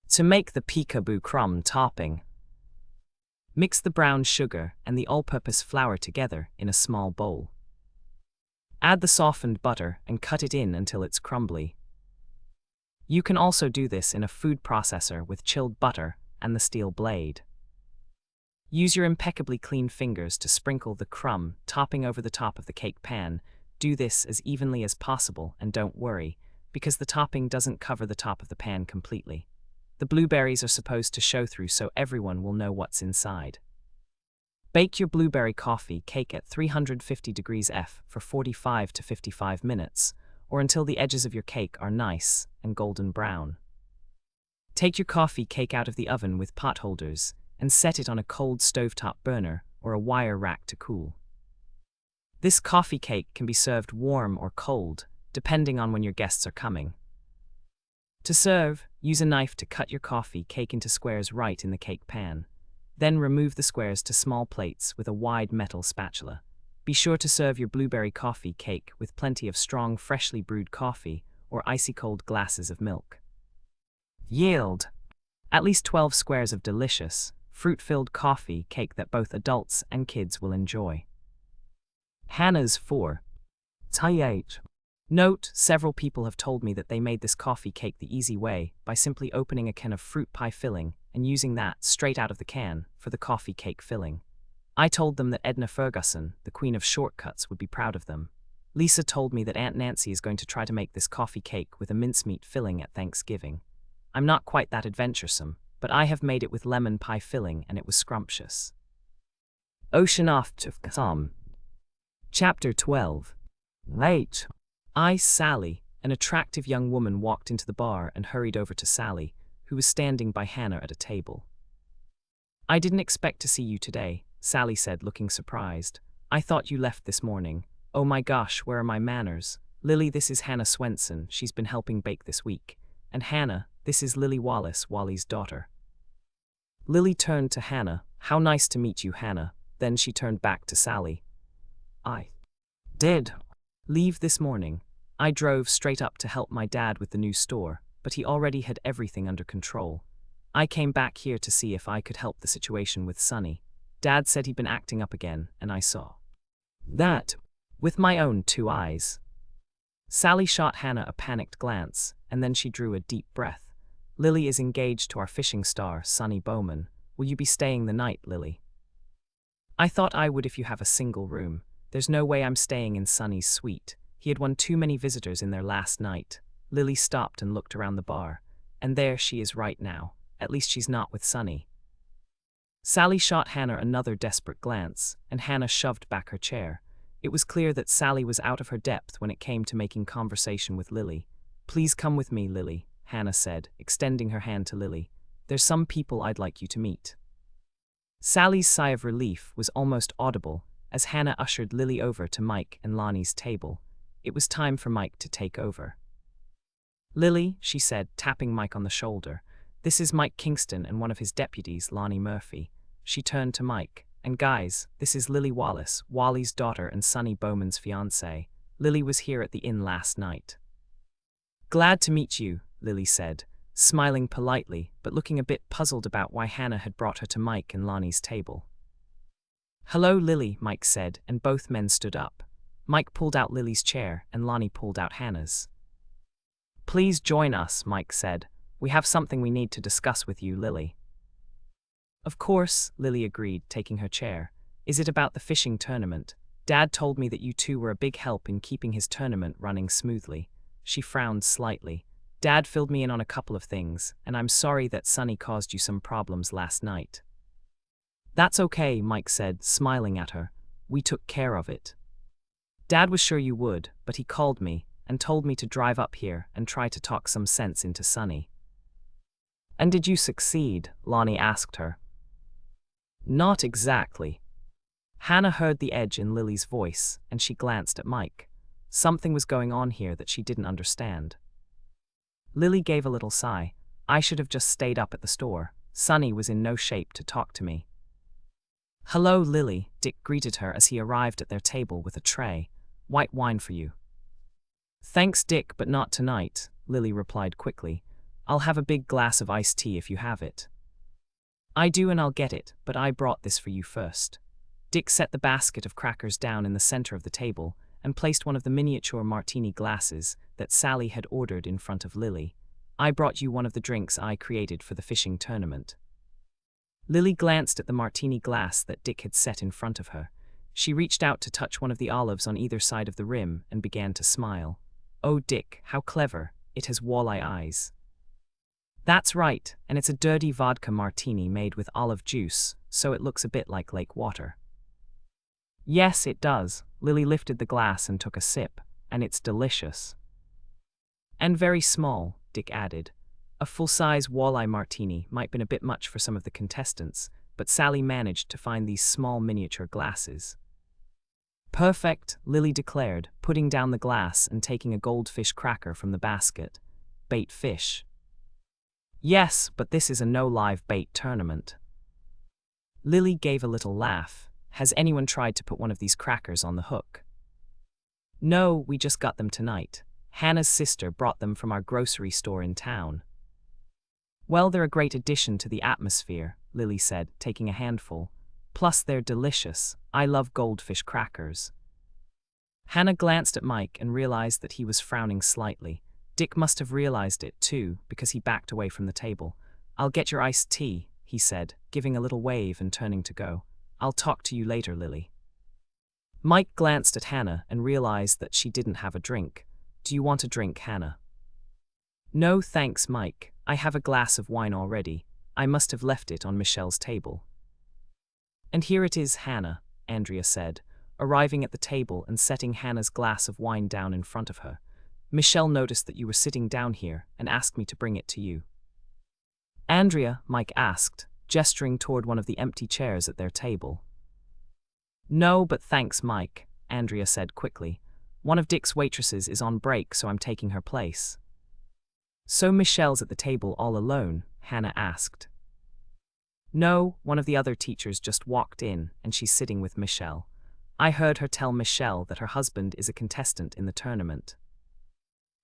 To make the peekaboo crumb topping, mix the brown sugar and the all-purpose flour together in a small bowl. Add the softened butter and cut it in until it's crumbly. You can also do this in a food processor with chilled butter and the steel blade. Use your impeccably clean fingers to sprinkle the crumb topping over the top of the cake pan. Do this as evenly as possible and don't worry, because the topping doesn't cover the top of the pan completely. The blueberries are supposed to show through so everyone will know what's inside. Bake your blueberry coffee cake at 350 degrees F for 45 to 55 minutes, or until the edges of your cake are nice and golden brown. Take your coffee cake out of the oven with pot holders and set it on a cold stovetop burner or a wire rack to cool. This coffee cake can be served warm or cold, depending on when your guests are coming. To serve, use a knife to cut your coffee cake into squares right in the cake pan. Then remove the squares to small plates with a wide metal spatula. Be sure to serve your blueberry coffee cake with plenty of strong, freshly brewed coffee or icy cold glasses of milk. Yield: at least 12 squares of delicious, fruit-filled coffee cake that both adults and kids will enjoy. Hannah's 4. TH. Note: several people have told me that they made this coffee cake the easy way by simply opening a can of fruit pie filling and using that straight out of the can for the coffee cake filling. I told them that Edna Ferguson, the queen of shortcuts, would be proud of them. Lisa told me that Aunt Nancy is going to try to make this coffee cake with a mincemeat filling at Thanksgiving. I'm not quite that adventuresome, but I have made it with lemon pie filling and it was scrumptious. Oceanoff. Chapter 12. Late. Sally, an attractive young woman, walked into the bar and hurried over to Sally, who was standing by Hannah at a table. I didn't expect to see you today, Sally said, looking surprised. I thought you left this morning. Oh my gosh, where are my manners? Lily, this is Hannah Swensen, she's been helping bake this week. And Hannah, this is Lily Wallace, Wally's daughter. Lily turned to Hannah. How nice to meet you, Hannah. Then she turned back to Sally. I did leave this morning. I drove straight up to help my dad with the new store, but he already had everything under control. I came back here to see if I could help the situation with Sonny. Dad said he'd been acting up again, and I saw that with my own 2 eyes. Sally shot Hannah a panicked glance, and then she drew a deep breath. Lily is engaged to our fishing star, Sonny Bowman. Will you be staying the night, Lily? I thought I would if you have a single room. There's no way I'm staying in Sonny's suite. He had won too many visitors in there last night. Lily stopped and looked around the bar. And there she is right now. At least she's not with Sonny. Sally shot Hannah another desperate glance, and Hannah shoved back her chair. It was clear that Sally was out of her depth when it came to making conversation with Lily. Please come with me, Lily, Hannah said, extending her hand to Lily. There's some people I'd like you to meet. Sally's sigh of relief was almost audible as Hannah ushered Lily over to Mike and Lonnie's table. It was time for Mike to take over. Lily, she said, tapping Mike on the shoulder. This is Mike Kingston and one of his deputies, Lonnie Murphy. She turned to Mike. And guys, this is Lily Wallace, Wally's daughter and Sonny Bowman's fiancée. Lily was here at the inn last night. Glad to meet you, Lily said, smiling politely but looking a bit puzzled about why Hannah had brought her to Mike and Lonnie's table. Hello, Lily, Mike said, and both men stood up. Mike pulled out Lily's chair and Lonnie pulled out Hannah's. Please join us, Mike said. We have something we need to discuss with you, Lily. Of course, Lily agreed, taking her chair. Is it about the fishing tournament? Dad told me that you two were a big help in keeping his tournament running smoothly. She frowned slightly. Dad filled me in on a couple of things, and I'm sorry that Sonny caused you some problems last night. That's okay, Mike said, smiling at her. We took care of it. Dad was sure you would, but he called me and told me to drive up here and try to talk some sense into Sonny. And did you succeed? Lonnie asked her. Not exactly. Hannah heard the edge in Lily's voice, and she glanced at Mike. Something was going on here that she didn't understand. Lily gave a little sigh. I should have just stayed up at the store. Sonny was in no shape to talk to me. Hello, Lily, Dick greeted her as he arrived at their table with a tray. White wine for you. Thanks, Dick, but not tonight, Lily replied quickly. I'll have a big glass of iced tea if you have it. I do, and I'll get it, but I brought this for you first. Dick set the basket of crackers down in the center of the table and placed one of the miniature martini glasses that Sally had ordered in front of Lily. I brought you one of the drinks I created for the fishing tournament. Lily glanced at the martini glass that Dick had set in front of her. She reached out to touch one of the olives on either side of the rim and began to smile. Oh, Dick, how clever. It has walleye eyes. That's right, and it's a dirty vodka martini made with olive juice, so it looks a bit like lake water. Yes, it does. Lily lifted the glass and took a sip, and it's delicious. And very small, Dick added. A full-size walleye martini might have been a bit much for some of the contestants, but Sally managed to find these small miniature glasses. Perfect, Lily declared, putting down the glass and taking a goldfish cracker from the basket. Bait fish. Yes, but this is a no-live bait tournament. Lily gave a little laugh. Has anyone tried to put one of these crackers on the hook? No, we just got them tonight. Hannah's sister brought them from our grocery store in town. Well, they're a great addition to the atmosphere, Lily said, taking a handful. Plus, they're delicious. I love goldfish crackers. Hannah glanced at Mike and realized that he was frowning slightly. Dick must have realized it, too, because he backed away from the table. I'll get your iced tea, he said, giving a little wave and turning to go. I'll talk to you later, Lily. Mike glanced at Hannah and realized that she didn't have a drink. Do you want a drink, Hannah? No, thanks, Mike. I have a glass of wine already. I must have left it on Michelle's table. And here it is, Hannah, Andrea said, arriving at the table and setting Hannah's glass of wine down in front of her. Michelle noticed that you were sitting down here and asked me to bring it to you. Andrea, Mike asked, gesturing toward one of the empty chairs at their table. No, but thanks, Mike, Andrea said quickly. One of Dick's waitresses is on break, so I'm taking her place. So Michelle's at the table all alone? Hannah asked. No, one of the other teachers just walked in, and she's sitting with Michelle. I heard her tell Michelle that her husband is a contestant in the tournament.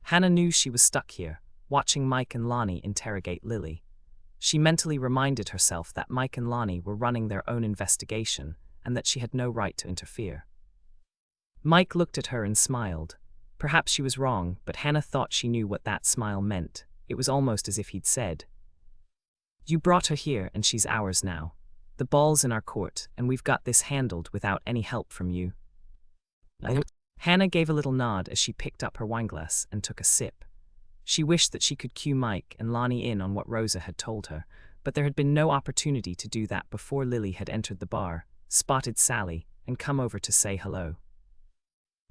Hannah knew she was stuck here, watching Mike and Lonnie interrogate Lily. She mentally reminded herself that Mike and Lonnie were running their own investigation, and that she had no right to interfere. Mike looked at her and smiled. Perhaps she was wrong, but Hannah thought she knew what that smile meant. It was almost as if he'd said, You brought her here, and she's ours now. The ball's in our court, and we've got this handled without any help from you. Hannah gave a little nod as she picked up her wineglass and took a sip. She wished that she could cue Mike and Lonnie in on what Rosa had told her, but there had been no opportunity to do that before Lily had entered the bar, spotted Sally, and come over to say hello.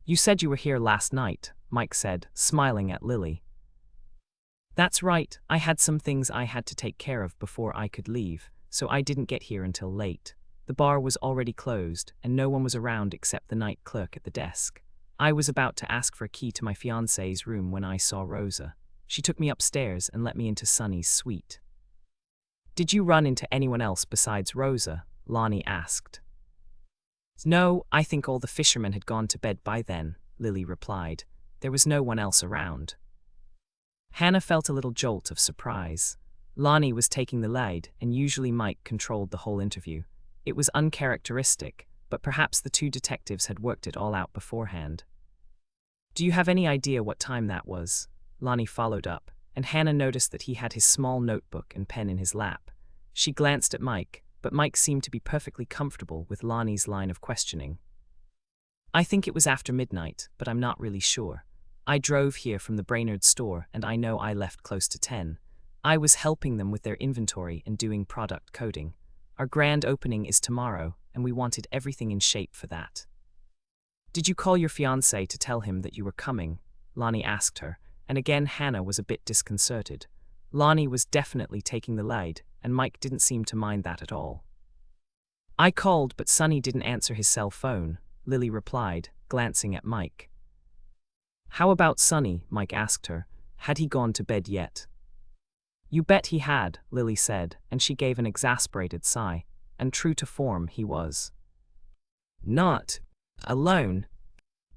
You said you were here last night, Mike said, smiling at Lily. That's right, I had some things I had to take care of before I could leave, so I didn't get here until late. The bar was already closed, and no one was around except the night clerk at the desk. I was about to ask for a key to my fiancé's room when I saw Rosa. She took me upstairs and let me into Sonny's suite. Did you run into anyone else besides Rosa? Lonnie asked. No, I think all the fishermen had gone to bed by then, Lily replied. There was no one else around. Hannah felt a little jolt of surprise. Lonnie was taking the lead, and usually Mike controlled the whole interview. It was uncharacteristic, but perhaps the two detectives had worked it all out beforehand. Do you have any idea what time that was? Lonnie followed up, and Hannah noticed that he had his small notebook and pen in his lap. She glanced at Mike, but Mike seemed to be perfectly comfortable with Lonnie's line of questioning. I think it was after midnight, but I'm not really sure. I drove here from the Brainerd store, and I know I left close to 10. I was helping them with their inventory and doing product coding. Our grand opening is tomorrow, and we wanted everything in shape for that. Did you call your fiancé to tell him that you were coming? Lonnie asked her, and again Hannah was a bit disconcerted. Lonnie was definitely taking the lead, and Mike didn't seem to mind that at all. I called, but Sonny didn't answer his cell phone, Lily replied, glancing at Mike. How about Sonny? Mike asked her. Had he gone to bed yet? You bet he had, Lily said, and she gave an exasperated sigh, and true to form he was. Not alone.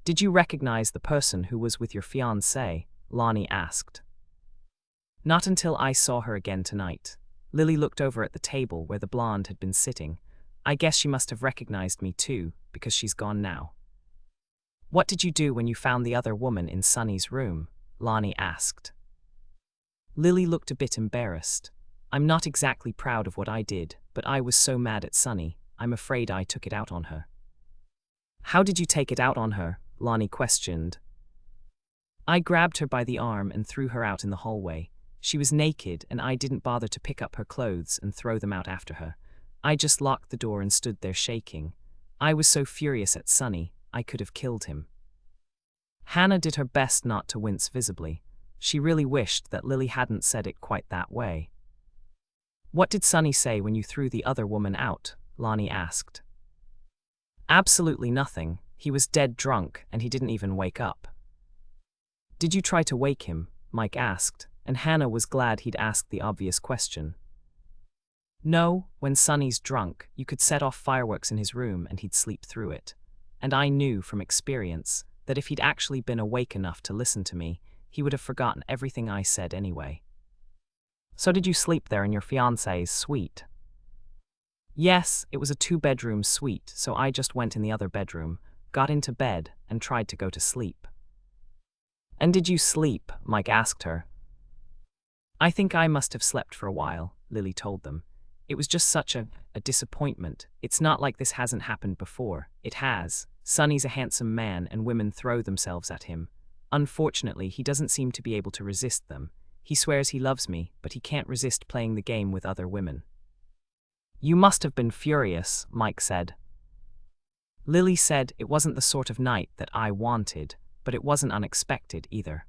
Did you recognize the person who was with your fiancé? Lonnie asked. Not until I saw her again tonight. Lily looked over at the table where the blonde had been sitting. I guess she must have recognized me too, because she's gone now. What did you do when you found the other woman in Sonny's room? Lonnie asked. Lily looked a bit embarrassed. I'm not exactly proud of what I did, but I was so mad at Sonny, I'm afraid I took it out on her. How did you take it out on her? Lonnie questioned. I grabbed her by the arm and threw her out in the hallway. She was naked, and I didn't bother to pick up her clothes and throw them out after her. I just locked the door and stood there shaking. I was so furious at Sonny, I could have killed him. Hannah did her best not to wince visibly. She really wished that Lily hadn't said it quite that way. What did Sonny say when you threw the other woman out? Lonnie asked. Absolutely nothing. He was dead drunk, and he didn't even wake up. Did you try to wake him? Mike asked, and Hannah was glad he'd asked the obvious question. No, when Sonny's drunk, you could set off fireworks in his room and he'd sleep through it. And I knew from experience that if he'd actually been awake enough to listen to me, he would have forgotten everything I said anyway. So did you sleep there in your fiancé's suite? Yes, it was a 2-bedroom suite, so I just went in the other bedroom, got into bed, and tried to go to sleep. And did you sleep? Mike asked her. I think I must have slept for a while, Lily told them. It was just such a disappointment. It's not like this hasn't happened before. It has. Sonny's a handsome man and women throw themselves at him. Unfortunately, he doesn't seem to be able to resist them. He swears he loves me, but he can't resist playing the game with other women. You must have been furious, Mike said. Lily said it wasn't the sort of night that I wanted, but it wasn't unexpected either.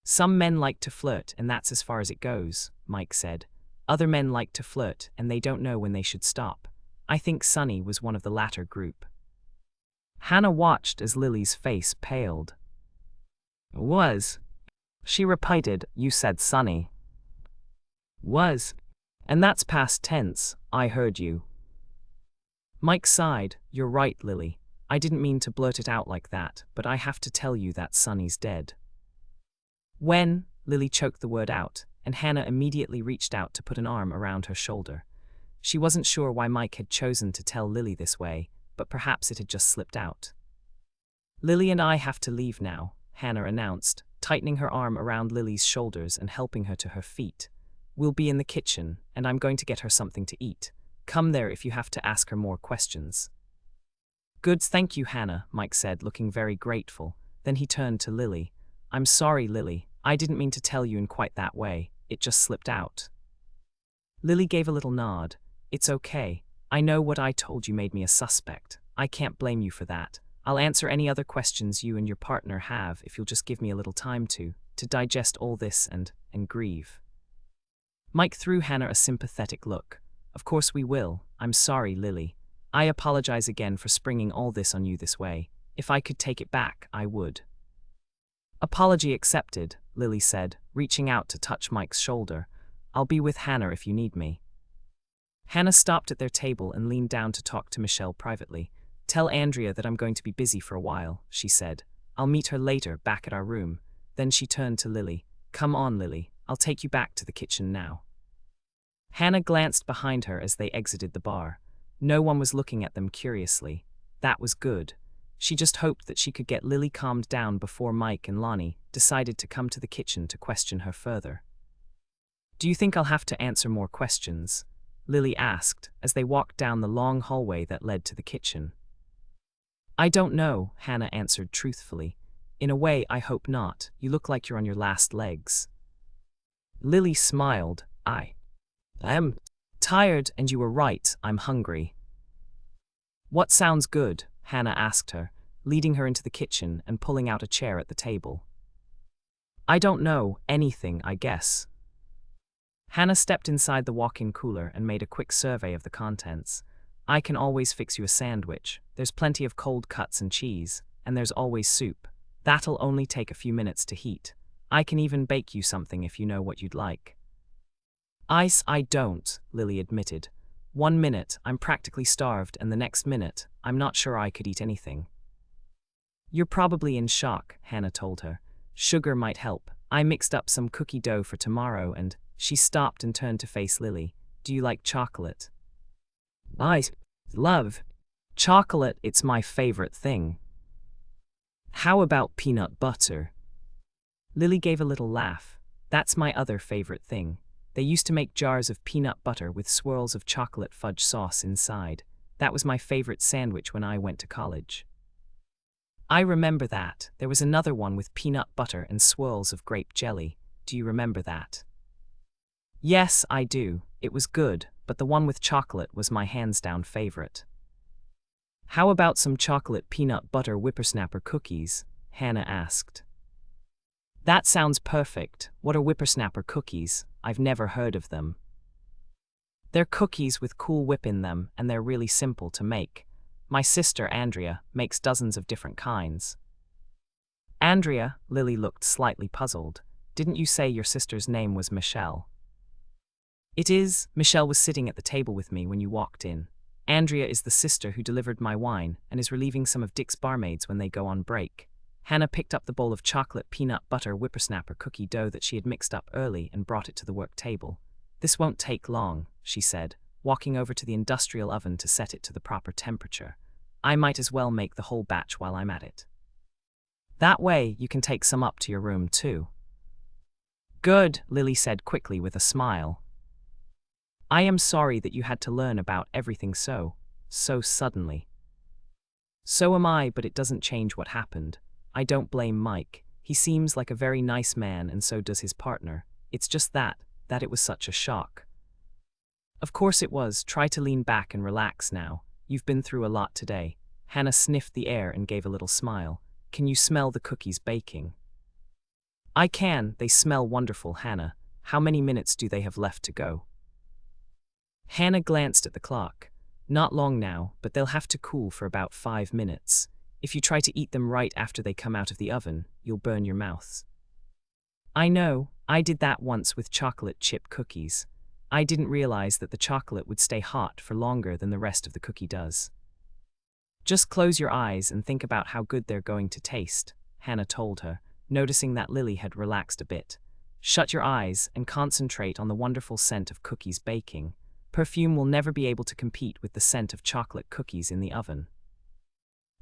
Some men like to flirt, and that's as far as it goes, Mike said. Other men like to flirt, and they don't know when they should stop. I think Sonny was one of the latter group. Hannah watched as Lily's face paled. Was. She repeated, you said Sonny. Was. And that's past tense, I heard you. Mike sighed. You're right, Lily. I didn't mean to blurt it out like that, but I have to tell you that Sonny's dead. When? Lily choked the word out, and Hannah immediately reached out to put an arm around her shoulder. She wasn't sure why Mike had chosen to tell Lily this way, but perhaps it had just slipped out. Lily and I have to leave now, Hannah announced, tightening her arm around Lily's shoulders and helping her to her feet. We'll be in the kitchen, and I'm going to get her something to eat. Come there if you have to ask her more questions. Good, thank you, Hannah, Mike said, looking very grateful. Then he turned to Lily. I'm sorry, Lily. I didn't mean to tell you in quite that way. It just slipped out. Lily gave a little nod. It's okay. I know what I told you made me a suspect. I can't blame you for that. I'll answer any other questions you and your partner have if you'll just give me a little time to digest all this and grieve. Mike threw Hannah a sympathetic look. Of course we will. I'm sorry, Lily. I apologize again for springing all this on you this way. If I could take it back, I would. Apology accepted, Lily said, reaching out to touch Mike's shoulder. I'll be with Hannah if you need me. Hannah stopped at their table and leaned down to talk to Michelle privately. Tell Andrea that I'm going to be busy for a while, she said. I'll meet her later back at our room. Then she turned to Lily. Come on, Lily. I'll take you back to the kitchen now. Hannah glanced behind her as they exited the bar. No one was looking at them curiously. That was good. She just hoped that she could get Lily calmed down before Mike and Lonnie decided to come to the kitchen to question her further. Do you think I'll have to answer more questions? Lily asked as they walked down the long hallway that led to the kitchen. I don't know, Hannah answered truthfully. In a way, I hope not. You look like you're on your last legs. Lily smiled. I am tired, and you were right, I'm hungry. What sounds good? Hannah asked her, leading her into the kitchen and pulling out a chair at the table. I don't know, anything, I guess. Hannah stepped inside the walk-in cooler and made a quick survey of the contents. I can always fix you a sandwich. There's plenty of cold cuts and cheese, and there's always soup. That'll only take a few minutes to heat. I can even bake you something if you know what you'd like. I don't, Lily admitted. 1 minute, I'm practically starved, and the next minute, I'm not sure I could eat anything. You're probably in shock, Hannah told her. Sugar might help. I mixed up some cookie dough for tomorrow and… She stopped and turned to face Lily. Do you like chocolate? I love chocolate, it's my favorite thing. How about peanut butter? Lily gave a little laugh. That's my other favorite thing. They used to make jars of peanut butter with swirls of chocolate fudge sauce inside. That was my favorite sandwich when I went to college. I remember that. There was another one with peanut butter and swirls of grape jelly. Do you remember that? Yes, I do. It was good, but the one with chocolate was my hands-down favorite. How about some chocolate peanut butter whippersnapper cookies? Hannah asked. That sounds perfect. What are whippersnapper cookies? I've never heard of them. They're cookies with Cool Whip in them, and they're really simple to make. My sister, Andrea, makes dozens of different kinds. Andrea? Lily looked slightly puzzled. Didn't you say your sister's name was Michelle? It is. Michelle was sitting at the table with me when you walked in. Andrea is the sister who delivered my wine and is relieving some of Dick's barmaids when they go on break. Hannah picked up the bowl of chocolate peanut butter whippersnapper cookie dough that she had mixed up early and brought it to the work table. This won't take long, she said, walking over to the industrial oven to set it to the proper temperature. I might as well make the whole batch while I'm at it. That way, you can take some up to your room too. Good, Lily said quickly with a smile. I am sorry that you had to learn about everything so suddenly. So am I, but it doesn't change what happened. I don't blame Mike. He seems like a very nice man, and so does his partner. It's just that it was such a shock. Of course it was. Try to lean back and relax now. You've been through a lot today. Hannah sniffed the air and gave a little smile. Can you smell the cookies baking? I can. They smell wonderful, Hannah. How many minutes do they have left to go? Hannah glanced at the clock. Not long now, but they'll have to cool for about 5 minutes. If you try to eat them right after they come out of the oven, you'll burn your mouths. I know. I did that once with chocolate chip cookies. I didn't realize that the chocolate would stay hot for longer than the rest of the cookie does. Just close your eyes and think about how good they're going to taste, Hannah told her, noticing that Lily had relaxed a bit. Shut your eyes and concentrate on the wonderful scent of cookies baking. Perfume will never be able to compete with the scent of chocolate cookies in the oven.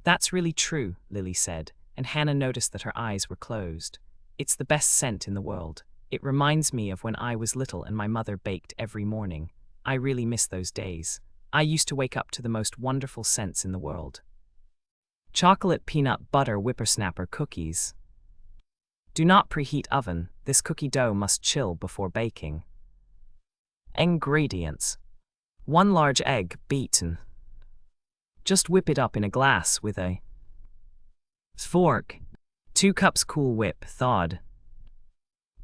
That's really true, Lily said, and Hannah noticed that her eyes were closed. It's the best scent in the world. It reminds me of when I was little and my mother baked every morning. I really miss those days. I used to wake up to the most wonderful scents in the world. Chocolate peanut butter whippersnapper cookies. Do not preheat oven. This cookie dough must chill before baking. Ingredients. 1 large egg, beaten. Just whip it up in a glass with a fork. 2 cups Cool Whip, thawed.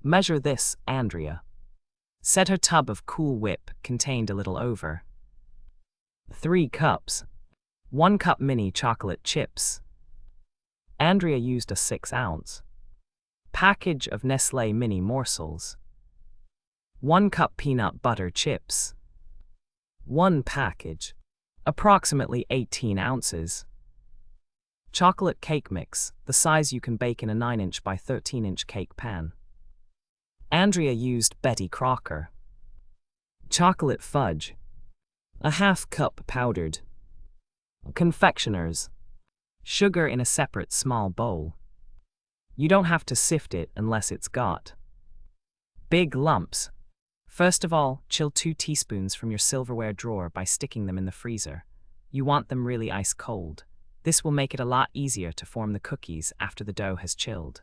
Measure this, Andrea. Said her tub of Cool Whip contained a little over 3 cups. 1 cup mini chocolate chips. Andrea used a 6-ounce package of Nestlé mini morsels. 1 cup peanut butter chips. 1 package. Approximately 18 ounces. Chocolate cake mix, the size you can bake in a 9-inch by 13-inch cake pan. Andrea used Betty Crocker. Chocolate fudge. A 1/2 cup powdered. Confectioners. Sugar in a separate small bowl. You don't have to sift it unless it's got big lumps. First of all, chill 2 teaspoons from your silverware drawer by sticking them in the freezer. You want them really ice cold. This will make it a lot easier to form the cookies after the dough has chilled.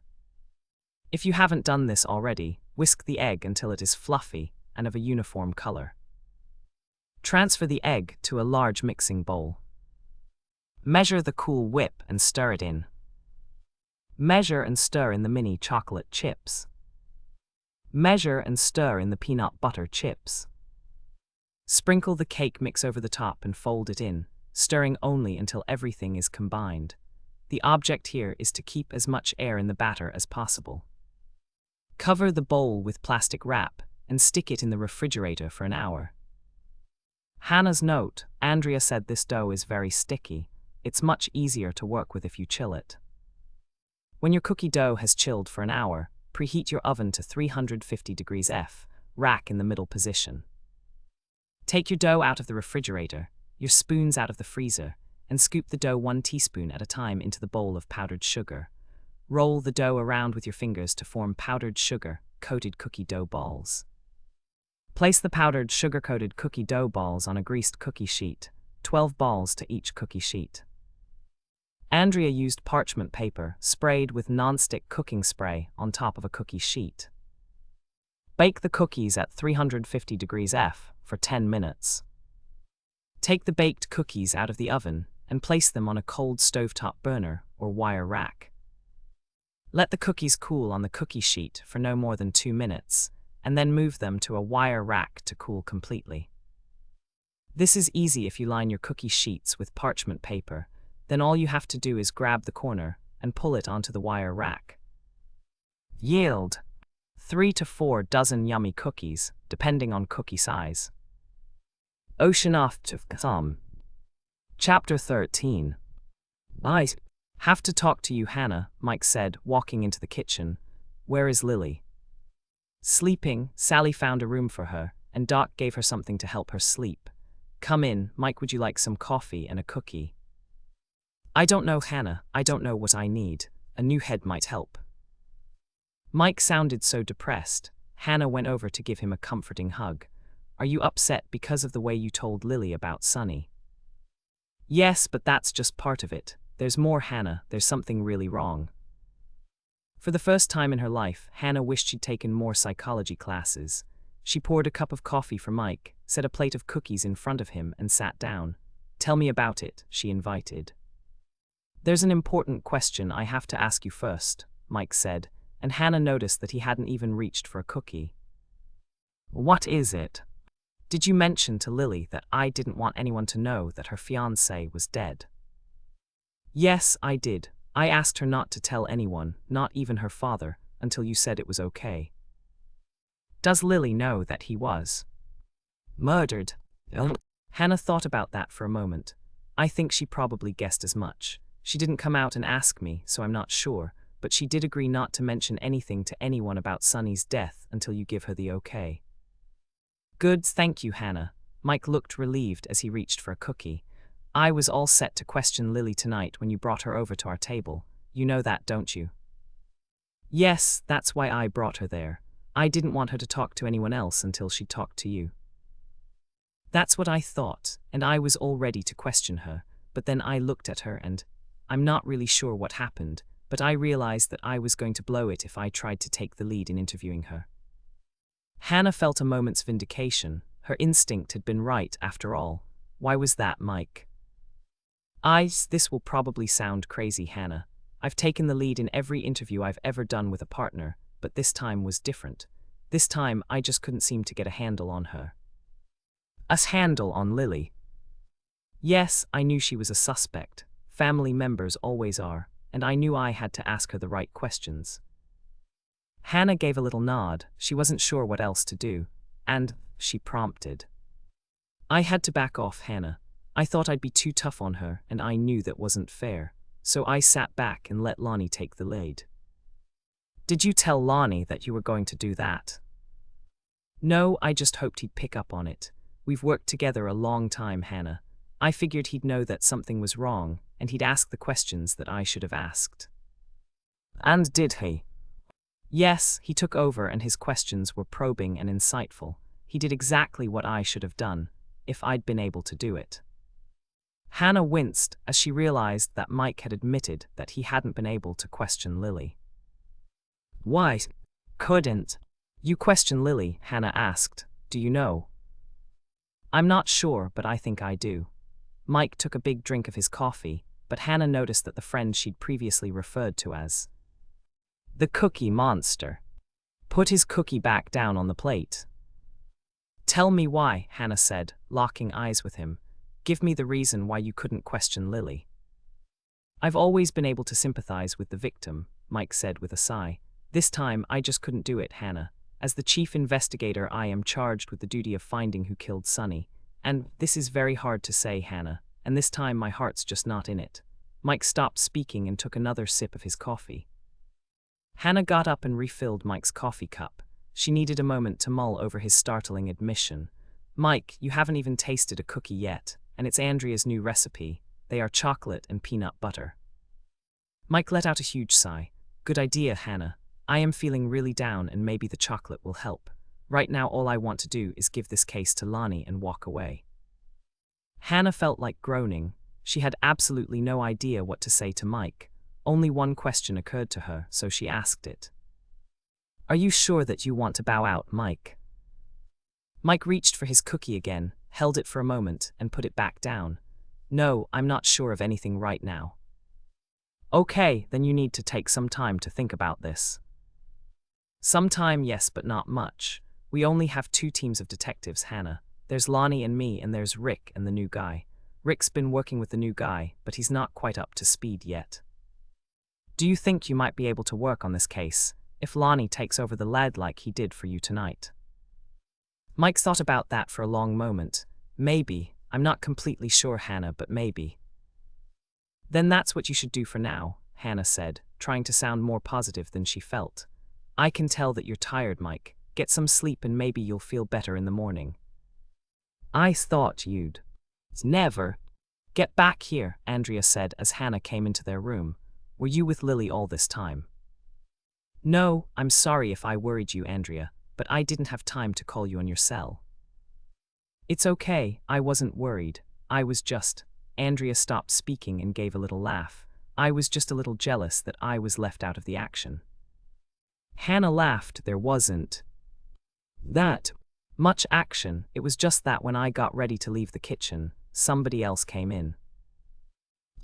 If you haven't done this already, whisk the egg until it is fluffy and of a uniform color. Transfer the egg to a large mixing bowl. Measure the Cool Whip and stir it in. Measure and stir in the mini chocolate chips. Measure and stir in the peanut butter chips. Sprinkle the cake mix over the top and fold it in, stirring only until everything is combined. The object here is to keep as much air in the batter as possible. Cover the bowl with plastic wrap and stick it in the refrigerator for an hour. Hannah's note: Andrea said this dough is very sticky. It's much easier to work with if you chill it. When your cookie dough has chilled for an hour, preheat your oven to 350 degrees F, rack in the middle position. Take your dough out of the refrigerator, your spoons out of the freezer, and scoop the dough 1 teaspoon at a time into the bowl of powdered sugar. Roll the dough around with your fingers to form powdered sugar-coated cookie dough balls. Place the powdered sugar-coated cookie dough balls on a greased cookie sheet, 12 balls to each cookie sheet. Andrea used parchment paper sprayed with non-stick cooking spray on top of a cookie sheet. Bake the cookies at 350 degrees F for 10 minutes. Take the baked cookies out of the oven and place them on a cold stovetop burner or wire rack. Let the cookies cool on the cookie sheet for no more than 2 minutes, and then move them to a wire rack to cool completely. This is easy if you line your cookie sheets with parchment paper. Then all you have to do is grab the corner and pull it onto the wire rack. Yield 3 to 4 dozen yummy cookies, depending on cookie size. Whodunit. Chapter 13. I have to talk to you, Hannah, Mike said, walking into the kitchen. Where is Lily? Sleeping. Sally found a room for her, and Doc gave her something to help her sleep. Come in, Mike, would you like some coffee and a cookie? I don't know, Hannah, I don't know what I need. A new head might help. Mike sounded so depressed. Hannah went over to give him a comforting hug. Are you upset because of the way you told Lily about Sonny? Yes, but that's just part of it. There's more, Hannah, there's something really wrong. For the first time in her life, Hannah wished she'd taken more psychology classes. She poured a cup of coffee for Mike, set a plate of cookies in front of him, and sat down. Tell me about it, she invited. There's an important question I have to ask you first, Mike said, and Hannah noticed that he hadn't even reached for a cookie. What is it? Did you mention to Lily that I didn't want anyone to know that her fiancé was dead? Yes, I did. I asked her not to tell anyone, not even her father, until you said it was okay. Does Lily know that he was murdered? Hannah thought about that for a moment. I think she probably guessed as much. She didn't come out and ask me, so I'm not sure, but she did agree not to mention anything to anyone about Sonny's death until you give her the okay. Good, thank you, Hannah. Mike looked relieved as he reached for a cookie. I was all set to question Lily tonight when you brought her over to our table. You know that, don't you? Yes, that's why I brought her there. I didn't want her to talk to anyone else until she talked to you. That's what I thought, and I was all ready to question her, but then I looked at her and I'm not really sure what happened, but I realized that I was going to blow it if I tried to take the lead in interviewing her. Hannah felt a moment's vindication. Her instinct had been right after all. Why was that, Mike? This will probably sound crazy, Hannah. I've taken the lead in every interview I've ever done with a partner, but this time was different. This time I just couldn't seem to get a handle on her. A handle on Lily? Yes, I knew she was a suspect. Family members always are, and I knew I had to ask her the right questions. Hannah gave a little nod. She wasn't sure what else to do, and she prompted. I had to back off, Hannah. I thought I'd be too tough on her, and I knew that wasn't fair, so I sat back and let Lonnie take the lead. Did you tell Lonnie that you were going to do that? No, I just hoped he'd pick up on it. We've worked together a long time, Hannah. I figured he'd know that something was wrong, and he'd ask the questions that I should have asked. And did he? Yes, he took over and his questions were probing and insightful. He did exactly what I should have done, if I'd been able to do it. Hannah winced as she realized that Mike had admitted that he hadn't been able to question Lily. Why? Couldn't you question Lily? Hannah asked. Do you know? I'm not sure, but I think I do. Mike took a big drink of his coffee, but Hannah noticed that the friend she'd previously referred to as the Cookie Monster put his cookie back down on the plate. Tell me why, Hannah said, locking eyes with him. Give me the reason why you couldn't question Lily. I've always been able to sympathize with the victim, Mike said with a sigh. This time, I just couldn't do it, Hannah. As the chief investigator, I am charged with the duty of finding who killed Sonny. And this is very hard to say, Hannah, and this time my heart's just not in it. Mike stopped speaking and took another sip of his coffee. Hannah got up and refilled Mike's coffee cup. She needed a moment to mull over his startling admission. Mike, you haven't even tasted a cookie yet, and it's Andrea's new recipe. They are chocolate and peanut butter. Mike let out a huge sigh. Good idea, Hannah. I am feeling really down and maybe the chocolate will help. Right now all I want to do is give this case to Lonnie and walk away. Hannah felt like groaning. She had absolutely no idea what to say to Mike. Only one question occurred to her, so she asked it. Are you sure that you want to bow out, Mike? Mike reached for his cookie again, held it for a moment, and put it back down. No, I'm not sure of anything right now. Okay, then you need to take some time to think about this. Some time, yes, but not much. We only have 2 teams of detectives, Hannah. There's Lonnie and me, and there's Rick and the new guy. Rick's been working with the new guy, but he's not quite up to speed yet. Do you think you might be able to work on this case if Lonnie takes over the lad like he did for you tonight? Mike thought about that for a long moment. Maybe. I'm not completely sure, Hannah, but maybe. Then that's what you should do for now, Hannah said, trying to sound more positive than she felt. I can tell that you're tired, Mike. Get some sleep and maybe you'll feel better in the morning. I thought you'd never. Get back here, Andrea said as Hannah came into their room. Were you with Lily all this time? No, I'm sorry if I worried you, Andrea, but I didn't have time to call you on your cell. It's okay, I wasn't worried. I was just. Andrea stopped speaking and gave a little laugh. I was just a little jealous that I was left out of the action. Hannah laughed. There wasn't that much action. It was just that when I got ready to leave the kitchen, somebody else came in.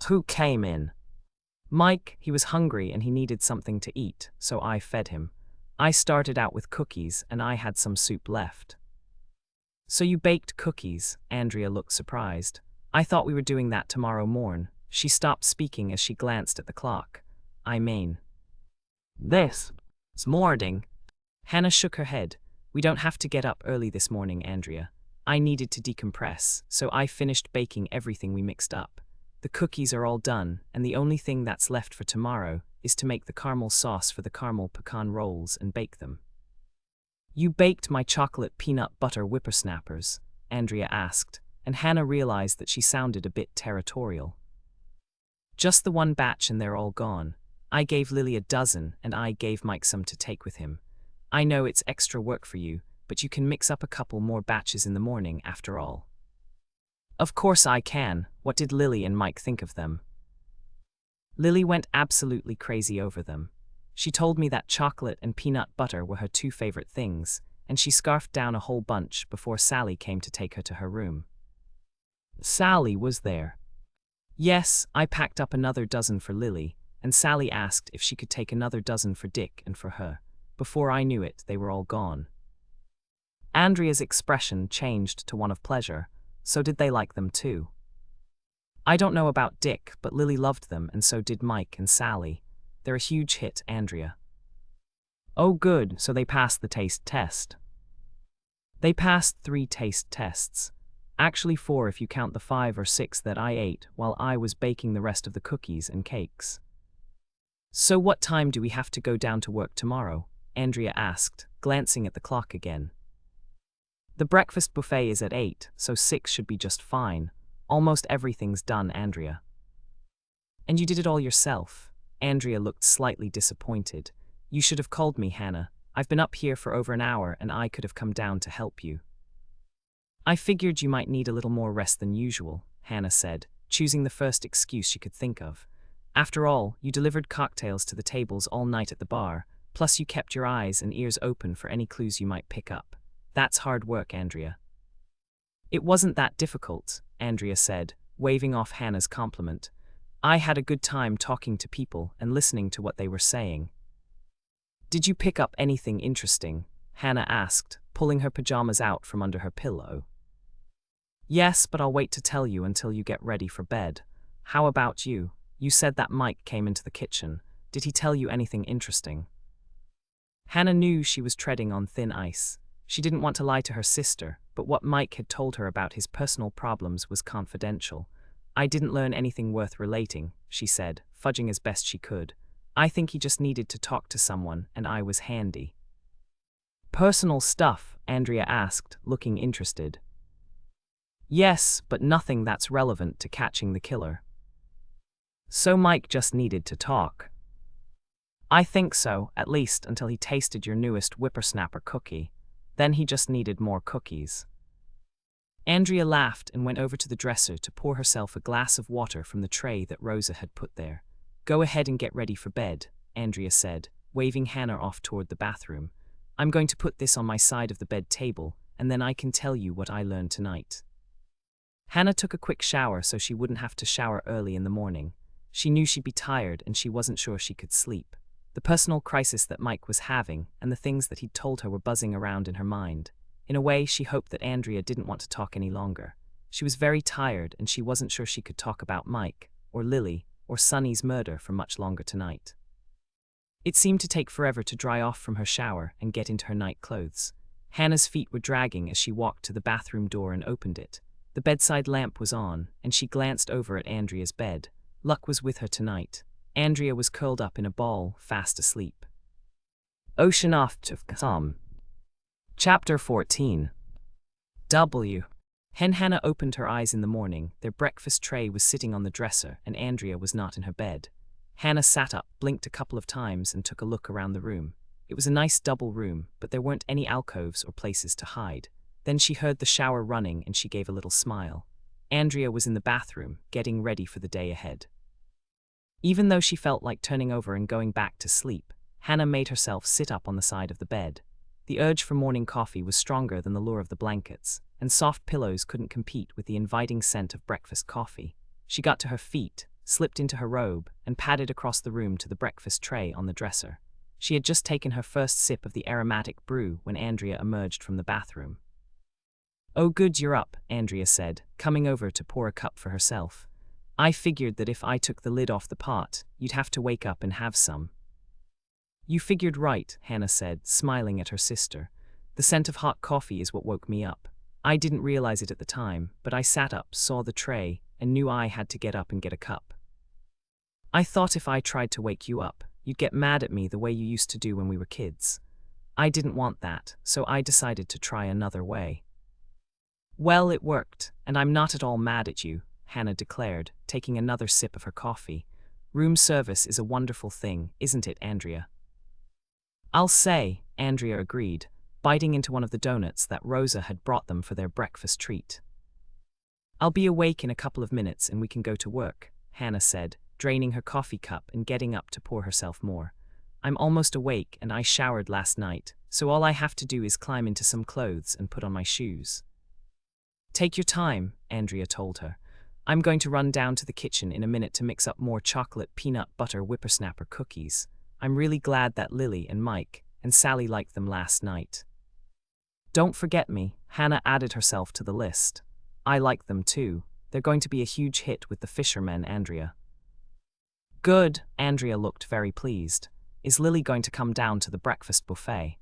Who came in? Mike. He was hungry and he needed something to eat, so I fed him. I started out with cookies and I had some soup left. So you baked cookies? Andrea looked surprised. I thought we were doing that tomorrow morn. She stopped speaking as she glanced at the clock. I mean, this morning. Hannah shook her head. We don't have to get up early this morning, Andrea. I needed to decompress, so I finished baking everything we mixed up. The cookies are all done, and the only thing that's left for tomorrow is to make the caramel sauce for the caramel pecan rolls and bake them. You baked my chocolate peanut butter whippersnappers? Andrea asked, and Hannah realized that she sounded a bit territorial. Just the one batch and they're all gone. I gave Lily a dozen and I gave Mike some to take with him. I know it's extra work for you, but you can mix up a couple more batches in the morning after all. Of course I can. What did Lily and Mike think of them? Lily went absolutely crazy over them. She told me that chocolate and peanut butter were her 2 favorite things, and she scarfed down a whole bunch before Sally came to take her to her room. Sally was there. Yes, I packed up another dozen for Lily, and Sally asked if she could take another dozen for Dick and for her. Before I knew it, they were all gone. Andrea's expression changed to one of pleasure. So did they like them too? I don't know about Dick, but Lily loved them and so did Mike and Sally. They're a huge hit, Andrea. Oh good, so they passed the taste test. They passed 3 taste tests. Actually 4 if you count the 5 or 6 that I ate while I was baking the rest of the cookies and cakes. So what time do we have to go down to work tomorrow? Andrea asked, glancing at the clock again. The breakfast buffet is at 8, so 6 should be just fine. Almost everything's done, Andrea. And you did it all yourself? Andrea looked slightly disappointed. You should have called me, Hannah. I've been up here for over an hour and I could have come down to help you. I figured you might need a little more rest than usual, Hannah said, choosing the first excuse she could think of. After all, you delivered cocktails to the tables all night at the bar, plus you kept your eyes and ears open for any clues you might pick up. That's hard work, Andrea. It wasn't that difficult, Andrea said, waving off Hannah's compliment. I had a good time talking to people and listening to what they were saying. Did you pick up anything interesting? Hannah asked, pulling her pajamas out from under her pillow. Yes, but I'll wait to tell you until you get ready for bed. How about you? You said that Mike came into the kitchen. Did he tell you anything interesting? Hannah knew she was treading on thin ice. She didn't want to lie to her sister, but what Mike had told her about his personal problems was confidential. I didn't learn anything worth relating, she said, fudging as best she could. I think he just needed to talk to someone, and I was handy. Personal stuff? Andrea asked, looking interested. Yes, but nothing that's relevant to catching the killer. So Mike just needed to talk. I think so, at least until he tasted your newest whippersnapper cookie. Then he just needed more cookies. Andrea laughed and went over to the dresser to pour herself a glass of water from the tray that Rosa had put there. Go ahead and get ready for bed, Andrea said, waving Hannah off toward the bathroom. I'm going to put this on my side of the bed table, and then I can tell you what I learned tonight. Hannah took a quick shower so she wouldn't have to shower early in the morning. She knew she'd be tired and she wasn't sure she could sleep. The personal crisis that Mike was having and the things that he'd told her were buzzing around in her mind. In a way, she hoped that Andrea didn't want to talk any longer. She was very tired and she wasn't sure she could talk about Mike, or Lily, or Sonny's murder for much longer tonight. It seemed to take forever to dry off from her shower and get into her night clothes. Hannah's feet were dragging as she walked to the bathroom door and opened it. The bedside lamp was on, and she glanced over at Andrea's bed. Luck was with her tonight. Andrea was curled up in a ball, fast asleep. Ocean off to Psalm. Chapter 14. W. Hannah opened her eyes in the morning. Their breakfast tray was sitting on the dresser, and Andrea was not in her bed. Hannah sat up, blinked a couple of times, and took a look around the room. It was a nice double room, but there weren't any alcoves or places to hide. Then she heard the shower running and she gave a little smile. Andrea was in the bathroom, getting ready for the day ahead. Even though she felt like turning over and going back to sleep, Hannah made herself sit up on the side of the bed. The urge for morning coffee was stronger than the lure of the blankets, and soft pillows couldn't compete with the inviting scent of breakfast coffee. She got to her feet, slipped into her robe, and padded across the room to the breakfast tray on the dresser. She had just taken her first sip of the aromatic brew when Andrea emerged from the bathroom. Oh good, you're up, Andrea said, coming over to pour a cup for herself. I figured that if I took the lid off the pot, you'd have to wake up and have some. You figured right, Hannah said, smiling at her sister. The scent of hot coffee is what woke me up. I didn't realize it at the time, but I sat up, saw the tray, and knew I had to get up and get a cup. I thought if I tried to wake you up, you'd get mad at me the way you used to do when we were kids. I didn't want that, so I decided to try another way. Well, it worked, and I'm not at all mad at you, Hannah declared, taking another sip of her coffee. Room service is a wonderful thing, isn't it, Andrea? I'll say, Andrea agreed, biting into one of the donuts that Rosa had brought them for their breakfast treat. I'll be awake in a couple of minutes and we can go to work, Hannah said, draining her coffee cup and getting up to pour herself more. I'm almost awake and I showered last night, so all I have to do is climb into some clothes and put on my shoes. Take your time, Andrea told her. I'm going to run down to the kitchen in a minute to mix up more chocolate peanut butter whippersnapper cookies. I'm really glad that Lily and Mike and Sally liked them last night. Don't forget me, Hannah added herself to the list. I like them too. They're going to be a huge hit with the fishermen, Andrea. Good, Andrea looked very pleased. Is Lily going to come down to the breakfast buffet?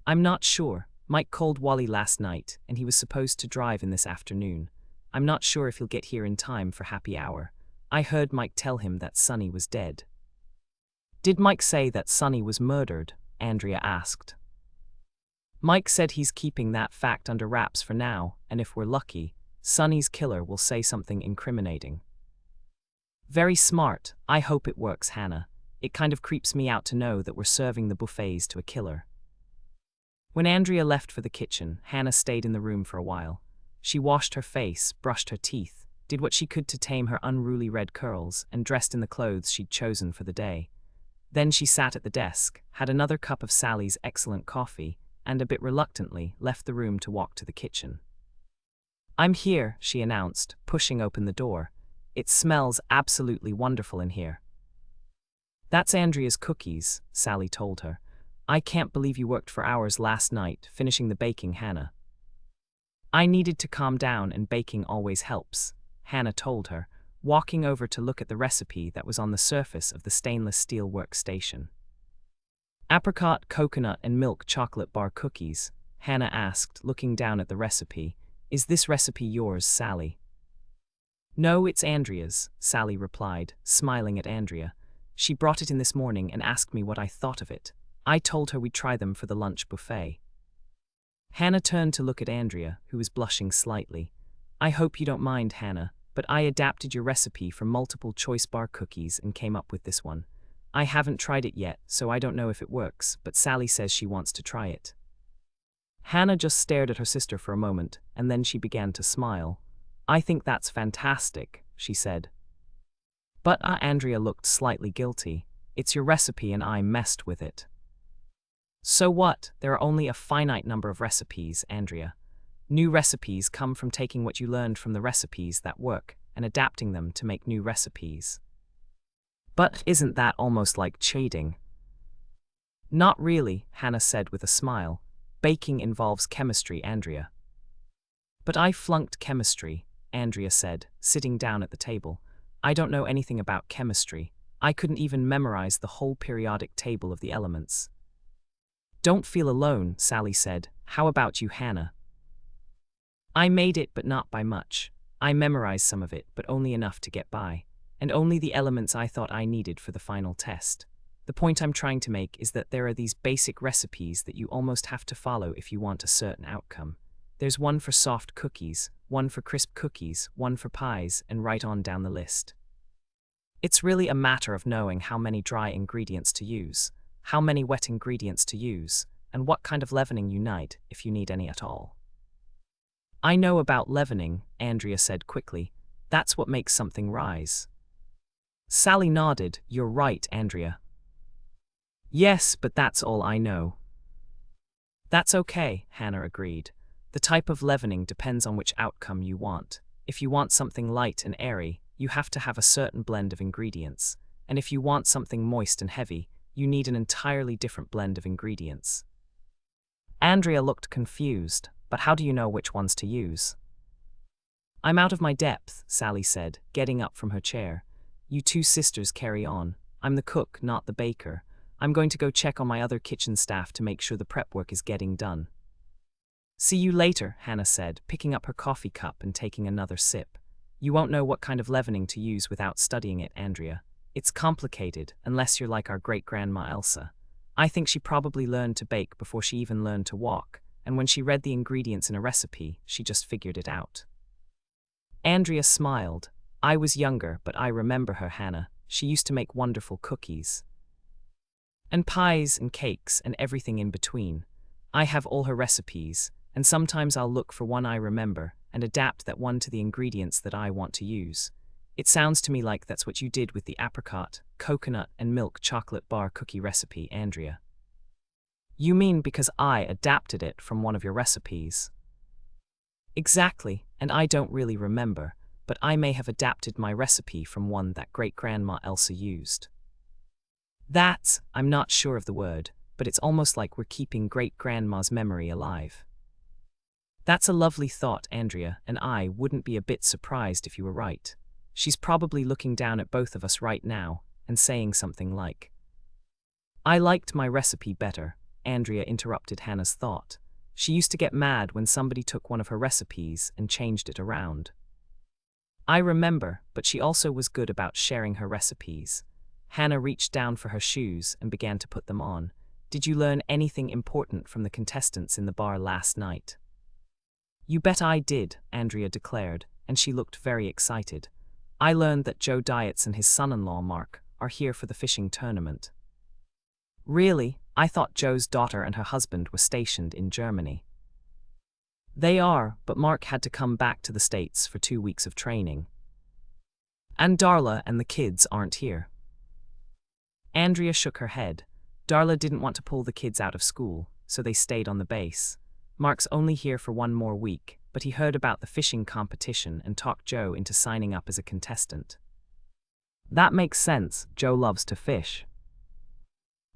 I'm not sure. Mike called Wally last night, and he was supposed to drive in this afternoon. I'm not sure if he'll get here in time for happy hour. I heard Mike tell him that Sonny was dead. Did Mike say that Sonny was murdered? Andrea asked. Mike said he's keeping that fact under wraps for now, and if we're lucky, Sonny's killer will say something incriminating. Very smart. I hope it works, Hannah. It kind of creeps me out to know that we're serving the buffets to a killer. When Andrea left for the kitchen, Hannah stayed in the room for a while. She washed her face, brushed her teeth, did what she could to tame her unruly red curls, and dressed in the clothes she'd chosen for the day. Then she sat at the desk, had another cup of Sally's excellent coffee, and a bit reluctantly left the room to walk to the kitchen. "I'm here," she announced, pushing open the door. "It smells absolutely wonderful in here." "That's Andrea's cookies," Sally told her. "I can't believe you worked for hours last night, finishing the baking, Hannah." "I needed to calm down, and baking always helps," Hannah told her, walking over to look at the recipe that was on the surface of the stainless steel workstation. "Apricot, coconut, and milk chocolate bar cookies," Hannah asked, looking down at the recipe. "Is this recipe yours, Sally?" "No, it's Andrea's," Sally replied, smiling at Andrea. "She brought it in this morning and asked me what I thought of it. I told her we'd try them for the lunch buffet." Hannah turned to look at Andrea, who was blushing slightly. "I hope you don't mind, Hannah, but I adapted your recipe from multiple choice bar cookies and came up with this one. I haven't tried it yet, so I don't know if it works, but Sally says she wants to try it." Hannah just stared at her sister for a moment, and then she began to smile. "I think that's fantastic," she said. "But Andrea looked slightly guilty. "It's your recipe and I messed with it." "So what? There are only a finite number of recipes, Andrea. New recipes come from taking what you learned from the recipes that work and adapting them to make new recipes." "But isn't that almost like cheating?" "Not really," Hannah said with a smile. "Baking involves chemistry, Andrea." "But I flunked chemistry," Andrea said, sitting down at the table. "I don't know anything about chemistry. I couldn't even memorize the whole periodic table of the elements." "Don't feel alone," Sally said. "How about you, Hannah?" "I made it, but not by much. I memorized some of it, but only enough to get by, and only the elements I thought I needed for the final test. The point I'm trying to make is that there are these basic recipes that you almost have to follow if you want a certain outcome. There's one for soft cookies, one for crisp cookies, one for pies, and right on down the list. It's really a matter of knowing how many dry ingredients to use, how many wet ingredients to use, and what kind of leavening you need, if you need any at all." "I know about leavening," Andrea said quickly. "That's what makes something rise." Sally nodded. "You're right, Andrea." "Yes, but that's all I know." "That's okay," Hannah agreed. "The type of leavening depends on which outcome you want. If you want something light and airy, you have to have a certain blend of ingredients, and if you want something moist and heavy, you need an entirely different blend of ingredients." Andrea looked confused. "But how do you know which ones to use?" "I'm out of my depth," Sally said, getting up from her chair. "You two sisters carry on. I'm the cook, not the baker. I'm going to go check on my other kitchen staff to make sure the prep work is getting done." "See you later," Hannah said, picking up her coffee cup and taking another sip. "You won't know what kind of leavening to use without studying it, Andrea. It's complicated, unless you're like our great-grandma Elsa. I think she probably learned to bake before she even learned to walk, and when she read the ingredients in a recipe, she just figured it out." Andrea smiled. "I was younger, but I remember her, Hannah. She used to make wonderful cookies. And pies and cakes and everything in between. I have all her recipes, and sometimes I'll look for one I remember and adapt that one to the ingredients that I want to use. It sounds to me like that's what you did with the apricot, coconut, and milk chocolate bar cookie recipe, Andrea." "You mean because I adapted it from one of your recipes?" "Exactly, and I don't really remember, but I may have adapted my recipe from one that great-grandma Elsa used." I'm not sure of the word, but it's almost like we're keeping great-grandma's memory alive." "That's a lovely thought, Andrea, and I wouldn't be a bit surprised if you were right. She's probably looking down at both of us right now and saying something like—" "I liked my recipe better," Andrea interrupted Hannah's thought. "She used to get mad when somebody took one of her recipes and changed it around." "I remember, but she also was good about sharing her recipes." Hannah reached down for her shoes and began to put them on. "Did you learn anything important from the contestants in the bar last night?" "You bet I did," Andrea declared, and she looked very excited. "I learned that Joe Dietz and his son-in-law, Mark, are here for the fishing tournament." "Really? I thought Joe's daughter and her husband were stationed in Germany." "They are, but Mark had to come back to the States for 2 weeks of training. And Darla and the kids aren't here. Andrea shook her head. Darla didn't want to pull the kids out of school, so they stayed on the base. Mark's only here for one more week, but he heard about the fishing competition and talked Joe into signing up as a contestant. That makes sense, Joe loves to fish.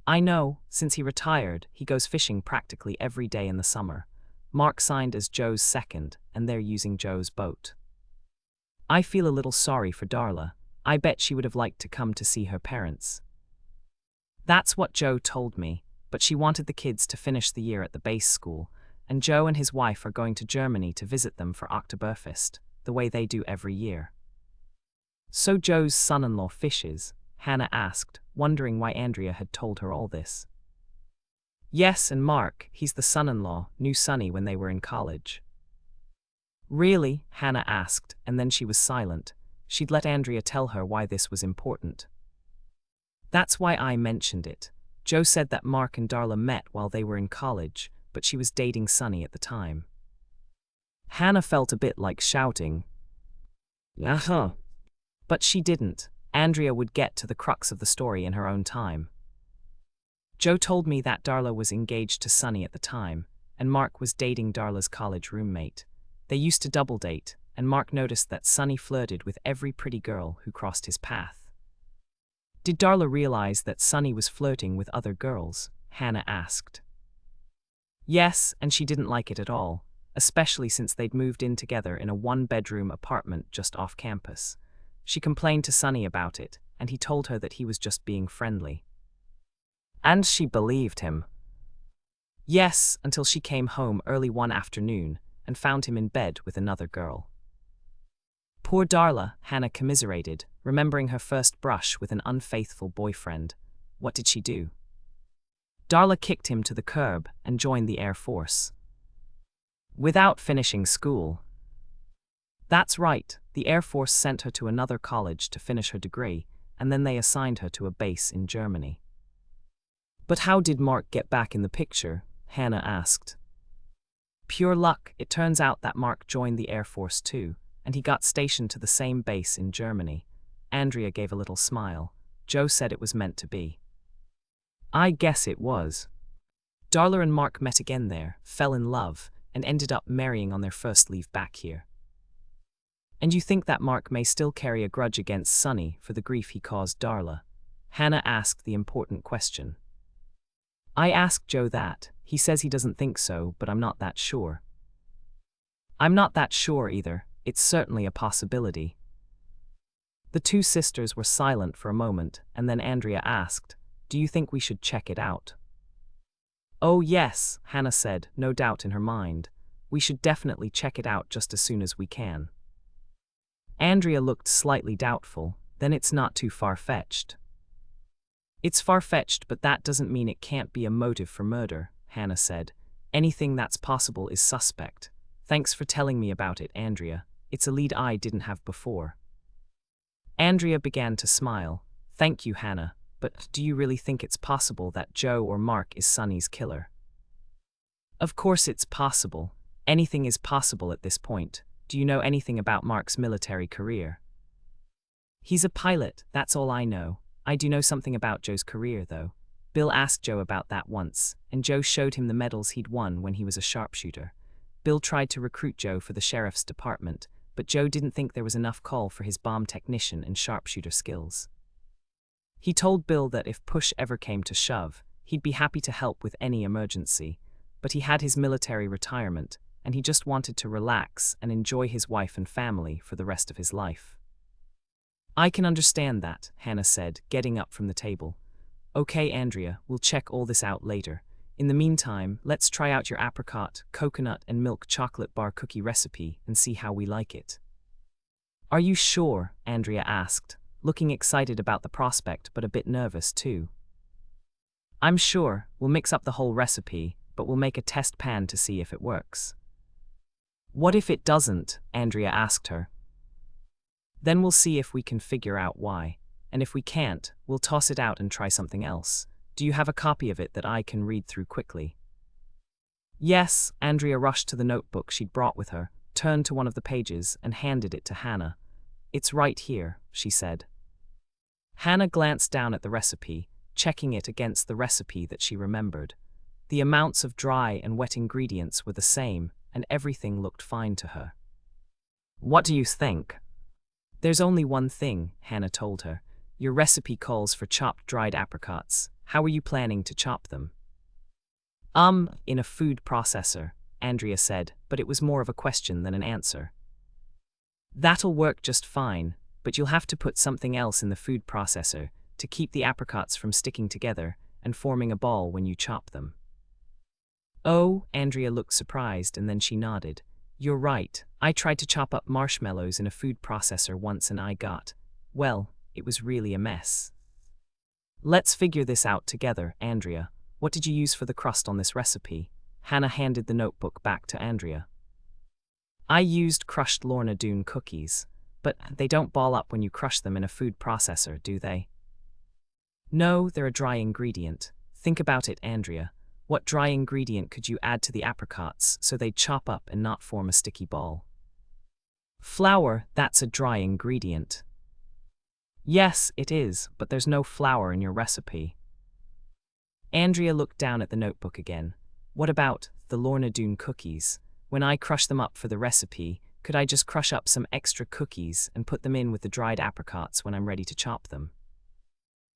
I know, since he retired, he goes fishing practically every day in the summer. Mark signed as Joe's second, and they're using Joe's boat. I feel a little sorry for Darla. I bet she would have liked to come to see her parents. That's what Joe told me, but she wanted the kids to finish the year at the base school, and Joe and his wife are going to Germany to visit them for Oktoberfest, the way they do every year. So Joe's son-in-law fishes? Hannah asked, wondering why Andrea had told her all this. Yes, and Mark, he's the son-in-law, knew Sonny when they were in college. Really? Hannah asked, and then she was silent. She'd let Andrea tell her why this was important. That's why I mentioned it. Joe said that Mark and Darla met while they were in college, but she was dating Sonny at the time. Hannah felt a bit like shouting. But she didn't. Andrea would get to the crux of the story in her own time. Joe told me that Darla was engaged to Sonny at the time, and Mark was dating Darla's college roommate. They used to double date, and Mark noticed that Sonny flirted with every pretty girl who crossed his path. Did Darla realize that Sonny was flirting with other girls? Hannah asked. Yes, and she didn't like it at all, especially since they'd moved in together in a one-bedroom apartment just off campus. She complained to Sonny about it, and he told her that he was just being friendly. And she believed him. Yes, until she came home early one afternoon and found him in bed with another girl. Poor Darla, Hannah commiserated, remembering her first brush with an unfaithful boyfriend. What did she do? Darla kicked him to the curb and joined the Air Force. Without finishing school. That's right, the Air Force sent her to another college to finish her degree, and then they assigned her to a base in Germany. But how did Mark get back in the picture? Hannah asked. Pure luck. It turns out that Mark joined the Air Force too, and he got stationed to the same base in Germany. Andrea gave a little smile. Joe said it was meant to be. I guess it was. Darla and Mark met again there, fell in love, and ended up marrying on their first leave back here. And you think that Mark may still carry a grudge against Sonny for the grief he caused Darla? Hannah asked the important question. I asked Joe that. He says he doesn't think so, but I'm not that sure. I'm not that sure either. It's certainly a possibility. The two sisters were silent for a moment, and then Andrea asked, Do you think we should check it out? Oh yes, Hannah said, no doubt in her mind. We should definitely check it out just as soon as we can. Andrea looked slightly doubtful. Then it's not too far-fetched. It's far-fetched, but that doesn't mean it can't be a motive for murder, Hannah said. Anything that's possible is suspect. Thanks for telling me about it, Andrea. It's a lead I didn't have before. Andrea began to smile. Thank you, Hannah, but do you really think it's possible that Joe or Mark is Sonny's killer? Of course it's possible. Anything is possible at this point. Do you know anything about Mark's military career? He's a pilot, that's all I know. I do know something about Joe's career, though. Bill asked Joe about that once, and Joe showed him the medals he'd won when he was a sharpshooter. Bill tried to recruit Joe for the sheriff's department, but Joe didn't think there was enough call for his bomb technician and sharpshooter skills. He told Bill that if push ever came to shove, he'd be happy to help with any emergency, but he had his military retirement, and he just wanted to relax and enjoy his wife and family for the rest of his life. I can understand that, Hannah said, getting up from the table. Okay, Andrea, we'll check all this out later. In the meantime, let's try out your apricot, coconut, and milk chocolate bar cookie recipe and see how we like it. Are you sure? Andrea asked, looking excited about the prospect but a bit nervous too. I'm sure. We'll mix up the whole recipe, but we'll make a test pan to see if it works. What if it doesn't? Andrea asked her. Then we'll see if we can figure out why, and if we can't, we'll toss it out and try something else. Do you have a copy of it that I can read through quickly? Yes, Andrea rushed to the notebook she'd brought with her, turned to one of the pages, and handed it to Hannah. It's right here, she said. Hannah glanced down at the recipe, checking it against the recipe that she remembered. The amounts of dry and wet ingredients were the same, and everything looked fine to her. What do you think? There's only one thing, Hannah told her. Your recipe calls for chopped dried apricots. How are you planning to chop them? In a food processor, Andrea said, but it was more of a question than an answer. That'll work just fine, but you'll have to put something else in the food processor to keep the apricots from sticking together and forming a ball when you chop them. Oh, Andrea looked surprised and then she nodded. You're right, I tried to chop up marshmallows in a food processor once and well, it was really a mess. Let's figure this out together, Andrea. What did you use for the crust on this recipe? Hannah handed the notebook back to Andrea. I used crushed Lorna Doone cookies, but they don't ball up when you crush them in a food processor, do they? No, they're a dry ingredient. Think about it, Andrea. What dry ingredient could you add to the apricots so they'd chop up and not form a sticky ball? Flour, that's a dry ingredient. Yes, it is, but there's no flour in your recipe. Andrea looked down at the notebook again. What about the Lorna Doone cookies? When I crush them up for the recipe, could I just crush up some extra cookies and put them in with the dried apricots when I'm ready to chop them?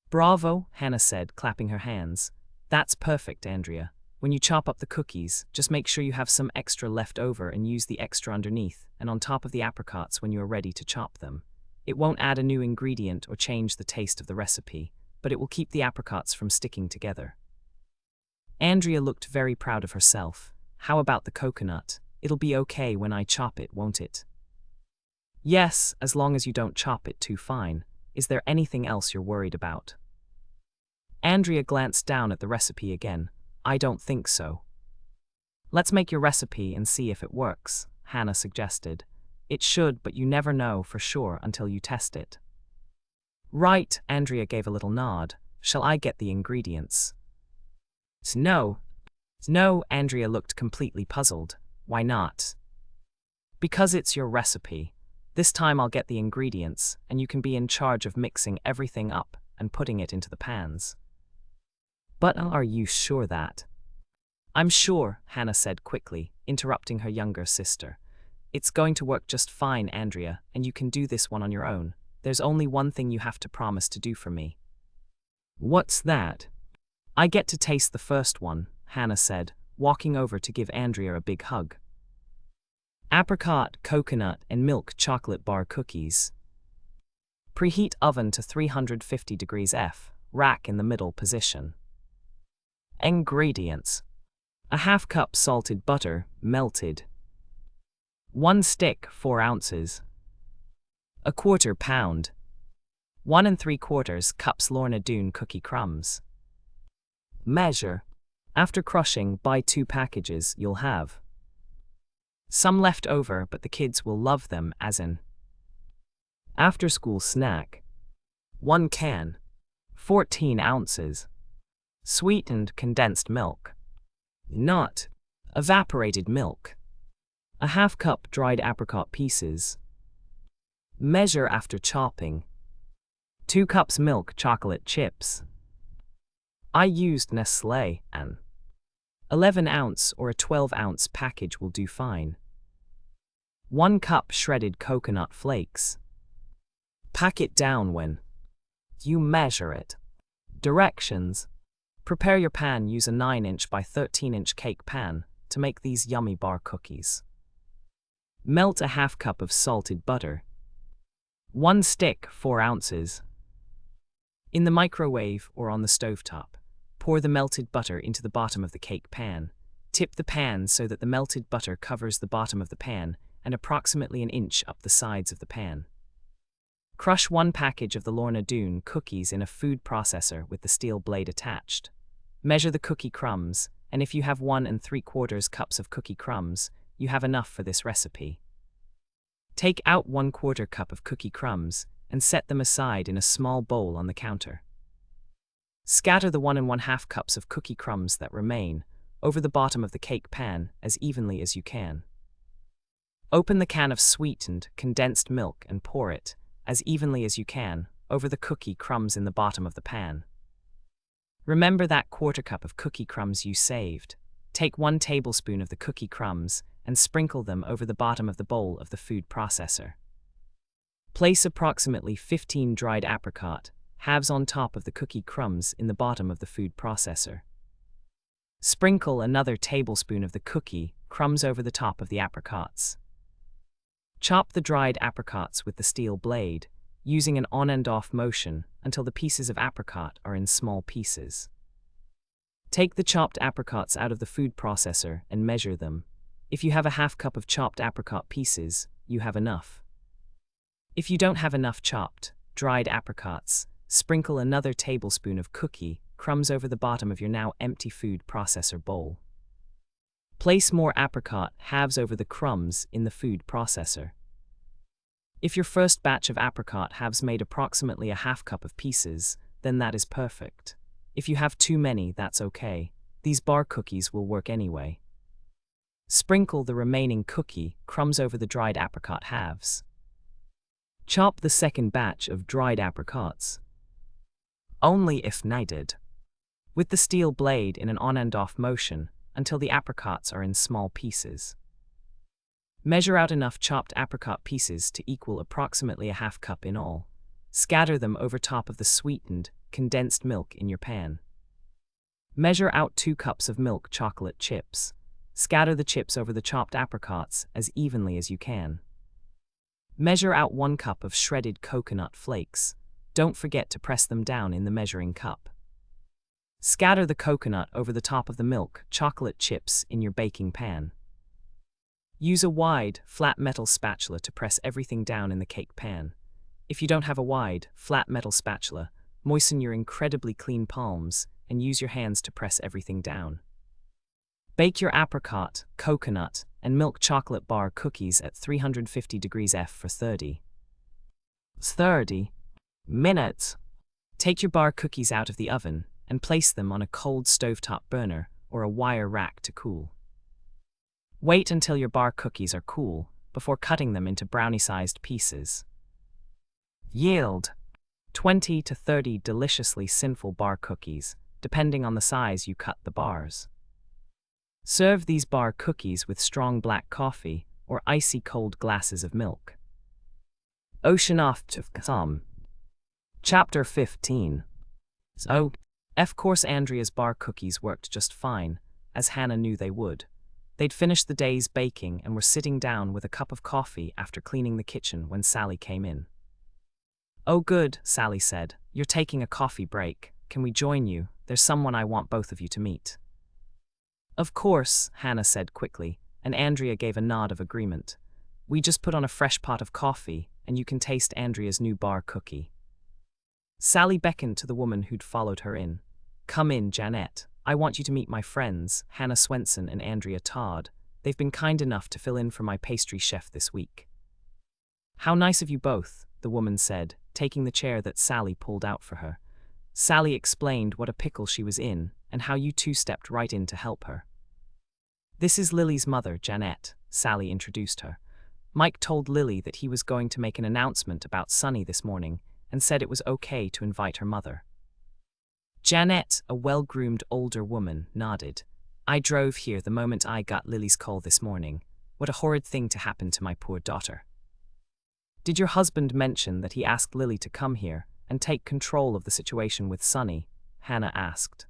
Bravo, Hannah said, clapping her hands. That's perfect, Andrea. When you chop up the cookies, just make sure you have some extra left over and use the extra underneath and on top of the apricots when you are ready to chop them. It won't add a new ingredient or change the taste of the recipe, but it will keep the apricots from sticking together. Andrea looked very proud of herself. How about the coconut? It'll be okay when I chop it, won't it? Yes, as long as you don't chop it too fine. Is there anything else you're worried about? Andrea glanced down at the recipe again. I don't think so. Let's make your recipe and see if it works, Hannah suggested. It should, but you never know for sure until you test it. Right, Andrea gave a little nod. Shall I get the ingredients? No, Andrea looked completely puzzled. Why not? Because it's your recipe. This time I'll get the ingredients, and you can be in charge of mixing everything up and putting it into the pans. But are you sure that? I'm sure, Hannah said quickly, interrupting her younger sister. It's going to work just fine, Andrea, and you can do this one on your own. There's only one thing you have to promise to do for me. What's that? I get to taste the first one, Hannah said, walking over to give Andrea a big hug. Apricot, coconut, and milk chocolate bar cookies. Preheat oven to 350 degrees F, rack in the middle position. Ingredients. A half cup salted butter, melted. 1 stick, 4 ounces. A quarter pound. 1 3/4 cups Lorna Doone cookie crumbs. Measure. After crushing, buy 2 packages, you'll have some left over, but the kids will love them as an after-school snack. 1 can. 14 ounces. Sweetened condensed milk. Not evaporated milk. A half cup dried apricot pieces. Measure after chopping. 2 cups milk chocolate chips. I used Nestlé, an 11-ounce or a 12-ounce package will do fine. 1 cup shredded coconut flakes. Pack it down when you measure it. Directions. Prepare your pan. Use a 9-inch by 13-inch cake pan to make these yummy bar cookies. Melt a half cup of salted butter. 1 stick, 4 ounces. In the microwave or on the stovetop. Pour the melted butter into the bottom of the cake pan. Tip the pan so that the melted butter covers the bottom of the pan and approximately 1 inch up the sides of the pan. Crush 1 package of the Lorna Doone cookies in a food processor with the steel blade attached. Measure the cookie crumbs, and if you have 1 3/4 cups of cookie crumbs, you have enough for this recipe. Take out 1/4 cup of cookie crumbs and set them aside in a small bowl on the counter. Scatter the 1 1/2 cups of cookie crumbs that remain over the bottom of the cake pan as evenly as you can. Open the can of sweetened, condensed milk and pour it, as evenly as you can, over the cookie crumbs in the bottom of the pan. Remember that quarter cup of cookie crumbs you saved. Take 1 tablespoon of the cookie crumbs and sprinkle them over the bottom of the bowl of the food processor. Place approximately 15 dried apricot halves on top of the cookie crumbs in the bottom of the food processor. Sprinkle another tablespoon of the cookie crumbs over the top of the apricots. Chop the dried apricots with the steel blade, using an on and off motion until the pieces of apricot are in small pieces. Take the chopped apricots out of the food processor and measure them. If you have a half cup of chopped apricot pieces, you have enough. If you don't have enough chopped, dried apricots, sprinkle another tablespoon of cookie crumbs over the bottom of your now empty food processor bowl. Place more apricot halves over the crumbs in the food processor. If your first batch of apricot halves made approximately a half cup of pieces, then that is perfect. If you have too many, that's okay. These bar cookies will work anyway. Sprinkle the remaining cookie crumbs over the dried apricot halves. Chop the second batch of dried apricots, only if needed, with the steel blade in an on and off motion until the apricots are in small pieces. Measure out enough chopped apricot pieces to equal approximately a half cup in all. Scatter them over top of the sweetened, condensed milk in your pan. Measure out 2 cups of milk chocolate chips. Scatter the chips over the chopped apricots as evenly as you can. Measure out 1 cup of shredded coconut flakes. Don't forget to press them down in the measuring cup. Scatter the coconut over the top of the milk chocolate chips in your baking pan. Use a wide, flat metal spatula to press everything down in the cake pan. If you don't have a wide, flat metal spatula, moisten your incredibly clean palms and use your hands to press everything down. Bake your apricot, coconut, and milk chocolate bar cookies at 350 degrees F for 30 minutes. Take your bar cookies out of the oven and place them on a cold stovetop burner or a wire rack to cool. Wait until your bar cookies are cool before cutting them into brownie-sized pieces. Yield 20 to 30 deliciously sinful bar cookies, depending on the size you cut the bars. Serve these bar cookies with strong black coffee or icy cold glasses of milk. Ocean off to some. Chapter 15. So, of course Andrea's bar cookies worked just fine, as Hannah knew they would. They'd finished the day's baking and were sitting down with a cup of coffee after cleaning the kitchen when Sally came in. "Oh good," Sally said. "You're taking a coffee break. Can we join you? There's someone I want both of you to meet." "Of course," Hannah said quickly, and Andrea gave a nod of agreement. "We just put on a fresh pot of coffee, and you can taste Andrea's new bar cookie." Sally beckoned to the woman who'd followed her in. "Come in, Jeanette. I want you to meet my friends, Hannah Swensen and Andrea Todd. They've been kind enough to fill in for my pastry chef this week." "How nice of you both," the woman said, taking the chair that Sally pulled out for her. Sally explained what a pickle she was in and how you two stepped right in to help her. "This is Lily's mother, Jeanette," Sally introduced her. "Mike told Lily that he was going to make an announcement about Sunny this morning and said it was okay to invite her mother." Jeanette, a well-groomed older woman, nodded. "I drove here the moment I got Lily's call this morning. What a horrid thing to happen to my poor daughter." "Did your husband mention that he asked Lily to come here and take control of the situation with Sunny?" Hannah asked.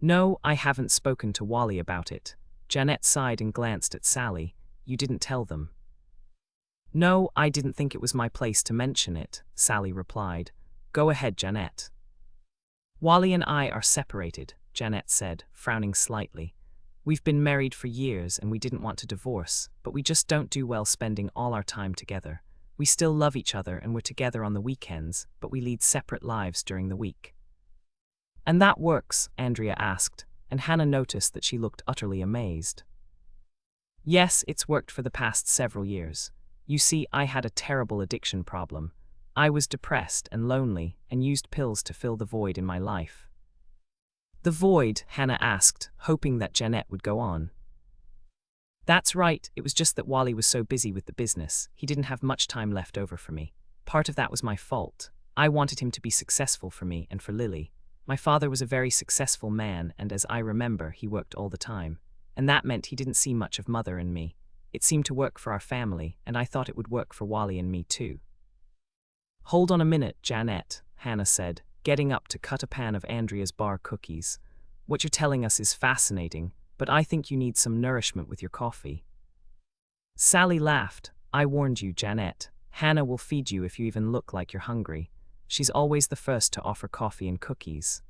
"No, I haven't spoken to Wally about it." Jeanette sighed and glanced at Sally. "You didn't tell them?" "No, I didn't think it was my place to mention it," Sally replied. "Go ahead, Jeanette." "Wally and I are separated," Jeanette said, frowning slightly. "We've been married for years and we didn't want to divorce, but we just don't do well spending all our time together. We still love each other and we're together on the weekends, but we lead separate lives during the week." "And that works?" Andrea asked, and Hannah noticed that she looked utterly amazed. "Yes, it's worked for the past several years. You see, I had a terrible addiction problem. I was depressed and lonely and used pills to fill the void in my life." "The void?" Hannah asked, hoping that Jeanette would go on. "That's right, it was just that Wally was so busy with the business, he didn't have much time left over for me. Part of that was my fault. I wanted him to be successful for me and for Lily. My father was a very successful man, and as I remember, he worked all the time. And that meant he didn't see much of Mother and me. It seemed to work for our family, and I thought it would work for Wally and me too. Hold on a minute, Janet, Hannah said, getting up to cut a pan of Andrea's bar cookies. What you're telling us is fascinating, but I think you need some nourishment with your coffee. Sally laughed. I warned you, Janet. Hannah will feed you if you even look like you're hungry. She's always the first to offer coffee and cookies.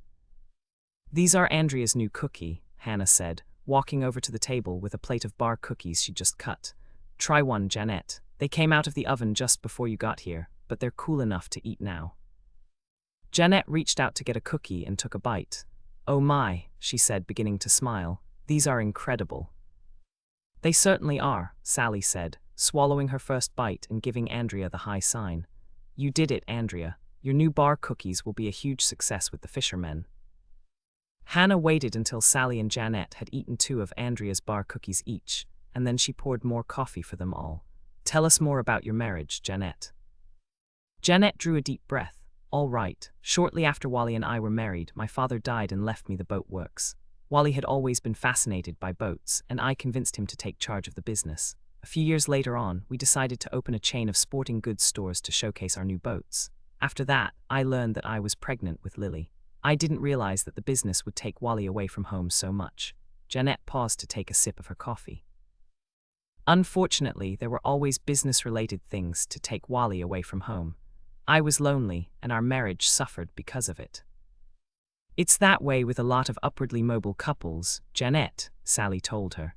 These are Andrea's new cookie, Hannah said, walking over to the table with a plate of bar cookies she'd just cut. Try one, Janet. They came out of the oven just before you got here, but they're cool enough to eat now. Janet reached out to get a cookie and took a bite. Oh my, she said, beginning to smile. These are incredible. They certainly are, Sally said, swallowing her first bite and giving Andrea the high sign. You did it, Andrea. Your new bar cookies will be a huge success with the fishermen. Hannah waited until Sally and Janet had eaten 2 of Andrea's bar cookies each, and then she poured more coffee for them all. Tell us more about your marriage, Janet. Janet drew a deep breath. All right. Shortly after Wally and I were married, my father died and left me the boat works. Wally had always been fascinated by boats, and I convinced him to take charge of the business. A few years later on, we decided to open a chain of sporting goods stores to showcase our new boats. After that, I learned that I was pregnant with Lily. I didn't realize that the business would take Wally away from home so much. Janet paused to take a sip of her coffee. Unfortunately, there were always business-related things to take Wally away from home. I was lonely, and our marriage suffered because of it. It's that way with a lot of upwardly mobile couples, Janet, Sally told her.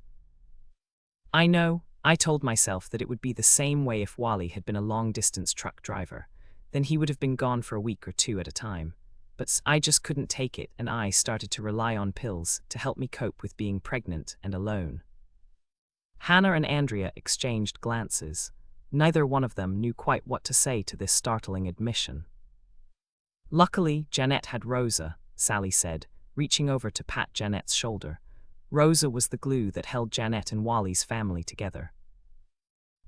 I know. I told myself that it would be the same way if Wally had been a long-distance truck driver. Then he would have been gone for a week or 2 at a time. But I just couldn't take it, and I started to rely on pills to help me cope with being pregnant and alone. Hannah and Andrea exchanged glances. Neither one of them knew quite what to say to this startling admission. Luckily, Janet had Rosa, Sally said, reaching over to pat Janet's shoulder. Rosa was the glue that held Janet and Wally's family together.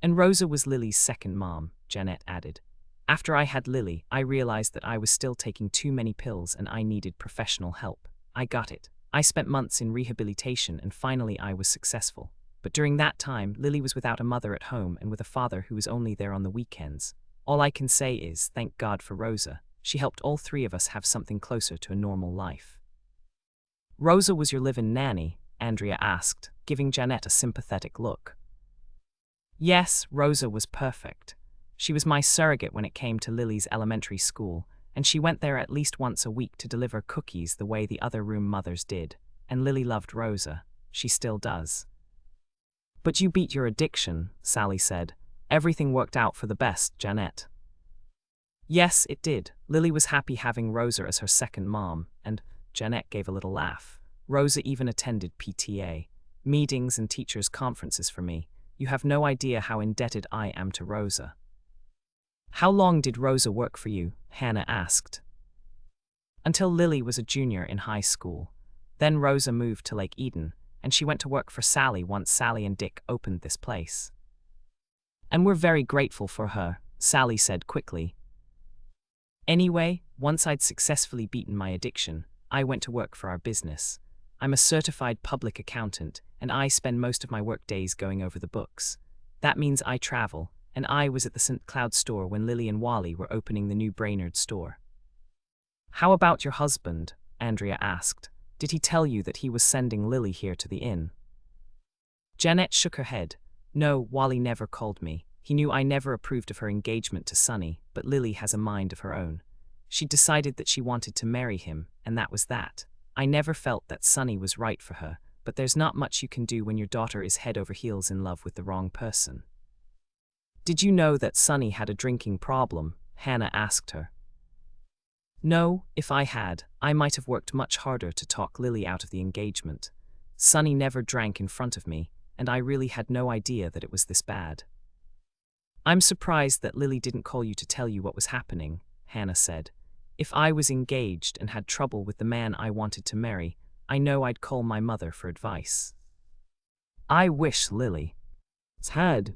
And Rosa was Lily's second mom, Janet added. After I had Lily, I realized that I was still taking too many pills and I needed professional help. I got it. I spent months in rehabilitation and finally I was successful. But during that time, Lily was without a mother at home and with a father who was only there on the weekends. All I can say is, thank God for Rosa. She helped all 3 of us have something closer to a normal life. Rosa was your live-in nanny? Andrea asked, giving Janet a sympathetic look. Yes, Rosa was perfect. She was my surrogate when it came to Lily's elementary school, and she went there at least once a week to deliver cookies the way the other room mothers did. And Lily loved Rosa. She still does. But you beat your addiction, Sally said. Everything worked out for the best, Janet. Yes, it did. Lily was happy having Rosa as her second mom, and Janet gave a little laugh. Rosa even attended PTA meetings and teachers' conferences for me. You have no idea how indebted I am to Rosa. How long did Rosa work for you? Hannah asked. Until Lily was a junior in high school. Then Rosa moved to Lake Eden, and she went to work for Sally once Sally and Dick opened this place. And we're very grateful for her, Sally said quickly. Anyway, once I'd successfully beaten my addiction, I went to work for our business. I'm a certified public accountant, and I spend most of my work days going over the books. That means I travel, and I was at the St. Cloud store when Lily and Wally were opening the new Brainerd store. How about your husband? Andrea asked. Did he tell you that he was sending Lily here to the inn? Janet shook her head. No, Wally never called me. He knew I never approved of her engagement to Sonny, but Lily has a mind of her own. She decided that she wanted to marry him, and that was that. I never felt that Sonny was right for her, but there's not much you can do when your daughter is head over heels in love with the wrong person. Did you know that Sonny had a drinking problem? Hannah asked her. No, if I had, I might have worked much harder to talk Lily out of the engagement. Sonny never drank in front of me, and I really had no idea that it was this bad. I'm surprised that Lily didn't call you to tell you what was happening, Hannah said. If I was engaged and had trouble with the man I wanted to marry, I know I'd call my mother for advice. I wish Lily had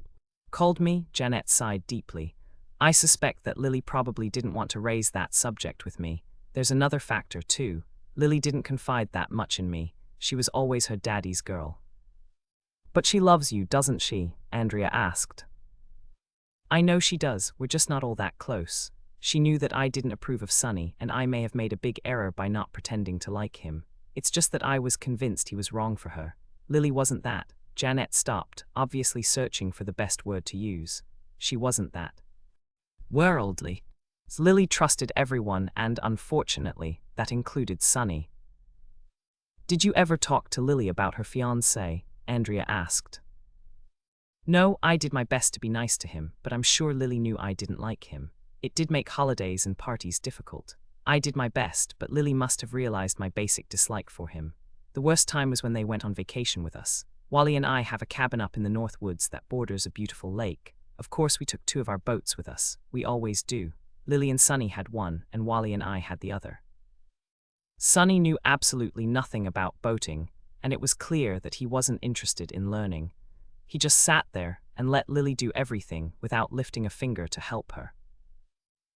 called me, Janet sighed deeply. I suspect that Lily probably didn't want to raise that subject with me. There's another factor, too. Lily didn't confide that much in me. She was always her daddy's girl. But she loves you, doesn't she? Andrea asked. I know she does, we're just not all that close. She knew that I didn't approve of Sonny, and I may have made a big error by not pretending to like him. It's just that I was convinced he was wrong for her. Lily wasn't that. Janet stopped, obviously searching for the best word to use. She wasn't that. Worldly. Lily trusted everyone, and unfortunately, that included Sonny. Did you ever talk to Lily about her fiancé? Andrea asked. No, I did my best to be nice to him, but I'm sure Lily knew I didn't like him. It did make holidays and parties difficult. I did my best, but Lily must have realized my basic dislike for him. The worst time was when they went on vacation with us. Wally and I have a cabin up in the North Woods that borders a beautiful lake. Of course, we took 2 of our boats with us. We always do. Lily and Sonny had one, and Wally and I had the other. Sonny knew absolutely nothing about boating, and it was clear that he wasn't interested in learning. He just sat there and let Lily do everything without lifting a finger to help her.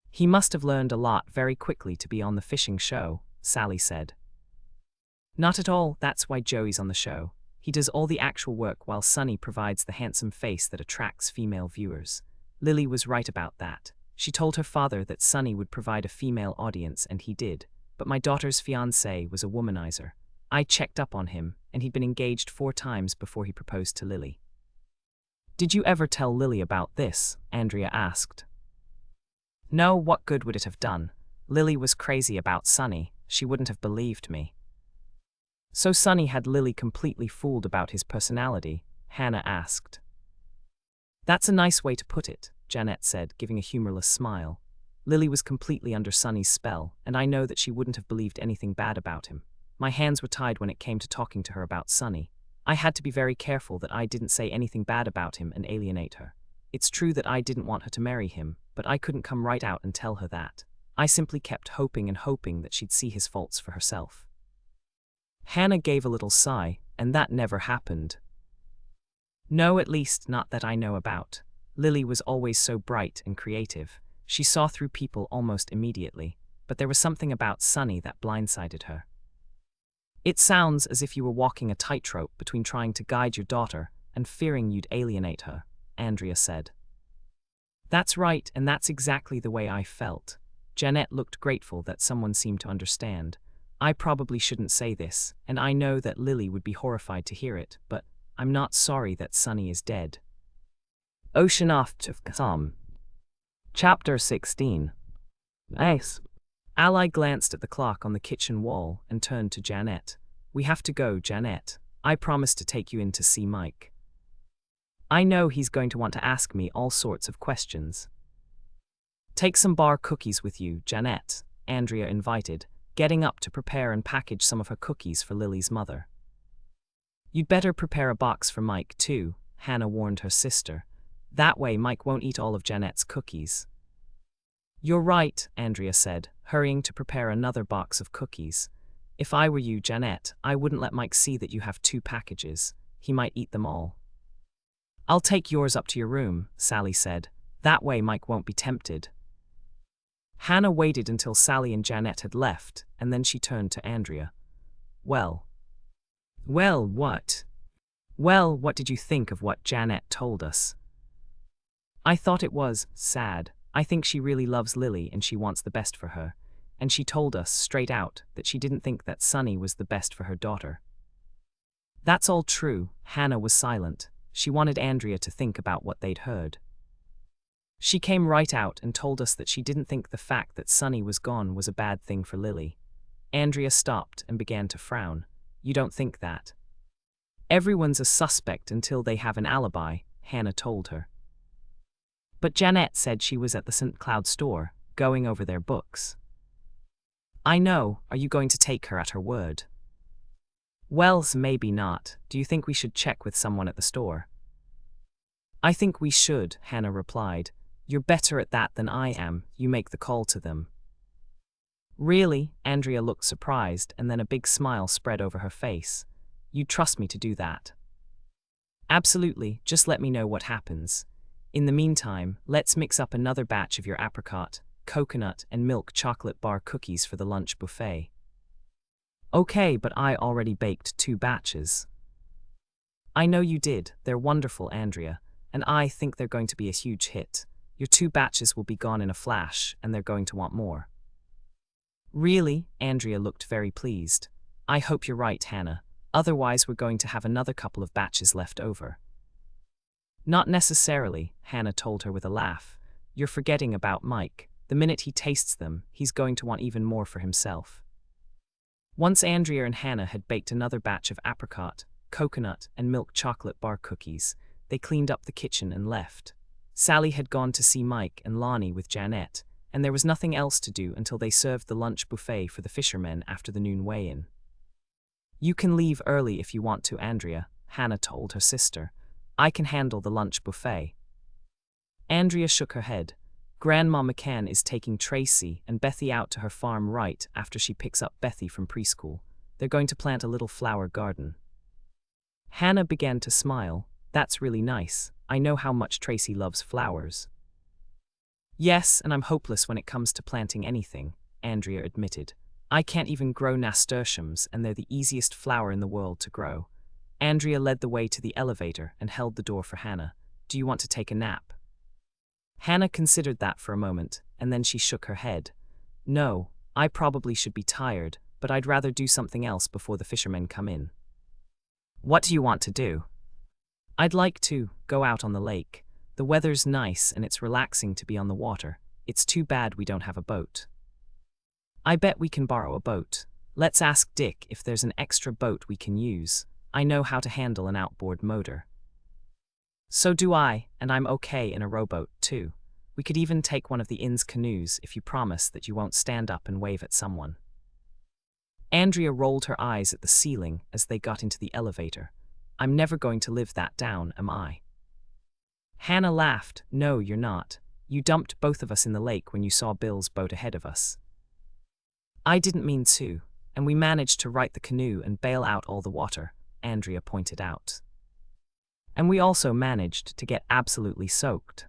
He must have learned a lot very quickly to be on the fishing show, Sally said. Not at all, that's why Joey's on the show. He does all the actual work while Sonny provides the handsome face that attracts female viewers. Lily was right about that. She told her father that Sonny would provide a female audience, and he did. But my daughter's fiancé was a womanizer. I checked up on him, and he'd been engaged 4 times before he proposed to Lily. Did you ever tell Lily about this? Andrea asked. No, what good would it have done? Lily was crazy about Sonny. She wouldn't have believed me. So Sonny had Lily completely fooled about his personality? Hannah asked. That's a nice way to put it, Janet said, giving a humorless smile. Lily was completely under Sonny's spell, and I know that she wouldn't have believed anything bad about him. My hands were tied when it came to talking to her about Sonny. I had to be very careful that I didn't say anything bad about him and alienate her. It's true that I didn't want her to marry him, but I couldn't come right out and tell her that. I simply kept hoping and hoping that she'd see his faults for herself. Hannah gave a little sigh, and that never happened. No, at least not that I know about. Lily was always so bright and creative. She saw through people almost immediately, but there was something about Sonny that blindsided her. It sounds as if you were walking a tightrope between trying to guide your daughter and fearing you'd alienate her, Andrea said. That's right, and that's exactly the way I felt. Janet looked grateful that someone seemed to understand. I probably shouldn't say this, and I know that Lily would be horrified to hear it, but I'm not sorry that Sonny is dead. Ocean off to Sam. Chapter 16. Ace. Ally glanced at the clock on the kitchen wall and turned to Janet. We have to go, Janet. I promised to take you in to see Mike. I know he's going to want to ask me all sorts of questions. Take some bar cookies with you, Janet, Andrea invited, getting up to prepare and package some of her cookies for Lily's mother. You'd better prepare a box for Mike, too, Hannah warned her sister. That way Mike won't eat all of Janet's cookies. You're right, Andrea said, hurrying to prepare another box of cookies. If I were you, Janet, I wouldn't let Mike see that you have 2 packages. He might eat them all. I'll take yours up to your room, Sally said. That way Mike won't be tempted. Hannah waited until Sally and Janet had left, and then she turned to Andrea. Well, what? Well, what did you think of what Janet told us? I thought it was sad. I think she really loves Lily and she wants the best for her. And she told us straight out that she didn't think that Sonny was the best for her daughter. That's all true. Hannah was silent. She wanted Andrea to think about what they'd heard. She came right out and told us that she didn't think the fact that Sonny was gone was a bad thing for Lily. Andrea stopped and began to frown. You don't think that? Everyone's a suspect until they have an alibi, Hannah told her. But Janet said she was at the St. Cloud store, going over their books. I know, are you going to take her at her word? Well, maybe not. Do you think we should check with someone at the store? I think we should, Hannah replied. You're better at that than I am. You make the call to them. Really? Andrea looked surprised, and then a big smile spread over her face. You trust me to do that? Absolutely, just let me know what happens. In the meantime, let's mix up another batch of your apricot, coconut, and milk chocolate bar cookies for the lunch buffet. Okay, but I already baked 2 batches. I know you did. They're wonderful, Andrea, and I think they're going to be a huge hit. Your 2 batches will be gone in a flash, and they're going to want more. Really? Andrea looked very pleased. I hope you're right, Hannah. Otherwise, we're going to have another couple of batches left over. Not necessarily, Hannah told her with a laugh. You're forgetting about Mike. The minute he tastes them, he's going to want even more for himself. Once Andrea and Hannah had baked another batch of apricot, coconut, and milk chocolate bar cookies, they cleaned up the kitchen and left. Sally had gone to see Mike and Lonnie with Janet, and there was nothing else to do until they served the lunch buffet for the fishermen after the noon weigh-in. You can leave early if you want to, Andrea, Hannah told her sister. I can handle the lunch buffet. Andrea shook her head. Grandma McCann is taking Tracy and Bethy out to her farm right after she picks up Bethy from preschool. They're going to plant a little flower garden. Hannah began to smile. That's really nice. I know how much Tracy loves flowers. Yes, and I'm hopeless when it comes to planting anything, Andrea admitted. I can't even grow nasturtiums, and they're the easiest flower in the world to grow. Andrea led the way to the elevator and held the door for Hannah. Do you want to take a nap? Hannah considered that for a moment, and then she shook her head. No, I probably should be tired, but I'd rather do something else before the fishermen come in. What do you want to do? I'd like to go out on the lake. The weather's nice and it's relaxing to be on the water. It's too bad we don't have a boat. I bet we can borrow a boat. Let's ask Dick if there's an extra boat we can use. I know how to handle an outboard motor. So do I, and I'm okay in a rowboat too. We could even take one of the inn's canoes if you promise that you won't stand up and wave at someone. Andrea rolled her eyes at the ceiling as they got into the elevator. I'm never going to live that down, am I? Hannah laughed. No, you're not. You dumped both of us in the lake when you saw Bill's boat ahead of us. I didn't mean to, and we managed to right the canoe and bail out all the water, Andrea pointed out. And we also managed to get absolutely soaked.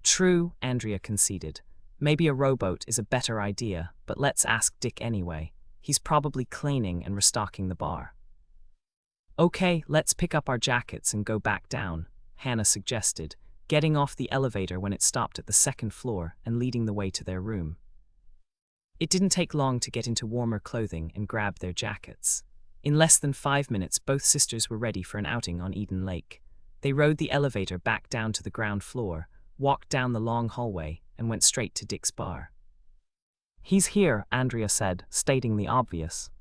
True, Andrea conceded. Maybe a rowboat is a better idea, but let's ask Dick anyway. He's probably cleaning and restocking the bar. Okay, let's pick up our jackets and go back down, Hannah suggested, getting off the elevator when it stopped at the 2nd floor and leading the way to their room. It didn't take long to get into warmer clothing and grab their jackets. In less than 5 minutes, both sisters were ready for an outing on Eden Lake. They rode the elevator back down to the ground floor, walked down the long hallway, and went straight to Dick's bar. He's here, Andrea said, stating the obvious.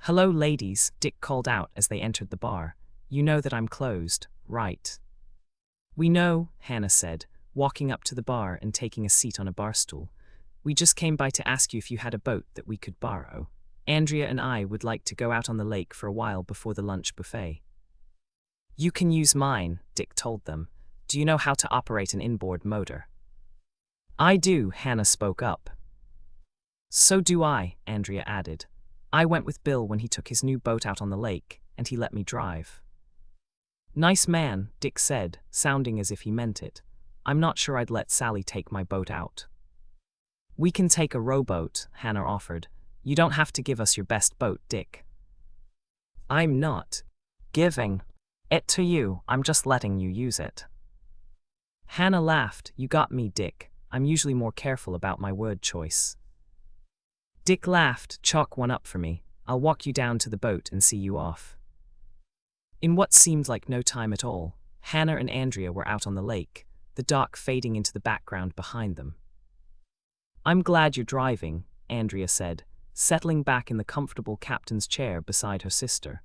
Hello, ladies, Dick called out as they entered the bar. You know that I'm closed, right? We know, Hannah said, walking up to the bar and taking a seat on a bar stool. We just came by to ask you if you had a boat that we could borrow. Andrea and I would like to go out on the lake for a while before the lunch buffet. You can use mine, Dick told them. Do you know how to operate an inboard motor? I do, Hannah spoke up. So do I, Andrea added. I went with Bill when he took his new boat out on the lake, and he let me drive. Nice man, Dick said, sounding as if he meant it. I'm not sure I'd let Sally take my boat out. We can take a rowboat, Hannah offered. You don't have to give us your best boat, Dick. I'm not giving it to you, I'm just letting you use it. Hannah laughed. You got me, Dick. I'm usually more careful about my word choice. Dick laughed. Chalk one up for me. I'll walk you down to the boat and see you off. In what seemed like no time at all, Hannah and Andrea were out on the lake, the dock fading into the background behind them. I'm glad you're driving, Andrea said, settling back in the comfortable captain's chair beside her sister.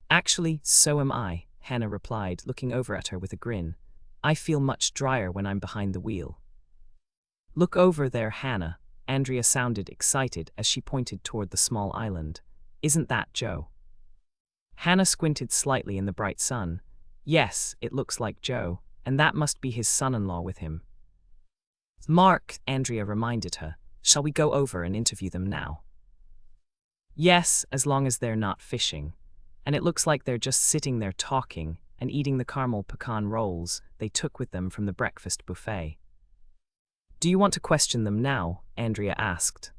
Actually, so am I, Hannah replied, looking over at her with a grin. I feel much drier when I'm behind the wheel. Look over there, Hannah. Andrea sounded excited as she pointed toward the small island. Isn't that Joe? Hannah squinted slightly in the bright sun. Yes, it looks like Joe, and that must be his son-in-law with him. Mark, Andrea reminded her. Shall we go over and interview them now? Yes, as long as they're not fishing. And it looks like they're just sitting there talking, and eating the caramel pecan rolls they took with them from the breakfast buffet. "Do you want to question them now?" Andrea asked.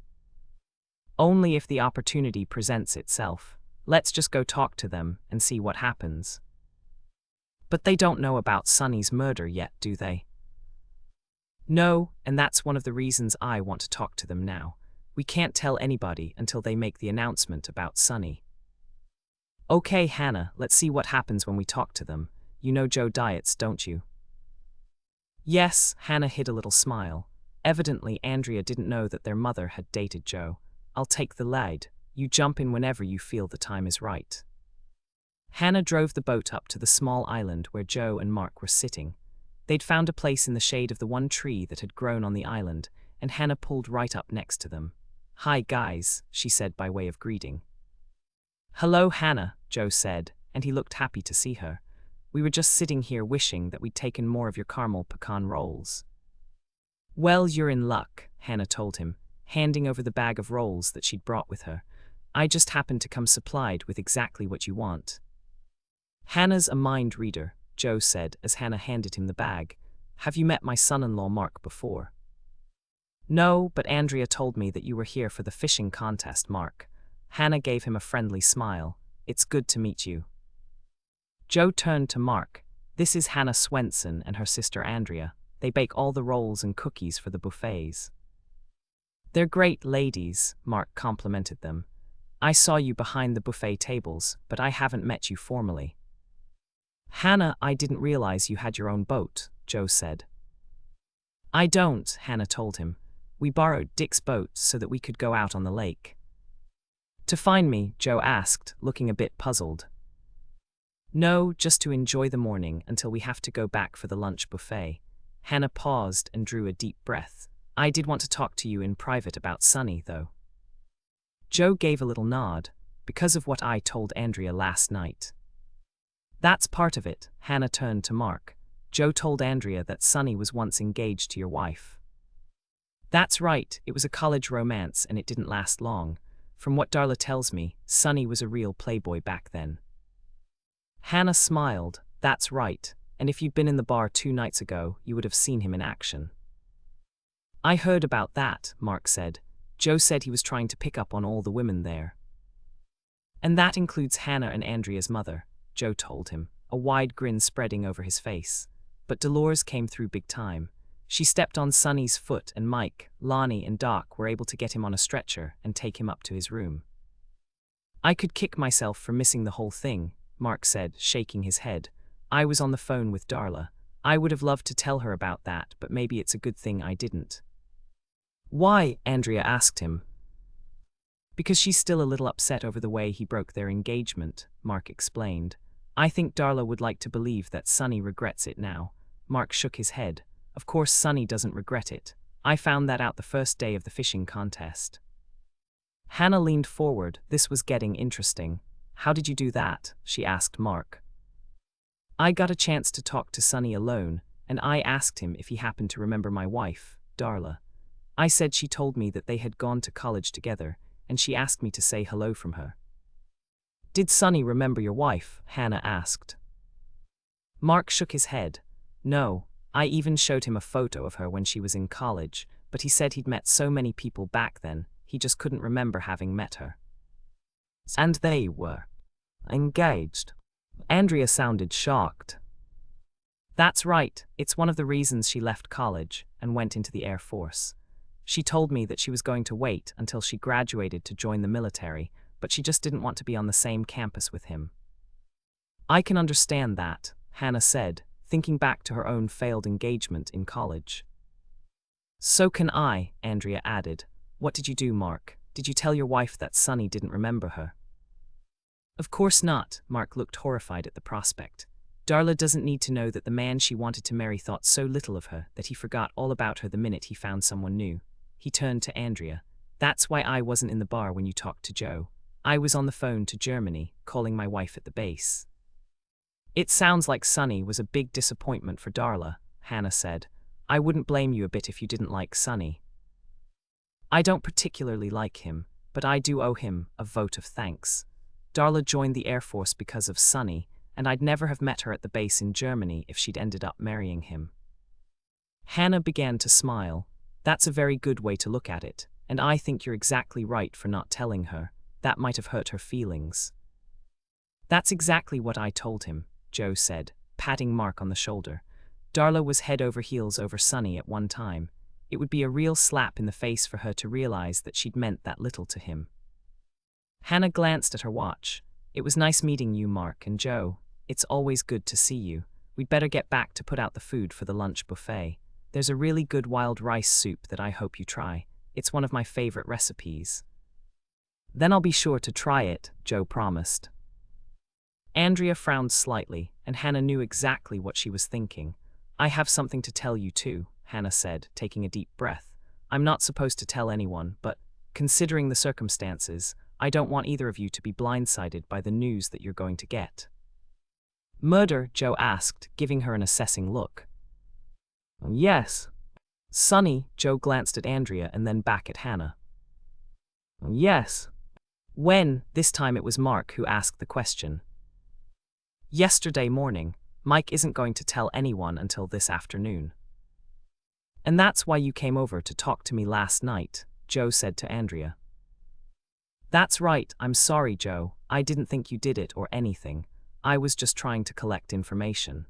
"Only if the opportunity presents itself. Let's just go talk to them and see what happens." "But they don't know about Sonny's murder yet, do they?" "No, and that's one of the reasons I want to talk to them now. We can't tell anybody until they make the announcement about Sonny." "Okay, Hannah, let's see what happens when we talk to them. You know Joe Dietz, don't you?" Yes, Hannah hid a little smile. Evidently, Andrea didn't know that their mother had dated Joe. "I'll take the lead. You jump in whenever you feel the time is right." Hannah drove the boat up to the small island where Joe and Mark were sitting. They'd found a place in the shade of the one tree that had grown on the island, and Hannah pulled right up next to them. "Hi, guys," she said by way of greeting. "Hello, Hannah," Joe said, and he looked happy to see her. "We were just sitting here wishing that we'd taken more of your caramel pecan rolls." "Well, you're in luck," Hannah told him, handing over the bag of rolls that she'd brought with her. "I just happened to come supplied with exactly what you want." "Hannah's a mind reader," Joe said as Hannah handed him the bag. "Have you met my son-in-law Mark before?" "No, but Andrea told me that you were here for the fishing contest, Mark." Hannah gave him a friendly smile. "It's good to meet you." Joe turned to Mark. "This is Hannah Swensen and her sister Andrea. They bake all the rolls and cookies for the buffets." "They're great ladies," Mark complimented them. "I saw you behind the buffet tables, but I haven't met you formally." "Hannah, I didn't realize you had your own boat," Joe said. "I don't," Hannah told him. "We borrowed Dick's boat so that we could go out on the lake." "To find me?" Joe asked, looking a bit puzzled. "No, just to enjoy the morning until we have to go back for the lunch buffet." Hannah paused and drew a deep breath. "I did want to talk to you in private about Sonny, though." Joe gave a little nod. "Because of what I told Andrea last night." "That's part of it." Hannah turned to Mark. "Joe told Andrea that Sonny was once engaged to your wife." "That's right, it was a college romance and it didn't last long. From what Darla tells me, Sonny was a real playboy back then." Hannah smiled. "That's right, and if you'd been in the bar 2 nights ago, you would have seen him in action." "I heard about that," Mark said. "Joe said he was trying to pick up on all the women there." "And that includes Hannah and Andrea's mother," Joe told him, a wide grin spreading over his face. "But Dolores came through big time. She stepped on Sonny's foot and Mike, Lonnie and Doc were able to get him on a stretcher and take him up to his room." "I could kick myself for missing the whole thing," Mark said, shaking his head. "I was on the phone with Darla. I would have loved to tell her about that, but maybe it's a good thing I didn't." "Why?" Andrea asked him. "Because she's still a little upset over the way he broke their engagement," Mark explained. "I think Darla would like to believe that Sonny regrets it now." Mark shook his head. "Of course Sonny doesn't regret it. I found that out the first day of the fishing contest." Hannah leaned forward. This was getting interesting. "How did you do that?" she asked Mark. "I got a chance to talk to Sonny alone, and I asked him if he happened to remember my wife, Darla. I said she told me that they had gone to college together, and she asked me to say hello from her." "Did Sonny remember your wife?" Hannah asked. Mark shook his head. "No, I even showed him a photo of her when she was in college, but he said he'd met so many people back then, he just couldn't remember having met her." "And they were engaged?" Andrea sounded shocked. "That's right, it's one of the reasons she left college and went into the Air Force. She told me that she was going to wait until she graduated to join the military, but she just didn't want to be on the same campus with him." "I can understand that," Hannah said, thinking back to her own failed engagement in college. "So can I," Andrea added. "What did you do, Mark? Did you tell your wife that Sonny didn't remember her?" "Of course not." Mark looked horrified at the prospect. "Darla doesn't need to know that the man she wanted to marry thought so little of her that he forgot all about her the minute he found someone new." He turned to Andrea. "That's why I wasn't in the bar when you talked to Joe. I was on the phone to Germany, calling my wife at the base." "It sounds like Sonny was a big disappointment for Darla," Hannah said. "I wouldn't blame you a bit if you didn't like Sonny." "I don't particularly like him, but I do owe him a vote of thanks. Darla joined the Air Force because of Sonny, and I'd never have met her at the base in Germany if she'd ended up marrying him. Hannah began to smile. That's a very good way to look at it, and I think you're exactly right for not telling her. That might have hurt her feelings. That's exactly what I told him, Joe said, patting Mark on the shoulder. Darla was head over heels over Sonny at one time. It would be a real slap in the face for her to realize that she'd meant that little to him. Hannah glanced at her watch. It was nice meeting you, Mark and Joe. It's always good to see you. We'd better get back to put out the food for the lunch buffet. There's a really good wild rice soup that I hope you try. It's one of my favorite recipes. Then I'll be sure to try it, Joe promised. Andrea frowned slightly, and Hannah knew exactly what she was thinking. I have something to tell you too, Hannah said, taking a deep breath. I'm not supposed to tell anyone, but, considering the circumstances, I don't want either of you to be blindsided by the news that you're going to get. Murder? Joe asked, giving her an assessing look. Yes. Sonny, Joe glanced at Andrea and then back at Hannah. Yes. When? This time it was Mark who asked the question. Yesterday morning. Mike isn't going to tell anyone until this afternoon. And that's why you came over to talk to me last night, Joe said to Andrea. That's right, I'm sorry, Joe. I didn't think you did it or anything. I was just trying to collect information.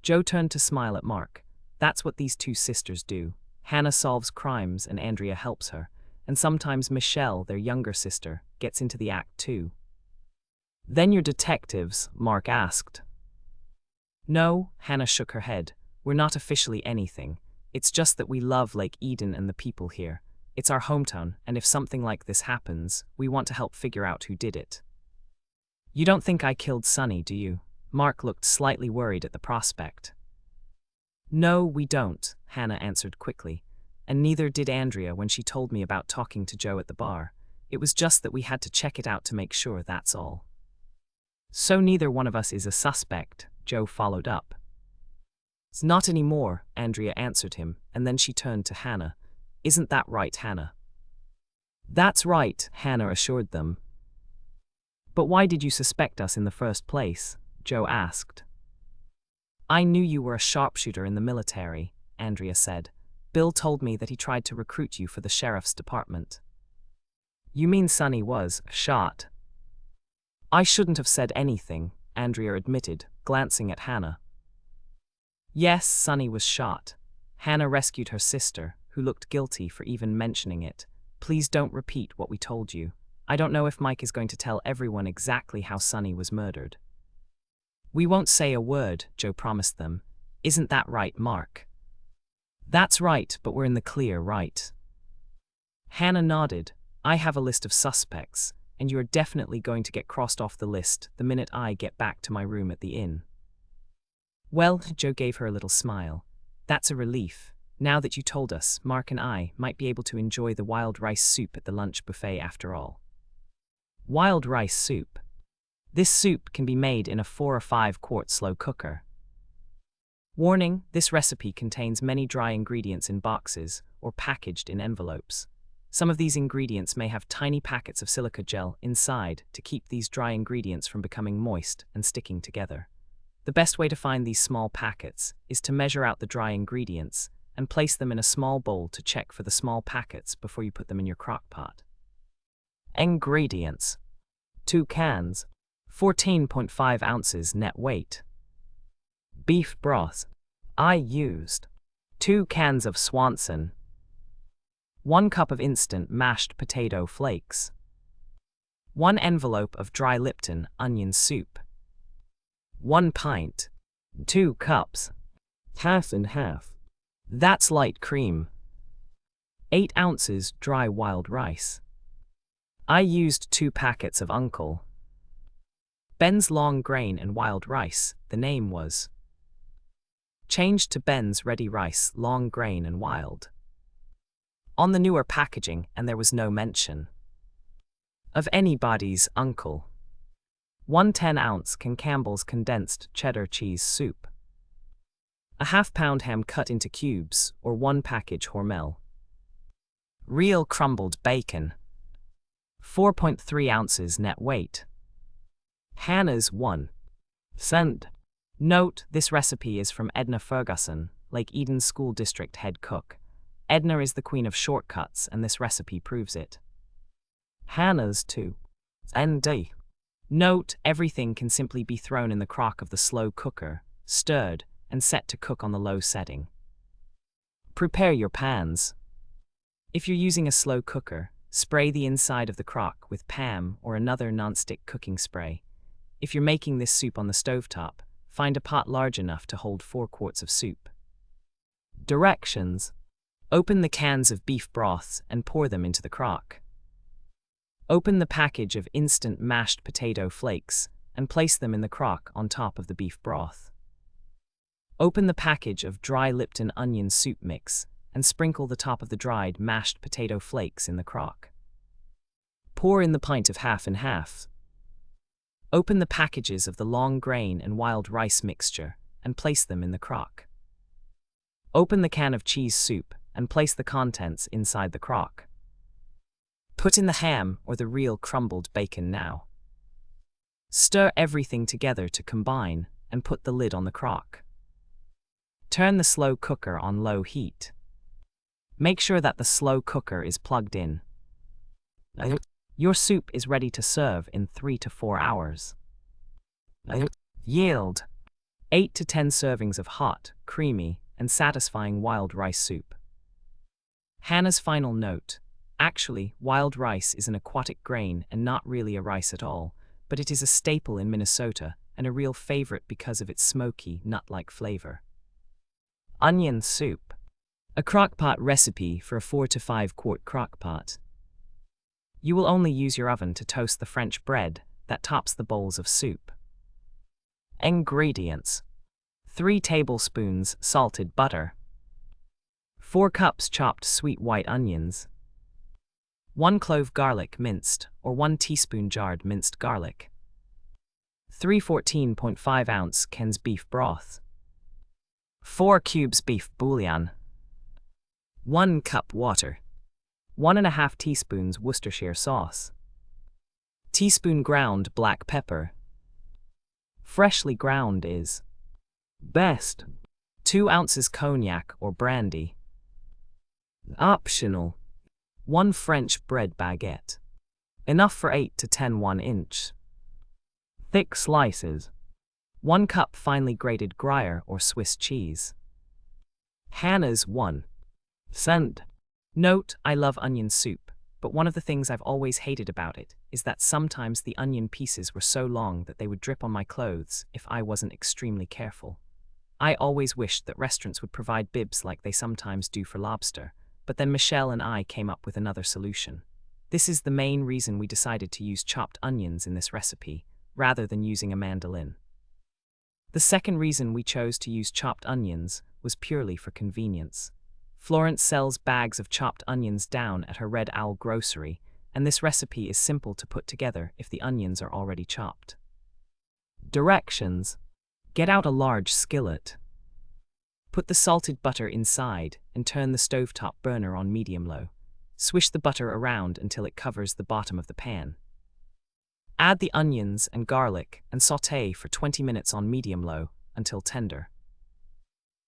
Joe turned to smile at Mark. That's what these two sisters do. Hannah solves crimes and Andrea helps her. And sometimes Michelle, their younger sister, gets into the act too. Then you're detectives? Mark asked. No, Hannah shook her head. We're not officially anything. It's just that we love Lake Eden and the people here. It's our hometown, and if something like this happens, we want to help figure out who did it. You don't think I killed Sonny, do you? Mark looked slightly worried at the prospect. No, we don't, Hannah answered quickly. And neither did Andrea when she told me about talking to Joe at the bar. It was just that we had to check it out to make sure, that's all. So neither one of us is a suspect, Joe followed up. It's not anymore, Andrea answered him, and then she turned to Hannah. Isn't that right, Hannah? That's right, Hannah assured them. But why did you suspect us in the first place? Joe asked. I knew you were a sharpshooter in the military, Andrea said. Bill told me that he tried to recruit you for the sheriff's department. You mean Sonny was shot? I shouldn't have said anything, Andrea admitted, glancing at Hannah. Yes, Sonny was shot. Hannah rescued her sister, who looked guilty for even mentioning it. Please don't repeat what we told you. I don't know if Mike is going to tell everyone exactly how Sonny was murdered. We won't say a word, Joe promised them. Isn't that right, Mark? That's right, but we're in the clear, right? Hannah nodded. I have a list of suspects, and you are definitely going to get crossed off the list the minute I get back to my room at the inn. Well, Joe gave her a little smile. That's a relief. Now that you told us, Mark and I might be able to enjoy the wild rice soup at the lunch buffet after all. Wild rice soup. This soup can be made in a 4 or 5 quart slow cooker. Warning, this recipe contains many dry ingredients in boxes or packaged in envelopes. Some of these ingredients may have tiny packets of silica gel inside to keep these dry ingredients from becoming moist and sticking together. The best way to find these small packets is to measure out the dry ingredients and place them in a small bowl to check for the small packets before you put them in your crock pot. Ingredients: 2 cans, 14.5 ounces net weight. Beef broth. I used 2 cans of Swensen, 1 cup of instant mashed potato flakes, 1 envelope of dry Lipton onion soup, 1 pint, 2 cups, half and half. That's light cream. 8 ounces dry wild rice. I used 2 packets of Uncle Ben's long grain and wild rice. The name was changed to Ben's ready rice, long grain and wild on the newer packaging, and there was no mention of anybody's uncle. 1 10-ounce can Campbell's condensed cheddar cheese soup. A half-pound ham cut into cubes, or 1 package Hormel. Real crumbled bacon. 4.3 ounces net weight. Hannah's 1 Send. Note, this recipe is from Edna Ferguson, Lake Eden School District head cook. Edna is the queen of shortcuts, and this recipe proves it. Hannah's 2. ND. Note, everything can simply be thrown in the crock of the slow cooker, stirred, and set to cook on the low setting. Prepare your pans. If you're using a slow cooker, spray the inside of the crock with PAM or another non-stick cooking spray. If you're making this soup on the stovetop, find a pot large enough to hold 4 quarts of soup. Directions. Open the cans of beef broths and pour them into the crock. Open the package of instant mashed potato flakes and place them in the crock on top of the beef broth. Open the package of dry Lipton onion soup mix and sprinkle the top of the dried mashed potato flakes in the crock. Pour in the pint of half and half. Open the packages of the long grain and wild rice mixture and place them in the crock. Open the can of cheese soup and place the contents inside the crock. Put in the ham or the real crumbled bacon now. Stir everything together to combine and put the lid on the crock. Turn the slow cooker on low heat. Make sure that the slow cooker is plugged in. Your soup is ready to serve in 3 to 4 hours. Yield 8 to 10 servings of hot, creamy, and satisfying wild rice soup. Hannah's final note. Actually, wild rice is an aquatic grain and not really a rice at all, but it is a staple in Minnesota and a real favorite because of its smoky, nut-like flavor. Onion soup. A crockpot recipe for a 4 to 5 quart crockpot. You will only use your oven to toast the French bread that tops the bowls of soup. Ingredients. 3 tablespoons salted butter. 4 cups chopped sweet white onions. 1 clove garlic minced or 1 teaspoon jarred minced garlic. 3 14.5 ounce cans beef broth. 4 cubes beef bouillon. 1 cup water. 1.5 teaspoons Worcestershire sauce. Teaspoon ground black pepper. Freshly ground is best. 2 ounces cognac or brandy. Optional. 1 French bread baguette. Enough for 8 to 10 1-inch thick slices. 1 cup finely grated Gruyere or Swiss cheese. Hannah's 1. Send. Note, I love onion soup, but one of the things I've always hated about it is that sometimes the onion pieces were so long that they would drip on my clothes if I wasn't extremely careful. I always wished that restaurants would provide bibs like they sometimes do for lobster, but then Michelle and I came up with another solution. This is the main reason we decided to use chopped onions in this recipe, rather than using a mandolin. The second reason we chose to use chopped onions was purely for convenience. Florence sells bags of chopped onions down at her Red Owl grocery, and this recipe is simple to put together if the onions are already chopped. Directions. Get out a large skillet. Put the salted butter inside and turn the stovetop burner on medium-low. Swish the butter around until it covers the bottom of the pan. Add the onions and garlic and sauté for 20 minutes on medium-low until tender.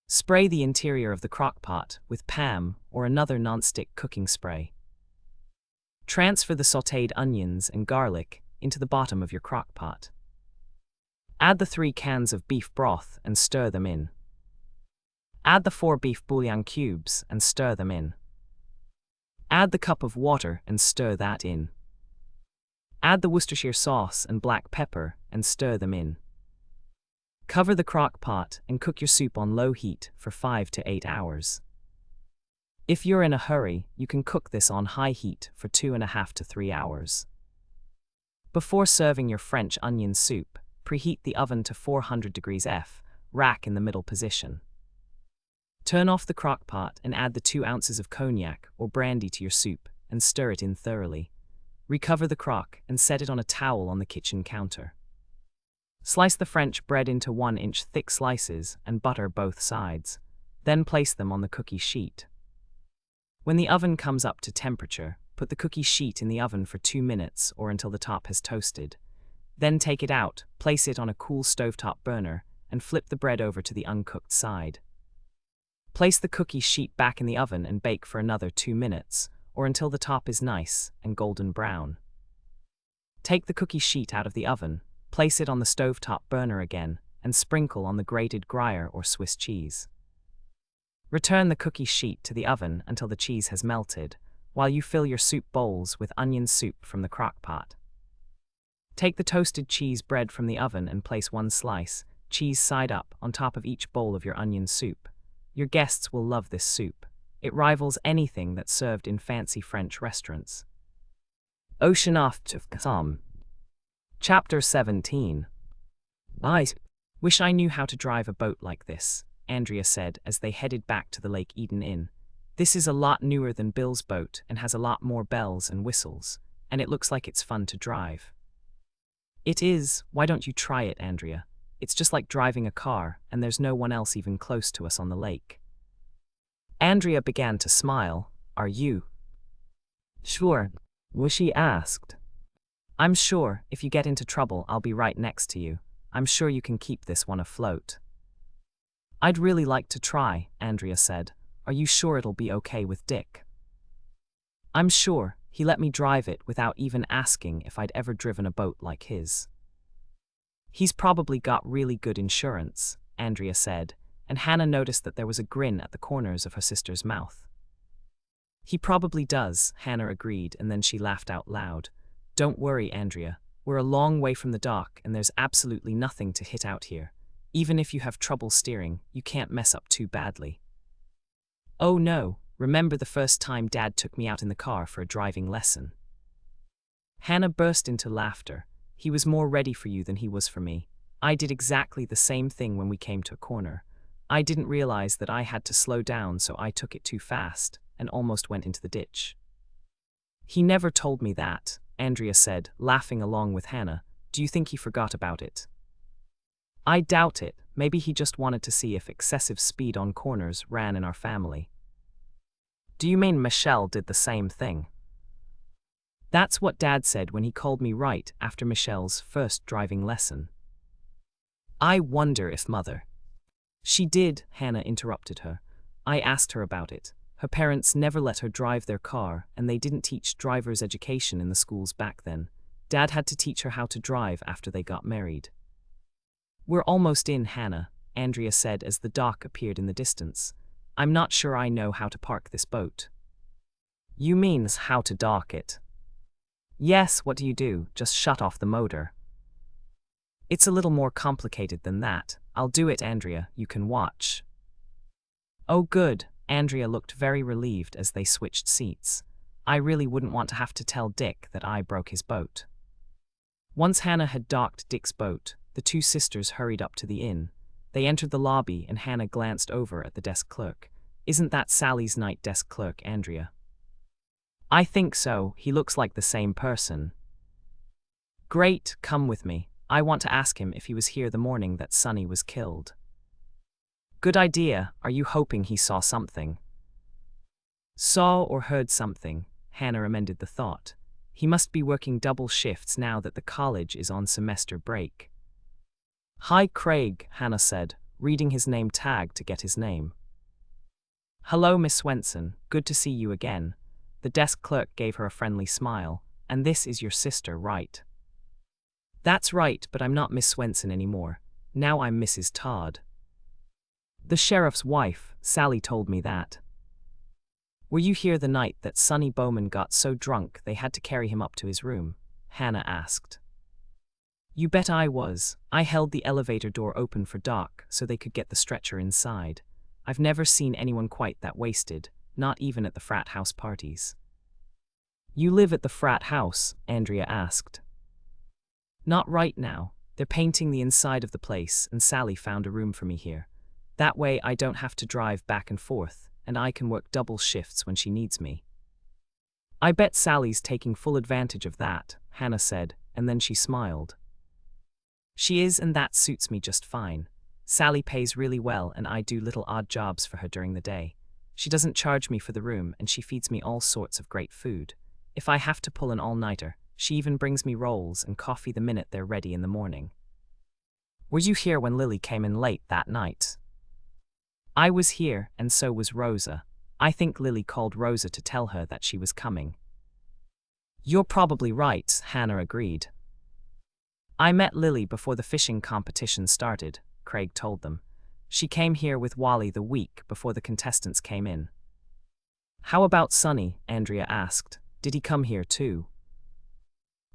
Spray the interior of the crockpot with PAM or another non-stick cooking spray. Transfer the sautéed onions and garlic into the bottom of your crockpot. Add the 3 cans of beef broth and stir them in. Add the 4 beef bouillon cubes and stir them in. Add the cup of water and stir that in. Add the Worcestershire sauce and black pepper and stir them in. Cover the crock pot and cook your soup on low heat for 5 to 8 hours. If you're in a hurry, you can cook this on high heat for 2.5 to 3 hours. Before serving your French onion soup, preheat the oven to 400 degrees F, rack in the middle position. Turn off the crock pot and add the 2 ounces of cognac or brandy to your soup and stir it in thoroughly. Recover the crock and set it on a towel on the kitchen counter. Slice the French bread into 1-inch thick slices and butter both sides. Then place them on the cookie sheet. When the oven comes up to temperature, put the cookie sheet in the oven for 2 minutes or until the top has toasted. Then take it out, place it on a cool stovetop burner, and flip the bread over to the uncooked side. Place the cookie sheet back in the oven and bake for another 2 minutes, or until the top is nice and golden brown. Take the cookie sheet out of the oven, place it on the stovetop burner again, and sprinkle on the grated Gruyere or Swiss cheese. Return the cookie sheet to the oven until the cheese has melted, while you fill your soup bowls with onion soup from the crock pot. Take the toasted cheese bread from the oven and place 1 slice, cheese side up, on top of each bowl of your onion soup. Your guests will love this soup. It rivals anything that's served in fancy French restaurants. Ocean off to Sam. Chapter 17. I wish I knew how to drive a boat like this, Andrea said as they headed back to the Lake Eden Inn. This is a lot newer than Bill's boat and has a lot more bells and whistles, and it looks like it's fun to drive. It is. Why don't you try it, Andrea? It's just like driving a car, and there's no one else even close to us on the lake. Andrea began to smile. Are you sure? She asked. I'm sure. If you get into trouble, I'll be right next to you. I'm sure you can keep this one afloat. I'd really like to try, Andrea said. Are you sure it'll be okay with Dick? I'm sure. He let me drive it without even asking if I'd ever driven a boat like his. He's probably got really good insurance, Andrea said, and Hannah noticed that there was a grin at the corners of her sister's mouth. He probably does, Hannah agreed, and then she laughed out loud. Don't worry, Andrea. We're a long way from the dock, and there's absolutely nothing to hit out here. Even if you have trouble steering, you can't mess up too badly. Oh no, remember the first time Dad took me out in the car for a driving lesson? Hannah burst into laughter. He was more ready for you than he was for me. I did exactly the same thing when we came to a corner. I didn't realize that I had to slow down, so I took it too fast and almost went into the ditch. He never told me that, Andrea said, laughing along with Hannah. Do you think he forgot about it? I doubt it. Maybe he just wanted to see if excessive speed on corners ran in our family. Do you mean Michelle did the same thing? That's what Dad said when he called me right after Michelle's first driving lesson. I wonder if Mother... She did, Hannah interrupted her. I asked her about it. Her parents never let her drive their car, and they didn't teach driver's education in the schools back then. Dad had to teach her how to drive after they got married. We're almost in, Hannah, Andrea said as the dock appeared in the distance. I'm not sure I know how to park this boat. You mean how to dock it? Yes, what do you do? Just shut off the motor. It's a little more complicated than that. I'll do it, Andrea. You can watch. Oh, good. Andrea looked very relieved as they switched seats. I really wouldn't want to have to tell Dick that I broke his boat. Once Hannah had docked Dick's boat, the two sisters hurried up to the inn. They entered the lobby and Hannah glanced over at the desk clerk. Isn't that Sally's night desk clerk, Andrea? I think so. He looks like the same person. Great, come with me. I want to ask him if he was here the morning that Sonny was killed. Good idea. Are you hoping he saw something? Saw or heard something, Hannah amended the thought. He must be working double shifts now that the college is on semester break. Hi, Craig, Hannah said, reading his name tag to get his name. Hello, Miss Swensen. Good to see you again. The desk clerk gave her a friendly smile. And this is your sister, right? That's right, but I'm not Miss Swensen anymore. Now I'm Mrs. Todd. The sheriff's wife, Sally told me that. Were you here the night that Sonny Bowman got so drunk they had to carry him up to his room? Hannah asked. You bet I was. I held the elevator door open for Doc so they could get the stretcher inside. I've never seen anyone quite that wasted, not even at the frat house parties. You live at the frat house? Andrea asked. Not right now. They're painting the inside of the place and Sally found a room for me here. That way I don't have to drive back and forth, and I can work double shifts when she needs me. I bet Sally's taking full advantage of that, Hannah said, and then she smiled. She is, and that suits me just fine. Sally pays really well and I do little odd jobs for her during the day. She doesn't charge me for the room and she feeds me all sorts of great food. If I have to pull an all-nighter, She even brings me rolls and coffee the minute they're ready in the morning. Were you here when Lily came in late that night? I was here, and so was Rosa. I think Lily called Rosa to tell her that she was coming. You're probably right, Hannah agreed. I met Lily before the fishing competition started, Craig told them. She came here with Wally the week before the contestants came in. How about Sonny? Andrea asked. Did he come here too?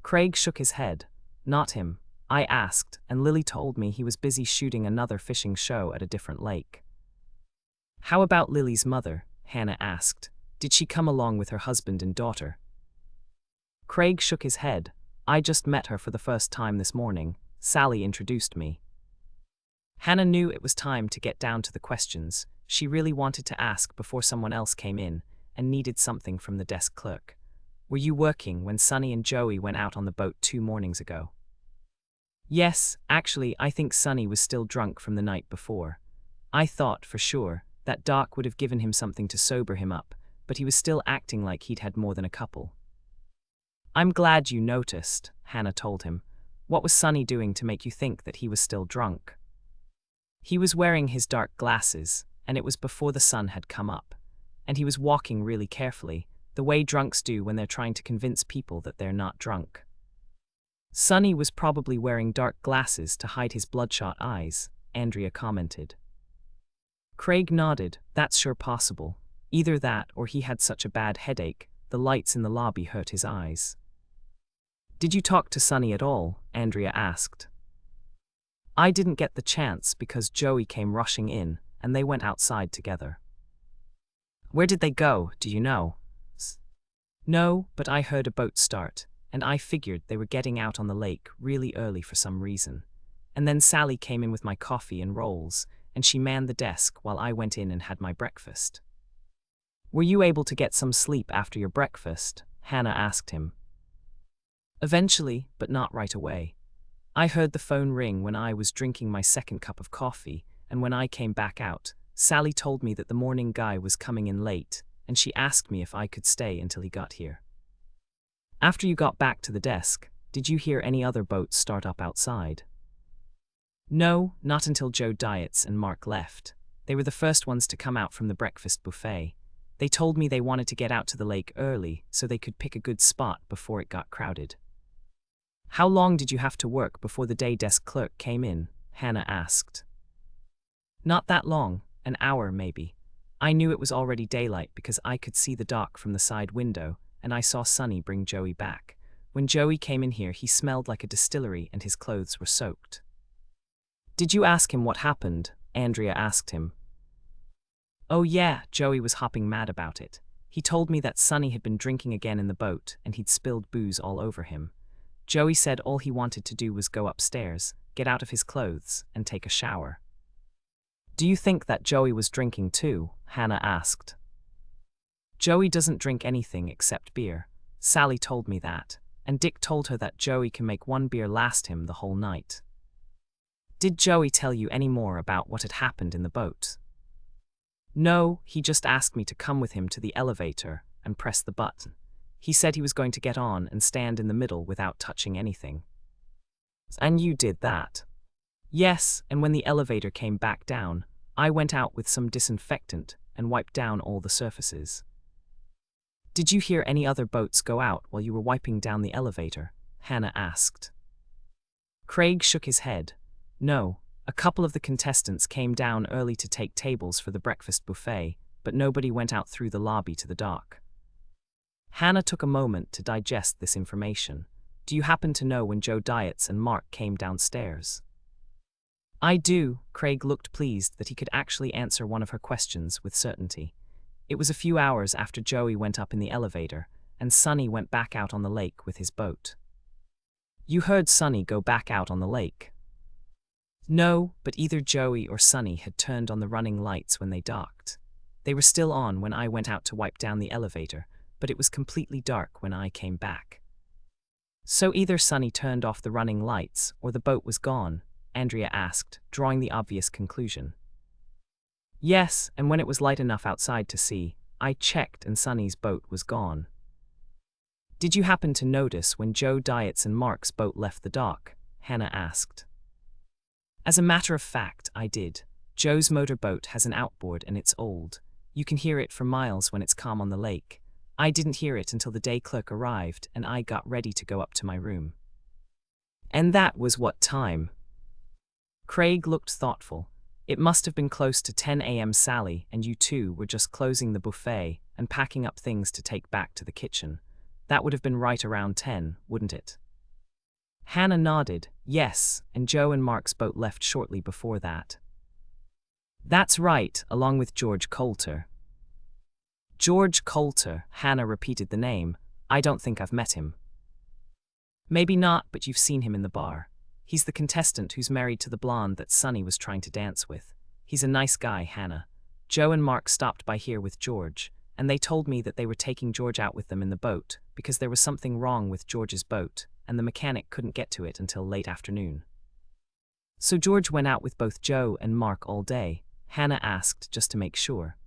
Craig shook his head. Not him. I asked, and Lily told me he was busy shooting another fishing show at a different lake. How about Lily's mother? Hannah asked. Did she come along with her husband and daughter? Craig shook his head. I just met her for the first time this morning. Sally introduced me. Hannah knew it was time to get down to the questions she really wanted to ask before someone else came in and needed something from the desk clerk. Were you working when Sonny and Joey went out on the boat 2 mornings ago? Yes, actually, I think Sonny was still drunk from the night before. I thought, for sure, that Doc would have given him something to sober him up, but he was still acting like he'd had more than a couple. I'm glad you noticed, Hannah told him. What was Sonny doing to make you think that he was still drunk? He was wearing his dark glasses, and it was before the sun had come up. And he was walking really carefully, the way drunks do when they're trying to convince people that they're not drunk. Sonny was probably wearing dark glasses to hide his bloodshot eyes, Andrea commented. Craig nodded. That's sure possible. Either that or he had such a bad headache, the lights in the lobby hurt his eyes. Did you talk to Sonny at all? Andrea asked. I didn't get the chance because Joey came rushing in, and they went outside together. Where did they go, do you know? No, but I heard a boat start, and I figured they were getting out on the lake really early for some reason. And then Sally came in with my coffee and rolls, and she manned the desk while I went in and had my breakfast. Were you able to get some sleep after your breakfast? Hannah asked him. Eventually, but not right away. I heard the phone ring when I was drinking my second cup of coffee, and when I came back out, Sally told me that the morning guy was coming in late, and she asked me if I could stay until he got here. After you got back to the desk, did you hear any other boats start up outside? No, not until Joe Dietz and Mark left. They were the first ones to come out from the breakfast buffet. They told me they wanted to get out to the lake early so they could pick a good spot before it got crowded. How long did you have to work before the day desk clerk came in? Hannah asked. Not that long, an hour maybe. I knew it was already daylight because I could see the dock from the side window, and I saw Sonny bring Joey back. When Joey came in here, he smelled like a distillery and his clothes were soaked. Did you ask him what happened? Andrea asked him. Oh yeah, Joey was hopping mad about it. He told me that Sonny had been drinking again in the boat and he'd spilled booze all over him. Joey said all he wanted to do was go upstairs, get out of his clothes, and take a shower. Do you think that Joey was drinking too? Hannah asked. Joey doesn't drink anything except beer. Sally told me that, and Dick told her that Joey can make 1 beer last him the whole night. Did Joey tell you any more about what had happened in the boat? No, he just asked me to come with him to the elevator and press the button. He said he was going to get on and stand in the middle without touching anything. And you did that? Yes, and when the elevator came back down, I went out with some disinfectant and wiped down all the surfaces. Did you hear any other boats go out while you were wiping down the elevator? Hannah asked. Craig shook his head. No, a couple of the contestants came down early to take tables for the breakfast buffet, but nobody went out through the lobby to the dock. Hannah took a moment to digest this information. Do you happen to know when Joe Dietz and Mark came downstairs? I do. Craig looked pleased that he could actually answer one of her questions with certainty. It was a few hours after Joey went up in the elevator, and Sonny went back out on the lake with his boat. You heard Sonny go back out on the lake? No, but either Joey or Sonny had turned on the running lights when they docked. They were still on when I went out to wipe down the elevator, but it was completely dark when I came back. So either Sonny turned off the running lights or the boat was gone, Andrea asked, drawing the obvious conclusion. Yes, and when it was light enough outside to see, I checked and Sonny's boat was gone. Did you happen to notice when Joe Diet's and Mark's boat left the dock? Hannah asked. As a matter of fact, I did. Joe's motorboat has an outboard and it's old. You can hear it for miles when it's calm on the lake. I didn't hear it until the day clerk arrived and I got ready to go up to my room. And that was what time? Craig looked thoughtful. It must have been close to 10 a.m. Sally and you two were just closing the buffet and packing up things to take back to the kitchen. That would have been right around 10, wouldn't it? Hannah nodded. Yes, and Joe and Mark's boat left shortly before that. That's right, along with George Coulter. George Coulter, Hannah repeated the name. I don't think I've met him. Maybe not, but you've seen him in the bar. He's the contestant who's married to the blonde that Sonny was trying to dance with. He's a nice guy, Hannah. Joe and Mark stopped by here with George, and they told me that they were taking George out with them in the boat because there was something wrong with George's boat, and the mechanic couldn't get to it until late afternoon. So George went out with both Joe and Mark all day? Hannah asked just to make sure.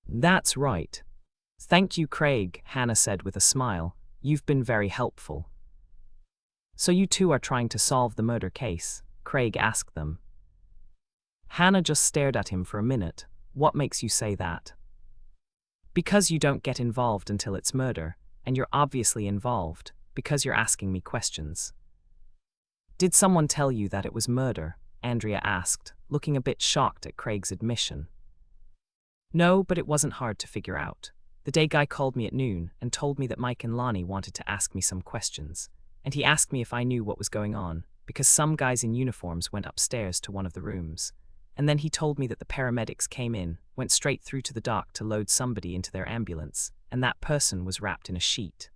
That's right. Thank you, Craig, Hannah said with a smile. You've been very helpful. So you two are trying to solve the murder case? Craig asked them. Hannah just stared at him for a minute. What makes you say that? Because you don't get involved until it's murder, and you're obviously involved, because you're asking me questions. Did someone tell you that it was murder? Andrea asked, looking a bit shocked at Craig's admission. No, but it wasn't hard to figure out. The day guy called me at noon and told me that Mike and Lonnie wanted to ask me some questions, and he asked me if I knew what was going on, because some guys in uniforms went upstairs to one of the rooms. And then he told me that the paramedics came in, went straight through to the dock to load somebody into their ambulance, and that person was wrapped in a sheet.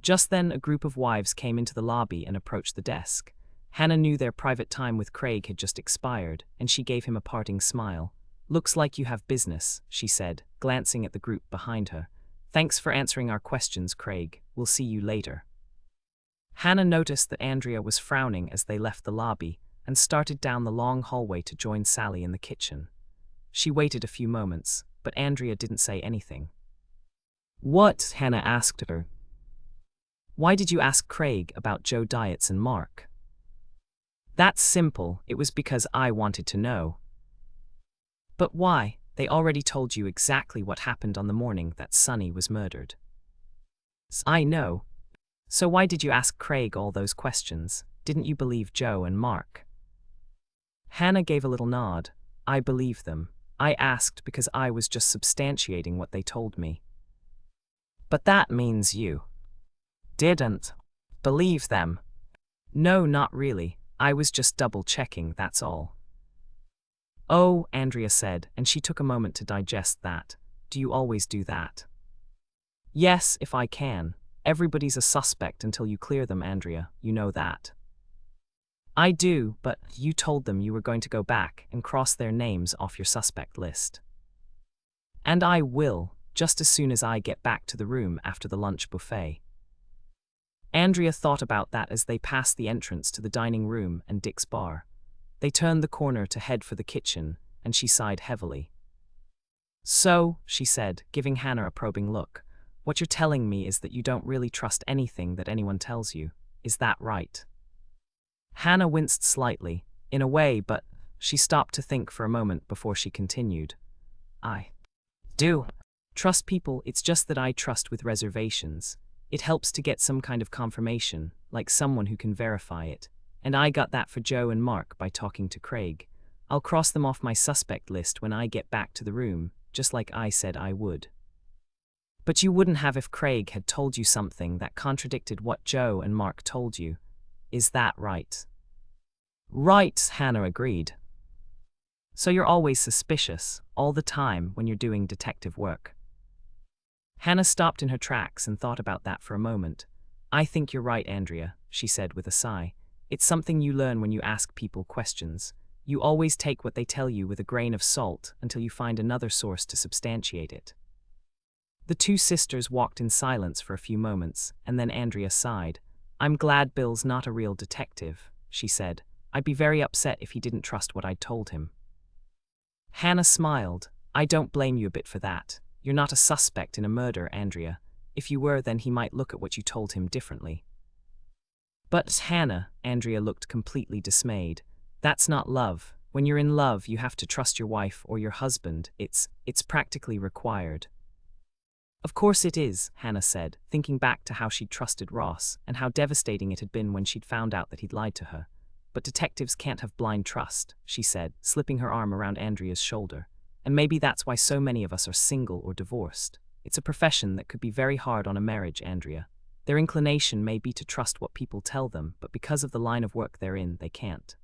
Just then, a group of wives came into the lobby and approached the desk. Hannah knew their private time with Craig had just expired, and she gave him a parting smile. Looks like you have business, she said, glancing at the group behind her. Thanks for answering our questions, Craig. We'll see you later. Hannah noticed that Andrea was frowning as they left the lobby, and started down the long hallway to join Sally in the kitchen. She waited a few moments, but Andrea didn't say anything. What? Hannah asked her. Why did you ask Craig about Joe Diet's and Mark? That's simple, it was because I wanted to know. But why? They already told you exactly what happened on the morning that Sonny was murdered. I know. So why did you ask Craig all those questions? Didn't you believe Joe and Mark? Hannah gave a little nod. I believe them. I asked because I was just substantiating what they told me. But that means you didn't believe them. No, not really. I was just double-checking, that's all. Oh, Andrea said, and she took a moment to digest that. Do you always do that? Yes, if I can. Everybody's a suspect until you clear them, Andrea. You know that. I do, but you told them you were going to go back and cross their names off your suspect list. And I will, just as soon as I get back to the room after the lunch buffet. Andrea thought about that as they passed the entrance to the dining room and Dick's bar. They turned the corner to head for the kitchen, and she sighed heavily. So, she said, giving Hannah a probing look, what you're telling me is that you don't really trust anything that anyone tells you. Is that right? Hannah winced slightly, in a way, but she stopped to think for a moment before she continued. I do trust people, it's just that I trust with reservations. It helps to get some kind of confirmation, like someone who can verify it. And I got that for Joe and Mark by talking to Craig. I'll cross them off my suspect list when I get back to the room, just like I said I would. But you wouldn't have if Craig had told you something that contradicted what Joe and Mark told you. Is that right? Right, Hannah agreed. So you're always suspicious, all the time when you're doing detective work. Hannah stopped in her tracks and thought about that for a moment. I think you're right, Andrea, she said with a sigh. It's something you learn when you ask people questions. You always take what they tell you with a grain of salt until you find another source to substantiate it. The two sisters walked in silence for a few moments, and then Andrea sighed. I'm glad Bill's not a real detective, she said. I'd be very upset if he didn't trust what I'd told him. Hannah smiled. I don't blame you a bit for that. You're not a suspect in a murder, Andrea. If you were, then he might look at what you told him differently. But Hannah, Andrea looked completely dismayed. That's not love. When you're in love, you have to trust your wife or your husband. It's practically required. Of course it is, Hannah said, thinking back to how she'd trusted Ross and how devastating it had been when she'd found out that he'd lied to her. But detectives can't have blind trust, she said, slipping her arm around Andrea's shoulder. And maybe that's why so many of us are single or divorced. It's a profession that could be very hard on a marriage, Andrea. Their inclination may be to trust what people tell them, but because of the line of work they're in, they can't.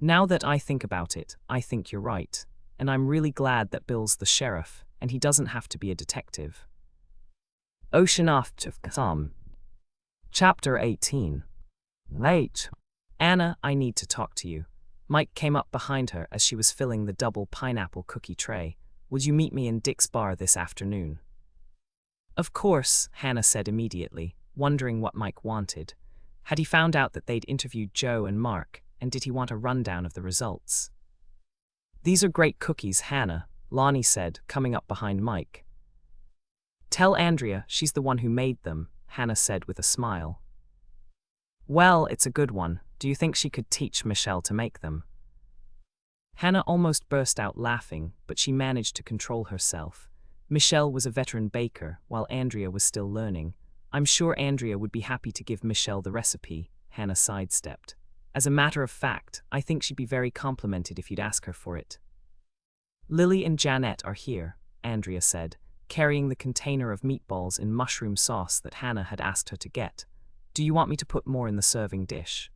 Now that I think about it, I think you're right. And I'm really glad that Bill's the sheriff, and he doesn't have to be a detective. Ocean off to come. Chapter 18. Late. Anna, I need to talk to you. Mike came up behind her as she was filling the double pineapple cookie tray. Would you meet me in Dick's bar this afternoon? Of course, Hannah said immediately, wondering what Mike wanted. Had he found out that they'd interviewed Joe and Mark, and did he want a rundown of the results? These are great cookies, Hannah, Lonnie said, coming up behind Mike. Tell Andrea she's the one who made them, Hannah said with a smile. Well, it's a good one. Do you think she could teach Michelle to make them? Hannah almost burst out laughing, but she managed to control herself. Michelle was a veteran baker, while Andrea was still learning. I'm sure Andrea would be happy to give Michelle the recipe, Hannah sidestepped. As a matter of fact, I think she'd be very complimented if you'd ask her for it. Lily and Janet are here, Andrea said, carrying the container of meatballs in mushroom sauce that Hannah had asked her to get. Do you want me to put more in the serving dish?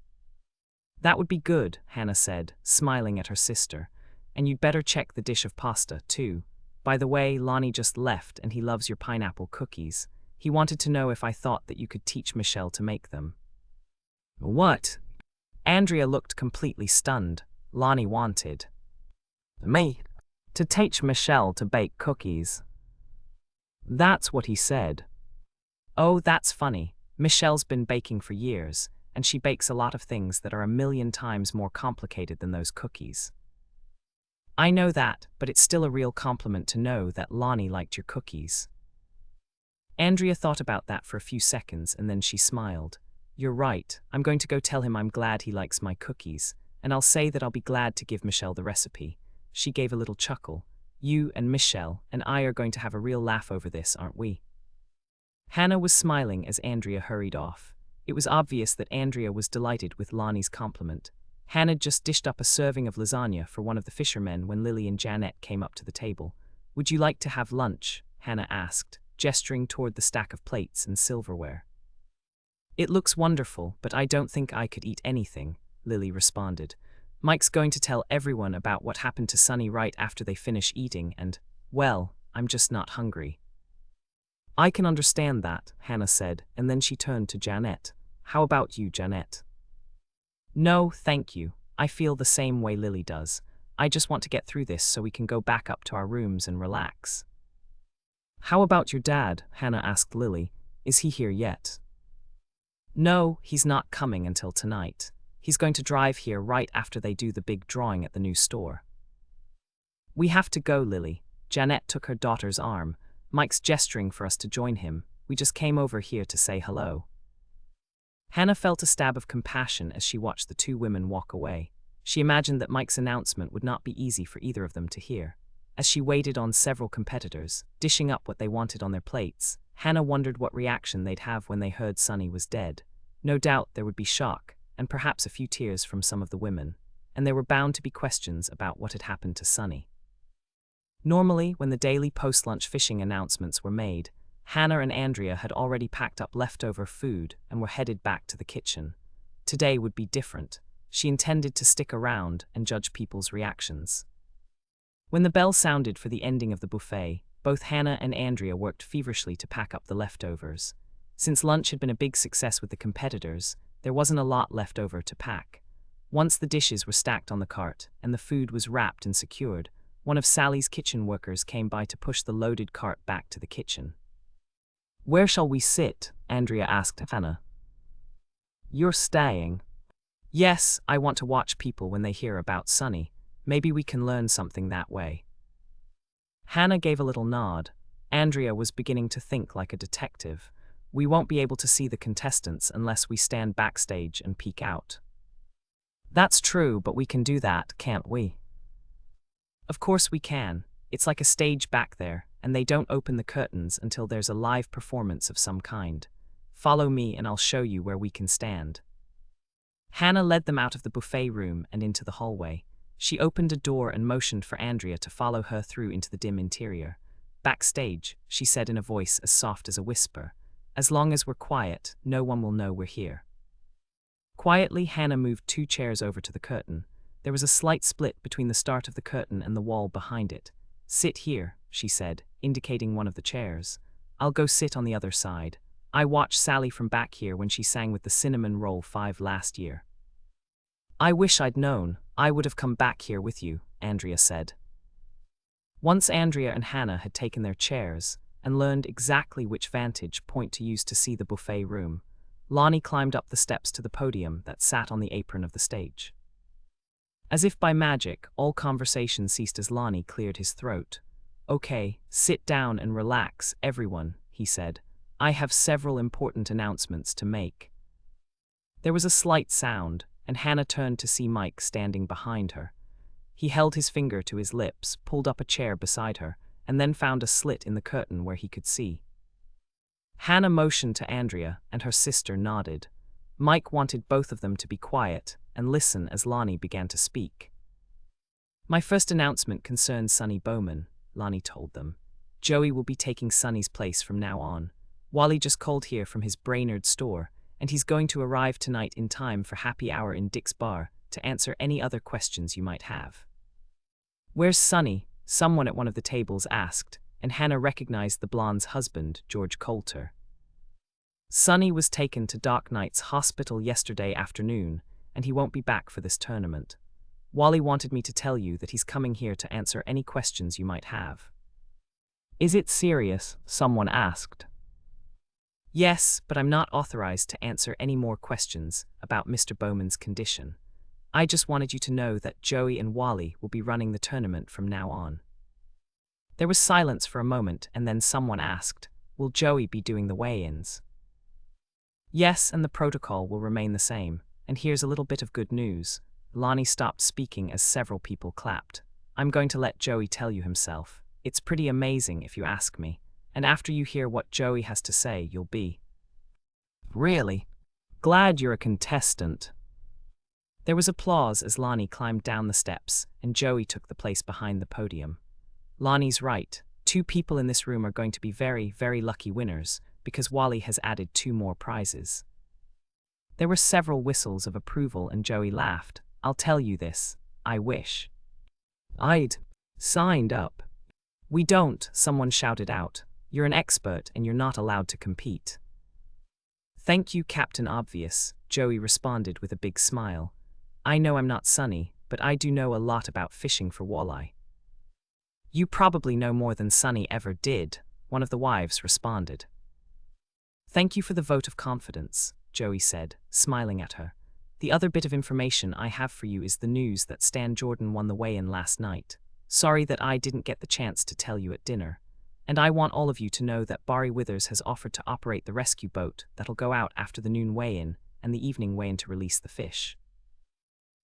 That would be good, Hannah said, smiling at her sister. And you'd better check the dish of pasta, too. By the way, Lonnie just left and he loves your pineapple cookies. He wanted to know if I thought that you could teach Michelle to make them. What? Andrea looked completely stunned. Lonnie wanted me to teach Michelle to bake cookies. That's what he said. Oh, that's funny. Michelle's been baking for years, and she bakes a lot of things that are 1,000,000 times more complicated than those cookies. I know that, but it's still a real compliment to know that Lonnie liked your cookies. Andrea thought about that for a few seconds, and then she smiled. You're right. I'm going to go tell him I'm glad he likes my cookies, and I'll say that I'll be glad to give Michelle the recipe. She gave a little chuckle. You and Michelle and I are going to have a real laugh over this, aren't we? Hannah was smiling as Andrea hurried off. It was obvious that Andrea was delighted with Lonnie's compliment. Hannah just dished up a serving of lasagna for one of the fishermen when Lily and Janet came up to the table. Would you like to have lunch? Hannah asked, gesturing toward the stack of plates and silverware. It looks wonderful, but I don't think I could eat anything, Lily responded. Mike's going to tell everyone about what happened to Sunny right after they finish eating and, well, I'm just not hungry. I can understand that, Hannah said, and then she turned to Janet. How about you, Janet? No, thank you. I feel the same way Lily does. I just want to get through this so we can go back up to our rooms and relax. How about your dad? Hannah asked Lily. Is he here yet? No, he's not coming until tonight. He's going to drive here right after they do the big drawing at the new store. We have to go, Lily. Janet took her daughter's arm. Mike's gesturing for us to join him. We just came over here to say hello. Hannah felt a stab of compassion as she watched the two women walk away. She imagined that Mike's announcement would not be easy for either of them to hear. As she waited on several competitors, dishing up what they wanted on their plates, Hannah wondered what reaction they'd have when they heard Sunny was dead. No doubt there would be shock, and perhaps a few tears from some of the women, and there were bound to be questions about what had happened to Sunny. Normally, when the daily post-lunch fishing announcements were made, Hannah and Andrea had already packed up leftover food and were headed back to the kitchen. Today would be different. She intended to stick around and judge people's reactions. When the bell sounded for the ending of the buffet, both Hannah and Andrea worked feverishly to pack up the leftovers. Since lunch had been a big success with the competitors, there wasn't a lot left over to pack. Once the dishes were stacked on the cart and the food was wrapped and secured, one of Sally's kitchen workers came by to push the loaded cart back to the kitchen. Where shall we sit? Andrea asked Hannah. You're staying. Yes, I want to watch people when they hear about Sunny. Maybe we can learn something that way. Hannah gave a little nod. Andrea was beginning to think like a detective. We won't be able to see the contestants unless we stand backstage and peek out. That's true, but we can do that, can't we? Of course we can. It's like a stage back there, and they don't open the curtains until there's a live performance of some kind. Follow me and I'll show you where we can stand. Hannah led them out of the buffet room and into the hallway. She opened a door and motioned for Andrea to follow her through into the dim interior. Backstage, she said in a voice as soft as a whisper. As long as we're quiet, no one will know we're here. Quietly, Hannah moved 2 chairs over to the curtain. There was a slight split between the start of the curtain and the wall behind it. Sit here, she said, indicating one of the chairs. I'll go sit on the other side. I watched Sally from back here when she sang with the Cinnamon Roll 5 last year. I wish I'd known. I would have come back here with you, Andrea said. Once Andrea and Hannah had taken their chairs and learned exactly which vantage point to use to see the buffet room, Lonnie climbed up the steps to the podium that sat on the apron of the stage. As if by magic, all conversation ceased as Lonnie cleared his throat. Okay, sit down and relax, everyone, he said. I have several important announcements to make. There was a slight sound, and Hannah turned to see Mike standing behind her. He held his finger to his lips, pulled up a chair beside her, and then found a slit in the curtain where he could see. Hannah motioned to Andrea, and her sister nodded. Mike wanted both of them to be quiet and listen as Lonnie began to speak. My first announcement concerns Sonny Bowman, Lonnie told them. Joey will be taking Sonny's place from now on. Wally just called here from his Brainerd store, and he's going to arrive tonight in time for happy hour in Dick's bar to answer any other questions you might have. Where's Sonny? Someone at one of the tables asked, and Hannah recognized the blonde's husband, George Coulter. Sonny was taken to Doc Knight's hospital yesterday afternoon, and he won't be back for this tournament. Wally wanted me to tell you that he's coming here to answer any questions you might have. Is it serious? Someone asked. Yes, but I'm not authorized to answer any more questions about Mr. Bowman's condition. I just wanted you to know that Joey and Wally will be running the tournament from now on. There was silence for a moment, and then someone asked, will Joey be doing the weigh-ins? Yes, and the protocol will remain the same. And here's a little bit of good news. Lonnie stopped speaking as several people clapped. I'm going to let Joey tell you himself. It's pretty amazing if you ask me. And after you hear what Joey has to say, you'll be really glad you're a contestant. There was applause as Lonnie climbed down the steps, and Joey took the place behind the podium. Lonnie's right. 2 people in this room are going to be very, very lucky winners, because Wally has added 2 more prizes. There were several whistles of approval, and Joey laughed. I'll tell you this. I wish I'd signed up. We don't, someone shouted out. You're an expert and you're not allowed to compete. Thank you, Captain Obvious, Joey responded with a big smile. I know I'm not Sonny, but I do know a lot about fishing for walleye. You probably know more than Sonny ever did, one of the wives responded. Thank you for the vote of confidence, Joey said, smiling at her. The other bit of information I have for you is the news that Stan Jordan won the weigh-in last night. Sorry that I didn't get the chance to tell you at dinner. And I want all of you to know that Barry Withers has offered to operate the rescue boat that'll go out after the noon weigh-in and the evening weigh-in to release the fish.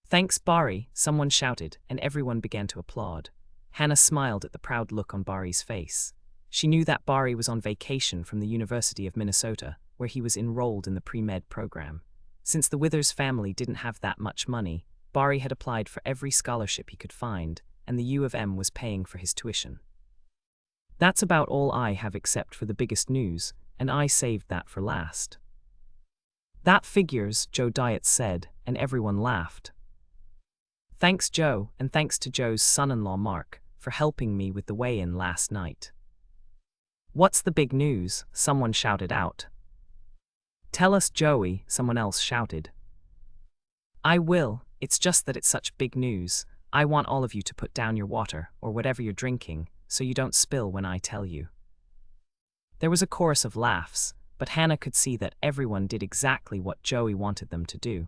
Thanks, Barry, someone shouted, and everyone began to applaud. Hannah smiled at the proud look on Barry's face. She knew that Barry was on vacation from the University of Minnesota, where he was enrolled in the pre-med program. Since the Withers family didn't have that much money, Barry had applied for every scholarship he could find, and the U of M was paying for his tuition. That's about all I have except for the biggest news, and I saved that for last. That figures, Joe Diet said, and everyone laughed. Thanks, Joe, and thanks to Joe's son-in-law Mark, for helping me with the weigh-in last night. What's the big news? Someone shouted out. Tell us, Joey, someone else shouted. I will, it's just that it's such big news. I want all of you to put down your water, or whatever you're drinking, so you don't spill when I tell you. There was a chorus of laughs, but Hannah could see that everyone did exactly what Joey wanted them to do.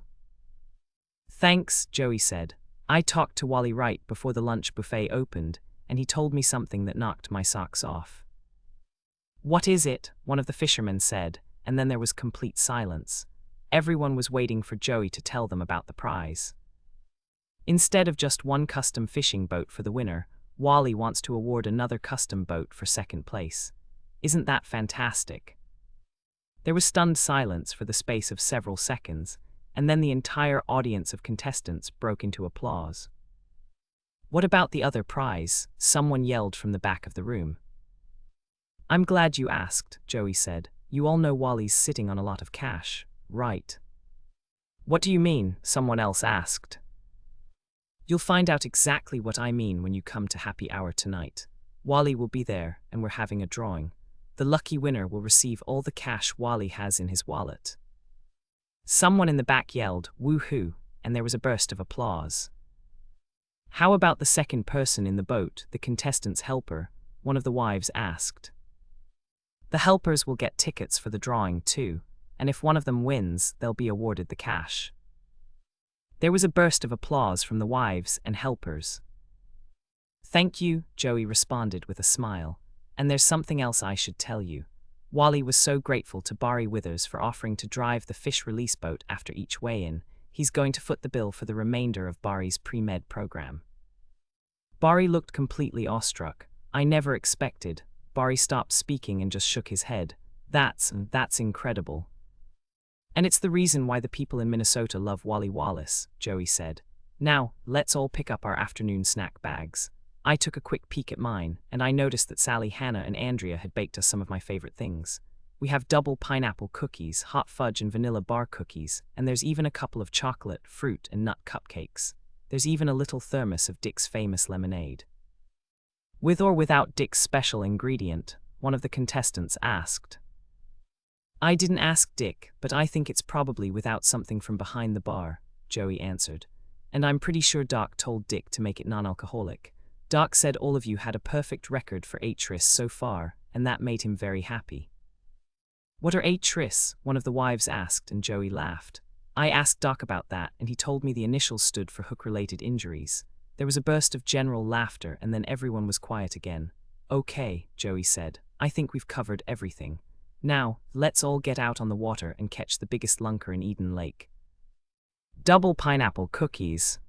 Thanks, Joey said. I talked to Wally right before the lunch buffet opened, and he told me something that knocked my socks off. "What is it?" one of the fishermen said, and then there was complete silence. Everyone was waiting for Joey to tell them about the prize. Instead of just one custom fishing boat for the winner, Wally wants to award another custom boat for second place. Isn't that fantastic? There was stunned silence for the space of several seconds, and then the entire audience of contestants broke into applause. "What about the other prize?" someone yelled from the back of the room. "I'm glad you asked," Joey said. "You all know Wally's sitting on a lot of cash, right?" "What do you mean?" someone else asked. "You'll find out exactly what I mean when you come to happy hour tonight. Wally will be there, and we're having a drawing. The lucky winner will receive all the cash Wally has in his wallet." Someone in the back yelled, "Woohoo," and there was a burst of applause. "How about the second person in the boat, the contestant's helper?" one of the wives asked. "The helpers will get tickets for the drawing too, and if one of them wins, they'll be awarded the cash." There was a burst of applause from the wives and helpers. "Thank you," Joey responded with a smile. "And there's something else I should tell you." Wally was so grateful to Barry Withers for offering to drive the fish release boat after each weigh-in. He's going to foot the bill for the remainder of Barry's pre-med program. Barry looked completely awestruck. "I never expected." Barry stopped speaking and just shook his head. That's incredible." "And it's the reason why the people in Minnesota love Wally Wallace," Joey said. "Now, let's all pick up our afternoon snack bags." I took a quick peek at mine, and I noticed that Sally, Hannah, and Andrea had baked us some of my favorite things. We have double pineapple cookies, hot fudge and vanilla bar cookies, and there's even a couple of chocolate, fruit, and nut cupcakes. There's even a little thermos of Dick's famous lemonade. "With or without Dick's special ingredient?" one of the contestants asked. "I didn't ask Dick, but I think it's probably without something from behind the bar," Joey answered. "And I'm pretty sure Doc told Dick to make it non-alcoholic. Doc said all of you had a perfect record for 8 tris so far, and that made him very happy." "What are 8 tris?" one of the wives asked, and Joey laughed. "I asked Doc about that, and he told me the initials stood for hook-related injuries." There was a burst of general laughter, and then everyone was quiet again. "Okay," Joey said. "I think we've covered everything. Now, let's all get out on the water and catch the biggest lunker in Eden Lake." Double pineapple cookies.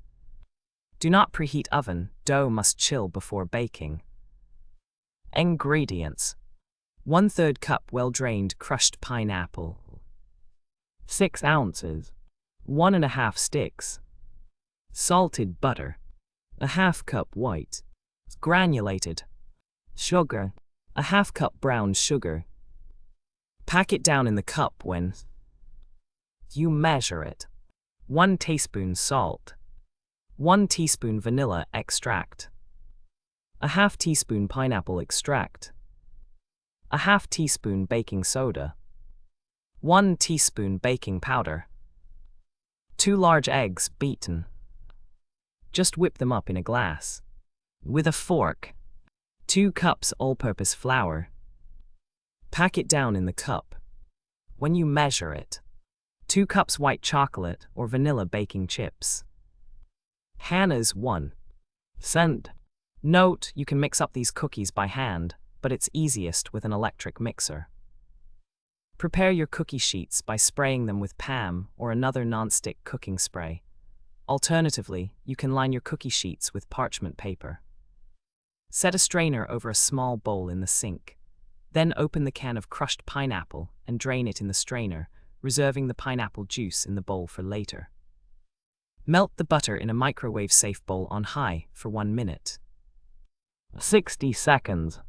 Do not preheat oven, dough must chill before baking. Ingredients: 1/3 cup well-drained crushed pineapple, 6 ounces, 1½ sticks, salted butter, 1/2 cup white, granulated, sugar, 1/2 cup brown sugar. Pack it down in the cup when you measure it. 1 teaspoon salt, 1 teaspoon vanilla extract, 1/2 teaspoon pineapple extract, 1/2 teaspoon baking soda, 1 teaspoon baking powder, 2 large eggs beaten. Just whip them up in a glass. With a fork. 2 cups all-purpose flour. Pack it down in the cup. When you measure it. 2 cups white chocolate or vanilla baking chips. Hannah's 1 cent. Note, you can mix up these cookies by hand, but it's easiest with an electric mixer. Prepare your cookie sheets by spraying them with PAM or another non-stick cooking spray. Alternatively, you can line your cookie sheets with parchment paper. Set a strainer over a small bowl in the sink. Then open the can of crushed pineapple and drain it in the strainer, reserving the pineapple juice in the bowl for later. Melt the butter in a microwave-safe bowl on high for 1 minute. 60 seconds.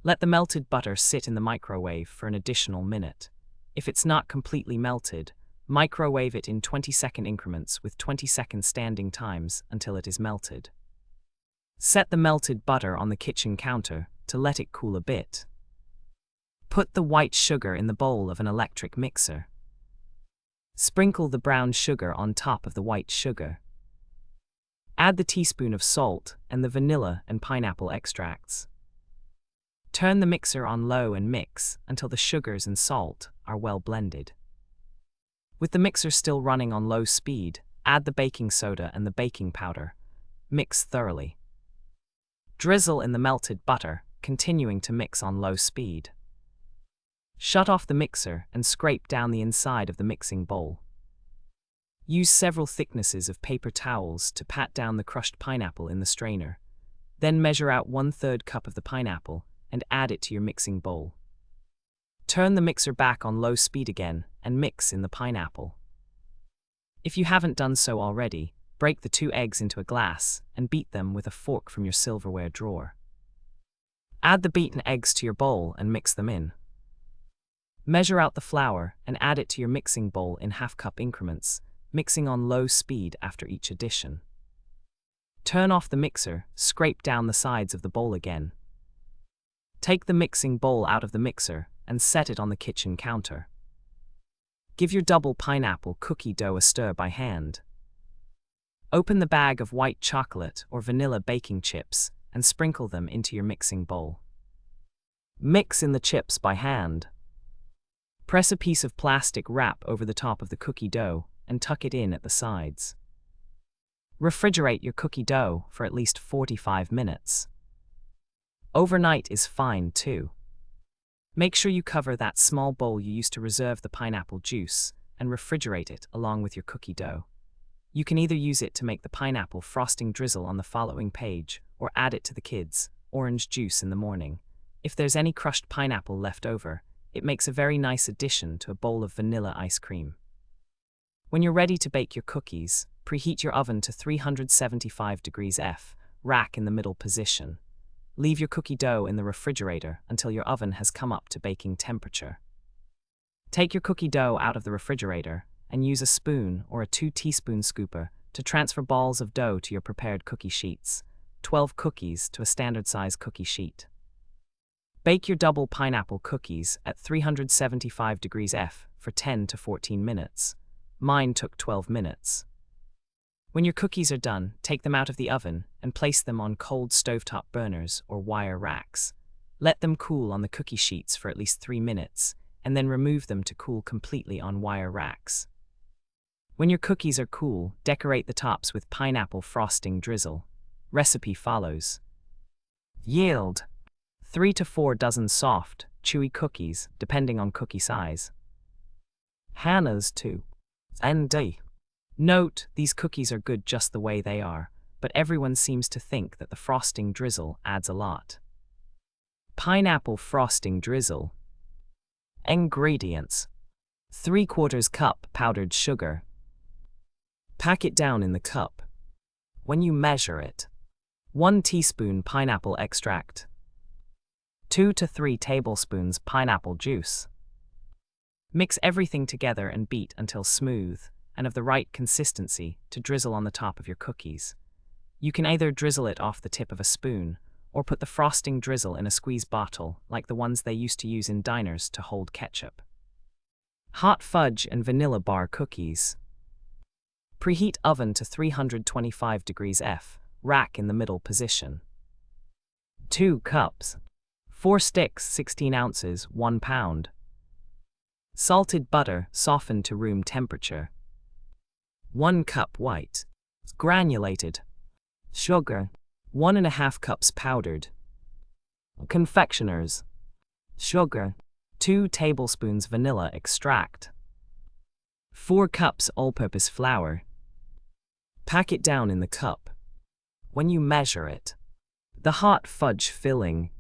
Let the melted butter sit in the microwave for an additional minute. If it's not completely melted, microwave it in 20-second increments with 20-second standing times until it is melted. Set the melted butter on the kitchen counter to let it cool a bit. Put the white sugar in the bowl of an electric mixer. Sprinkle the brown sugar on top of the white sugar. Add the teaspoon of salt and the vanilla and pineapple extracts. Turn the mixer on low and mix until the sugars and salt are well blended. With the mixer still running on low speed, add the baking soda and the baking powder. Mix thoroughly. Drizzle in the melted butter, continuing to mix on low speed. Shut off the mixer and scrape down the inside of the mixing bowl. Use several thicknesses of paper towels to pat down the crushed pineapple in the strainer. Then measure out 1/3 cup of the pineapple and add it to your mixing bowl. Turn the mixer back on low speed again and mix in the pineapple. If you haven't done so already, break the 2 eggs into a glass and beat them with a fork from your silverware drawer. Add the beaten eggs to your bowl and mix them in. Measure out the flour and add it to your mixing bowl in half-cup increments, mixing on low speed after each addition. Turn off the mixer, scrape down the sides of the bowl again. Take the mixing bowl out of the mixer and set it on the kitchen counter. Give your double pineapple cookie dough a stir by hand. Open the bag of white chocolate or vanilla baking chips and sprinkle them into your mixing bowl. Mix in the chips by hand. Press a piece of plastic wrap over the top of the cookie dough and tuck it in at the sides. Refrigerate your cookie dough for at least 45 minutes. Overnight is fine too. Make sure you cover that small bowl you used to reserve the pineapple juice and refrigerate it along with your cookie dough. You can either use it to make the pineapple frosting drizzle on the following page or add it to the kids' orange juice in the morning. If there's any crushed pineapple left over, it makes a very nice addition to a bowl of vanilla ice cream. When you're ready to bake your cookies, preheat your oven to 375 degrees F, rack in the middle position. Leave your cookie dough in the refrigerator until your oven has come up to baking temperature. Take your cookie dough out of the refrigerator and use a spoon or a 2-teaspoon scooper to transfer balls of dough to your prepared cookie sheets, 12 cookies to a standard size cookie sheet. Bake your double pineapple cookies at 375 degrees F for 10 to 14 minutes. Mine took 12 minutes. When your cookies are done, take them out of the oven and place them on cold stovetop burners or wire racks. Let them cool on the cookie sheets for at least 3 minutes, and then remove them to cool completely on wire racks. When your cookies are cool, decorate the tops with pineapple frosting drizzle. Recipe follows. Yield 3 to 4 dozen soft, chewy cookies, depending on cookie size. Hannah's 2. ND. Note, these cookies are good just the way they are, but everyone seems to think that the frosting drizzle adds a lot. Pineapple frosting drizzle. Ingredients: 3/4 cup powdered sugar. Pack it down in the cup. When you measure it, 1 teaspoon pineapple extract, 2 to 3 tablespoons pineapple juice. Mix everything together and beat until smooth and of the right consistency to drizzle on the top of your cookies. You can either drizzle it off the tip of a spoon or put the frosting drizzle in a squeeze bottle like the ones they used to use in diners to hold ketchup. Hot fudge and vanilla bar cookies. Preheat oven to 325 degrees F, rack in the middle position. 2 cups. 4 sticks, 16 ounces, 1 pound. Salted butter, softened to room temperature. 1 cup white, granulated. Sugar, 1½ cups powdered. Confectioner's sugar, 2 tablespoons vanilla extract. 4 cups all-purpose flour. Pack it down in the cup. When you measure it, the hot fudge filling.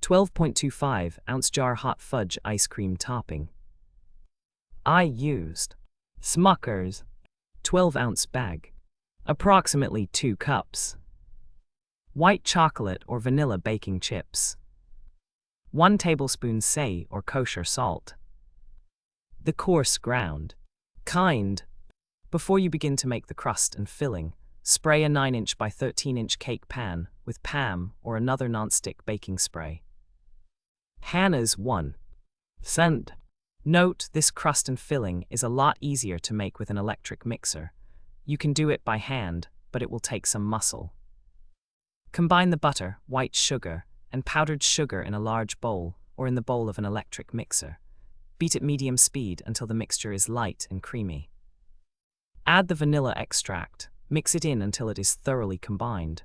12.25 ounce jar hot fudge ice cream topping. I used Smucker's 12-ounce bag. Approximately 2 cups. White chocolate or vanilla baking chips. 1 tablespoon say or kosher salt. The coarse ground kind. Before you begin to make the crust and filling, spray a 9-inch by 13-inch cake pan with PAM or another nonstick baking spray. Hannah's 1. Send. Note, this crust and filling is a lot easier to make with an electric mixer. You can do it by hand, but it will take some muscle. Combine the butter, white sugar, and powdered sugar in a large bowl or in the bowl of an electric mixer. Beat at medium speed until the mixture is light and creamy. Add the vanilla extract. Mix it in until it is thoroughly combined.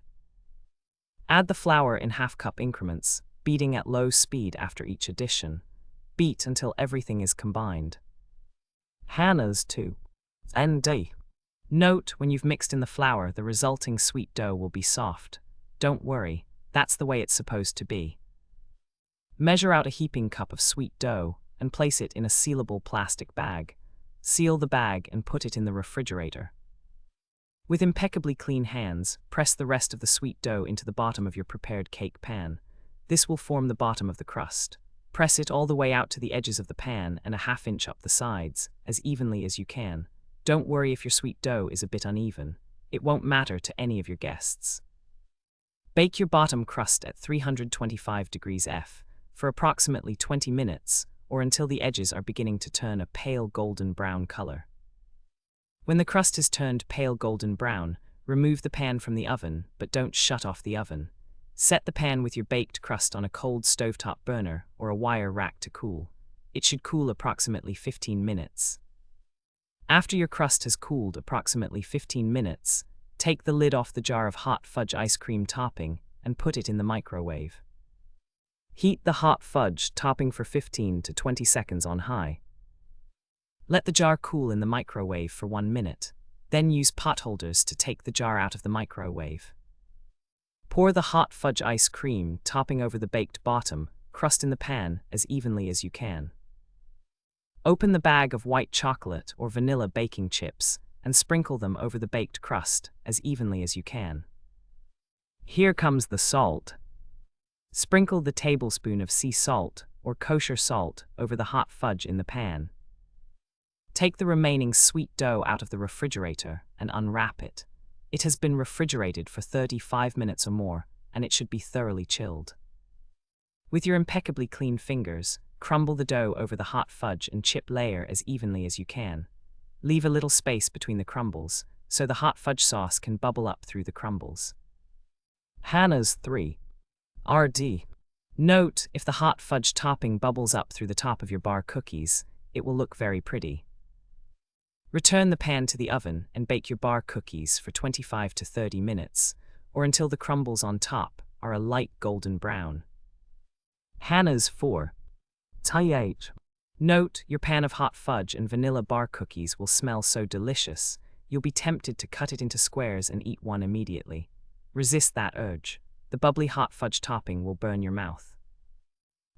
Add the flour in half-cup increments, beating at low speed after each addition. Beat until everything is combined. Hannah's 2. ND. Note, when you've mixed in the flour, the resulting sweet dough will be soft. Don't worry, that's the way it's supposed to be. Measure out a heaping cup of sweet dough and place it in a sealable plastic bag. Seal the bag and put it in the refrigerator. With impeccably clean hands, press the rest of the sweet dough into the bottom of your prepared cake pan. This will form the bottom of the crust. Press it all the way out to the edges of the pan and a half-inch up the sides, as evenly as you can. Don't worry if your sweet dough is a bit uneven. It won't matter to any of your guests. Bake your bottom crust at 325 degrees F for approximately 20 minutes, or until the edges are beginning to turn a pale golden brown color. When the crust has turned pale golden brown, remove the pan from the oven, but don't shut off the oven. Set the pan with your baked crust on a cold stovetop burner or a wire rack to cool. It should cool approximately 15 minutes. After your crust has cooled approximately 15 minutes, take the lid off the jar of hot fudge ice cream topping and put it in the microwave. Heat the hot fudge topping for 15 to 20 seconds on high. Let the jar cool in the microwave for 1 minute. Then use pot holders to take the jar out of the microwave. Pour the hot fudge ice cream topping over the baked bottom crust in the pan as evenly as you can. Open the bag of white chocolate or vanilla baking chips and sprinkle them over the baked crust as evenly as you can. Here comes the salt. Sprinkle the tablespoon of sea salt or kosher salt over the hot fudge in the pan. Take the remaining sweet dough out of the refrigerator and unwrap it. It has been refrigerated for 35 minutes or more, and it should be thoroughly chilled. With your impeccably clean fingers, crumble the dough over the hot fudge and chip layer as evenly as you can. Leave a little space between the crumbles, so the hot fudge sauce can bubble up through the crumbles. Hannah's 3. RD. Note, if the hot fudge topping bubbles up through the top of your bar cookies, it will look very pretty. Return the pan to the oven and bake your bar cookies for 25 to 30 minutes, or until the crumbles on top are a light golden brown. Hannah's 4. TH. Note, your pan of hot fudge and vanilla bar cookies will smell so delicious, you'll be tempted to cut it into squares and eat one immediately. Resist that urge. The bubbly hot fudge topping will burn your mouth.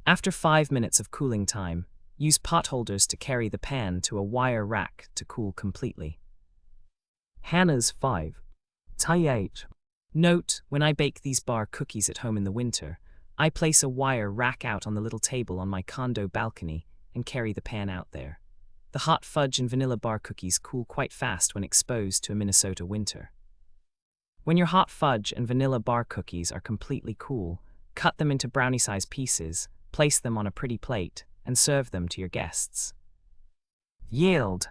After 5 minutes of cooling time, use pot holders to carry the pan to a wire rack to cool completely. Hannah's 5. TH. Note, when I bake these bar cookies at home in the winter, I place a wire rack out on the little table on my condo balcony and carry the pan out there. The hot fudge and vanilla bar cookies cool quite fast when exposed to a Minnesota winter. When your hot fudge and vanilla bar cookies are completely cool, cut them into brownie-sized pieces, place them on a pretty plate, and serve them to your guests. Yield.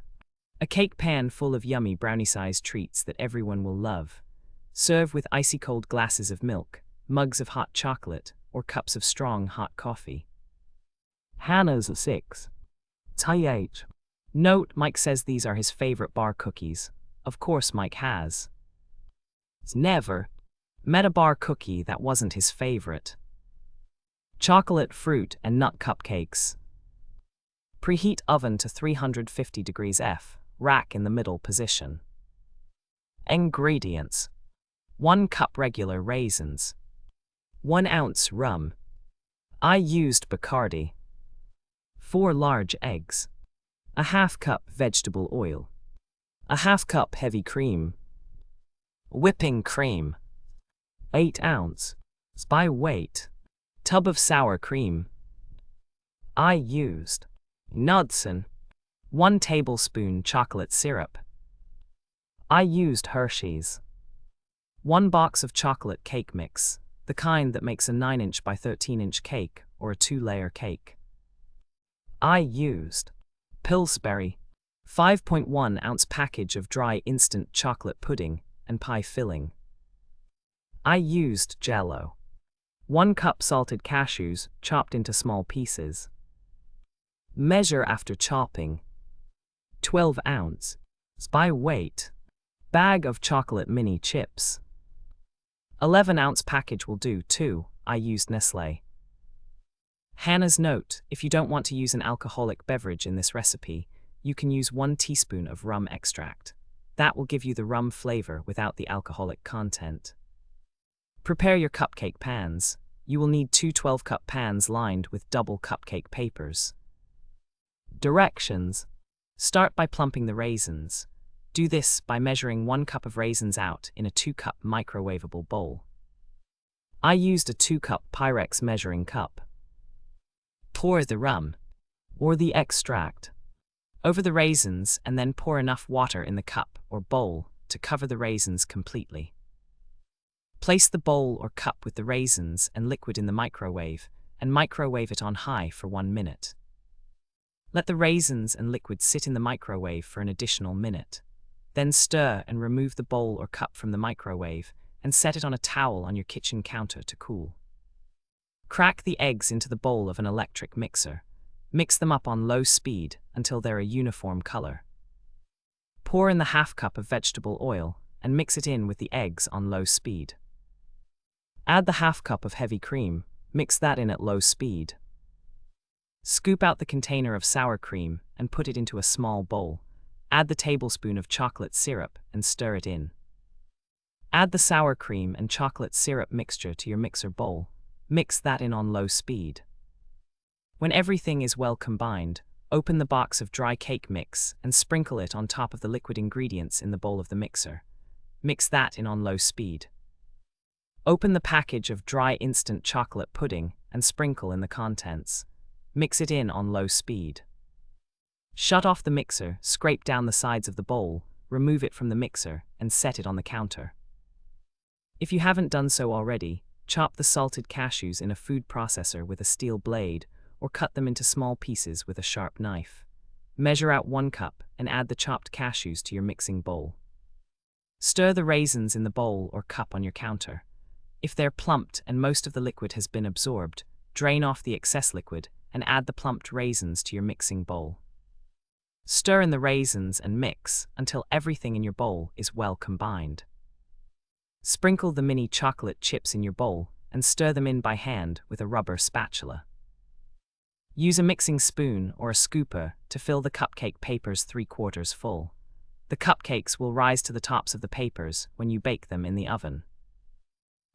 A cake pan full of yummy brownie-sized treats that everyone will love. Serve with icy-cold glasses of milk, mugs of hot chocolate, or cups of strong hot coffee. Hannah's 6. TH. Note, Mike says these are his favorite bar cookies. Of course Mike has. Never met a bar cookie that wasn't his favorite. Chocolate, fruit, and nut cupcakes. Preheat oven to 350 degrees F, rack in the middle position. Ingredients: 1 cup regular raisins, 1 ounce rum. I used Bacardi. 4 large eggs, a half cup vegetable oil, a half cup heavy cream, whipping cream, 8 ounce by weight, tub of sour cream. I used Knudsen, 1 tablespoon chocolate syrup. I used Hershey's. 1 box of chocolate cake mix, the kind that makes a 9-inch by 13-inch cake or a 2-layer cake. I used Pillsbury, 5.1 ounce package of dry instant chocolate pudding and pie filling. I used Jell-O, 1 cup salted cashews chopped into small pieces. Measure after chopping: 12 ounce by weight bag of chocolate mini chips. 11-ounce package will do, too. I used Nestlé. Hannah's note: if you don't want to use an alcoholic beverage in this recipe, you can use 1 teaspoon of rum extract. That will give you the rum flavor without the alcoholic content. Prepare your cupcake pans. You will need 2 12-cup pans lined with double cupcake papers. Directions: start by plumping the raisins. Do this by measuring 1 cup of raisins out in a 2-cup microwavable bowl. I used a 2-cup Pyrex measuring cup. Pour the rum, or the extract, over the raisins and then pour enough water in the cup or bowl to cover the raisins completely. Place the bowl or cup with the raisins and liquid in the microwave and microwave it on high for 1 minute. Let the raisins and liquid sit in the microwave for an additional minute. Then stir and remove the bowl or cup from the microwave and set it on a towel on your kitchen counter to cool. Crack the eggs into the bowl of an electric mixer. Mix them up on low speed until they're a uniform color. Pour in the 1/2 cup of vegetable oil and mix it in with the eggs on low speed. Add the 1/2 cup of heavy cream, mix that in at low speed. Scoop out the container of sour cream and put it into a small bowl. Add the tablespoon of chocolate syrup and stir it in. Add the sour cream and chocolate syrup mixture to your mixer bowl. Mix that in on low speed. When everything is well combined, open the box of dry cake mix and sprinkle it on top of the liquid ingredients in the bowl of the mixer. Mix that in on low speed. Open the package of dry instant chocolate pudding and sprinkle in the contents. Mix it in on low speed. Shut off the mixer, scrape down the sides of the bowl, remove it from the mixer, and set it on the counter. If you haven't done so already, chop the salted cashews in a food processor with a steel blade, or cut them into small pieces with a sharp knife. Measure out 1 cup and add the chopped cashews to your mixing bowl. Stir the raisins in the bowl or cup on your counter. If they're plumped and most of the liquid has been absorbed, drain off the excess liquid and add the plumped raisins to your mixing bowl. Stir in the raisins and mix until everything in your bowl is well combined. Sprinkle the mini chocolate chips in your bowl and stir them in by hand with a rubber spatula. Use a mixing spoon or a scooper to fill the cupcake papers 3/4 full. The cupcakes will rise to the tops of the papers when you bake them in the oven.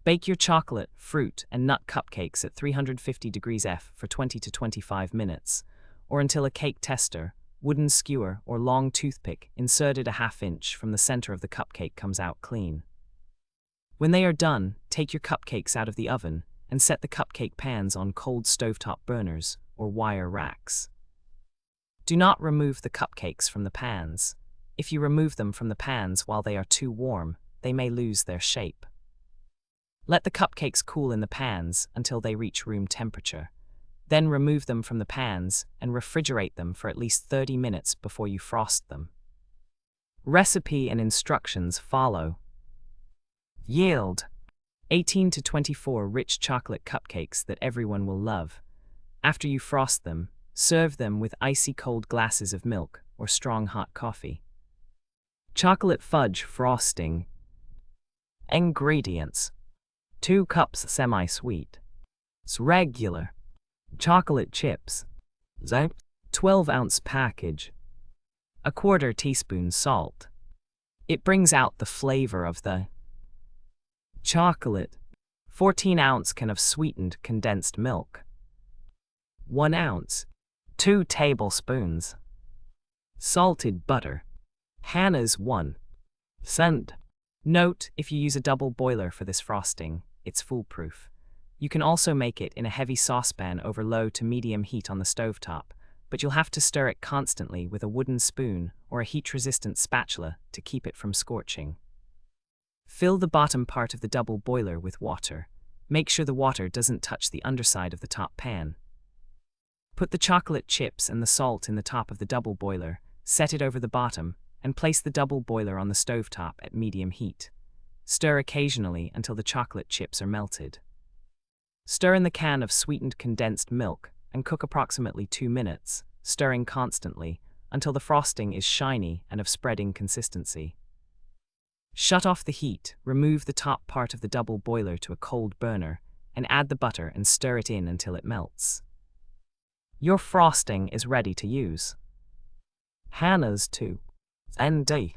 Bake your chocolate, fruit, and nut cupcakes at 350 degrees F for 20 to 25 minutes, or until a cake tester, wooden skewer, or long toothpick inserted a 1/2 inch from the center of the cupcake comes out clean. When they are done, take your cupcakes out of the oven and set the cupcake pans on cold stovetop burners or wire racks. Do not remove the cupcakes from the pans. If you remove them from the pans while they are too warm, they may lose their shape. Let the cupcakes cool in the pans until they reach room temperature. Then remove them from the pans and refrigerate them for at least 30 minutes before you frost them. Recipe and instructions follow. Yield: 18 to 24 rich chocolate cupcakes that everyone will love. After you frost them, serve them with icy cold glasses of milk or strong hot coffee. Chocolate fudge frosting. Ingredients: 2 cups semi-sweet. Regular. Chocolate chips. 12-ounce package. 1/4 teaspoon salt. It brings out the flavor of the chocolate. 14-ounce can of sweetened condensed milk. 1 ounce. 2 tablespoons. Salted butter. Hannah's 1 cent. Note: if you use a double boiler for this frosting, it's foolproof. You can also make it in a heavy saucepan over low to medium heat on the stovetop, but you'll have to stir it constantly with a wooden spoon or a heat-resistant spatula to keep it from scorching. Fill the bottom part of the double boiler with water. Make sure the water doesn't touch the underside of the top pan. Put the chocolate chips and the salt in the top of the double boiler, set it over the bottom, and place the double boiler on the stovetop at medium heat. Stir occasionally until the chocolate chips are melted. Stir in the can of sweetened condensed milk and cook approximately 2 minutes, stirring constantly until the frosting is shiny and of spreading consistency. Shut off the heat, remove the top part of the double boiler to a cold burner, and add the butter and stir it in until it melts. Your frosting is ready to use. Hannah's too. ND.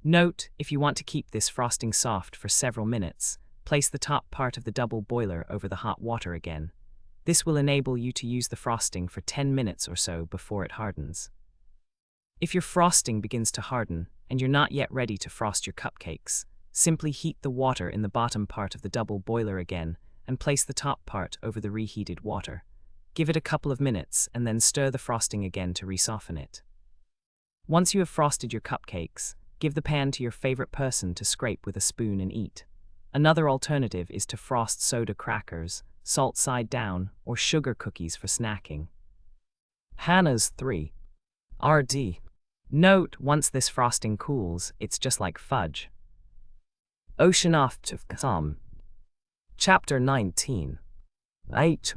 Note, if you want to keep this frosting soft for several minutes, place the top part of the double boiler over the hot water again. This will enable you to use the frosting for 10 minutes or so before it hardens. If your frosting begins to harden and you're not yet ready to frost your cupcakes, simply heat the water in the bottom part of the double boiler again and place the top part over the reheated water. Give it a couple of minutes and then stir the frosting again to resoften it. Once you have frosted your cupcakes, give the pan to your favorite person to scrape with a spoon and eat. Another alternative is to frost soda crackers, salt side down, or sugar cookies for snacking. Hannah's 3. RD. Note, once this frosting cools, it's just like fudge. Whodunit. Chapter 19. 8.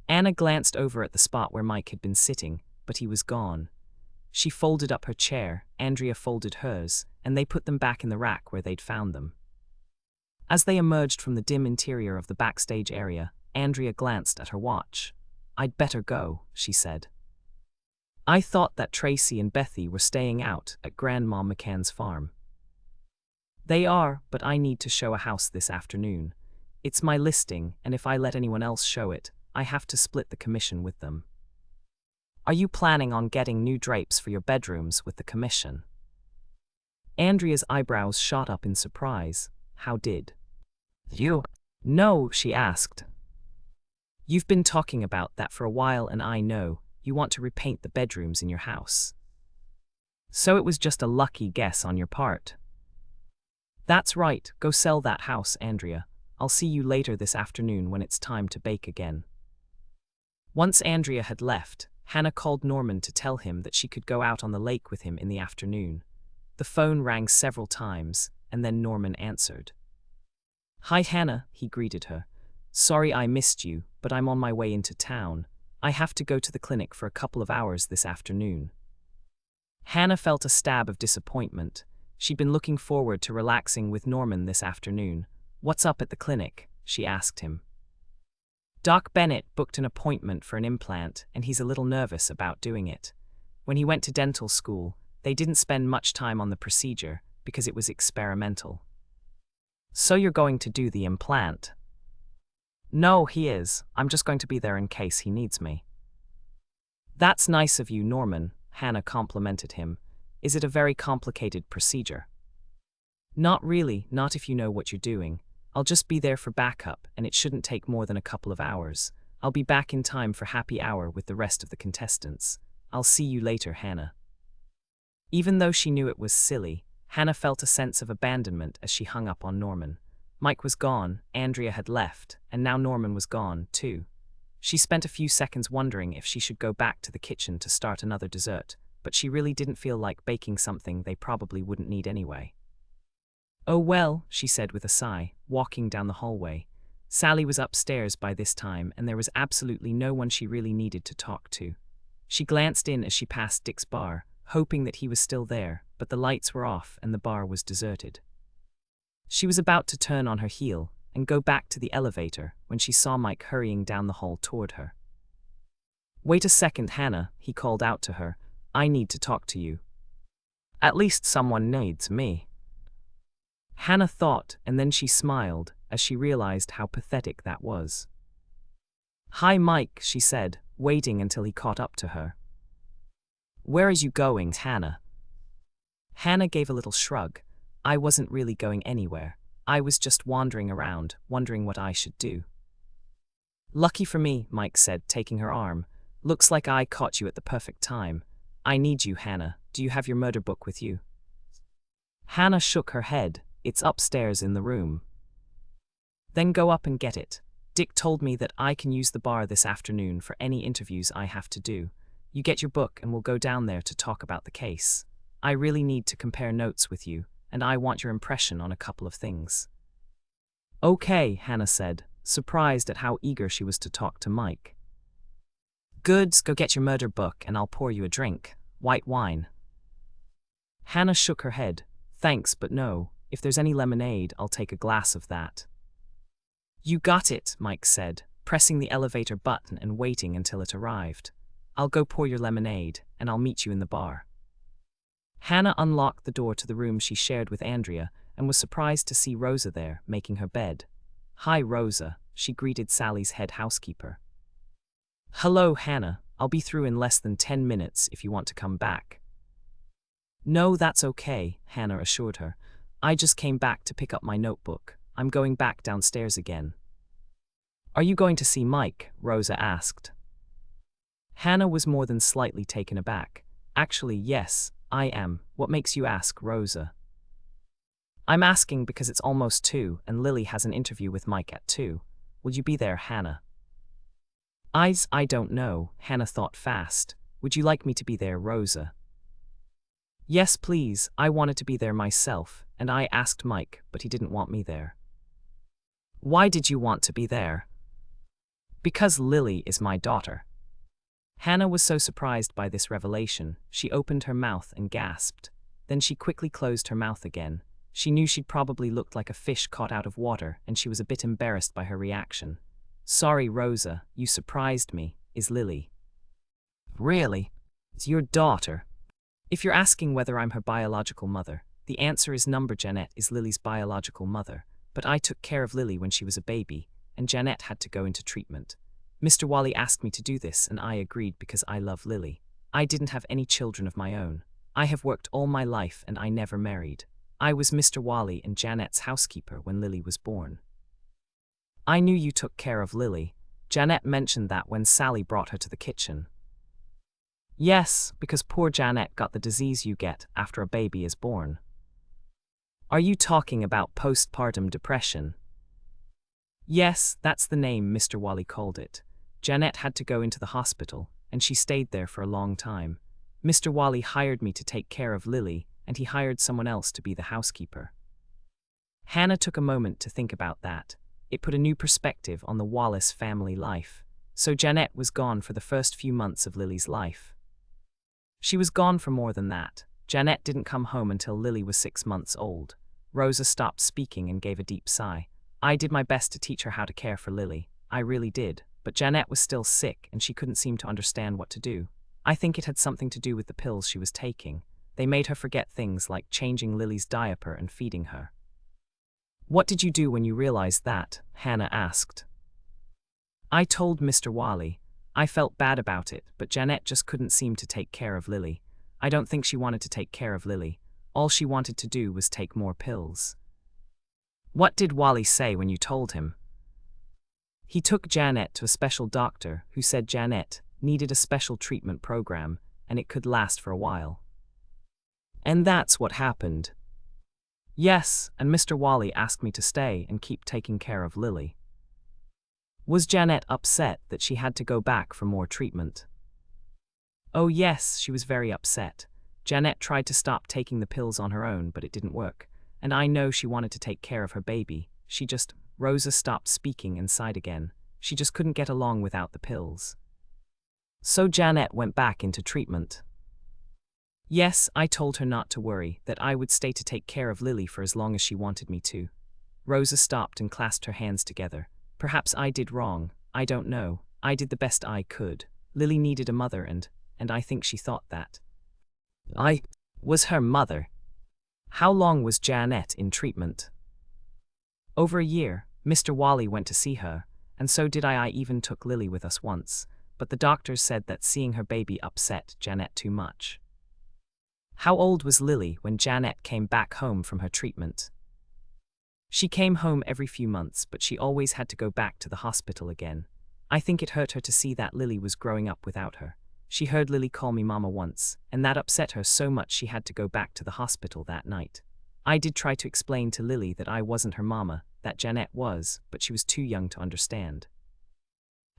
Anna glanced over at the spot where Mike had been sitting, but he was gone. She folded up her chair, Andrea folded hers, and they put them back in the rack where they'd found them. As they emerged from the dim interior of the backstage area, Andrea glanced at her watch. "I'd better go," she said. "I thought that Tracy and Bethy were staying out at Grandma McCann's farm." "They are, but I need to show a house this afternoon. It's my listing, and if I let anyone else show it, I have to split the commission with them." "Are you planning on getting new drapes for your bedrooms with the commission?" Andrea's eyebrows shot up in surprise. "How did you know?" she asked. "You've been talking about that for a while, and I know you want to repaint the bedrooms in your house. So it was just a lucky guess on your part." "That's right, go sell that house, Andrea. I'll see you later this afternoon when it's time to bake again." Once Andrea had left, Hannah called Norman to tell him that she could go out on the lake with him in the afternoon. The phone rang several times, and then Norman answered. "Hi Hannah," he greeted her. "Sorry I missed you, but I'm on my way into town. I have to go to the clinic for a couple of hours this afternoon." Hannah felt a stab of disappointment. She'd been looking forward to relaxing with Norman this afternoon. "What's up at the clinic?" she asked him. "Doc Bennett booked an appointment for an implant, and he's a little nervous about doing it. When he went to dental school, they didn't spend much time on the procedure because it was experimental." "So you're going to do the implant?" "No, he is. I'm just going to be there in case he needs me." "That's nice of you, Norman," Hannah complimented him. "Is it a very complicated procedure?" "Not really, not if you know what you're doing. I'll just be there for backup, and it shouldn't take more than a couple of hours. I'll be back in time for happy hour with the rest of the contestants. I'll see you later, Hannah." Even though she knew it was silly, Hannah felt a sense of abandonment as she hung up on Norman. Mike was gone, Andrea had left, and now Norman was gone, too. She spent a few seconds wondering if she should go back to the kitchen to start another dessert, but she really didn't feel like baking something they probably wouldn't need anyway. "Oh well," she said with a sigh, walking down the hallway. Sally was upstairs by this time, and there was absolutely no one she really needed to talk to. She glanced in as she passed Dick's bar, hoping that he was still there, but the lights were off and the bar was deserted. She was about to turn on her heel and go back to the elevator when she saw Mike hurrying down the hall toward her. "Wait a second, Hannah," he called out to her. "I need to talk to you." "At least someone needs me," Hannah thought, and then she smiled as she realized how pathetic that was. "Hi Mike," she said, waiting until he caught up to her. "Where are you going, Hannah?" Hannah gave a little shrug. "I wasn't really going anywhere. I was just wandering around, wondering what I should do." "Lucky for me," Mike said, taking her arm. "Looks like I caught you at the perfect time. I need you, Hannah. Do you have your murder book with you?" Hannah shook her head. "It's upstairs in the room." "Then go up and get it. Dick told me that I can use the bar this afternoon for any interviews I have to do. You get your book and we'll go down there to talk about the case. I really need to compare notes with you, and I want your impression on a couple of things." "Okay," Hannah said, surprised at how eager she was to talk to Mike. "Good, go get your murder book and I'll pour you a drink. White wine." Hannah shook her head. "Thanks, but no. If there's any lemonade, I'll take a glass of that. You got it, Mike said, pressing the elevator button and waiting until it arrived. I'll go pour your lemonade, and I'll meet you in the bar. Hannah unlocked the door to the room she shared with Andrea and was surprised to see Rosa there, making her bed. Hi, Rosa, she greeted Sally's head housekeeper. Hello, Hannah, I'll be through in less than 10 minutes if you want to come back. No, that's okay, Hannah assured her. I just came back to pick up my notebook. I'm going back downstairs again. Are you going to see Mike? Rosa asked. Hannah was more than slightly taken aback. Actually, yes, I am. What makes you ask, Rosa? I'm asking because it's almost 2 and Lily has an interview with Mike at 2. Will you be there, Hannah? I don't know, Hannah thought fast. Would you like me to be there, Rosa? Yes, please, I wanted to be there myself, and I asked Mike, but he didn't want me there. Why did you want to be there? Because Lily is my daughter. Hannah was so surprised by this revelation, she opened her mouth and gasped. Then she quickly closed her mouth again. She knew she'd probably looked like a fish caught out of water, and she was a bit embarrassed by her reaction. Sorry, Rosa, you surprised me. Is Lily? Really? It's your daughter? If you're asking whether I'm her biological mother, the answer is number. Jeanette is Lily's biological mother, but I took care of Lily when she was a baby, and Jeanette had to go into treatment. Mr. Wally asked me to do this, and I agreed because I love Lily. I didn't have any children of my own. I have worked all my life and I never married. I was Mr. Wally and Jeanette's housekeeper when Lily was born. I knew you took care of Lily. Jeanette mentioned that when Sally brought her to the kitchen. Yes, because poor Jeanette got the disease you get after a baby is born. Are you talking about postpartum depression? Yes, that's the name Mr. Wally called it. Jeanette had to go into the hospital, and she stayed there for a long time. Mr. Wally hired me to take care of Lily, and he hired someone else to be the housekeeper. Hannah took a moment to think about that. It put a new perspective on the Wallace family life. So Jeanette was gone for the first few months of Lily's life. She was gone for more than that. Jeanette didn't come home until Lily was 6 months old. Rosa stopped speaking and gave a deep sigh. I did my best to teach her how to care for Lily. I really did. But Jeanette was still sick and she couldn't seem to understand what to do. I think it had something to do with the pills she was taking. They made her forget things like changing Lily's diaper and feeding her. What did you do when you realized that? Hannah asked. I told Mr. Wally. I felt bad about it, but Jeanette just couldn't seem to take care of Lily. I don't think she wanted to take care of Lily. All she wanted to do was take more pills. What did Wally say when you told him? He took Jeanette to a special doctor who said Jeanette needed a special treatment program and it could last for a while. And that's what happened. Yes, and Mr. Wally asked me to stay and keep taking care of Lily. Was Jeanette upset that she had to go back for more treatment? Oh yes, she was very upset. Jeanette tried to stop taking the pills on her own, but it didn't work. And I know she wanted to take care of her baby. Rosa stopped speaking and sighed again. She just couldn't get along without the pills. So Jeanette went back into treatment. Yes, I told her not to worry, that I would stay to take care of Lily for as long as she wanted me to. Rosa stopped and clasped her hands together. Perhaps I did wrong. I don't know. I did the best I could. Lily needed a mother and I think she thought that I was her mother. How long was Jeanette in treatment? Over a year. Mr. Wally went to see her, and so did I. I even took Lily with us once, but the doctors said that seeing her baby upset Jeanette too much. How old was Lily when Jeanette came back home from her treatment? She came home every few months, but she always had to go back to the hospital again. I think it hurt her to see that Lily was growing up without her. She heard Lily call me Mama once, and that upset her so much she had to go back to the hospital that night. I did try to explain to Lily that I wasn't her mama, that Jeanette was, but she was too young to understand.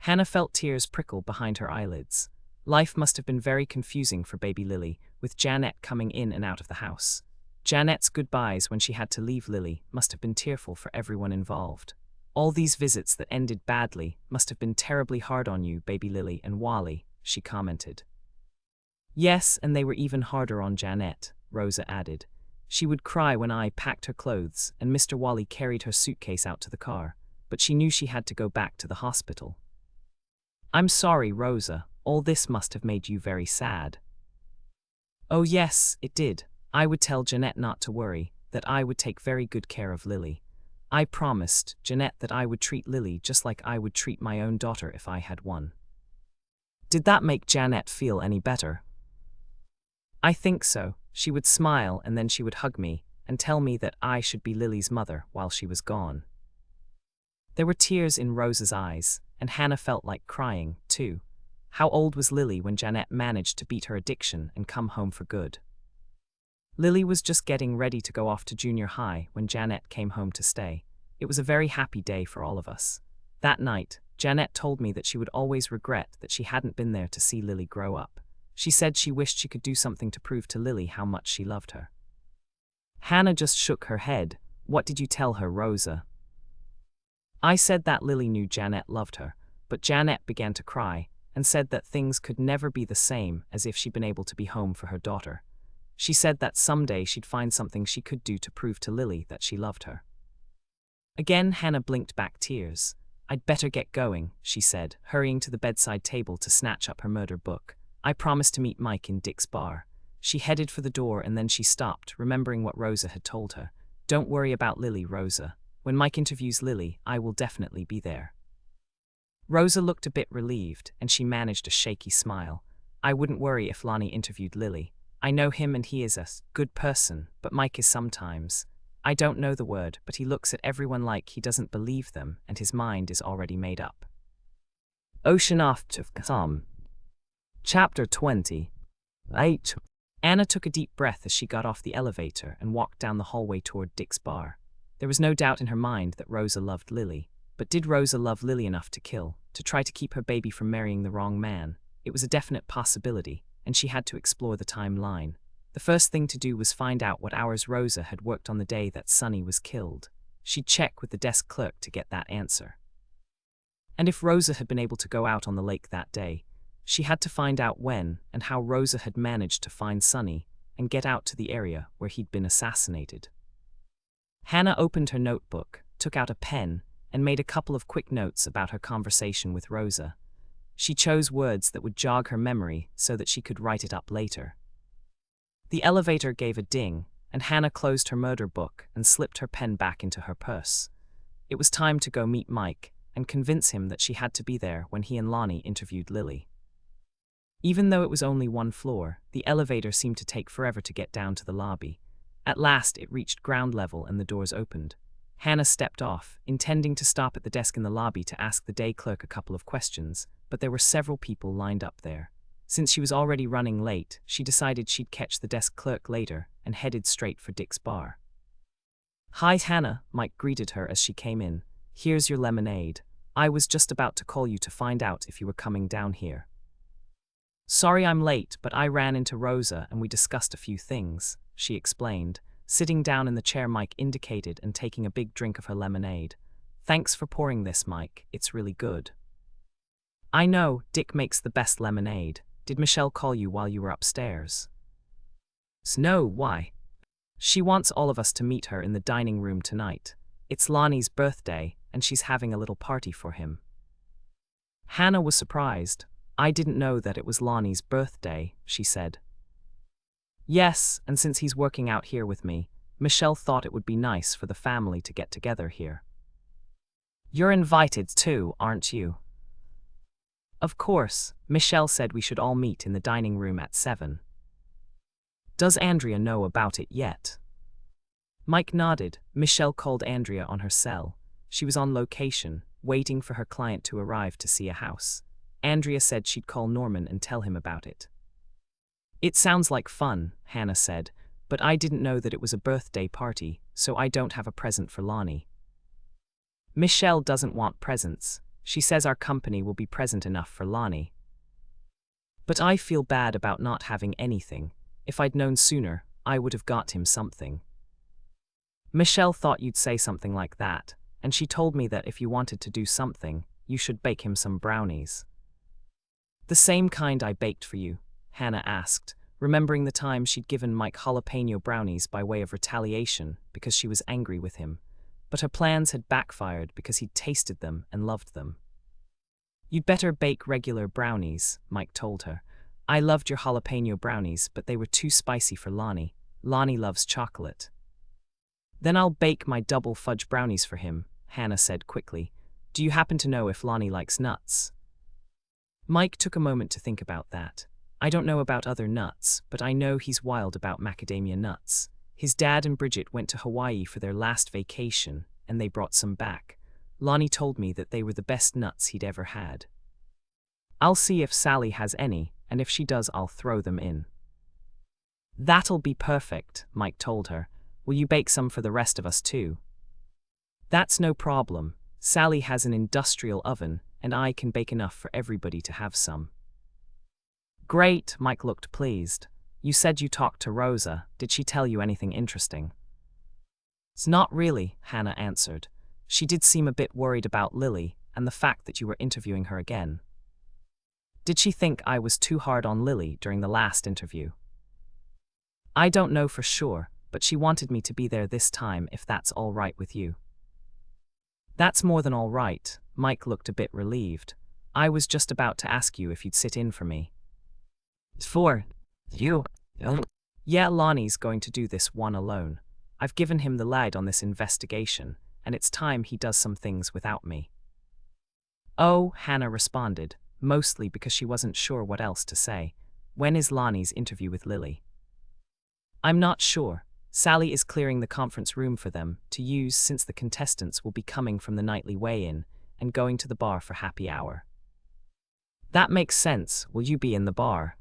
Hannah felt tears prickle behind her eyelids. Life must have been very confusing for baby Lily, with Jeanette coming in and out of the house. Jeanette's goodbyes when she had to leave Lily must have been tearful for everyone involved. All these visits that ended badly must have been terribly hard on you, baby Lily and Wally, she commented. Yes, and they were even harder on Jeanette, Rosa added. She would cry when I packed her clothes and Mr. Wally carried her suitcase out to the car, but she knew she had to go back to the hospital. I'm sorry, Rosa, all this must have made you very sad. Oh yes, it did. I would tell Jeanette not to worry, that I would take very good care of Lily. I promised Jeanette that I would treat Lily just like I would treat my own daughter if I had one. Did that make Jeanette feel any better? I think so. She would smile and then she would hug me and tell me that I should be Lily's mother while she was gone. There were tears in Rosa's eyes, and Hannah felt like crying, too. How old was Lily when Jeanette managed to beat her addiction and come home for good? Lily was just getting ready to go off to junior high when Jeanette came home to stay. It was a very happy day for all of us. That night, Jeanette told me that she would always regret that she hadn't been there to see Lily grow up. She said she wished she could do something to prove to Lily how much she loved her. Hannah just shook her head. What did you tell her, Rosa? I said that Lily knew Jeanette loved her, but Jeanette began to cry and said that things could never be the same as if she'd been able to be home for her daughter. She said that someday she'd find something she could do to prove to Lily that she loved her. Again, Hannah blinked back tears. I'd better get going, she said, hurrying to the bedside table to snatch up her murder book. I promised to meet Mike in Dick's bar. She headed for the door and then she stopped, remembering what Rosa had told her. Don't worry about Lily, Rosa. When Mike interviews Lily, I will definitely be there. Rosa looked a bit relieved, and she managed a shaky smile. I wouldn't worry if Lonnie interviewed Lily. I know him and he is a good person, but Mike is sometimes. I don't know the word, but he looks at everyone like he doesn't believe them and his mind is already made up. Ocean off to Sam. Chapter 28. Anna took a deep breath as she got off the elevator and walked down the hallway toward Dick's bar. There was no doubt in her mind that Rosa loved Lily. But did Rosa love Lily enough to kill, to try to keep her baby from marrying the wrong man? It was a definite possibility, and she had to explore the timeline. The first thing to do was find out what hours Rosa had worked on the day that Sonny was killed. She'd check with the desk clerk to get that answer. And if Rosa had been able to go out on the lake that day, she had to find out when and how Rosa had managed to find Sonny and get out to the area where he'd been assassinated. Hannah opened her notebook, took out a pen, and made a couple of quick notes about her conversation with Rosa. She chose words that would jog her memory so that she could write it up later. The elevator gave a ding, and Hannah closed her murder book and slipped her pen back into her purse. It was time to go meet Mike and convince him that she had to be there when he and Lonnie interviewed Lily. Even though it was only one floor, the elevator seemed to take forever to get down to the lobby. At last it reached ground level and the doors opened. Hannah stepped off, intending to stop at the desk in the lobby to ask the day clerk a couple of questions, but there were several people lined up there. Since she was already running late, she decided she'd catch the desk clerk later and headed straight for Dick's bar. Hi, Hannah, Mike greeted her as she came in. Here's your lemonade. I was just about to call you to find out if you were coming down here. Sorry I'm late, but I ran into Rosa and we discussed a few things, she explained, sitting down in the chair Mike indicated and taking a big drink of her lemonade. Thanks for pouring this, Mike. It's really good. I know, Dick makes the best lemonade. Did Michelle call you while you were upstairs? No, why? She wants all of us to meet her in the dining room tonight. It's Lonnie's birthday, and she's having a little party for him. Hannah was surprised. I didn't know that it was Lonnie's birthday, she said. Yes, and since he's working out here with me, Michelle thought it would be nice for the family to get together here. You're invited too, aren't you? Of course, Michelle said we should all meet in the dining room at 7. Does Andrea know about it yet? Mike nodded. Michelle called Andrea on her cell. She was on location, waiting for her client to arrive to see a house. Andrea said she'd call Norman and tell him about it. It sounds like fun, Hannah said, but I didn't know that it was a birthday party, so I don't have a present for Lonnie. Michelle doesn't want presents. She says our company will be present enough for Lonnie. But I feel bad about not having anything. If I'd known sooner, I would have got him something. Michelle thought you'd say something like that, and she told me that if you wanted to do something, you should bake him some brownies. The same kind I baked for you, Hannah asked, remembering the time she'd given Mike jalapeno brownies by way of retaliation because she was angry with him, but her plans had backfired because he'd tasted them and loved them. "You'd better bake regular brownies," Mike told her. "I loved your jalapeno brownies, but they were too spicy for Lonnie. Lonnie loves chocolate." "Then I'll bake my double fudge brownies for him," Hannah said quickly. "Do you happen to know if Lonnie likes nuts?" Mike took a moment to think about that. "I don't know about other nuts, but I know he's wild about macadamia nuts. His dad and Bridget went to Hawaii for their last vacation, and they brought some back. Lonnie told me that they were the best nuts he'd ever had. I'll see if Sally has any, and if she does, I'll throw them in." "That'll be perfect," Mike told her. "Will you bake some for the rest of us too?" "That's no problem. Sally has an industrial oven, and I can bake enough for everybody to have some." "Great," Mike looked pleased. "You said you talked to Rosa. Did she tell you anything interesting?" "It's not really," Hannah answered. "She did seem a bit worried about Lily, and the fact that you were interviewing her again." "Did she think I was too hard on Lily during the last interview?" "I don't know for sure, but she wanted me to be there this time if that's all right with you." "That's more than all right." Mike looked a bit relieved. "I was just about to ask you if you'd sit in for me." For you. "Yeah, Lonnie's going to do this one alone. I've given him the lead on this investigation, and it's time he does some things without me." "Oh," Hannah responded, mostly because she wasn't sure what else to say. "When is Lonnie's interview with Lily?" "I'm not sure. Sally is clearing the conference room for them to use since the contestants will be coming from the nightly weigh-in and going to the bar for happy hour." "That makes sense. Will you be in the bar?"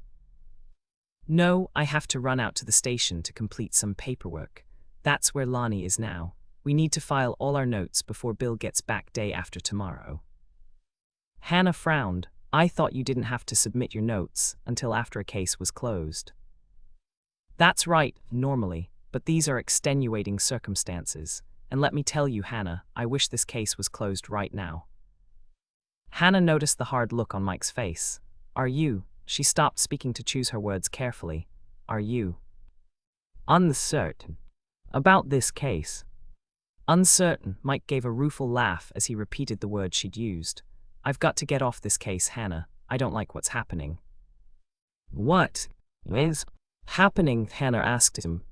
"No, I have to run out to the station to complete some paperwork. That's where Lonnie is now. We need to file all our notes before Bill gets back day after tomorrow." Hannah frowned. "I thought you didn't have to submit your notes until after a case was closed." "That's right, normally, but these are extenuating circumstances. And let me tell you, Hannah, I wish this case was closed right now." Hannah noticed the hard look on Mike's face. "Are you?" She stopped speaking to choose her words carefully. "Are you uncertain about this case?" "Uncertain," Mike gave a rueful laugh as he repeated the word she'd used. "I've got to get off this case, Hannah. I don't like what's happening." What is happening? Hannah asked him.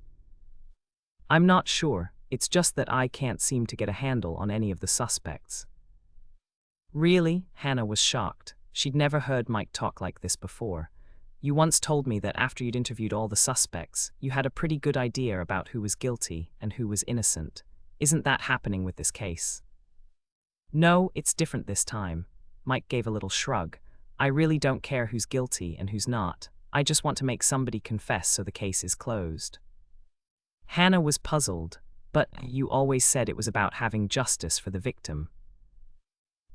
"I'm not sure. It's just that I can't seem to get a handle on any of the suspects." "Really?" Hannah was shocked. She'd never heard Mike talk like this before. "You once told me that after you'd interviewed all the suspects, you had a pretty good idea about who was guilty and who was innocent. Isn't that happening with this case?" "No, it's different this time." Mike gave a little shrug. "I really don't care who's guilty and who's not. I just want to make somebody confess so the case is closed." Hannah was puzzled. "But you always said it was about having justice for the victim."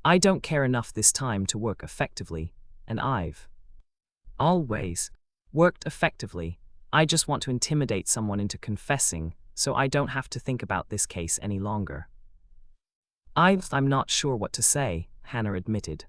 "I don't care enough this time to work effectively, and I've always worked effectively. I just want to intimidate someone into confessing so I don't have to think about this case any longer." I'm not sure what to say," Hannah admitted.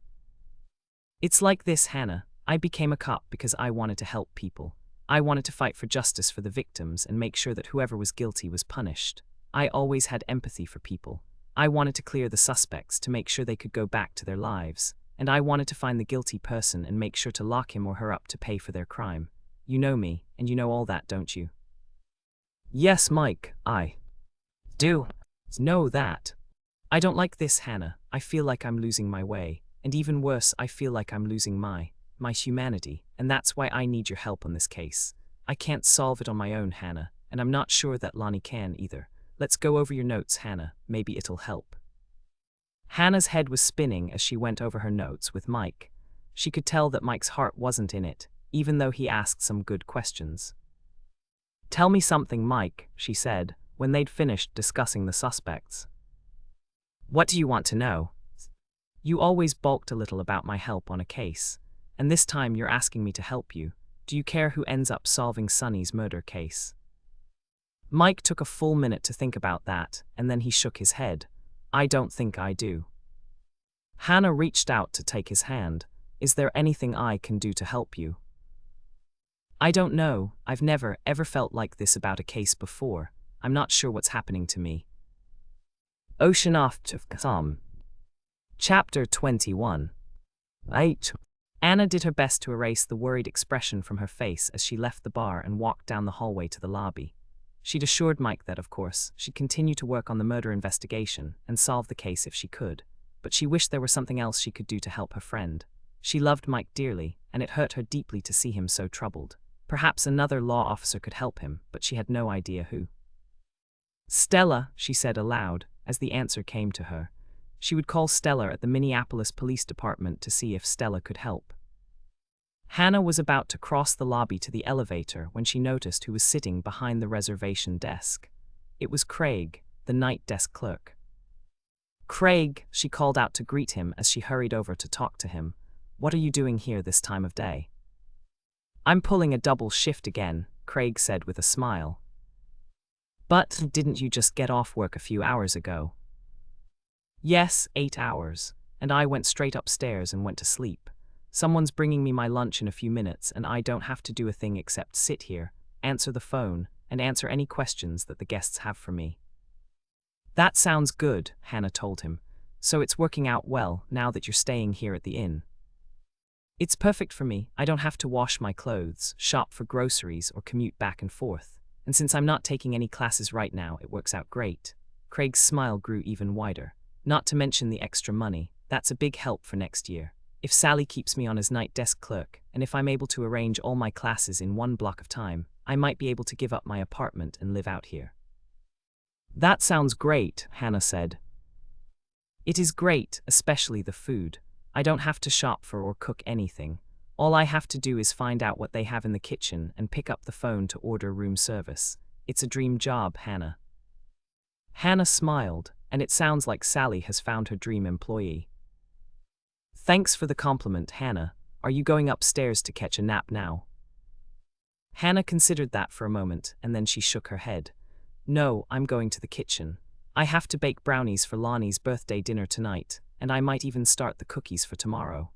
"It's like this, Hannah. I became a cop because I wanted to help people. I wanted to fight for justice for the victims and make sure that whoever was guilty was punished. I always had empathy for people. I wanted to clear the suspects to make sure they could go back to their lives, and I wanted to find the guilty person and make sure to lock him or her up to pay for their crime. You know me, and you know all that, don't you?" "Yes, Mike, I do know that." "I don't like this, Hannah. I feel like I'm losing my way, and even worse, I feel like I'm losing my humanity, and that's why I need your help on this case. I can't solve it on my own, Hannah, and I'm not sure that Lonnie can either. Let's go over your notes, Hannah. Maybe it'll help." Hannah's head was spinning as she went over her notes with Mike. She could tell that Mike's heart wasn't in it, even though he asked some good questions. "Tell me something, Mike," she said, when they'd finished discussing the suspects. "What do you want to know?" "You always balked a little about my help on a case, and this time you're asking me to help you. Do you care who ends up solving Sonny's murder case?" Mike took a full minute to think about that, and then he shook his head. "I don't think I do." Hannah reached out to take his hand. "Is there anything I can do to help you?" I don't know, I've never, ever felt like this about a case before. I'm not sure what's happening to me. Ocean off to some. Chapter 21. 8. Anna did her best to erase the worried expression from her face as she left the bar and walked down the hallway to the lobby. She'd assured Mike that, of course, she'd continue to work on the murder investigation and solve the case if she could, but she wished there was something else she could do to help her friend. She loved Mike dearly, and it hurt her deeply to see him so troubled. Perhaps another law officer could help him, but she had no idea who. Stella, she said aloud, as the answer came to her. She would call Stella at the Minneapolis Police Department to see if Stella could help. Hannah was about to cross the lobby to the elevator when she noticed who was sitting behind the reservation desk. It was Craig, the night desk clerk. "Craig," she called out to greet him as she hurried over to talk to him. "What are you doing here this time of day?" "I'm pulling a double shift again," Craig said with a smile. "But didn't you just get off work a few hours ago?" "Yes, 8 hours, and I went straight upstairs and went to sleep. Someone's bringing me my lunch in a few minutes and I don't have to do a thing except sit here, answer the phone, and answer any questions that the guests have for me." "That sounds good," Hannah told him. "So it's working out well now that you're staying here at the inn." "It's perfect for me. I don't have to wash my clothes, shop for groceries, or commute back and forth. And since I'm not taking any classes right now, it works out great." Craig's smile grew even wider. "Not to mention the extra money. That's a big help for next year. If Sally keeps me on as night desk clerk, and if I'm able to arrange all my classes in one block of time, I might be able to give up my apartment and live out here." "That sounds great," Hannah said. "It is great, especially the food. I don't have to shop for or cook anything. All I have to do is find out what they have in the kitchen and pick up the phone to order room service. It's a dream job, Hannah." Hannah smiled, and it sounds like Sally has found her dream employee. "Thanks for the compliment, Hannah. Are you going upstairs to catch a nap now?" Hannah considered that for a moment, and then she shook her head. "No, I'm going to the kitchen. I have to bake brownies for Lonnie's birthday dinner tonight, and I might even start the cookies for tomorrow."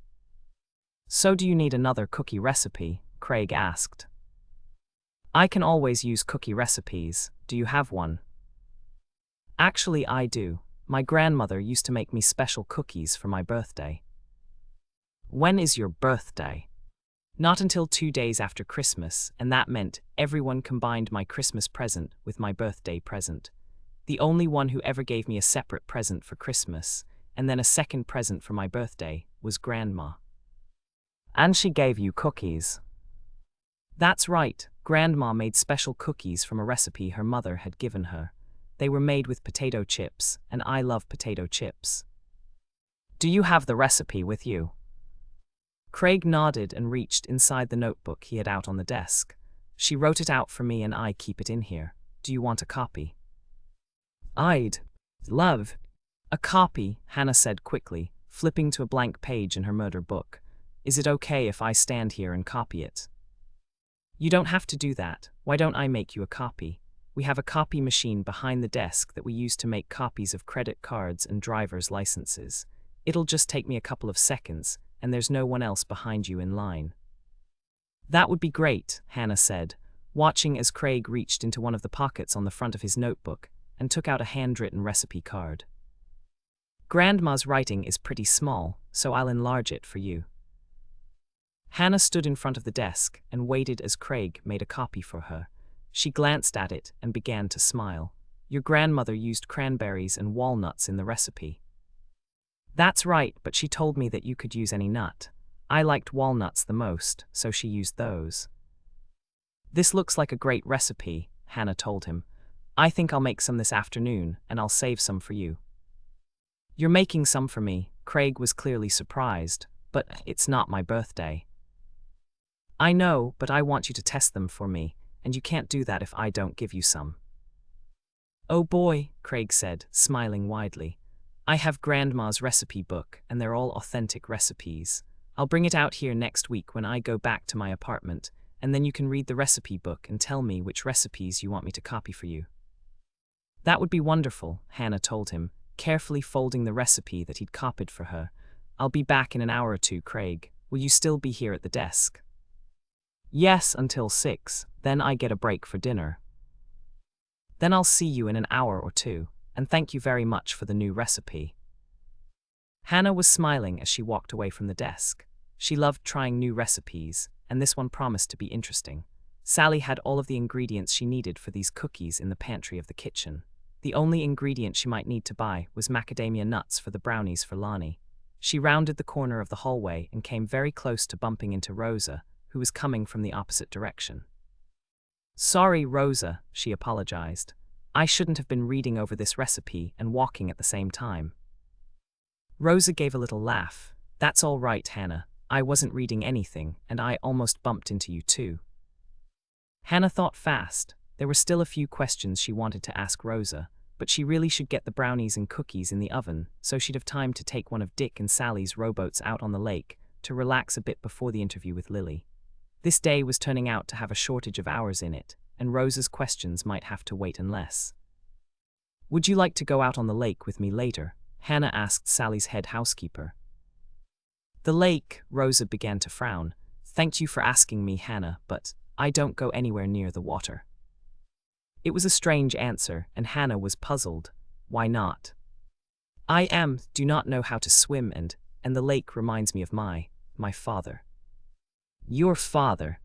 "So do you need another cookie recipe?" Craig asked. "I can always use cookie recipes. Do you have one?" "Actually, I do. My grandmother used to make me special cookies for my birthday." "When is your birthday?" "Not until 2 days after Christmas, and that meant everyone combined my Christmas present with my birthday present. The only one who ever gave me a separate present for Christmas, and then a second present for my birthday, was Grandma." "And she gave you cookies?" "That's right. Grandma made special cookies from a recipe her mother had given her. They were made with potato chips, and I love potato chips." "Do you have the recipe with you?" Craig nodded and reached inside the notebook he had out on the desk. "She wrote it out for me and I keep it in here. Do you want a copy?" "I'd love a copy," Hannah said quickly, flipping to a blank page in her murder book. "Is it okay if I stand here and copy it?" "You don't have to do that. Why don't I make you a copy? We have a copy machine behind the desk that we use to make copies of credit cards and driver's licenses. It'll just take me a couple of seconds, and there's no one else behind you in line." "That would be great," Hannah said, watching as Craig reached into one of the pockets on the front of his notebook and took out a handwritten recipe card. "Grandma's writing is pretty small, so I'll enlarge it for you." Hannah stood in front of the desk and waited as Craig made a copy for her. She glanced at it and began to smile. "Your grandmother used cranberries and walnuts in the recipe." "That's right, but she told me that you could use any nut. I liked walnuts the most, so she used those." "This looks like a great recipe," Hannah told him. "I think I'll make some this afternoon, and I'll save some for you." "You're making some for me." Craig was clearly surprised. "But it's not my birthday." "I know, but I want you to test them for me, and you can't do that if I don't give you some." "Oh boy," Craig said, smiling widely. "I have Grandma's recipe book, and they're all authentic recipes. I'll bring it out here next week when I go back to my apartment, and then you can read the recipe book and tell me which recipes you want me to copy for you." "That would be wonderful," Hannah told him, carefully folding the recipe that he'd copied for her. "I'll be back in an hour or two, Craig. Will you still be here at the desk?" Yes, until 6, then I get a break for dinner. Then I'll see you in an hour or two, and thank you very much for the new recipe. Hannah was smiling as she walked away from the desk. She loved trying new recipes, and this one promised to be interesting. Sally had all of the ingredients she needed for these cookies in the pantry of the kitchen. The only ingredient she might need to buy was macadamia nuts for the brownies for Lonnie. She rounded the corner of the hallway and came very close to bumping into Rosa, who was coming from the opposite direction. Sorry, Rosa, she apologized. I shouldn't have been reading over this recipe and walking at the same time. Rosa gave a little laugh. That's all right, Hannah. I wasn't reading anything, and I almost bumped into you too. Hannah thought fast. There were still a few questions she wanted to ask Rosa, but she really should get the brownies and cookies in the oven so she'd have time to take one of Dick and Sally's rowboats out on the lake to relax a bit before the interview with Lily. This day was turning out to have a shortage of hours in it, and Rosa's questions might have to wait unless. Would you like to go out on the lake with me later? Hannah asked Sally's head housekeeper. The lake, Rosa began to frown. Thank you for asking me, Hannah, but I don't go anywhere near the water. It was a strange answer, and Hannah was puzzled. Why not? Do not know how to swim, and the lake reminds me of my father. Your father?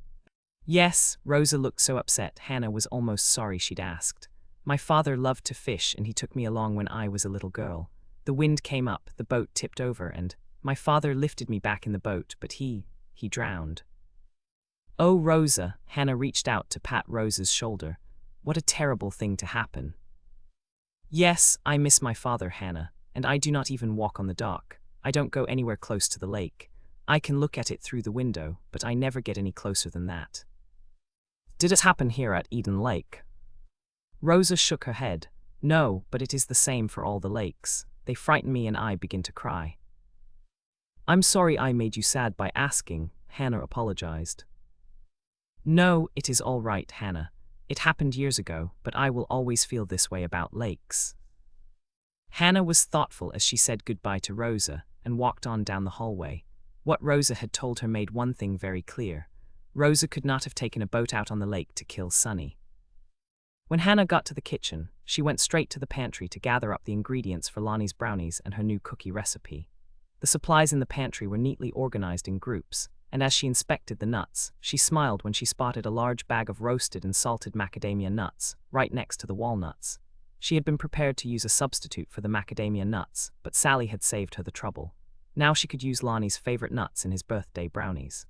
Yes, Rosa looked so upset Hannah was almost sorry she'd asked. My father loved to fish, and he took me along when I was a little girl. The wind came up, the boat tipped over, and my father lifted me back in the boat, but he drowned. Oh, Rosa, Hannah reached out to pat Rosa's shoulder. What a terrible thing to happen. Yes, I miss my father, Hannah, and I do not even walk on the dock. I don't go anywhere close to the lake. I can look at it through the window, but I never get any closer than that. Did it happen here at Eden Lake? Rosa shook her head. No, but it is the same for all the lakes. They frighten me and I begin to cry. I'm sorry I made you sad by asking, Hannah apologized. No, it is all right, Hannah. It happened years ago, but I will always feel this way about lakes. Hannah was thoughtful as she said goodbye to Rosa and walked on down the hallway. What Rosa had told her made one thing very clear. Rosa could not have taken a boat out on the lake to kill Sonny. When Hannah got to the kitchen, she went straight to the pantry to gather up the ingredients for Lonnie's brownies and her new cookie recipe. The supplies in the pantry were neatly organized in groups, and as she inspected the nuts, she smiled when she spotted a large bag of roasted and salted macadamia nuts right next to the walnuts. She had been prepared to use a substitute for the macadamia nuts, but Sally had saved her the trouble. Now she could use Lonnie's favorite nuts in his birthday brownies.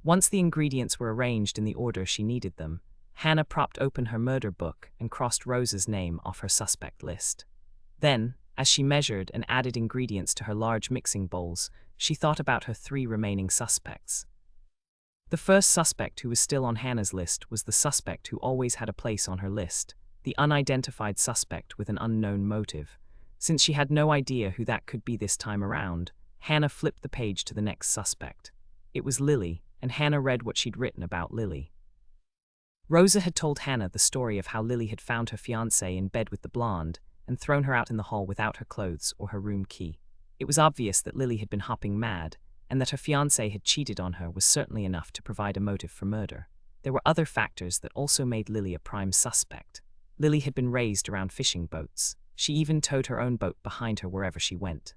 Once the ingredients were arranged in the order she needed them, Hannah propped open her murder book and crossed Rosa's name off her suspect list. Then, as she measured and added ingredients to her large mixing bowls, she thought about her 3 remaining suspects. The first suspect who was still on Hannah's list was the suspect who always had a place on her list, the unidentified suspect with an unknown motive. Since she had no idea who that could be this time around, Hannah flipped the page to the next suspect. It was Lily, and Hannah read what she'd written about Lily. Rosa had told Hannah the story of how Lily had found her fiancé in bed with the blonde and thrown her out in the hall without her clothes or her room key. It was obvious that Lily had been hopping mad, and that her fiancé had cheated on her was certainly enough to provide a motive for murder. There were other factors that also made Lily a prime suspect. Lily had been raised around fishing boats. She even towed her own boat behind her wherever she went.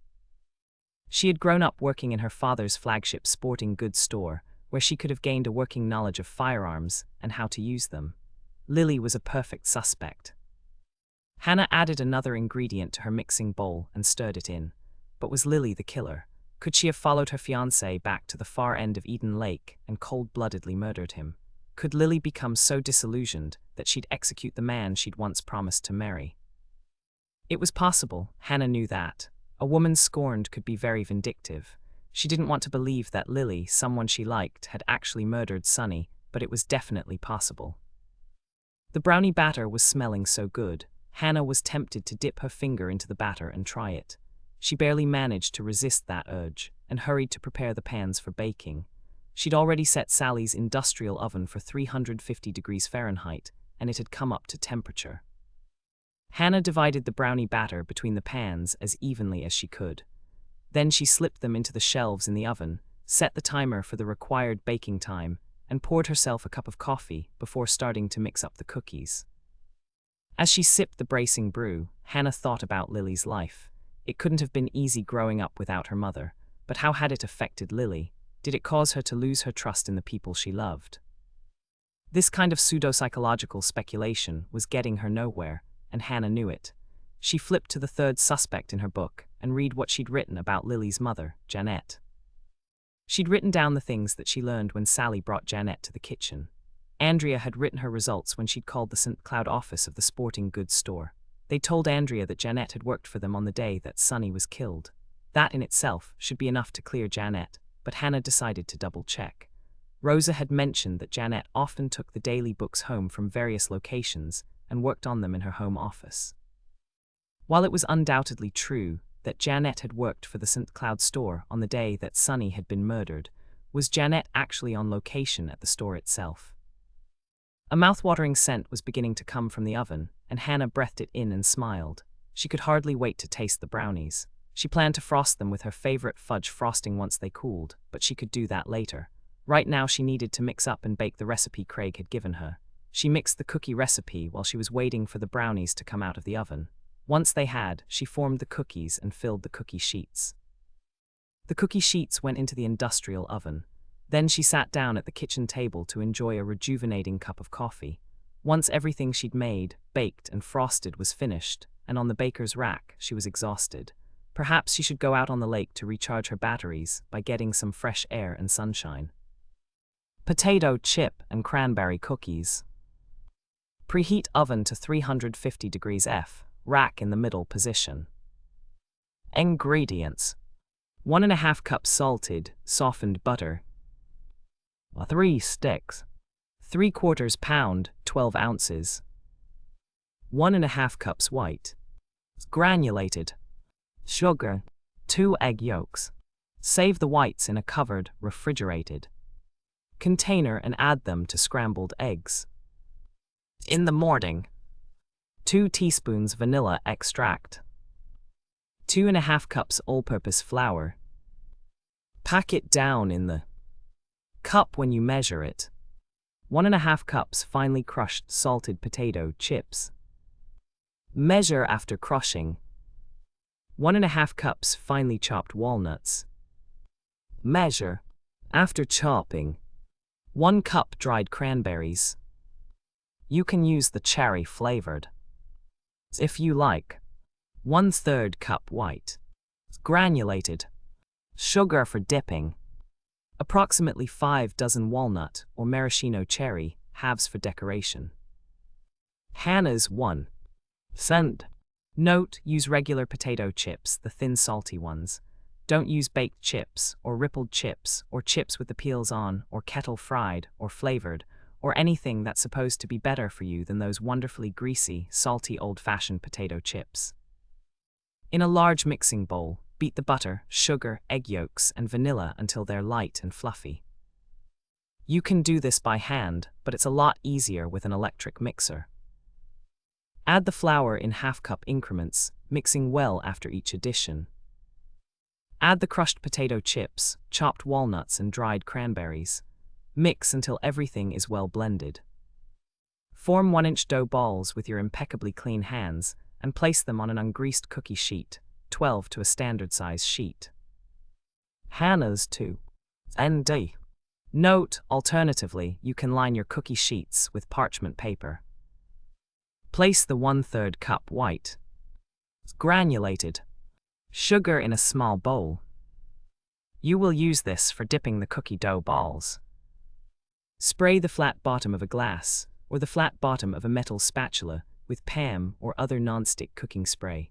She had grown up working in her father's flagship sporting goods store, where she could have gained a working knowledge of firearms and how to use them. Lily was a perfect suspect. Hannah added another ingredient to her mixing bowl and stirred it in. But was Lily the killer? Could she have followed her fiancé back to the far end of Eden Lake and cold-bloodedly murdered him? Could Lily become so disillusioned that she'd execute the man she'd once promised to marry? It was possible, Hannah knew that. A woman scorned could be very vindictive. She didn't want to believe that Lily, someone she liked, had actually murdered Sonny, but it was definitely possible. The brownie batter was smelling so good, Hannah was tempted to dip her finger into the batter and try it. She barely managed to resist that urge, and hurried to prepare the pans for baking. She'd already set Sally's industrial oven for 350 degrees Fahrenheit, and it had come up to temperature. Hannah divided the brownie batter between the pans as evenly as she could. Then she slipped them into the shelves in the oven, set the timer for the required baking time, and poured herself a cup of coffee before starting to mix up the cookies. As she sipped the bracing brew, Hannah thought about Lily's life. It couldn't have been easy growing up without her mother, but how had it affected Lily? Did it cause her to lose her trust in the people she loved? This kind of pseudo-psychological speculation was getting her nowhere, and Hannah knew it. She flipped to the third suspect in her book and read what she'd written about Lily's mother, Janet. She'd written down the things that she learned when Sally brought Janet to the kitchen. Andrea had written her results when she'd called the St. Cloud office of the sporting goods store. They'd told Andrea that Janet had worked for them on the day that Sonny was killed. That in itself should be enough to clear Janet, but Hannah decided to double-check. Rosa had mentioned that Janet often took the daily books home from various locations and worked on them in her home office. While it was undoubtedly true that Janet had worked for the St. Cloud store on the day that Sonny had been murdered, was Janet actually on location at the store itself? A mouthwatering scent was beginning to come from the oven, and Hannah breathed it in and smiled. She could hardly wait to taste the brownies. She planned to frost them with her favorite fudge frosting once they cooled, but she could do that later. Right now she needed to mix up and bake the recipe Craig had given her. She mixed the cookie recipe while she was waiting for the brownies to come out of the oven. Once they had, she formed the cookies and filled the cookie sheets. The cookie sheets went into the industrial oven. Then she sat down at the kitchen table to enjoy a rejuvenating cup of coffee. Once everything she'd made, baked, and frosted was finished, and on the baker's rack, she was exhausted. Perhaps she should go out on the lake to recharge her batteries by getting some fresh air and sunshine. Potato chip and cranberry cookies. Preheat oven to 350 degrees F. Rack in the middle position. Ingredients: 1½ cup salted, softened butter, 3 sticks, 3/4 pound, 12 ounces, 1½ cups white, granulated, sugar, 2 egg yolks. Save the whites in a covered, refrigerated container and add them to scrambled eggs. In the morning: 2 teaspoons vanilla extract, 2½ cups all-purpose flour. Pack it down in the cup when you measure it. 1½ cups finely crushed salted potato chips. Measure after crushing. 1½ cups finely chopped walnuts. Measure after chopping. 1 cup dried cranberries. You can use the cherry-flavored if you like. 1/3 cup white, granulated, sugar for dipping. Approximately 5 dozen walnut or maraschino cherry, halves for decoration. Hannah's 1 cent. Note: use regular potato chips, the thin salty ones. Don't use baked chips, or rippled chips, or chips with the peels on, or kettle fried, or flavored, or anything that's supposed to be better for you than those wonderfully greasy, salty old-fashioned potato chips. In a large mixing bowl, beat the butter, sugar, egg yolks, and vanilla until they're light and fluffy. You can do this by hand, but it's a lot easier with an electric mixer. Add the flour in half-cup increments, mixing well after each addition. Add the crushed potato chips, chopped walnuts, and dried cranberries. Mix until everything is well blended. Form 1-inch dough balls with your impeccably clean hands and place them on an ungreased cookie sheet, 12 to a standard size sheet. Hannah's 2 ND. Note: alternatively, you can line your cookie sheets with parchment paper. Place the 1/3 cup white, granulated, sugar in a small bowl. You will use this for dipping the cookie dough balls. Spray the flat bottom of a glass, or the flat bottom of a metal spatula, with PAM or other non-stick cooking spray.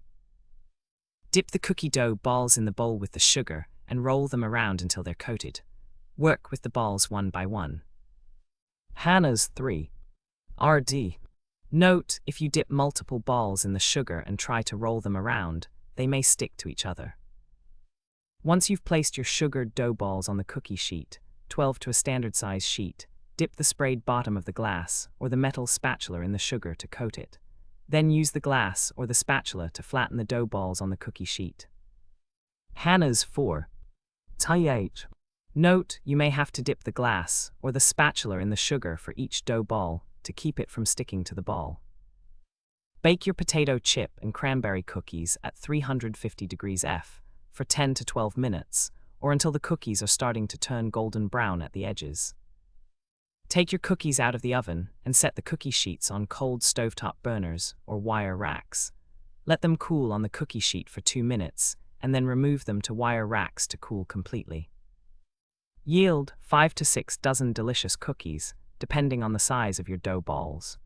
Dip the cookie dough balls in the bowl with the sugar and roll them around until they're coated. Work with the balls one by one. Hannah's 3 RD. Note: if you dip multiple balls in the sugar and try to roll them around, they may stick to each other. Once you've placed your sugared dough balls on the cookie sheet, 12 to a standard size sheet, dip the sprayed bottom of the glass or the metal spatula in the sugar to coat it. Then use the glass or the spatula to flatten the dough balls on the cookie sheet. Hannah's 4 TH. Note, you may have to dip the glass or the spatula in the sugar for each dough ball to keep it from sticking to the ball. Bake your potato chip and cranberry cookies at 350 degrees F for 10 to 12 minutes, or until the cookies are starting to turn golden brown at the edges. Take your cookies out of the oven and set the cookie sheets on cold stovetop burners or wire racks. Let them cool on the cookie sheet for 2 minutes, and then remove them to wire racks to cool completely. Yield 5 to 6 dozen delicious cookies, depending on the size of your dough balls.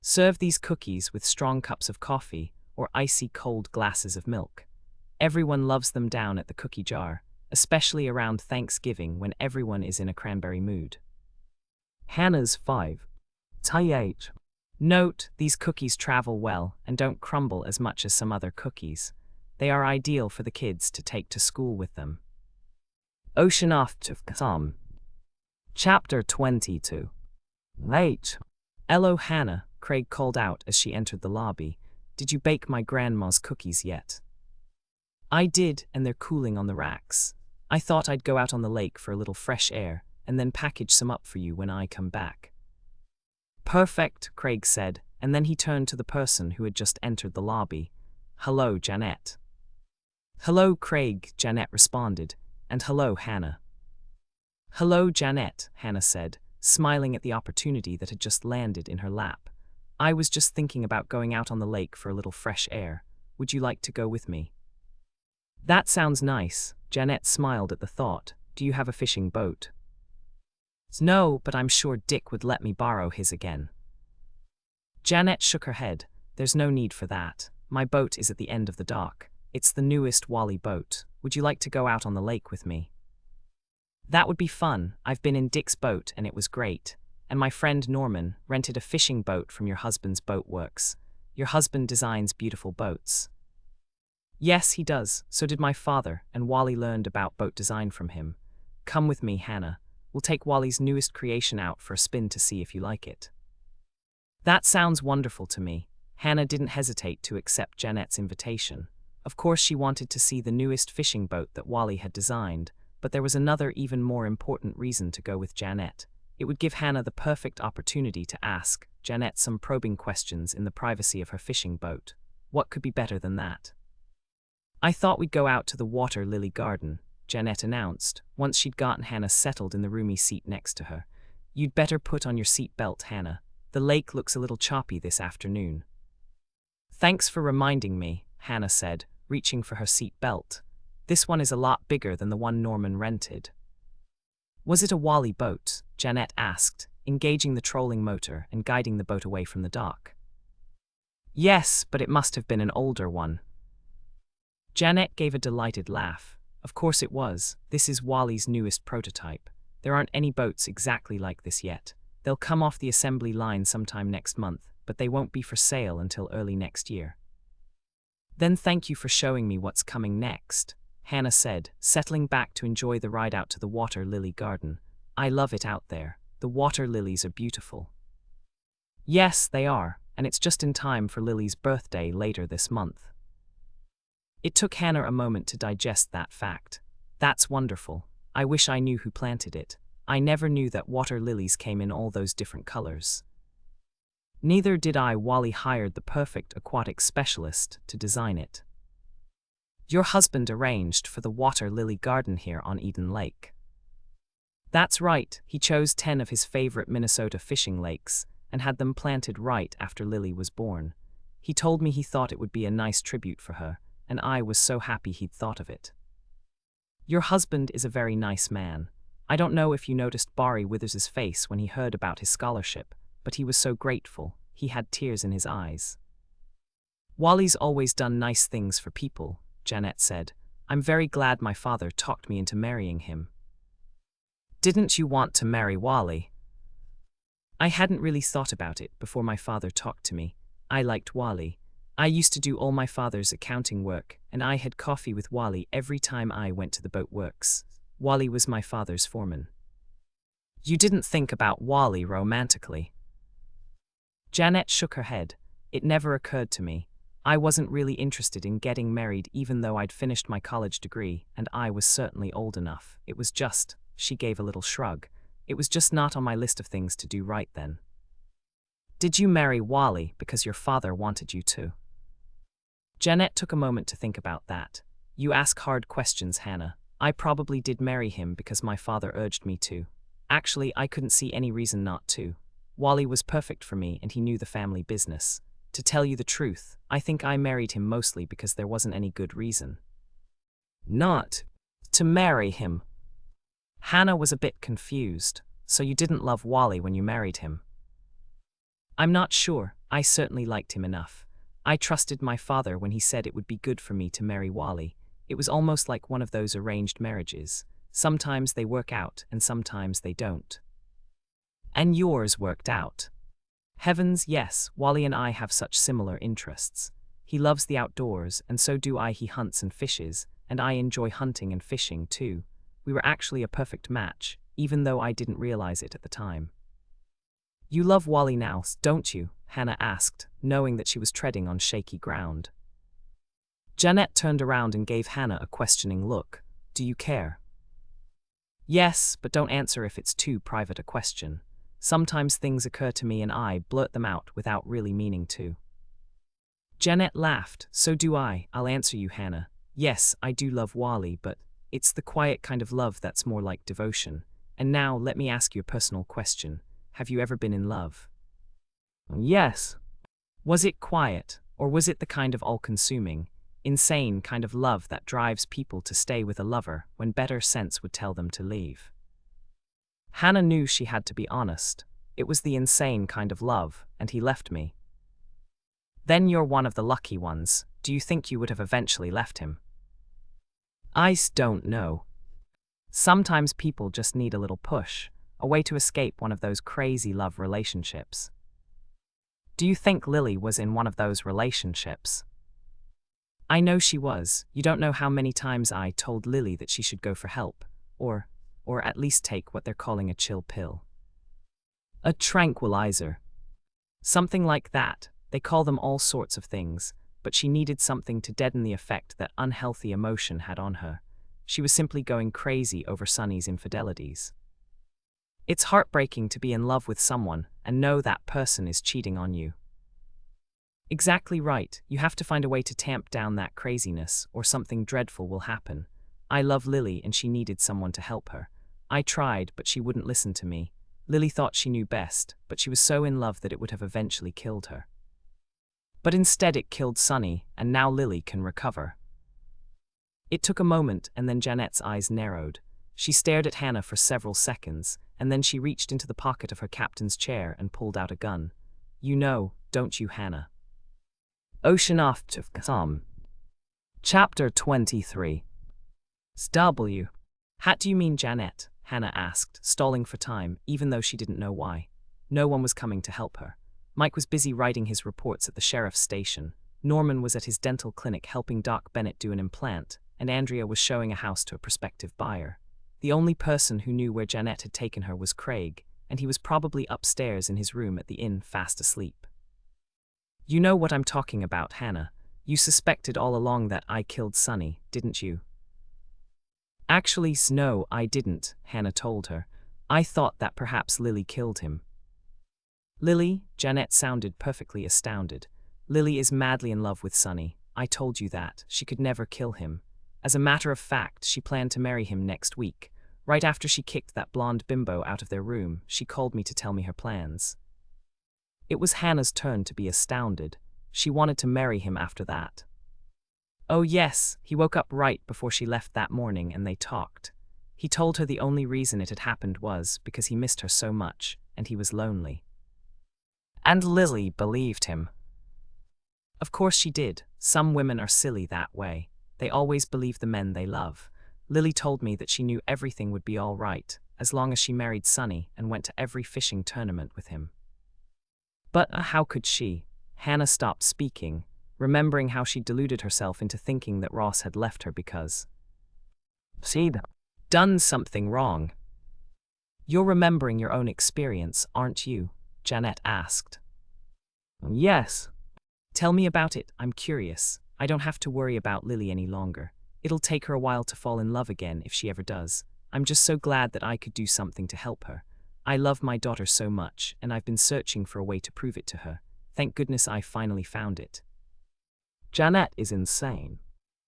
Serve these cookies with strong cups of coffee or icy cold glasses of milk. Everyone loves them down at the cookie jar, especially around Thanksgiving when everyone is in a cranberry mood. Hannah's 5. TH. Note, these cookies travel well and don't crumble as much as some other cookies. They are ideal for the kids to take to school with them. Whodunit. Chapter 22. H. Hello, Hannah, Craig called out as she entered the lobby. Did you bake my grandma's cookies yet? I did, and they're cooling on the racks. I thought I'd go out on the lake for a little fresh air and then package some up for you when I come back. Perfect, Craig said, and then he turned to the person who had just entered the lobby. Hello, Janet. Hello, Craig, Janet responded, and hello, Hannah. Hello, Janet, Hannah said, smiling at the opportunity that had just landed in her lap. I was just thinking about going out on the lake for a little fresh air. Would you like to go with me? That sounds nice, Janet smiled at the thought. Do you have a fishing boat? No, but I'm sure Dick would let me borrow his again. Janet shook her head. There's no need for that. My boat is at the end of the dock. It's the newest Wally boat. Would you like to go out on the lake with me? That would be fun. I've been in Dick's boat and it was great. And my friend Norman rented a fishing boat from your husband's boat works. Your husband designs beautiful boats. Yes, he does. So did my father, and Wally learned about boat design from him. Come with me, Hannah. We'll take Wally's newest creation out for a spin to see if you like it. That sounds wonderful to me. Hannah didn't hesitate to accept Janet's invitation. Of course, she wanted to see the newest fishing boat that Wally had designed, but there was another even more important reason to go with Janet. It would give Hannah the perfect opportunity to ask Janet some probing questions in the privacy of her fishing boat. What could be better than that? I thought we'd go out to the water lily garden, Janet announced, once she'd gotten Hannah settled in the roomy seat next to her. You'd better put on your seat belt, Hannah. The lake looks a little choppy this afternoon. Thanks for reminding me, Hannah said, reaching for her seat belt. This one is a lot bigger than the one Norman rented. Was it a Wally boat? Janet asked, engaging the trolling motor and guiding the boat away from the dock. Yes, but it must have been an older one. Janet gave a delighted laugh. Of course it was. This is Wally's newest prototype. There aren't any boats exactly like this yet. They'll come off the assembly line sometime next month, but they won't be for sale until early next year. Then thank you for showing me what's coming next, Hannah said, settling back to enjoy the ride out to the water lily garden. I love it out there. The water lilies are beautiful. Yes, they are, and it's just in time for Lily's birthday later this month. It took Hannah a moment to digest that fact. That's wonderful. I wish I knew who planted it. I never knew that water lilies came in all those different colors. Neither did I. Wally hired the perfect aquatic specialist to design it. Your husband arranged for the water lily garden here on Eden Lake. That's right, he chose 10 of his favorite Minnesota fishing lakes and had them planted right after Lily was born. He told me he thought it would be a nice tribute for her, and I was so happy he'd thought of it. Your husband is a very nice man. I don't know if you noticed Barry Withers's face when he heard about his scholarship, but he was so grateful, he had tears in his eyes. Wally's always done nice things for people, Janet said. I'm very glad my father talked me into marrying him. Didn't you want to marry Wally? I hadn't really thought about it before my father talked to me. I liked Wally. I used to do all my father's accounting work, and I had coffee with Wally every time I went to the boat works. Wally was my father's foreman. You didn't think about Wally romantically? Janet shook her head. It never occurred to me. I wasn't really interested in getting married even though I'd finished my college degree and I was certainly old enough. It was just, she gave a little shrug, it was just not on my list of things to do right then. Did you marry Wally because your father wanted you to? Jeanette took a moment to think about that. You ask hard questions, Hannah. I probably did marry him because my father urged me to. Actually, I couldn't see any reason not to. Wally was perfect for me and he knew the family business. To tell you the truth, I think I married him mostly because there wasn't any good reason. Not to marry him. Hannah was a bit confused. So you didn't love Wally when you married him? I'm not sure. I certainly liked him enough. I trusted my father when he said it would be good for me to marry Wally. It was almost like one of those arranged marriages. Sometimes they work out and sometimes they don't. And yours worked out. Heavens, yes, Wally and I have such similar interests. He loves the outdoors, and so do I. He hunts and fishes, and I enjoy hunting and fishing too. We were actually a perfect match, even though I didn't realize it at the time. You love Wally now, don't you? Hannah asked, knowing that she was treading on shaky ground. Jeanette turned around and gave Hannah a questioning look. Do you care? Yes, but don't answer if it's too private a question. Sometimes things occur to me and I blurt them out without really meaning to. Jeanette laughed. So do I. I'll answer you, Hannah. Yes, I do love Wally, but it's the quiet kind of love that's more like devotion. And now let me ask you a personal question. Have you ever been in love? Yes. Was it quiet, or was it the kind of all-consuming, insane kind of love that drives people to stay with a lover when better sense would tell them to leave? Hannah knew she had to be honest. It was the insane kind of love, and he left me. Then you're one of the lucky ones. Do you think you would have eventually left him? I don't know. Sometimes people just need a little push, a way to escape one of those crazy love relationships. Do you think Lily was in one of those relationships? I know she was. You don't know how many times I told Lily that she should go for help, or at least take what they're calling a chill pill. A tranquilizer. Something like that. They call them all sorts of things, but she needed something to deaden the effect that unhealthy emotion had on her. She was simply going crazy over Sonny's infidelities. It's heartbreaking to be in love with someone and know that person is cheating on you. Exactly right. You have to find a way to tamp down that craziness, or something dreadful will happen. I love Lily and she needed someone to help her. I tried, but she wouldn't listen to me. Lily thought she knew best, but she was so in love that it would have eventually killed her. But instead it killed Sonny, and now Lily can recover. It took a moment, and then Jeanette's eyes narrowed. She stared at Hannah for several seconds, and then she reached into the pocket of her captain's chair and pulled out a gun. You know, don't you, Hannah? Ocean off to Sam. Chapter 23. W. Hat do you mean, Jeanette? Hannah asked, stalling for time, even though she didn't know why. No one was coming to help her. Mike was busy writing his reports at the sheriff's station. Norman was at his dental clinic helping Doc Bennett do an implant, and Andrea was showing a house to a prospective buyer. The only person who knew where Jeanette had taken her was Craig, and he was probably upstairs in his room at the inn fast asleep. You know what I'm talking about, Hannah. You suspected all along that I killed Sonny, didn't you? Actually, no, I didn't, Hannah told her. I thought that perhaps Lily killed him. Lily? Jeanette sounded perfectly astounded. Lily is madly in love with Sonny. I told you that. She could never kill him. As a matter of fact, she planned to marry him next week. Right after she kicked that blonde bimbo out of their room, she called me to tell me her plans. It was Hannah's turn to be astounded. She wanted to marry him after that. Oh yes, he woke up right before she left that morning and they talked. He told her the only reason it had happened was because he missed her so much, and he was lonely. And Lily believed him. Of course she did. Some women are silly that way. They always believe the men they love. Lily told me that she knew everything would be all right, as long as she married Sonny and went to every fishing tournament with him. But how could she? Hannah stopped speaking, remembering how she deluded herself into thinking that Ross had left her because she'd done something wrong. You're remembering your own experience, aren't you? Jeanette asked. Yes. Tell me about it, I'm curious. I don't have to worry about Lily any longer. It'll take her a while to fall in love again if she ever does. I'm just so glad that I could do something to help her. I love my daughter so much, and I've been searching for a way to prove it to her. Thank goodness I finally found it. Janet is insane.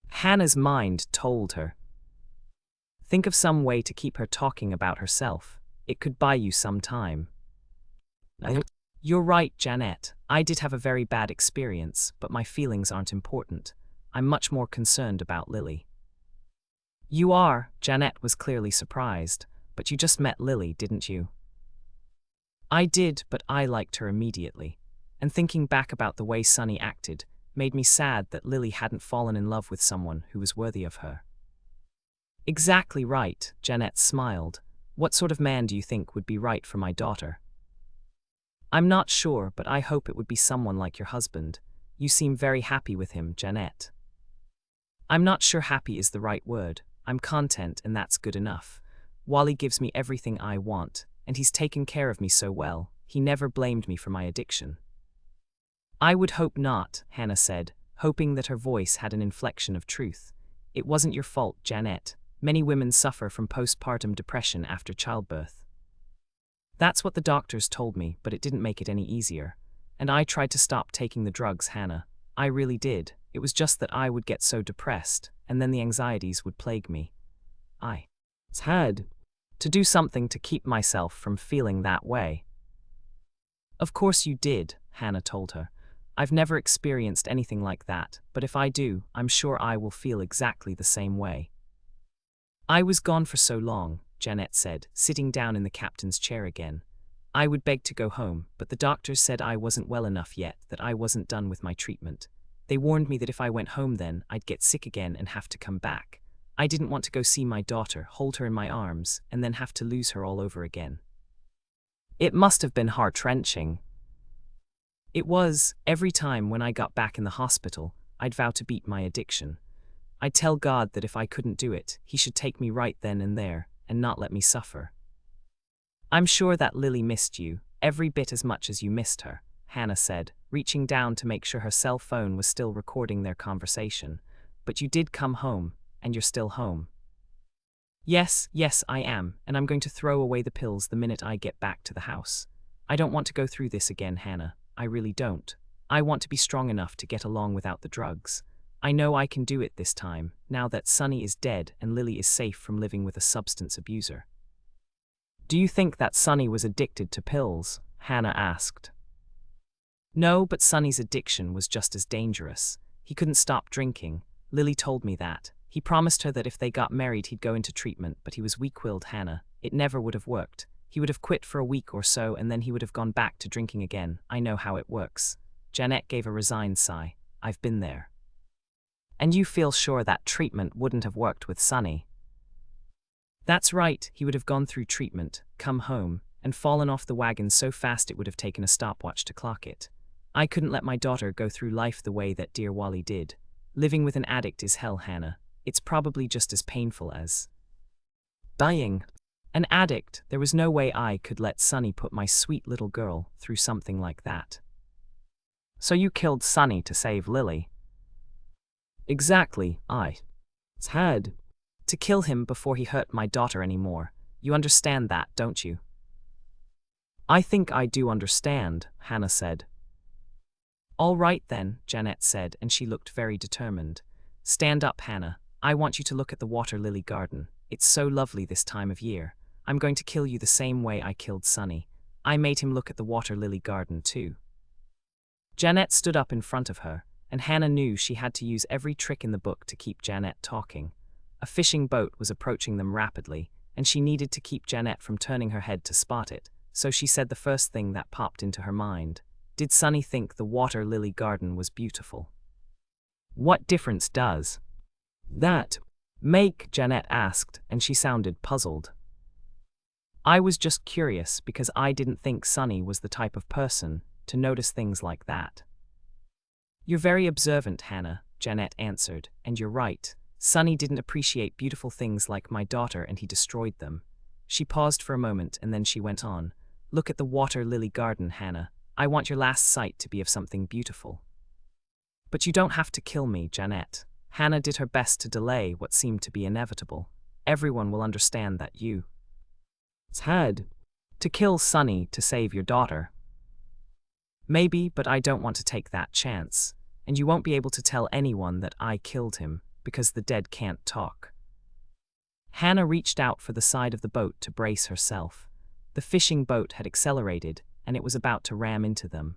Hannah's mind told her. Think of some way to keep her talking about herself. It could buy you some time. You're right, Janet. I did have a very bad experience, but my feelings aren't important. I'm much more concerned about Lily. You are, Janet was clearly surprised, but you just met Lily, didn't you? I did, but I liked her immediately. And thinking back about the way Sunny acted made me sad that Lily hadn't fallen in love with someone who was worthy of her. Exactly right, Janet smiled. What sort of man do you think would be right for my daughter? I'm not sure, but I hope it would be someone like your husband. You seem very happy with him, Janet. I'm not sure happy is the right word. I'm content, and that's good enough. Wally gives me everything I want, and he's taken care of me so well. He never blamed me for my addiction. I would hope not, Hannah said, hoping that her voice had an inflection of truth. It wasn't your fault, Janet. Many women suffer from postpartum depression after childbirth. That's what the doctors told me, but it didn't make it any easier. And I tried to stop taking the drugs, Hannah. I really did. It was just that I would get so depressed, and then the anxieties would plague me. I had to do something to keep myself from feeling that way. Of course you did, Hannah told her. I've never experienced anything like that, but if I do, I'm sure I will feel exactly the same way. I was gone for so long, Janet said, sitting down in the captain's chair again. I would beg to go home, but the doctors said I wasn't well enough yet, that I wasn't done with my treatment. They warned me that if I went home then, I'd get sick again and have to come back. I didn't want to go see my daughter, hold her in my arms, and then have to lose her all over again. It must have been heart-wrenching. It was. Every time when I got back in the hospital, I'd vow to beat my addiction. I'd tell God that if I couldn't do it, He should take me right then and there, and not let me suffer. I'm sure that Lily missed you, every bit as much as you missed her, Hannah said, reaching down to make sure her cell phone was still recording their conversation. But you did come home, and you're still home. Yes, I am, and I'm going to throw away the pills the minute I get back to the house. I don't want to go through this again, Hannah. I really don't. I want to be strong enough to get along without the drugs. I know I can do it this time, now that Sunny is dead and Lily is safe from living with a substance abuser. Do you think that Sunny was addicted to pills? Hannah asked. No, but Sunny's addiction was just as dangerous. He couldn't stop drinking. Lily told me that. He promised her that if they got married he'd go into treatment, but he was weak-willed, Hannah. It never would have worked. He would have quit for a week or so, and then he would have gone back to drinking again. I know how it works. Janet gave a resigned sigh. I've been there. And you feel sure that treatment wouldn't have worked with Sunny? That's right. He would have gone through treatment, come home, and fallen off the wagon so fast it would have taken a stopwatch to clock it. I couldn't let my daughter go through life the way that dear Wally did. Living with an addict is hell, Hannah. It's probably just as painful as dying. An addict. There was no way I could let Sunny put my sweet little girl through something like that. So you killed Sunny to save Lily? Exactly. I had to kill him before he hurt my daughter anymore. You understand that, don't you? I think I do understand, Hannah said. All right then, Janet said, and she looked very determined. Stand up, Hannah. I want you to look at the water lily garden. It's so lovely this time of year. I'm going to kill you the same way I killed Sunny. I made him look at the water lily garden too. Janet stood up in front of her, and Hannah knew she had to use every trick in the book to keep Janet talking. A fishing boat was approaching them rapidly, and she needed to keep Janet from turning her head to spot it, so she said the first thing that popped into her mind. Did Sunny think the water lily garden was beautiful? What difference does that make? Janet asked, and she sounded puzzled. I was just curious because I didn't think Sunny was the type of person to notice things like that. You're very observant, Hannah, Janet answered, and you're right. Sunny didn't appreciate beautiful things like my daughter and he destroyed them. She paused for a moment and then she went on. Look at the water lily garden, Hannah. I want your last sight to be of something beautiful. But you don't have to kill me, Jeanette. Hannah did her best to delay what seemed to be inevitable. Everyone will understand that you had to kill Sonny to save your daughter. Maybe, but I don't want to take that chance. And you won't be able to tell anyone that I killed him, because the dead can't talk. Hannah reached out for the side of the boat to brace herself. The fishing boat had accelerated, and it was about to ram into them.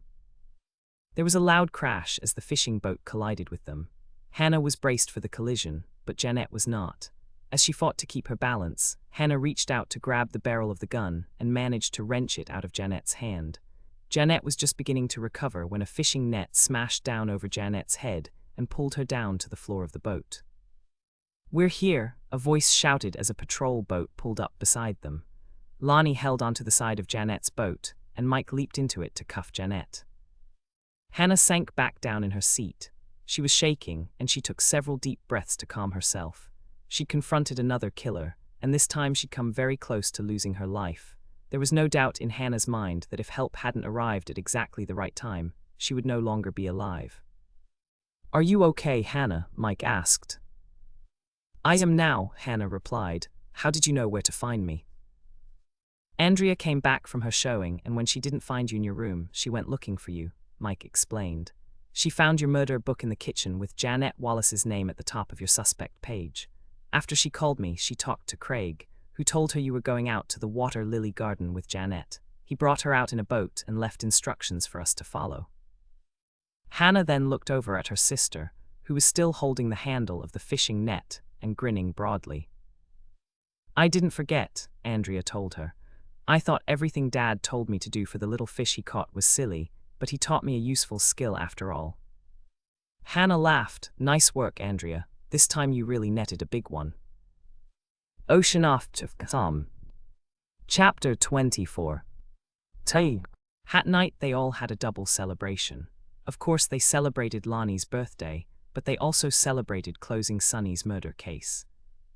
There was a loud crash as the fishing boat collided with them. Hannah was braced for the collision, but Jeanette was not. As she fought to keep her balance, Hannah reached out to grab the barrel of the gun and managed to wrench it out of Jeanette's hand. Jeanette was just beginning to recover when a fishing net smashed down over Jeanette's head and pulled her down to the floor of the boat. "We're here," a voice shouted as a patrol boat pulled up beside them. Lonnie held onto the side of Jeanette's boat, and Mike leaped into it to cuff Jeanette. Hannah sank back down in her seat. She was shaking, and she took several deep breaths to calm herself. She confronted another killer, and this time she'd come very close to losing her life. There was no doubt in Hannah's mind that if help hadn't arrived at exactly the right time, she would no longer be alive. "Are you okay, Hannah?" Mike asked. "I am now," Hannah replied. "How did you know where to find me?" "Andrea came back from her showing, and when she didn't find you in your room, she went looking for you," Mike explained. "She found your murder book in the kitchen with Jeanette Wallace's name at the top of your suspect page. After she called me, she talked to Craig, who told her you were going out to the water lily garden with Jeanette. He brought her out in a boat and left instructions for us to follow." Hannah then looked over at her sister, who was still holding the handle of the fishing net and grinning broadly. "I didn't forget," Andrea told her. "I thought everything Dad told me to do for the little fish he caught was silly, but he taught me a useful skill after all." Hannah laughed. "Nice work, Andrea. This time you really netted a big one." Ocean off to Tom. Chapter 24. At night they all had a double celebration. Of course they celebrated Lonnie's birthday, but they also celebrated closing Sonny's murder case.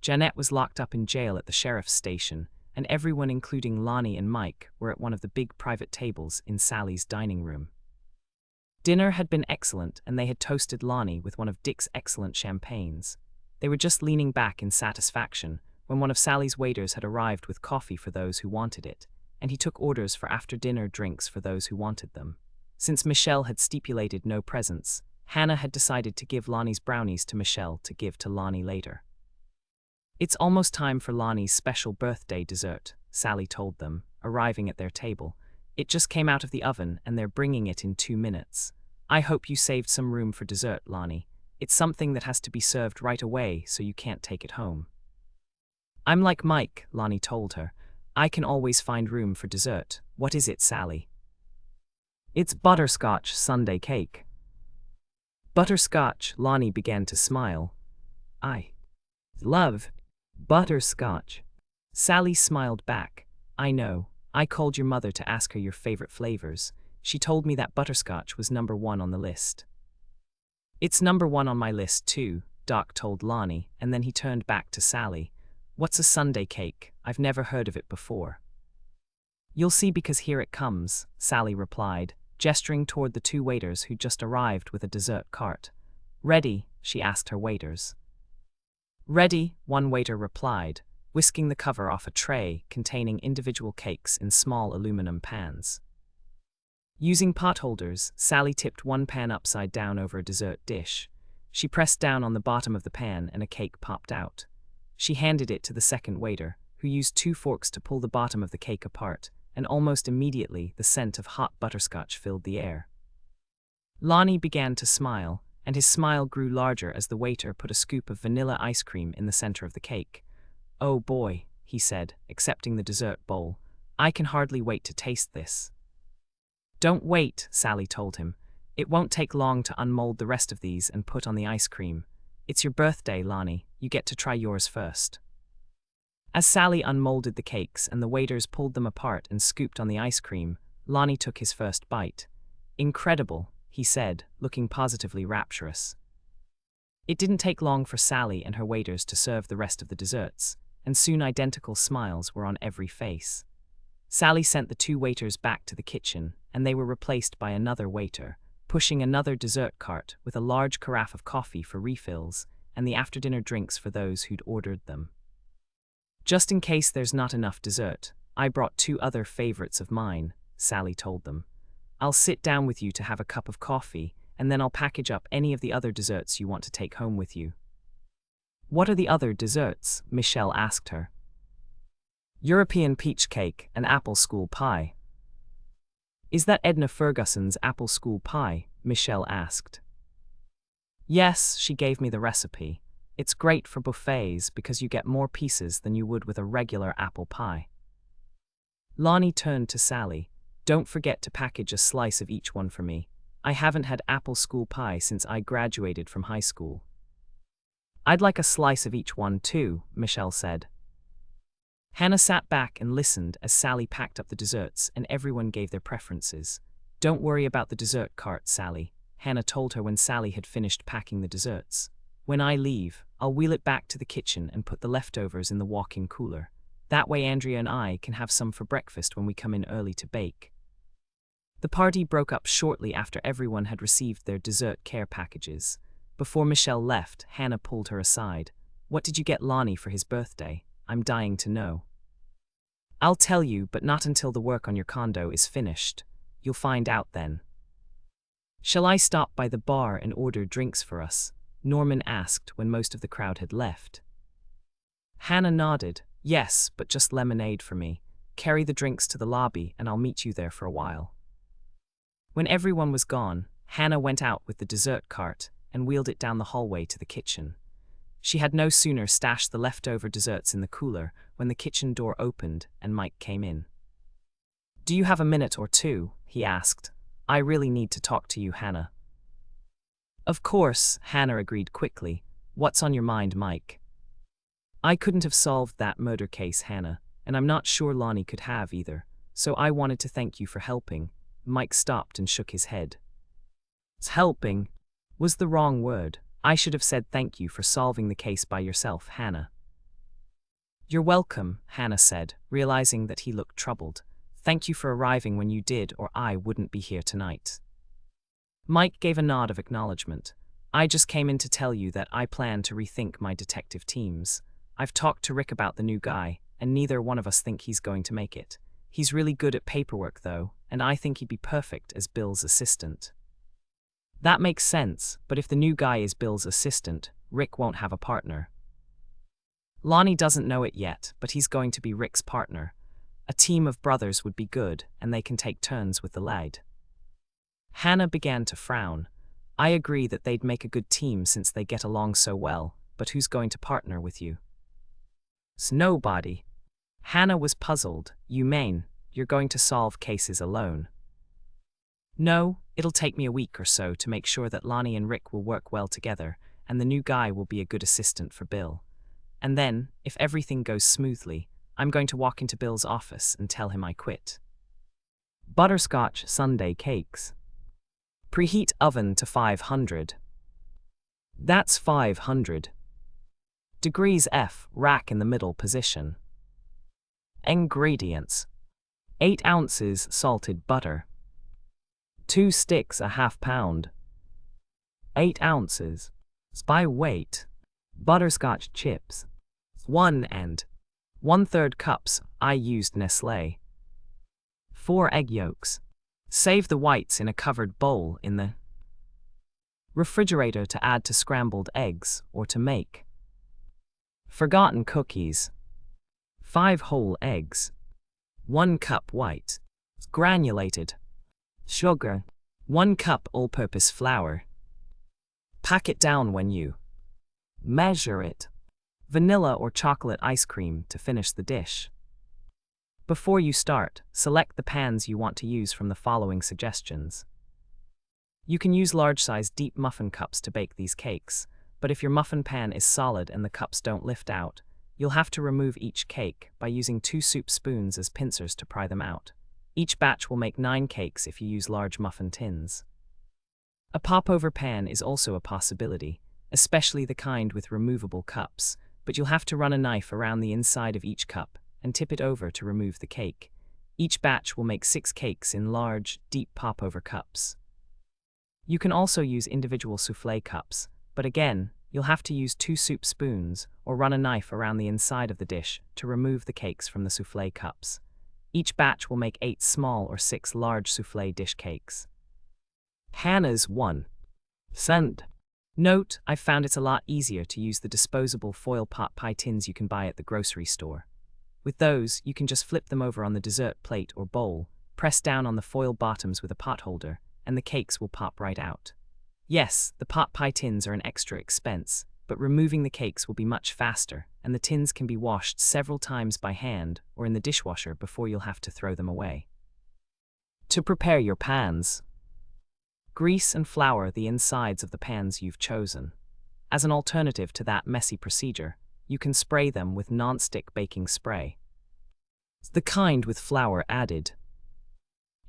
Jeanette was locked up in jail at the sheriff's station, and everyone including Lonnie and Mike were at one of the big private tables in Sally's dining room. Dinner had been excellent, and they had toasted Lonnie with one of Dick's excellent champagnes. They were just leaning back in satisfaction when one of Sally's waiters had arrived with coffee for those who wanted it, and he took orders for after-dinner drinks for those who wanted them. Since Michelle had stipulated no presents, Hannah had decided to give Lonnie's brownies to Michelle to give to Lonnie later. "It's almost time for Lonnie's special birthday dessert," Sally told them, arriving at their table. "It just came out of the oven and they're bringing it in 2 minutes. I hope you saved some room for dessert, Lonnie. It's something that has to be served right away so you can't take it home." "I'm like Mike," Lonnie told her. "I can always find room for dessert. What is it, Sally?" "It's butterscotch sundae cake." "Butterscotch," Lonnie began to smile. "I love butterscotch." Sally smiled back. "I know. I called your mother to ask her your favorite flavors. She told me that butterscotch was number 1 on the list." "It's number 1 on my list too," Doc told Lonnie, and then he turned back to Sally. "What's a sundae cake? I've never heard of it before." "You'll see because here it comes," Sally replied, gesturing toward the 2 waiters who'd just arrived with a dessert cart. "Ready?" she asked her waiters. "Ready," one waiter replied, whisking the cover off a tray containing individual cakes in small aluminum pans. Using potholders, Sally tipped one pan upside down over a dessert dish. She pressed down on the bottom of the pan and a cake popped out. She handed it to the second waiter, who used 2 forks to pull the bottom of the cake apart, and almost immediately the scent of hot butterscotch filled the air. Lonnie began to smile, and his smile grew larger as the waiter put a scoop of vanilla ice cream in the center of the cake. "Oh boy," he said, accepting the dessert bowl. "I can hardly wait to taste this." "Don't wait," Sally told him. "It won't take long to unmold the rest of these and put on the ice cream. It's your birthday, Lonnie. You get to try yours first." As Sally unmolded the cakes and the waiters pulled them apart and scooped on the ice cream, Lonnie took his first bite. "Incredible," he said, looking positively rapturous. It didn't take long for Sally and her waiters to serve the rest of the desserts, and soon identical smiles were on every face. Sally sent the 2 waiters back to the kitchen, and they were replaced by another waiter, pushing another dessert cart with a large carafe of coffee for refills and the after-dinner drinks for those who'd ordered them. Just in case there's not enough dessert, I brought 2 other favorites of mine, Sally told them. I'll sit down with you to have a cup of coffee, and then I'll package up any of the other desserts you want to take home with you. What are the other desserts? Michelle asked her. European peach cake and apple school pie. Is that Edna Ferguson's apple school pie? Michelle asked. Yes, she gave me the recipe. It's great for buffets because you get more pieces than you would with a regular apple pie. Lonnie turned to Sally. Don't forget to package a slice of each one for me. I haven't had apple school pie since I graduated from high school. I'd like a slice of each one too, Michelle said. Hannah sat back and listened as Sally packed up the desserts and everyone gave their preferences. Don't worry about the dessert cart, Sally, Hannah told her when Sally had finished packing the desserts. When I leave, I'll wheel it back to the kitchen and put the leftovers in the walk-in cooler. That way Andrea and I can have some for breakfast when we come in early to bake. The party broke up shortly after everyone had received their dessert care packages. Before Michelle left, Hannah pulled her aside. What did you get Lonnie for his birthday? I'm dying to know. I'll tell you, but not until the work on your condo is finished. You'll find out then. Shall I stop by the bar and order drinks for us? Norman asked when most of the crowd had left. Hannah nodded. Yes, but just lemonade for me. Carry the drinks to the lobby and I'll meet you there for a while. When everyone was gone, Hannah went out with the dessert cart and wheeled it down the hallway to the kitchen. She had no sooner stashed the leftover desserts in the cooler when the kitchen door opened and Mike came in. Do you have a minute or two? He asked. I really need to talk to you, Hannah. Of course, Hannah agreed quickly. What's on your mind, Mike? I couldn't have solved that murder case, Hannah, and I'm not sure Lonnie could have either, so I wanted to thank you for helping. Mike stopped and shook his head. Helping was the wrong word. I should have said thank you for solving the case by yourself, Hannah. You're welcome, Hannah said, realizing that he looked troubled. Thank you for arriving when you did, or I wouldn't be here tonight. Mike gave a nod of acknowledgement. I just came in to tell you that I plan to rethink my detective teams. I've talked to Rick about the new guy, and neither one of us think he's going to make it. He's really good at paperwork, though, and I think he'd be perfect as Bill's assistant. That makes sense, but if the new guy is Bill's assistant, Rick won't have a partner. Lonnie doesn't know it yet, but he's going to be Rick's partner. A team of brothers would be good, and they can take turns with the lad. Hannah began to frown. I agree that they'd make a good team since they get along so well, but who's going to partner with you? Nobody. Hannah was puzzled. You mean you're going to solve cases alone? No, it'll take me a week or so to make sure that Lonnie and Rick will work well together, and the new guy will be a good assistant for Bill. And then, if everything goes smoothly, I'm going to walk into Bill's office and tell him I quit. Butterscotch sundae cakes. Preheat oven to 500. That's 500 degrees F, rack in the middle position. Ingredients: 8 ounces salted butter, 2 sticks a half pound, 8 ounces by weight butterscotch chips, 1 and 1/3 cups. I used Nestlé. 4 egg yolks. Save the whites in a covered bowl in the refrigerator to add to scrambled eggs or to make forgotten cookies. 5 whole eggs. 1 cup white granulated sugar. 1 cup all-purpose flour. Pack it down when you measure it. Vanilla or chocolate ice cream to finish the dish. Before you start, select the pans you want to use from the following suggestions. You can use large-sized deep muffin cups to bake these cakes, but if your muffin pan is solid and the cups don't lift out, you'll have to remove each cake by using 2 soup spoons as pincers to pry them out. Each batch will make 9 cakes if you use large muffin tins. A popover pan is also a possibility, especially the kind with removable cups, but you'll have to run a knife around the inside of each cup and tip it over to remove the cake. Each batch will make 6 cakes in large, deep popover cups. You can also use individual soufflé cups, but again, you'll have to use 2 soup spoons or run a knife around the inside of the dish to remove the cakes from the soufflé cups. Each batch will make 8 small or 6 large soufflé dish cakes. Hannah's 1 cent. Note, I've found it's a lot easier to use the disposable foil pot pie tins you can buy at the grocery store. With those, you can just flip them over on the dessert plate or bowl, press down on the foil bottoms with a pot holder, and the cakes will pop right out. Yes, the pot pie tins are an extra expense, but removing the cakes will be much faster, and the tins can be washed several times by hand or in the dishwasher before you'll have to throw them away. To prepare your pans, grease and flour the insides of the pans you've chosen. As an alternative to that messy procedure, you can spray them with non-stick baking spray, the kind with flour added.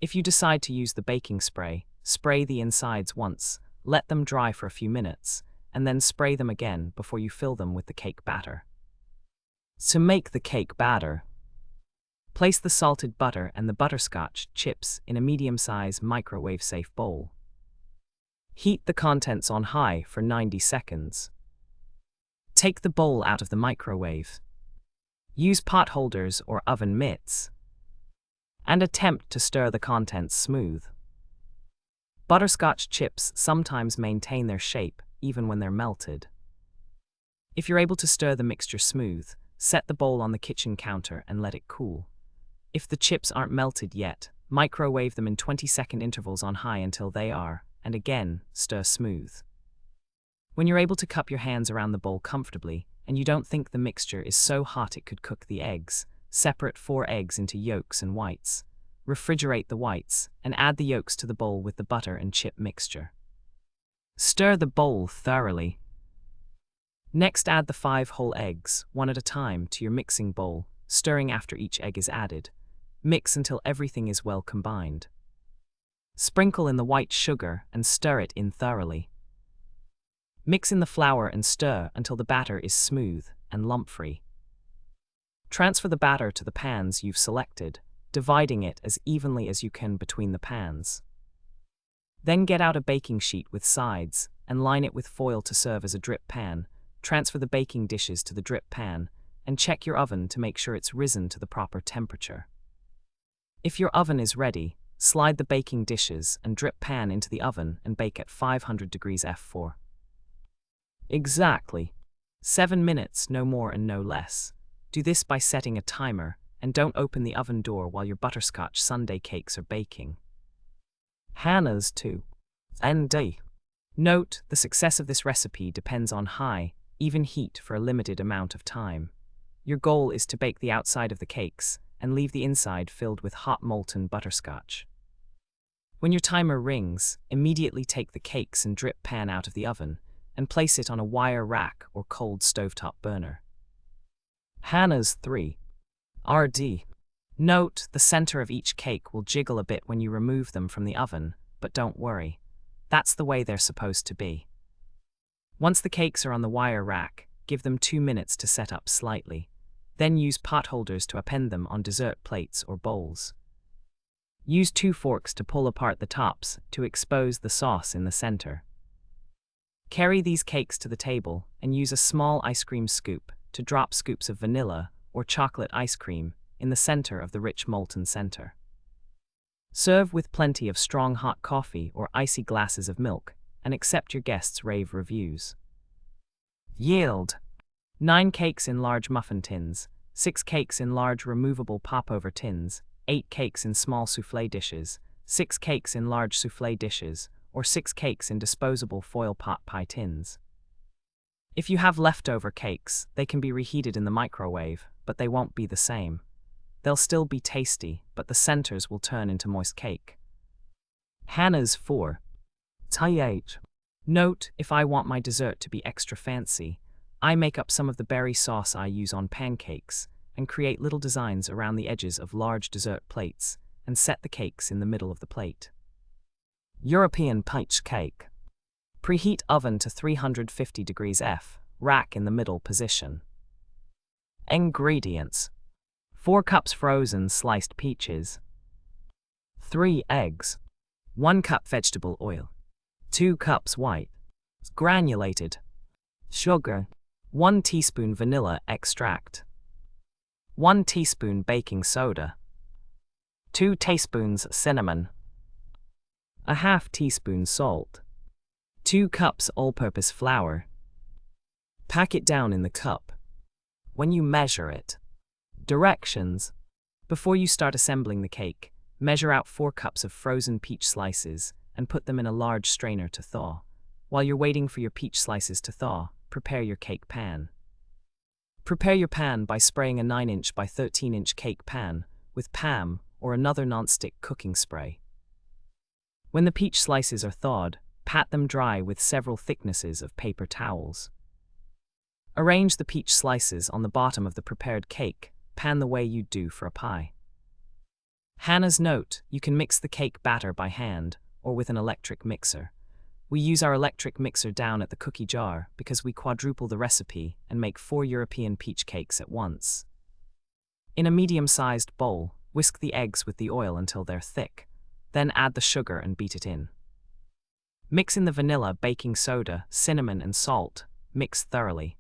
If you decide to use the baking spray, spray the insides once, let them dry for a few minutes, and then spray them again before you fill them with the cake batter. To make the cake batter, place the salted butter and the butterscotch chips in a medium-sized microwave-safe bowl. Heat the contents on high for 90 seconds. Take the bowl out of the microwave. Use pot holders or oven mitts, and attempt to stir the contents smooth. Butterscotch chips sometimes maintain their shape even when they're melted. If you're able to stir the mixture smooth, set the bowl on the kitchen counter and let it cool. If the chips aren't melted yet, microwave them in 20-second intervals on high until they are, and again, stir smooth. When you're able to cup your hands around the bowl comfortably, and you don't think the mixture is so hot it could cook the eggs, separate 4 eggs into yolks and whites. Refrigerate the whites, and add the yolks to the bowl with the butter and chip mixture. Stir the bowl thoroughly. Next, add the 5 whole eggs, one at a time, to your mixing bowl, stirring after each egg is added. Mix until everything is well combined. Sprinkle in the white sugar and stir it in thoroughly. Mix in the flour and stir until the batter is smooth and lump-free. Transfer the batter to the pans you've selected, dividing it as evenly as you can between the pans. Then get out a baking sheet with sides and line it with foil to serve as a drip pan. Transfer the baking dishes to the drip pan and check your oven to make sure it's risen to the proper temperature. If your oven is ready, slide the baking dishes and drip pan into the oven and bake at 500 degrees F4. Exactly 7 minutes, no more and no less. Do this by setting a timer, and don't open the oven door while your butterscotch sundae cakes are baking. Hannah's 2 cent. Note, the success of this recipe depends on high, even heat for a limited amount of time. Your goal is to bake the outside of the cakes and leave the inside filled with hot molten butterscotch. When your timer rings, immediately take the cakes and drip pan out of the oven and place it on a wire rack or cold stovetop burner. Hannah's 3 RD. Note, the center of each cake will jiggle a bit when you remove them from the oven, but don't worry. That's the way they're supposed to be. Once the cakes are on the wire rack, give them 2 minutes to set up slightly. Then use pot holders to append them on dessert plates or bowls. Use 2 forks to pull apart the tops to expose the sauce in the center. Carry these cakes to the table and use a small ice cream scoop to drop scoops of vanilla or chocolate ice cream in the center of the rich molten center. Serve with plenty of strong hot coffee or icy glasses of milk and accept your guests' rave reviews. Yield 9 cakes in large muffin tins, 6 cakes in large removable popover tins, 8 cakes in small soufflé dishes, 6 cakes in large soufflé dishes, or 6 cakes in disposable foil pot pie tins. If you have leftover cakes, they can be reheated in the microwave, but they won't be the same. They'll still be tasty, but the centers will turn into moist cake. Hannah's 4 cent. Note, if I want my dessert to be extra fancy, I make up some of the berry sauce I use on pancakes and create little designs around the edges of large dessert plates and set the cakes in the middle of the plate. European peach cake. Preheat oven to 350 degrees F, rack in the middle position. Ingredients: 4 cups frozen sliced peaches, 3 eggs, 1 cup vegetable oil, 2 cups white, granulated sugar, 1 teaspoon vanilla extract, 1 teaspoon baking soda, 2 teaspoons cinnamon, a half teaspoon salt, 2 cups all-purpose flour. Pack it down in the cup. When you measure it. Directions. Before you start assembling the cake, measure out 4 cups of frozen peach slices and put them in a large strainer to thaw. While you're waiting for your peach slices to thaw, prepare your cake pan. Prepare your pan by spraying a 9-inch by 13-inch cake pan with PAM or another nonstick cooking spray. When the peach slices are thawed, pat them dry with several thicknesses of paper towels. Arrange the peach slices on the bottom of the prepared cake pan the way you'd do for a pie. Hannah's note: you can mix the cake batter by hand or with an electric mixer. We use our electric mixer down at the cookie jar because we quadruple the recipe and make 4 European peach cakes at once. In a medium-sized bowl, whisk the eggs with the oil until they're thick. Then add the sugar and beat it in. Mix in the vanilla, baking soda, cinnamon, and salt. Mix thoroughly.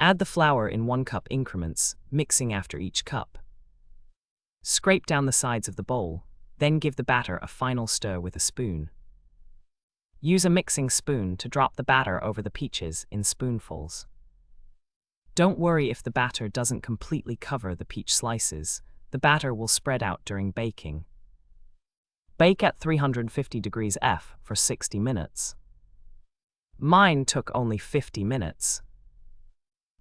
Add the flour in 1 cup increments, mixing after each cup. Scrape down the sides of the bowl, then give the batter a final stir with a spoon. Use a mixing spoon to drop the batter over the peaches in spoonfuls. Don't worry if the batter doesn't completely cover the peach slices. The batter will spread out during baking. Bake at 350 degrees F for 60 minutes. Mine took only 50 minutes.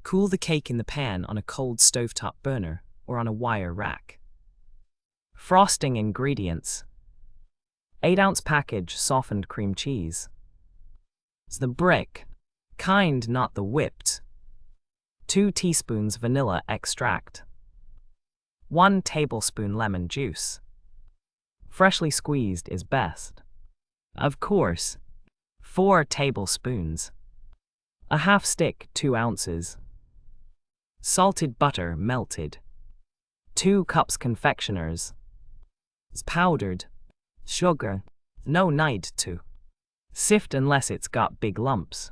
Cool the cake in the pan on a cold stovetop burner or on a wire rack. Frosting ingredients: 8-ounce package softened cream cheese. The brick kind, not the whipped. 2 teaspoons vanilla extract. 1 tablespoon lemon juice. Freshly squeezed is best. Of course. 4 tablespoons. A half stick, 2 ounces. Salted butter melted. 2 cups confectioners. Powdered sugar. No need to sift unless it's got big lumps.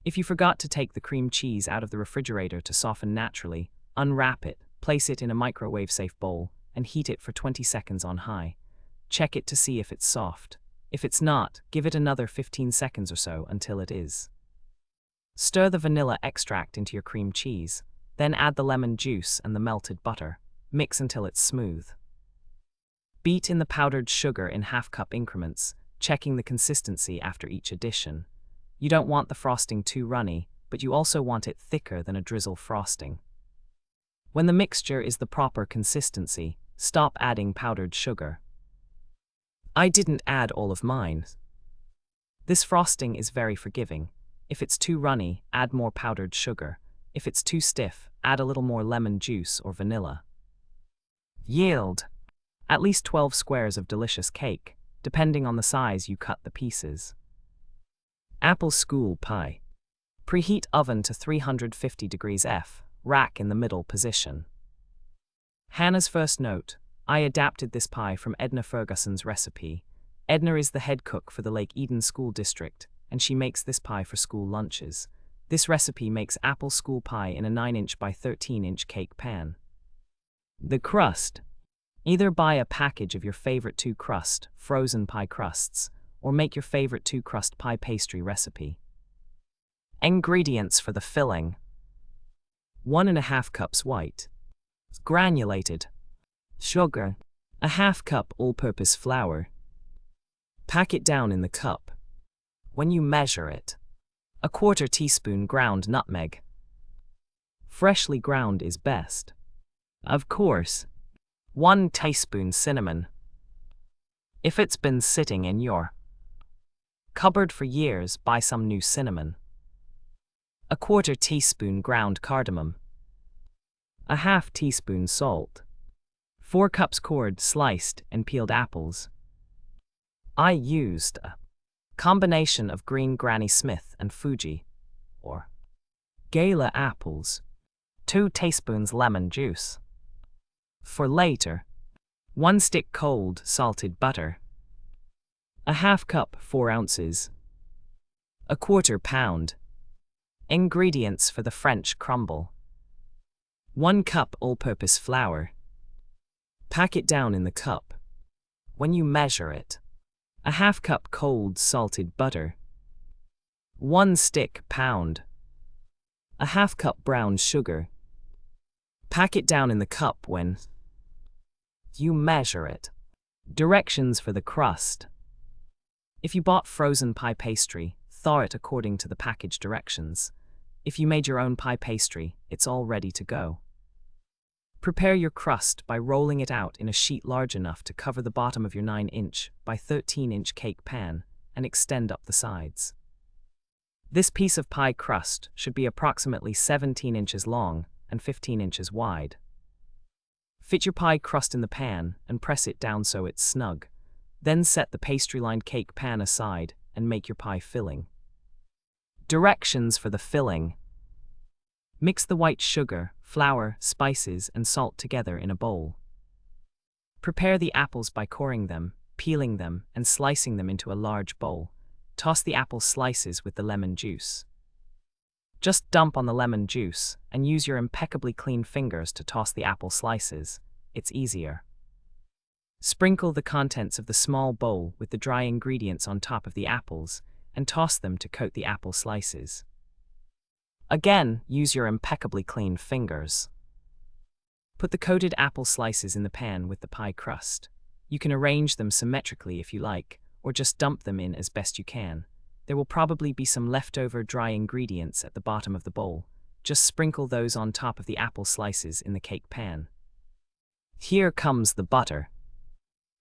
If you forgot to take the cream cheese out of the refrigerator to soften naturally, unwrap it, place it in a microwave-safe bowl, and heat it for 20 seconds on high. Check it to see if it's soft. If it's not, give it another 15 seconds or so until it is. Stir the vanilla extract into your cream cheese, then add the lemon juice and the melted butter. Mix until it's smooth. Beat in the powdered sugar in half-cup increments, checking the consistency after each addition. You don't want the frosting too runny, but you also want it thicker than a drizzle frosting. When the mixture is the proper consistency, stop adding powdered sugar. I didn't add all of mine. This frosting is very forgiving. If it's too runny, add more powdered sugar. If it's too stiff, add a little more lemon juice or vanilla. Yield: at least 12 squares of delicious cake, depending on the size you cut the pieces. Apple school pie. Preheat oven to 350 degrees F, rack in the middle position. Hannah's first note: I adapted this pie from Edna Ferguson's recipe. Edna is the head cook for the Lake Eden School District, and she makes this pie for school lunches. This recipe makes apple school pie in a 9-inch by 13-inch cake pan. The crust. Either buy a package of your favorite 2-crust frozen pie crusts, or make your favorite 2-crust pie pastry recipe. Ingredients for the filling: 1½ cups white, granulated sugar, a half cup all-purpose flour. Pack it down in the cup. When you measure it: 1/4 teaspoon ground nutmeg. Freshly ground is best. Of course. 1 teaspoon cinnamon. If it's been sitting in your cupboard for years, buy some new cinnamon. 1/4 teaspoon ground cardamom. A half teaspoon salt. 4 cups cored, sliced, and peeled apples. I used a combination of green Granny Smith and Fuji, or Gala apples. 2 teaspoons lemon juice. For later: 1 stick cold salted butter. A half cup 4 ounces. A quarter pound. Ingredients for the French crumble. 1 cup all-purpose flour. Pack it down in the cup. When you measure it. A half cup cold salted butter. 1 stick pound. A half cup brown sugar. Pack it down in the cup when you measure it. Directions for the crust. If you bought frozen pie pastry, thaw it according to the package directions. If you made your own pie pastry, it's all ready to go. Prepare your crust by rolling it out in a sheet large enough to cover the bottom of your 9-inch by 13-inch cake pan and extend up the sides. This piece of pie crust should be approximately 17 inches long and 15 inches wide. Fit your pie crust in the pan and press it down so it's snug. Then set the pastry-lined cake pan aside and make your pie filling. Directions for the filling. Mix the white sugar, flour, spices, and salt together in a bowl. Prepare the apples by coring them, peeling them, and slicing them into a large bowl. Toss the apple slices with the lemon juice. Just dump on the lemon juice and use your impeccably clean fingers to toss the apple slices. It's easier. Sprinkle the contents of the small bowl with the dry ingredients on top of the apples and toss them to coat the apple slices. Again, use your impeccably clean fingers. Put the coated apple slices in the pan with the pie crust. You can arrange them symmetrically if you like, or just dump them in as best you can. There will probably be some leftover dry ingredients at the bottom of the bowl. Just sprinkle those on top of the apple slices in the cake pan. Here comes the butter.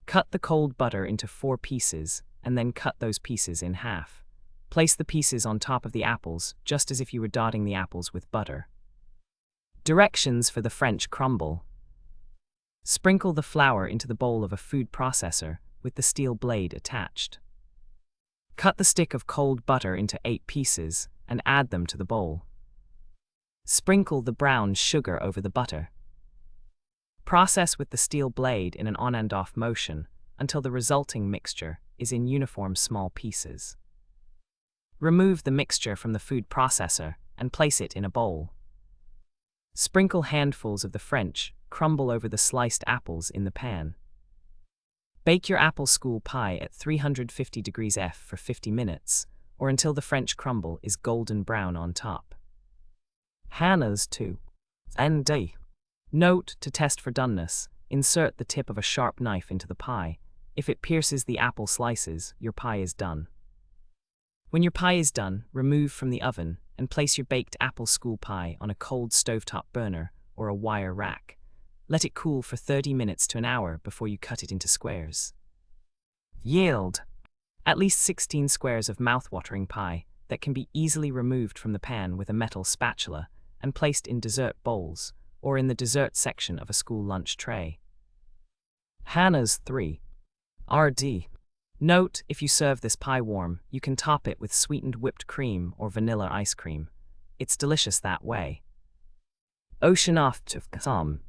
Cut the cold butter into 4 pieces, and then cut those pieces in half. Place the pieces on top of the apples, just as if you were dotting the apples with butter. Directions for the French crumble. Sprinkle the flour into the bowl of a food processor with the steel blade attached. Cut the stick of cold butter into 8 pieces and add them to the bowl. Sprinkle the brown sugar over the butter. Process with the steel blade in an on and off motion until the resulting mixture is in uniform small pieces. Remove the mixture from the food processor and place it in a bowl. Sprinkle handfuls of the French crumble over the sliced apples in the pan. Bake your apple school pie at 350 degrees F for 50 minutes, or until the French crumble is golden brown on top. Hannah's 2. ND. Note, to test for doneness, insert the tip of a sharp knife into the pie. If it pierces the apple slices, your pie is done. When your pie is done, remove from the oven and place your baked apple school pie on a cold stovetop burner or a wire rack. Let it cool for 30 minutes to an hour before you cut it into squares. Yield. At least 16 squares of mouthwatering pie that can be easily removed from the pan with a metal spatula and placed in dessert bowls or in the dessert section of a school lunch tray. Hannah's 3. RD. Note, if you serve this pie warm, you can top it with sweetened whipped cream or vanilla ice cream. It's delicious that way. Ocean off to some.